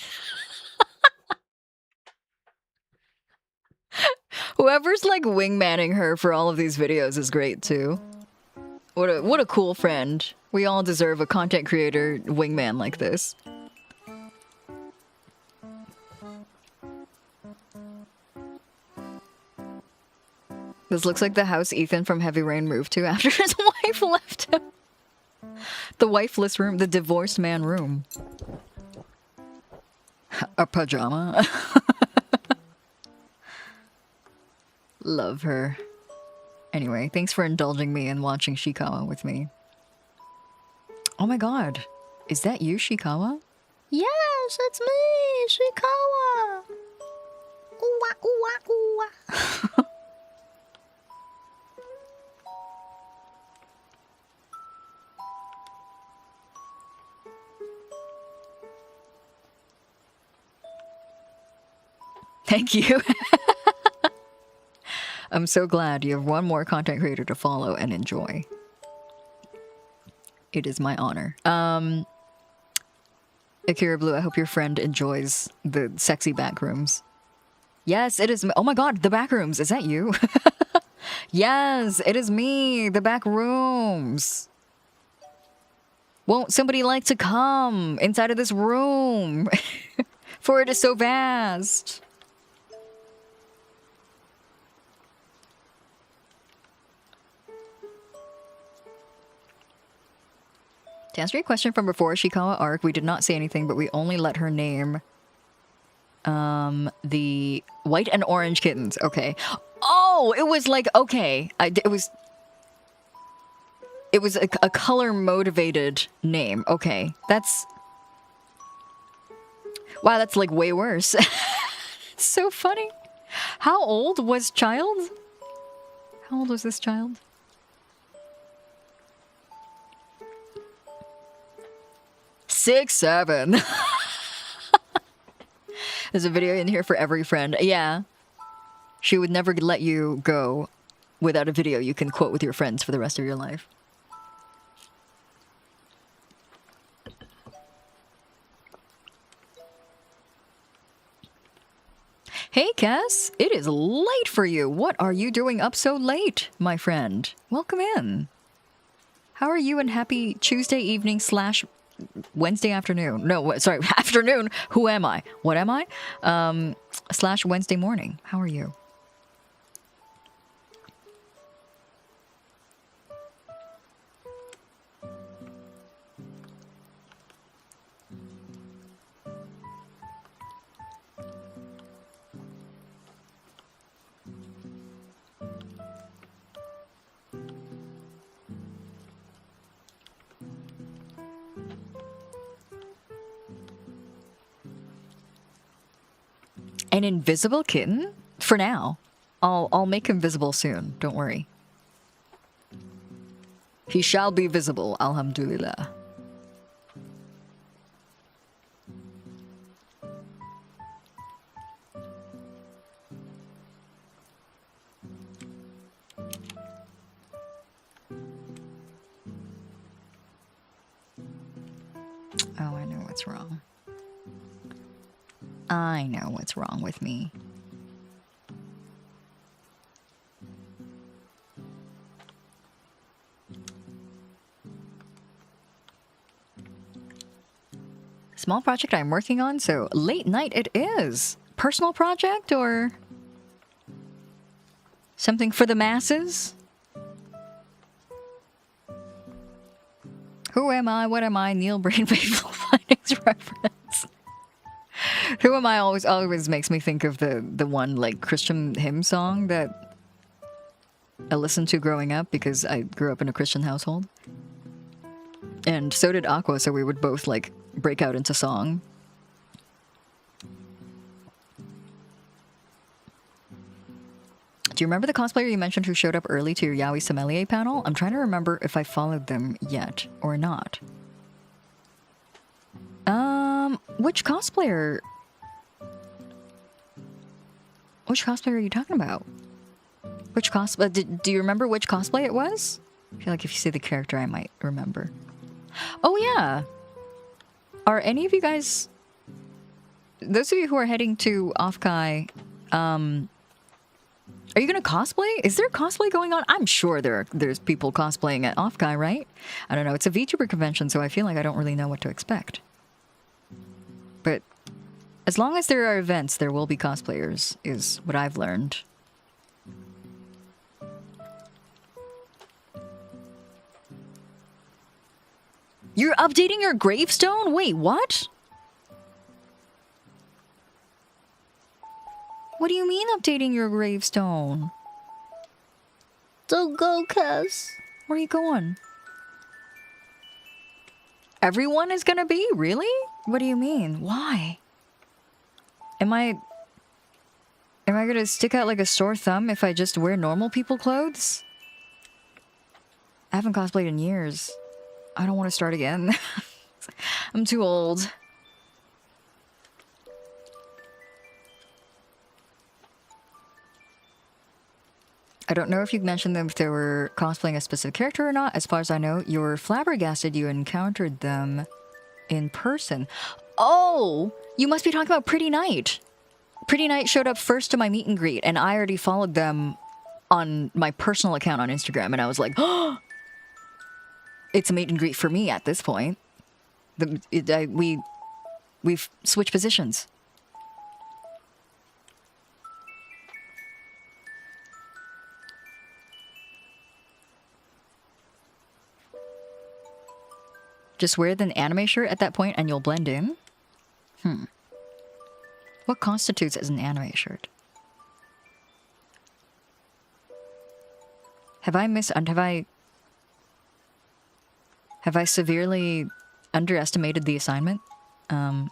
Whoever's like wingmanning her for all of these videos is great too. What a cool friend. We all deserve a content creator wingman like this. This looks like the house Ethan from Heavy Rain moved to after his wife left him. The wifeless room, the divorced man room. A pajama. Love her. Anyway, thanks for indulging me and watching Shikawa with me. Oh my god. Is that you, Shikawa? Yes, it's me, Shikawa. Ooh, ooh, ooh. Thank you. I'm so glad you have one more content creator to follow and enjoy. It is my honor. Akira Blue, I hope your friend enjoys the sexy back rooms. Yes, it is. Oh my god, the back rooms. Is that you? Yes, it is me. The back rooms. Won't somebody like to come inside of this room? For it is so vast. To answer your question from before, Shikawa Arc, we did not say anything, but we only let her name the white and orange kittens. Okay. Oh, it was like, okay. It was a color motivated name. Okay. That's... Wow, that's like way worse. It's so funny. How old was child? How old was this child? Six, 7. There's a video in here for every friend. Yeah. She would never let you go without a video you can quote with your friends for the rest of your life. Hey, Cass. It is late for you. What are you doing up so late, my friend? Welcome in. How are you and happy Tuesday evening / Wednesday afternoon. No, sorry, afternoon. Who am I? What am I? / Wednesday morning. How are you? An invisible kitten? For now. I'll make him visible soon. Don't worry. He shall be visible, alhamdulillah. Oh, I know what's wrong. I know what's wrong with me. Small project I'm working on, so late night it is. Personal project or something for the masses? Who am I? What am I? Neil Brain Faithful Findings reference. Who am I always makes me think of the one like Christian hymn song that I listened to growing up because I grew up in a Christian household. And so did Aqua, so we would both like break out into song. Do you remember the cosplayer you mentioned who showed up early to your Yaoi Sommelier panel? I'm trying to remember if I followed them yet or not. Which cosplayer Which cosplay are you talking about? Which cosplay? Do you remember which cosplay it was? I feel like if you say the character, I might remember. Oh, yeah. Are any of you guys... Those of you who are heading to Offkai, are you gonna cosplay? Is there cosplay going on? I'm sure there's people cosplaying at Offkai, right? I don't know. It's a VTuber convention, so I feel like I don't really know what to expect. But as long as there are events, there will be cosplayers, is what I've learned. You're updating your gravestone? Wait, what? What do you mean updating your gravestone? Don't go, Cass. Where are you going? Everyone is gonna be? Really? What do you mean? Why? Am I gonna stick out like a sore thumb if I just wear normal people clothes? I haven't cosplayed in years. I don't want to start again. I'm too old. I don't know if you mentioned them if they were cosplaying a specific character or not. As far as I know, you were flabbergasted you encountered them in person. Oh, you must be talking about Pretty Knight. Pretty Knight showed up first to my meet and greet, and I already followed them on my personal account on Instagram, and I was like, oh, it's a meet and greet for me at this point. We've switched positions. Just wear an anime shirt at that point and you'll blend in? What constitutes as an anime shirt? Have I severely underestimated the assignment? I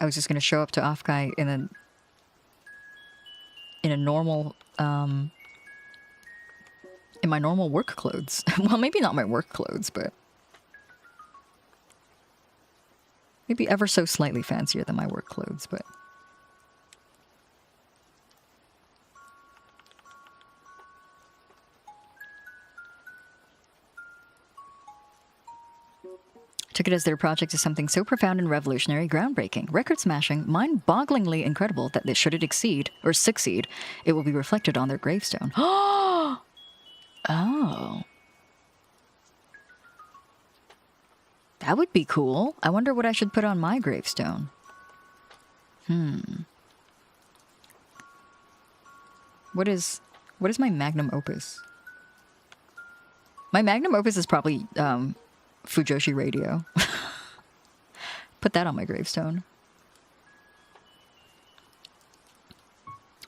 was just gonna show up to Offkai in a normal, in my normal work clothes. Well, maybe not my work clothes, but maybe ever so slightly fancier than my work clothes, but... Took it as their project is something so profound and revolutionary, groundbreaking, record-smashing, mind-bogglingly incredible that they should it exceed, or succeed, it will be reflected on their gravestone. Oh! That would be cool. I wonder what I should put on my gravestone. What is my magnum opus? My magnum opus is probably, Fujoshi Radio. Put that on my gravestone.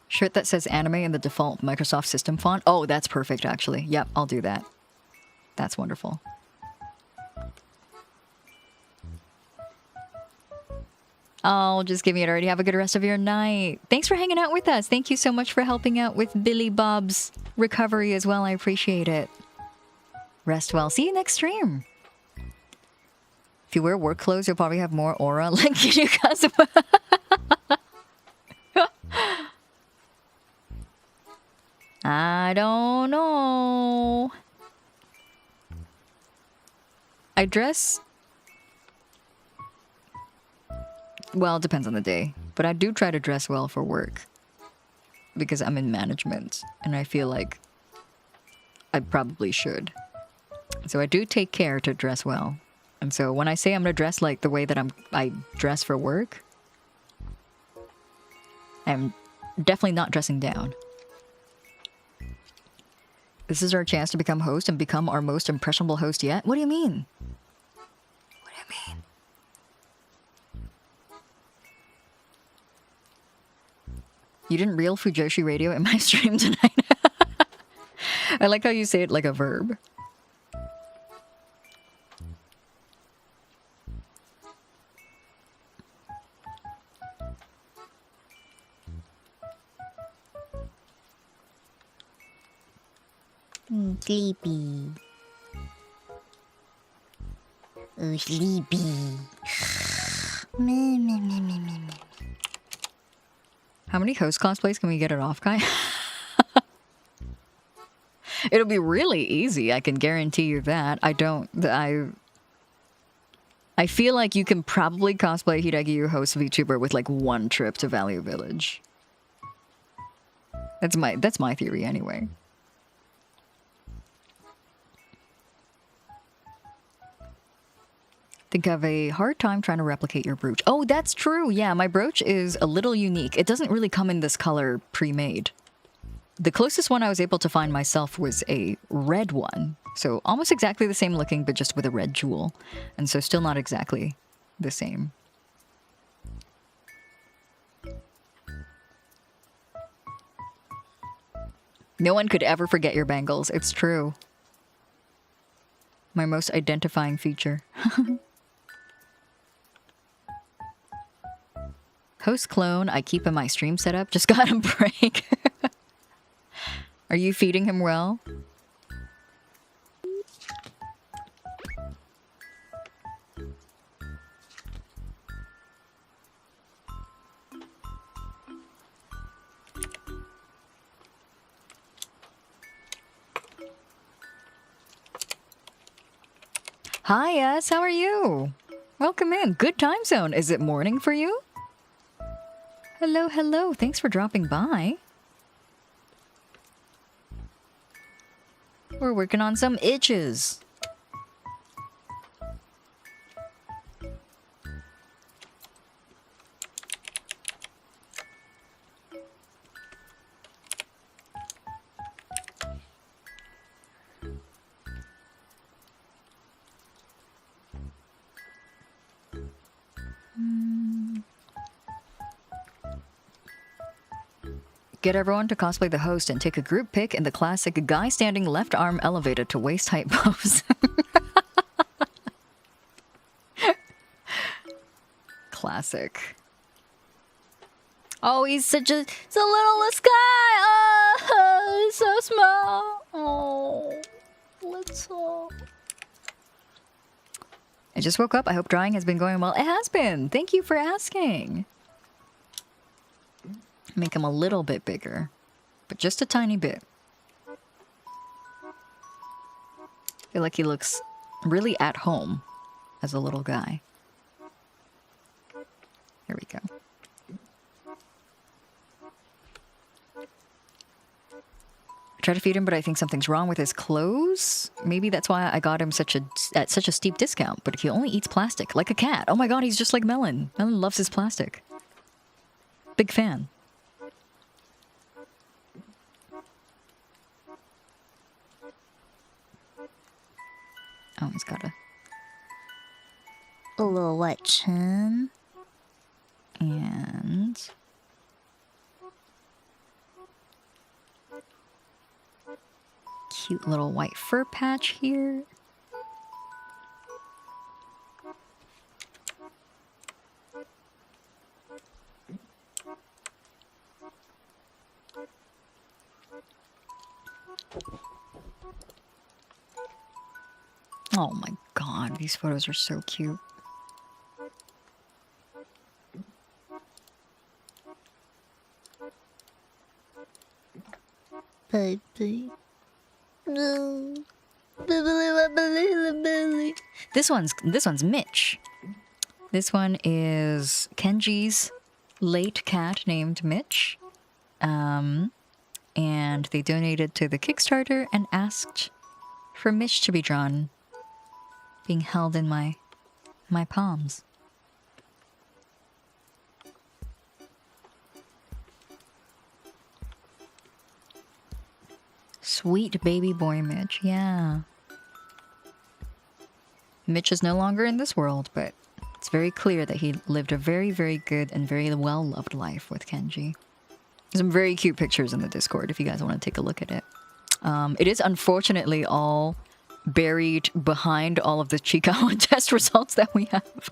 Shirt that says anime in the default Microsoft system font. Oh, that's perfect, actually. Yep, I'll do that. That's wonderful. Oh, just give me it already. Have a good rest of your night. Thanks for hanging out with us. Thank you so much for helping out with Billy Bob's recovery as well. I appreciate it. Rest well. See you next stream. If you wear work clothes, you'll probably have more aura like you guys. I don't know. I dress... Well, it depends on the day. But I do try to dress well for work. Because I'm in management. And I feel like I probably should. So I do take care to dress well. And so when I say I'm going to dress like the way that I dress for work, I'm definitely not dressing down. This is our chance to become host and become our most impressionable host yet? What do you mean? What do you mean? You didn't reel Fujoshi Radio in my stream tonight. I like how you say it like a verb. Sleepy. Oh, sleepy. Me. How many host cosplays can we get at Offkai? It'll be really easy, I can guarantee you that. I feel like you can probably cosplay Hiiragi Yuu host VTuber with like one trip to Value Village. That's my theory anyway. Think I have a hard time trying to replicate your brooch. Oh, that's true. Yeah, my brooch is a little unique. It doesn't really come in this color pre-made. The closest one I was able to find myself was a red one. So almost exactly the same looking, but just with a red jewel. And so still not exactly the same. No one could ever forget your bangles. It's true. My most identifying feature. Host clone I keep in my stream setup just got a break. Are you feeding him well? Hi, yes, how are you? Welcome in. Good time zone. Is it morning for you? Hello, hello. Thanks for dropping by. We're working on some itches. Get everyone to cosplay the host and take a group pic in the classic guy standing left arm elevated to waist height pose. Classic. Oh, he's such a littlest guy. Oh, he's so small. Oh, little. I just woke up. I hope drying has been going well. It has been. Thank you for asking. Make him a little bit bigger, but just a tiny bit. I feel like he looks really at home as a little guy. Here we go. I try to feed him, but I think something's wrong with his clothes. Maybe that's why I got him at such a steep discount, but he only eats plastic, like a cat. Oh my god, he's just like Melon. Melon loves his plastic. Big fan. Oh, he's got A little wet chin. And cute little white fur patch here. Oh my god, these photos are so cute. Baby. This one's Mitch. This one is Kenji's late cat named Mitch. And they donated to the Kickstarter and asked for Mitch to be drawn, being held in my palms. Sweet baby boy Mitch, yeah. Mitch is no longer in this world, but it's very clear that he lived a very, very good and very well-loved life with Kenji. There's some very cute pictures in the Discord if you guys want to take a look at it. It is unfortunately all buried behind all of the Chikawa test results that we have.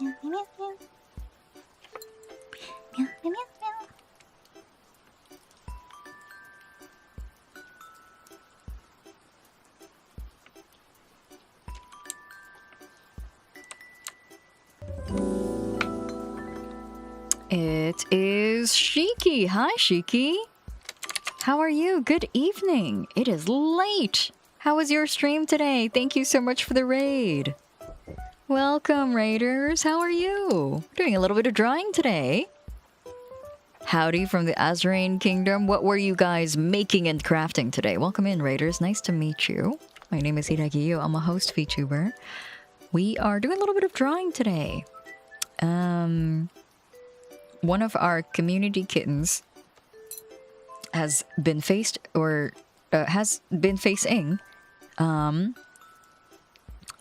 Meow, meow, meow, meow. Meow, meow, meow, meow. It is Shiki. Hi, Shiki. How are you? Good evening. It is late. How was your stream today? Thank you so much for the raid. Welcome, raiders. How are you? Doing a little bit of drawing today. Howdy from the Azrain Kingdom. What were you guys making and crafting today? Welcome in, raiders. Nice to meet you. My name is Hiiragi Yuu. I'm a host VTuber. We are doing a little bit of drawing today. One of our community kittens has been facing a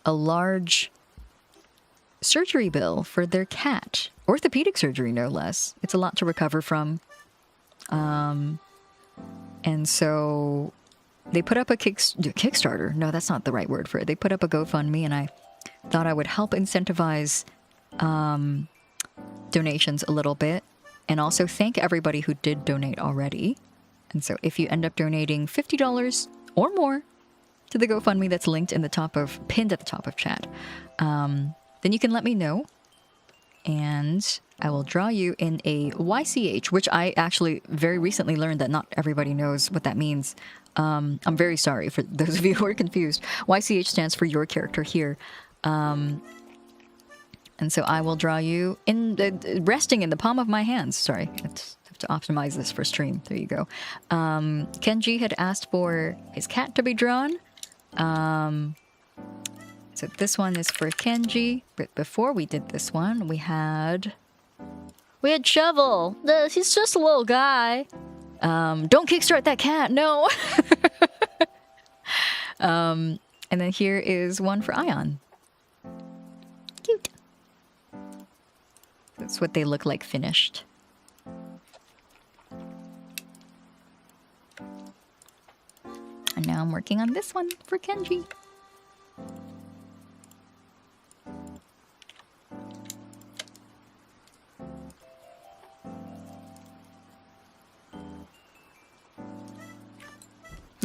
large surgery bill for their cat. Orthopedic surgery, no less. It's a lot to recover from. And so they put up a Kickstarter. No, that's not the right word for it. They put up a GoFundMe, and I thought I would help incentivize donations a little bit, and also thank everybody who did donate already. And so if you end up donating $50 or more to the GoFundMe that's linked in the pinned at the top of chat, then you can let me know, and I will draw you in a YCH, which I actually very recently learned that not everybody knows what that means. I'm very sorry for those of you who are confused. YCH stands for your character here. And so I will draw you resting in the palm of my hands. Sorry, I have to optimize this for stream. There you go. Kenji had asked for his cat to be drawn. So this one is for Kenji. But before we did this one, we had Shovel. He's just a little guy. Don't kickstart that cat, no. And then here is one for Ion. Cute. That's what they look like finished. And now I'm working on this one for Kenji.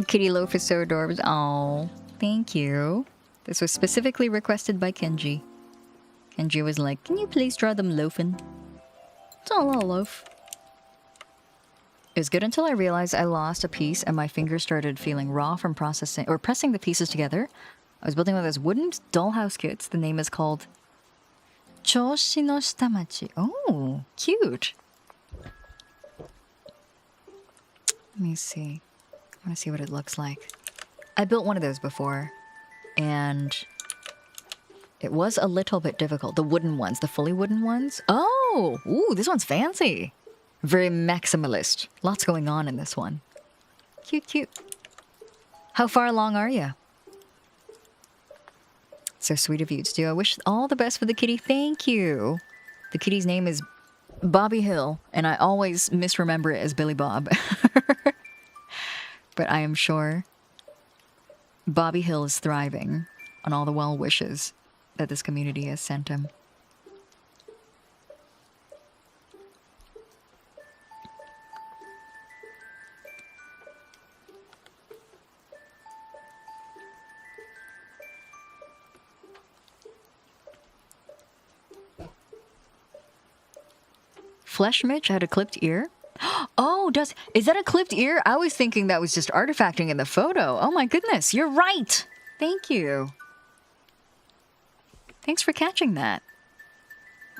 Kitty Loaf is so adorable. Oh, thank you. This was specifically requested by Kenji. Kenji was like, can you please draw them loafing? It's all a little loaf. It was good until I realized I lost a piece and my fingers started feeling raw from pressing the pieces together. I was building one of those wooden dollhouse kits. The name is called Choshi no Shitamachi. Oh, cute. Let me see. I want to see what it looks like. I built one of those before, and it was a little bit difficult. The wooden ones, the fully wooden ones. Oh, ooh, this one's fancy. Very maximalist. Lots going on in this one. Cute, cute. How far along are you? So sweet of you to do. I wish all the best for the kitty. Thank you. The kitty's name is Bobby Hill, and I always misremember it as Billy Bob. But I am sure Bobby Hill is thriving on all the well wishes that this community has sent him. Flesh Mitch had a clipped ear. Oh, is that a clipped ear? I was thinking that was just artifacting in the photo. Oh my goodness, you're right. Thank you. Thanks for catching that.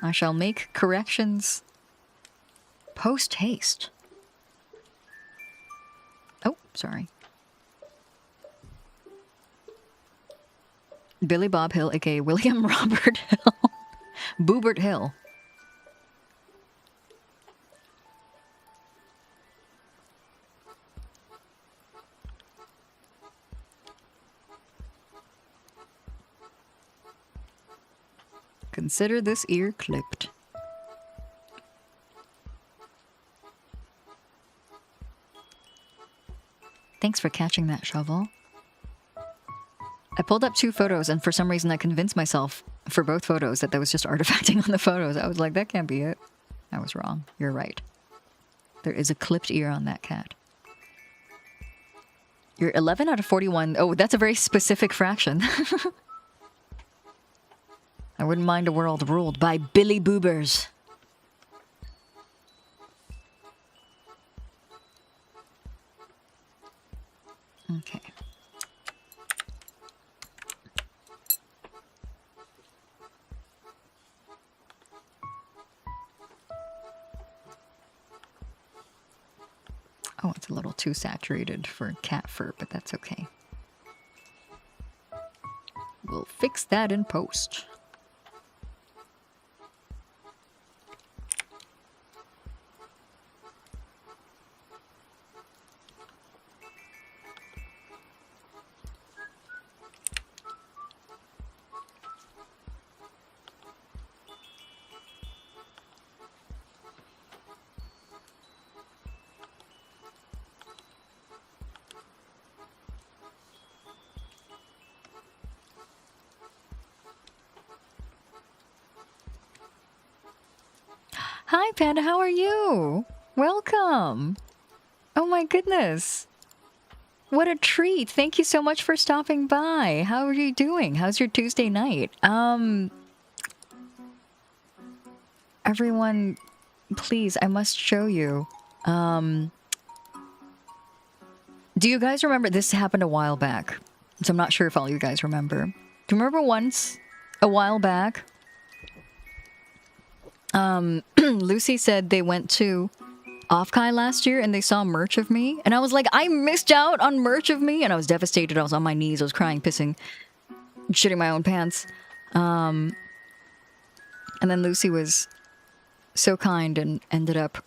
I shall make corrections post haste. Oh, sorry. Billy Bob Hill, aka William Robert Hill. Boobert Hill. Consider this ear clipped. Thanks for catching that, Shovel. I pulled up 2 photos and for some reason I convinced myself for both photos that was just artifacting on the photos. I was like, that can't be it. I was wrong. You're right. There is a clipped ear on that cat. You're 11 out of 41. Oh, that's a very specific fraction. I wouldn't mind a world ruled by Billy Boobers. Okay. Oh, it's a little too saturated for cat fur, but that's okay. We'll fix that in post. Hi, Panda. How are you? Welcome. Oh my goodness. What a treat. Thank you so much for stopping by. How are you doing? How's your Tuesday night? Everyone, please, I must show you. Do you guys remember? This happened a while back, so I'm not sure if all you guys remember. Do you remember once, a while back, Lucy said they went to Offkai last year and they saw merch of me, and I was like, I missed out on merch of me, and I was devastated. I was on my knees, I was crying, pissing, shitting my own pants. And then Lucy was so kind and ended up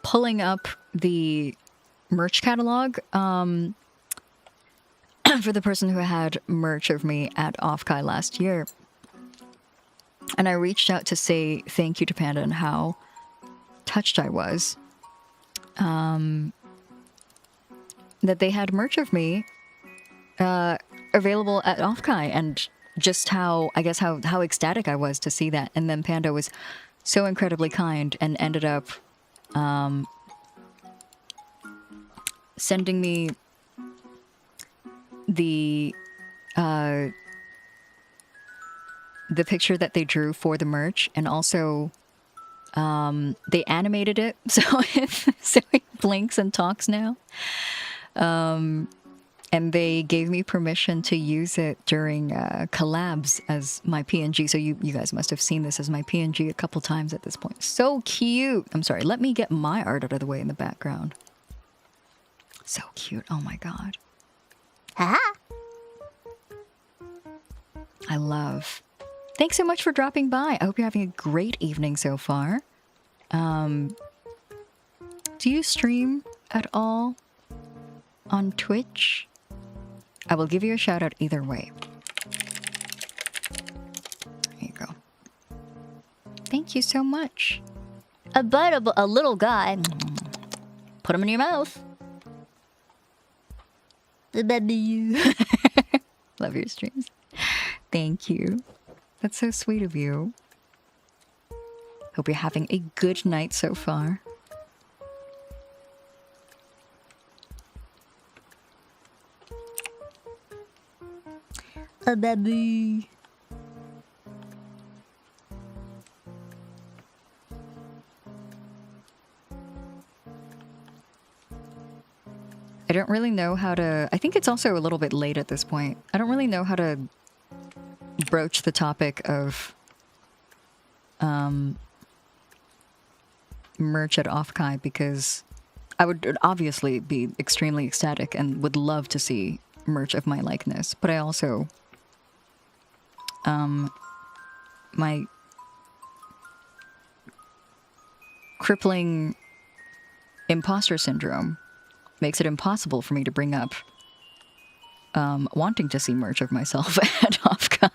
pulling up the merch catalog for the person who had merch of me at Offkai last year. And I reached out to say thank you to Panda and how touched I was that they had merch of me available at Offkai, and just how, I guess, how ecstatic I was to see that. And then Panda was so incredibly kind and ended up sending me the picture that they drew for the merch, and also they animated it so it blinks and talks now. And they gave me permission to use it during collabs as my PNG. So you guys must have seen this as my PNG a couple times at this point. So cute. I'm sorry, let me get my art out of the way in the background. So cute. Oh my god. Haha. I love. Thanks so much for dropping by. I hope you're having a great evening so far. Do you stream at all on Twitch? I will give you a shout out either way. There you go. Thank you so much. A little guy. Put him in your mouth. The baby. Love your streams. Thank you. That's so sweet of you. Hope you're having a good night so far. A baby. I don't really know how to... I think it's also a little bit late at this point. I don't really know how to broach the topic of merch at Offkai, because I would obviously be extremely ecstatic and would love to see merch of my likeness, but I also my crippling imposter syndrome makes it impossible for me to bring up wanting to see merch of myself at Offkai.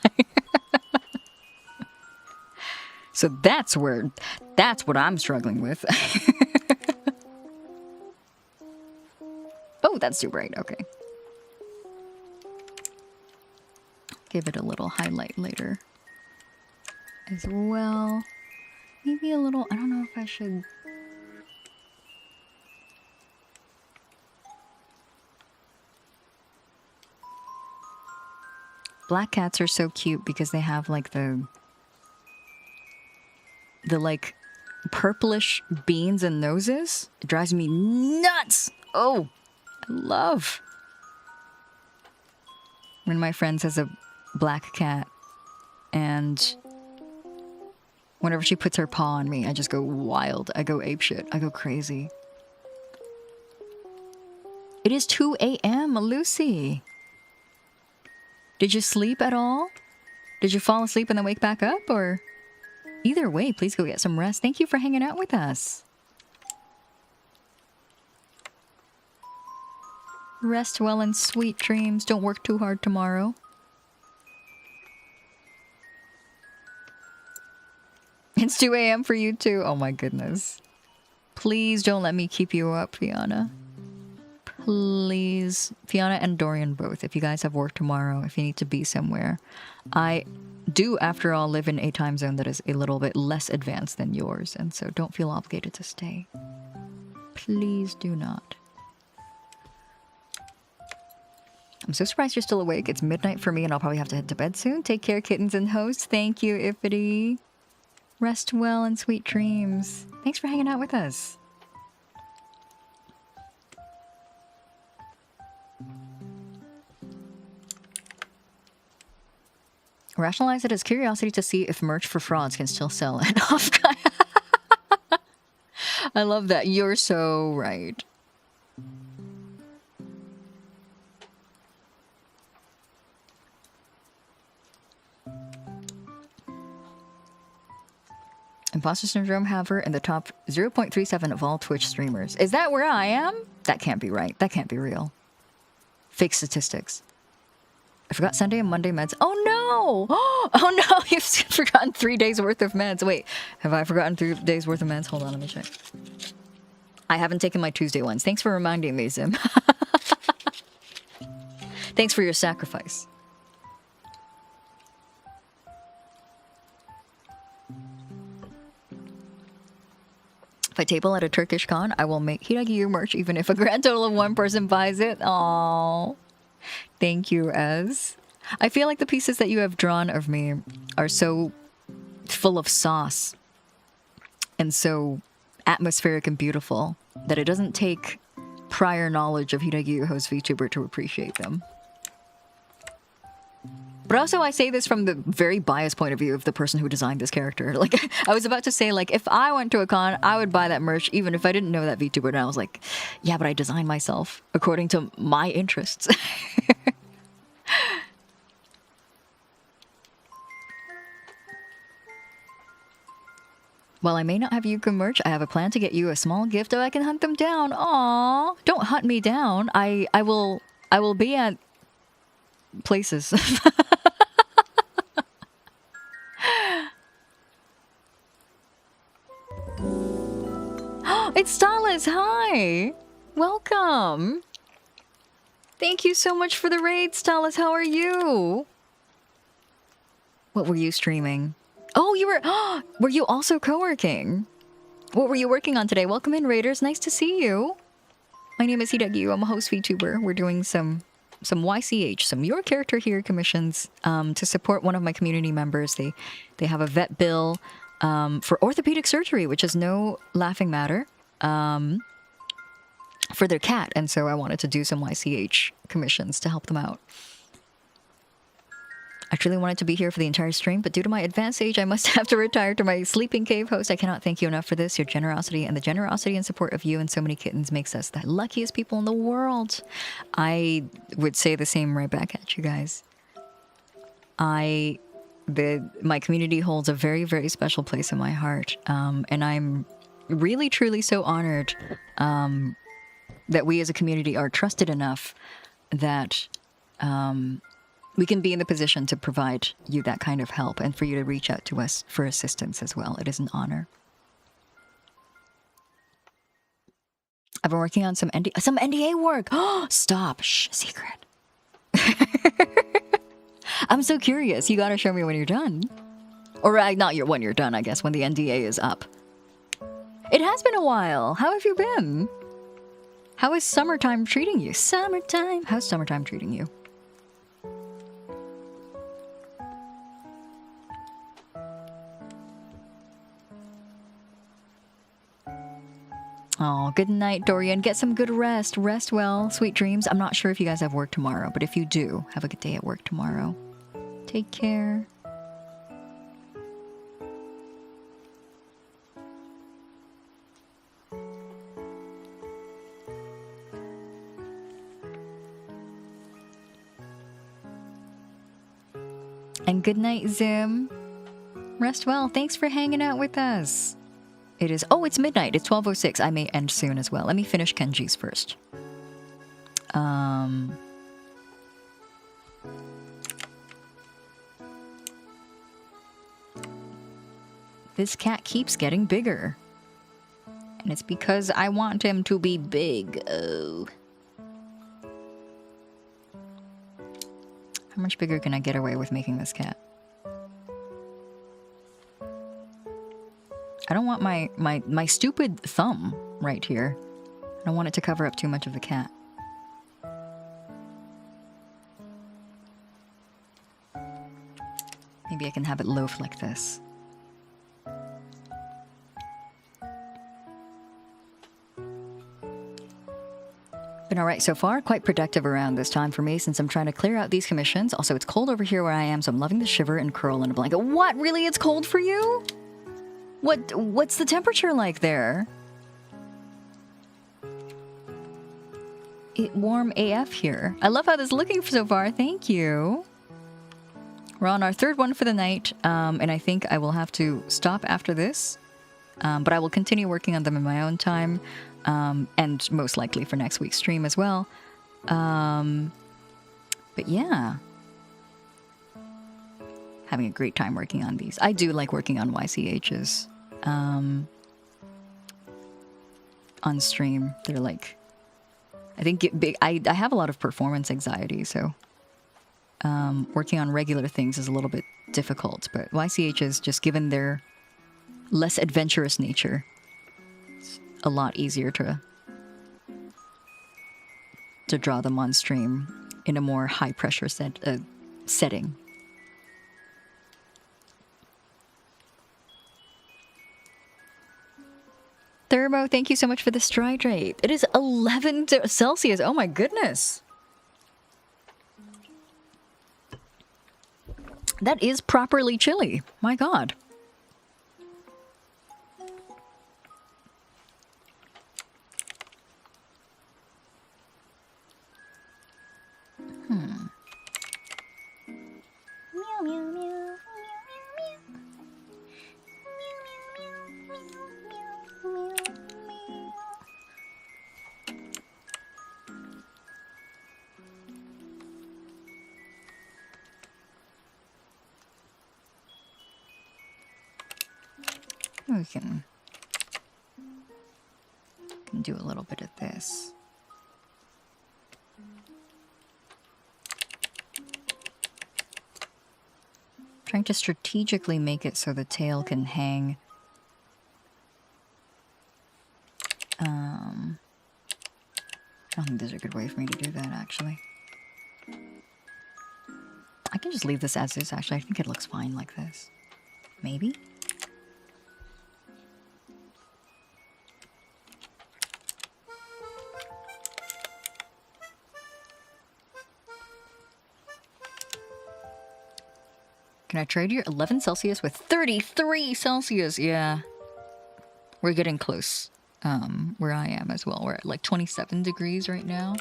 So that's what I'm struggling with. Oh, that's too bright. Okay. Give it a little highlight later. as well. Maybe a little, I don't know if I should... Black cats are so cute because they have like the like purplish beans and noses. It drives me nuts. Oh, I love when my friend has a black cat and whenever she puts her paw on me, I just go wild. I go apeshit. I go crazy. It is 2 a.m., Lucy. Did you sleep at all? Did you fall asleep and then wake back up? Or either way, please go get some rest. Thank you for hanging out with us. Rest well and sweet dreams. Don't work too hard tomorrow. It's 2 a.m. for you too. Oh my goodness. Please don't let me keep you up, Fiona. Please. Fiona and Dorian both. If you guys have work tomorrow, if you need to be somewhere. I do, after all, live in a time zone that is a little bit less advanced than yours. And so don't feel obligated to stay. Please do not. I'm so surprised you're still awake. It's midnight for me and I'll probably have to head to bed soon. Take care, kittens and hosts. Thank you, Iffity. Rest well and sweet dreams. Thanks for hanging out with us. Rationalize it as curiosity to see if merch for frauds can still sell and off. I love that. You're so right. Imposter syndrome haver in the top 0.37 of all Twitch streamers. Is that where I am? That can't be right. That can't be real. Fake statistics. I forgot Sunday and Monday meds. Oh no! Oh no! You've forgotten 3 days worth of meds. Wait, have I forgotten 3 days worth of meds? Hold on, let me check. I haven't taken my Tuesday ones. Thanks for reminding me, Zim. Thanks for your sacrifice. If I table at a Turkish con, I will make Hiiragi Yuu merch even if a grand total of 1 person buys it. Aww. Thank you, Ez. I feel like the pieces that you have drawn of me are so full of sauce and so atmospheric and beautiful that it doesn't take prior knowledge of Hiiragi Yuu host VTuber to appreciate them. But also I say this from the very biased point of view of the person who designed this character. Like, I was about to say, like, if I went to a con, I would buy that merch even if I didn't know that VTuber. And I was like, yeah, but I designed myself according to my interests. While I may not have Yuka merch, I have a plan to get you a small gift so I can hunt them down. Aww. Don't hunt me down. I will be at places. It's Stalis. Hi. Welcome. Thank you so much for the raid, Stalis. How are you? What were you streaming? Oh, you were you also co-working? What were you working on today? Welcome in, Raiders. Nice to see you. My name is Hiiragi Yuu. I'm a host VTuber. We're doing some YCH, some Your Character Here commissions to support one of my community members. They have a vet bill for orthopedic surgery, which is no laughing matter, for their cat. And so I wanted to do some YCH commissions to help them out. I truly wanted to be here for the entire stream, but due to my advanced age, I must have to retire to my sleeping cave host. I cannot thank you enough for this. Your generosity and the generosity and support of you and so many kittens makes us the luckiest people in the world. I would say the same right back at you guys. My community holds a very, very special place in my heart. And I'm really, truly so honored that we as a community are trusted enough that we can be in the position to provide you that kind of help and for you to reach out to us for assistance as well. It is an honor. I've been working on some NDA work. Oh, stop. Shh, secret. I'm so curious. You gotta show me when you're done. Or not when you're done, I guess, when the NDA is up. It has been a while. How have you been? How is summertime treating you? Summertime. How's summertime treating you? Oh, good night, Dorian. Get some good rest. Rest well. Sweet dreams. I'm not sure if you guys have work tomorrow, but if you do, have a good day at work tomorrow. Take care. And good night, Zim. Rest well. Thanks for hanging out with us. It is... Oh, it's midnight. It's 12:06. I may end soon as well. Let me finish Kenji's first. This cat keeps getting bigger. And it's because I want him to be big. Oh. How much bigger can I get away with making this cat? I don't want my stupid thumb right here. I don't want it to cover up too much of the cat. Maybe I can have it loaf like this. Been alright so far, quite productive around this time for me since I'm trying to clear out these commissions. Also, it's cold over here where I am, so I'm loving to shiver and curl in a blanket. What? Really? It's cold for you? What's the temperature like there? It warm AF here. I love how this is looking so far. Thank you. We're on our third one for the night, and I think I will have to stop after this. But I will continue working on them in my own time. And most likely for next week's stream as well. But yeah. Having a great time working on these. I do like working on YCHs. On stream. They're like... I think I have a lot of performance anxiety, so... working on regular things is a little bit difficult. But YCHs, just given their less adventurous nature... a lot easier to draw them on stream in a more high pressure setting. Thermo, thank you so much for the stride rate. It is 11 Celsius. Oh my goodness. That is properly chilly. My God. Meow, meow, meow, meow, We can do a little bit of this. Trying to strategically make it so the tail can hang. I don't think there's a good way for me to do that, actually. I can just leave this as is, actually. I think it looks fine like this. Maybe? Can I trade you 11 Celsius with 33 Celsius? Yeah. We're getting close. Where I am as well. We're at like 27 degrees right now.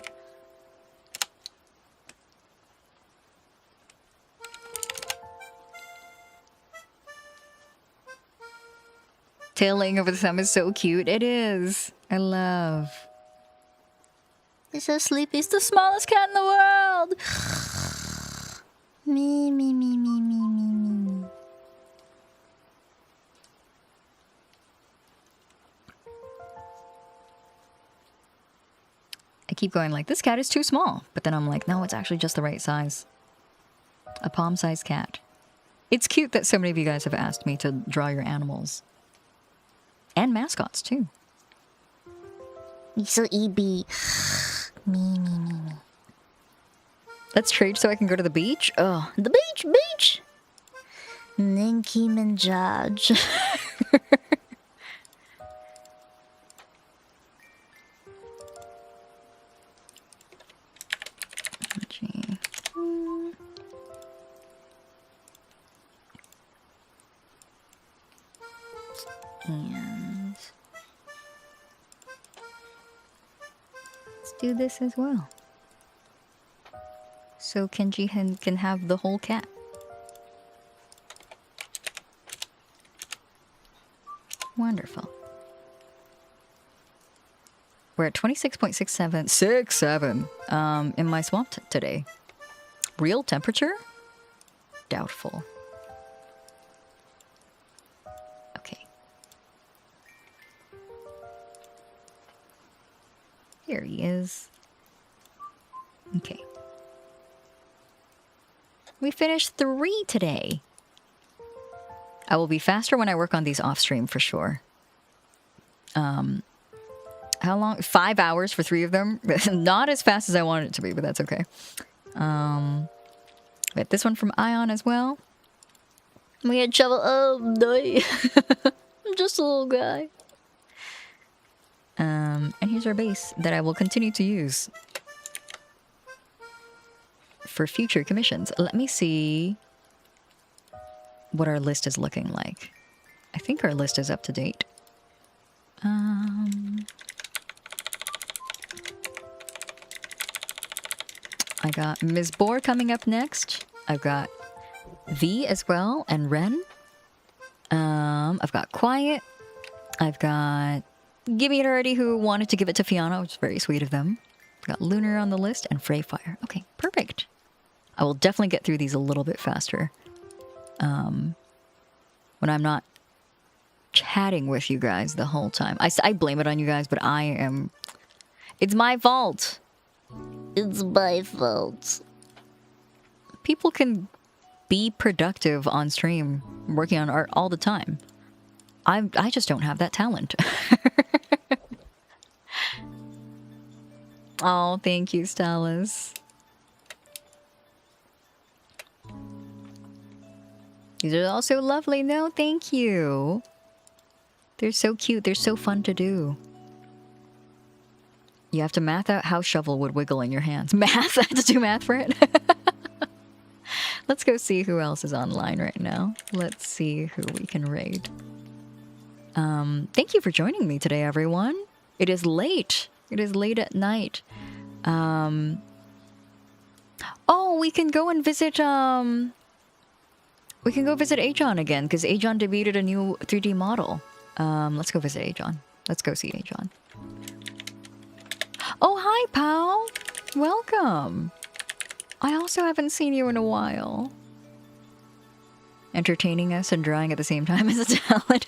Tail laying over the thumb is so cute. It is. I love. It's so sleepy. It's the smallest cat in the world. me, me, me, me, me, me, me. I keep going like, this cat is too small. But then I'm like, no, it's actually just the right size. A palm-sized cat. It's cute that so many of you guys have asked me to draw your animals. And mascots, too. So EB. me. Let's trade so I can go to the beach? Oh, The beach. Nicki Minaj. gee. And let's do this as well. So Kenji can have the whole cat. Wonderful. We're at 26.67 in my swamp today. Real temperature? Doubtful. Okay. Here he is. Okay. We finished 3 today. I will be faster when I work on these off stream for sure. How long? 5 hours for 3 of them. Not as fast as I wanted it to be, but that's okay. We have this one from Ion as well. We had shovel. Oh no, I'm just a little guy. And here's our base that I will continue to use for future commissions. Let me see what our list is looking like. I think our list is up to date. I got Ms. Boar coming up next. I've got V as well, and Ren. I've got Quiet. I've got Gimme It Already, who wanted to give it to Fiona, which is very sweet of them. I've got Lunar on the list, and Freyfire. Okay, perfect. I will definitely get through these a little bit faster. When I'm not chatting with you guys the whole time. I blame it on you guys, but I am... It's my fault. It's my fault. People can be productive on stream, working on art all the time. I just don't have that talent. Oh, thank you, Stellas. These are also lovely. No, thank you. They're so cute. They're so fun to do. You have to math out how shovel would wiggle in your hands. Math? I have to do math for it? Let's go see who else is online right now. Let's see who we can raid. Thank you for joining me today, everyone. It is late. It is late at night. Oh, we can go and visit, we can go visit Ajon again, because Ajon debuted a new 3D model. Let's go visit Ajon. Let's go see Ajon. Oh, hi, pal. Welcome. I also haven't seen you in a while. Entertaining us and drawing at the same time is a talent.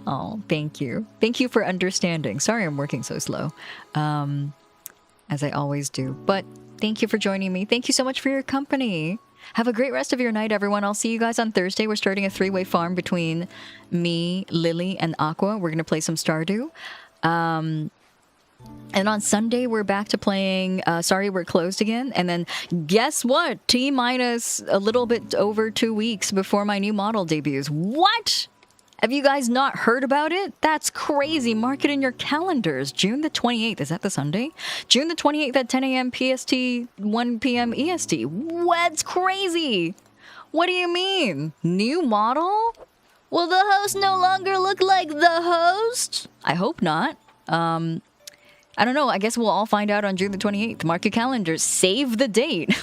Oh, thank you. Thank you for understanding. Sorry I'm working so slow. As I always do. But thank you for joining me. Thank you so much for your company. Have a great rest of your night, everyone. I'll see you guys on Thursday. We're starting a 3-way farm between me, Lily, and Aqua. We're going to play some Stardew. And on Sunday, we're back to playing Sorry We're Closed again. And then, guess what? T-minus a little bit over 2 weeks before my new model debuts. What? Have you guys not heard about it? That's crazy. Mark it in your calendars. June the 28th. Is that the Sunday? June the 28th at 10 a.m. PST, 1 p.m. EST. What's crazy? What do you mean? New model? Will the host no longer look like the host? I hope not. I don't know. I guess we'll all find out on June the 28th. Mark your calendars. Save the date.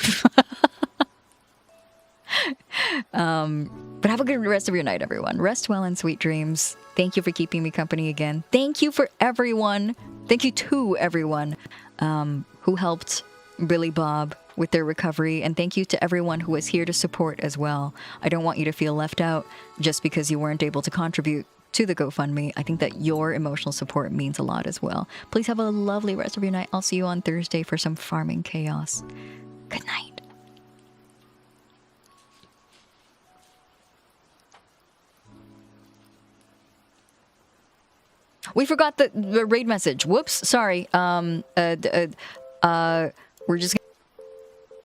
But have a good rest of your night, everyone. Rest well and sweet dreams. Thank you for keeping me company again. Thank you for everyone. Thank you to everyone who helped Billy Bob with their recovery. And thank you to everyone who was here to support as well. I don't want you to feel left out just because you weren't able to contribute to the GoFundMe. I think that your emotional support means a lot as well. Please have a lovely rest of your night. I'll see you on Thursday for some farming chaos. Good night. we forgot the raid message. Whoops, sorry. We're just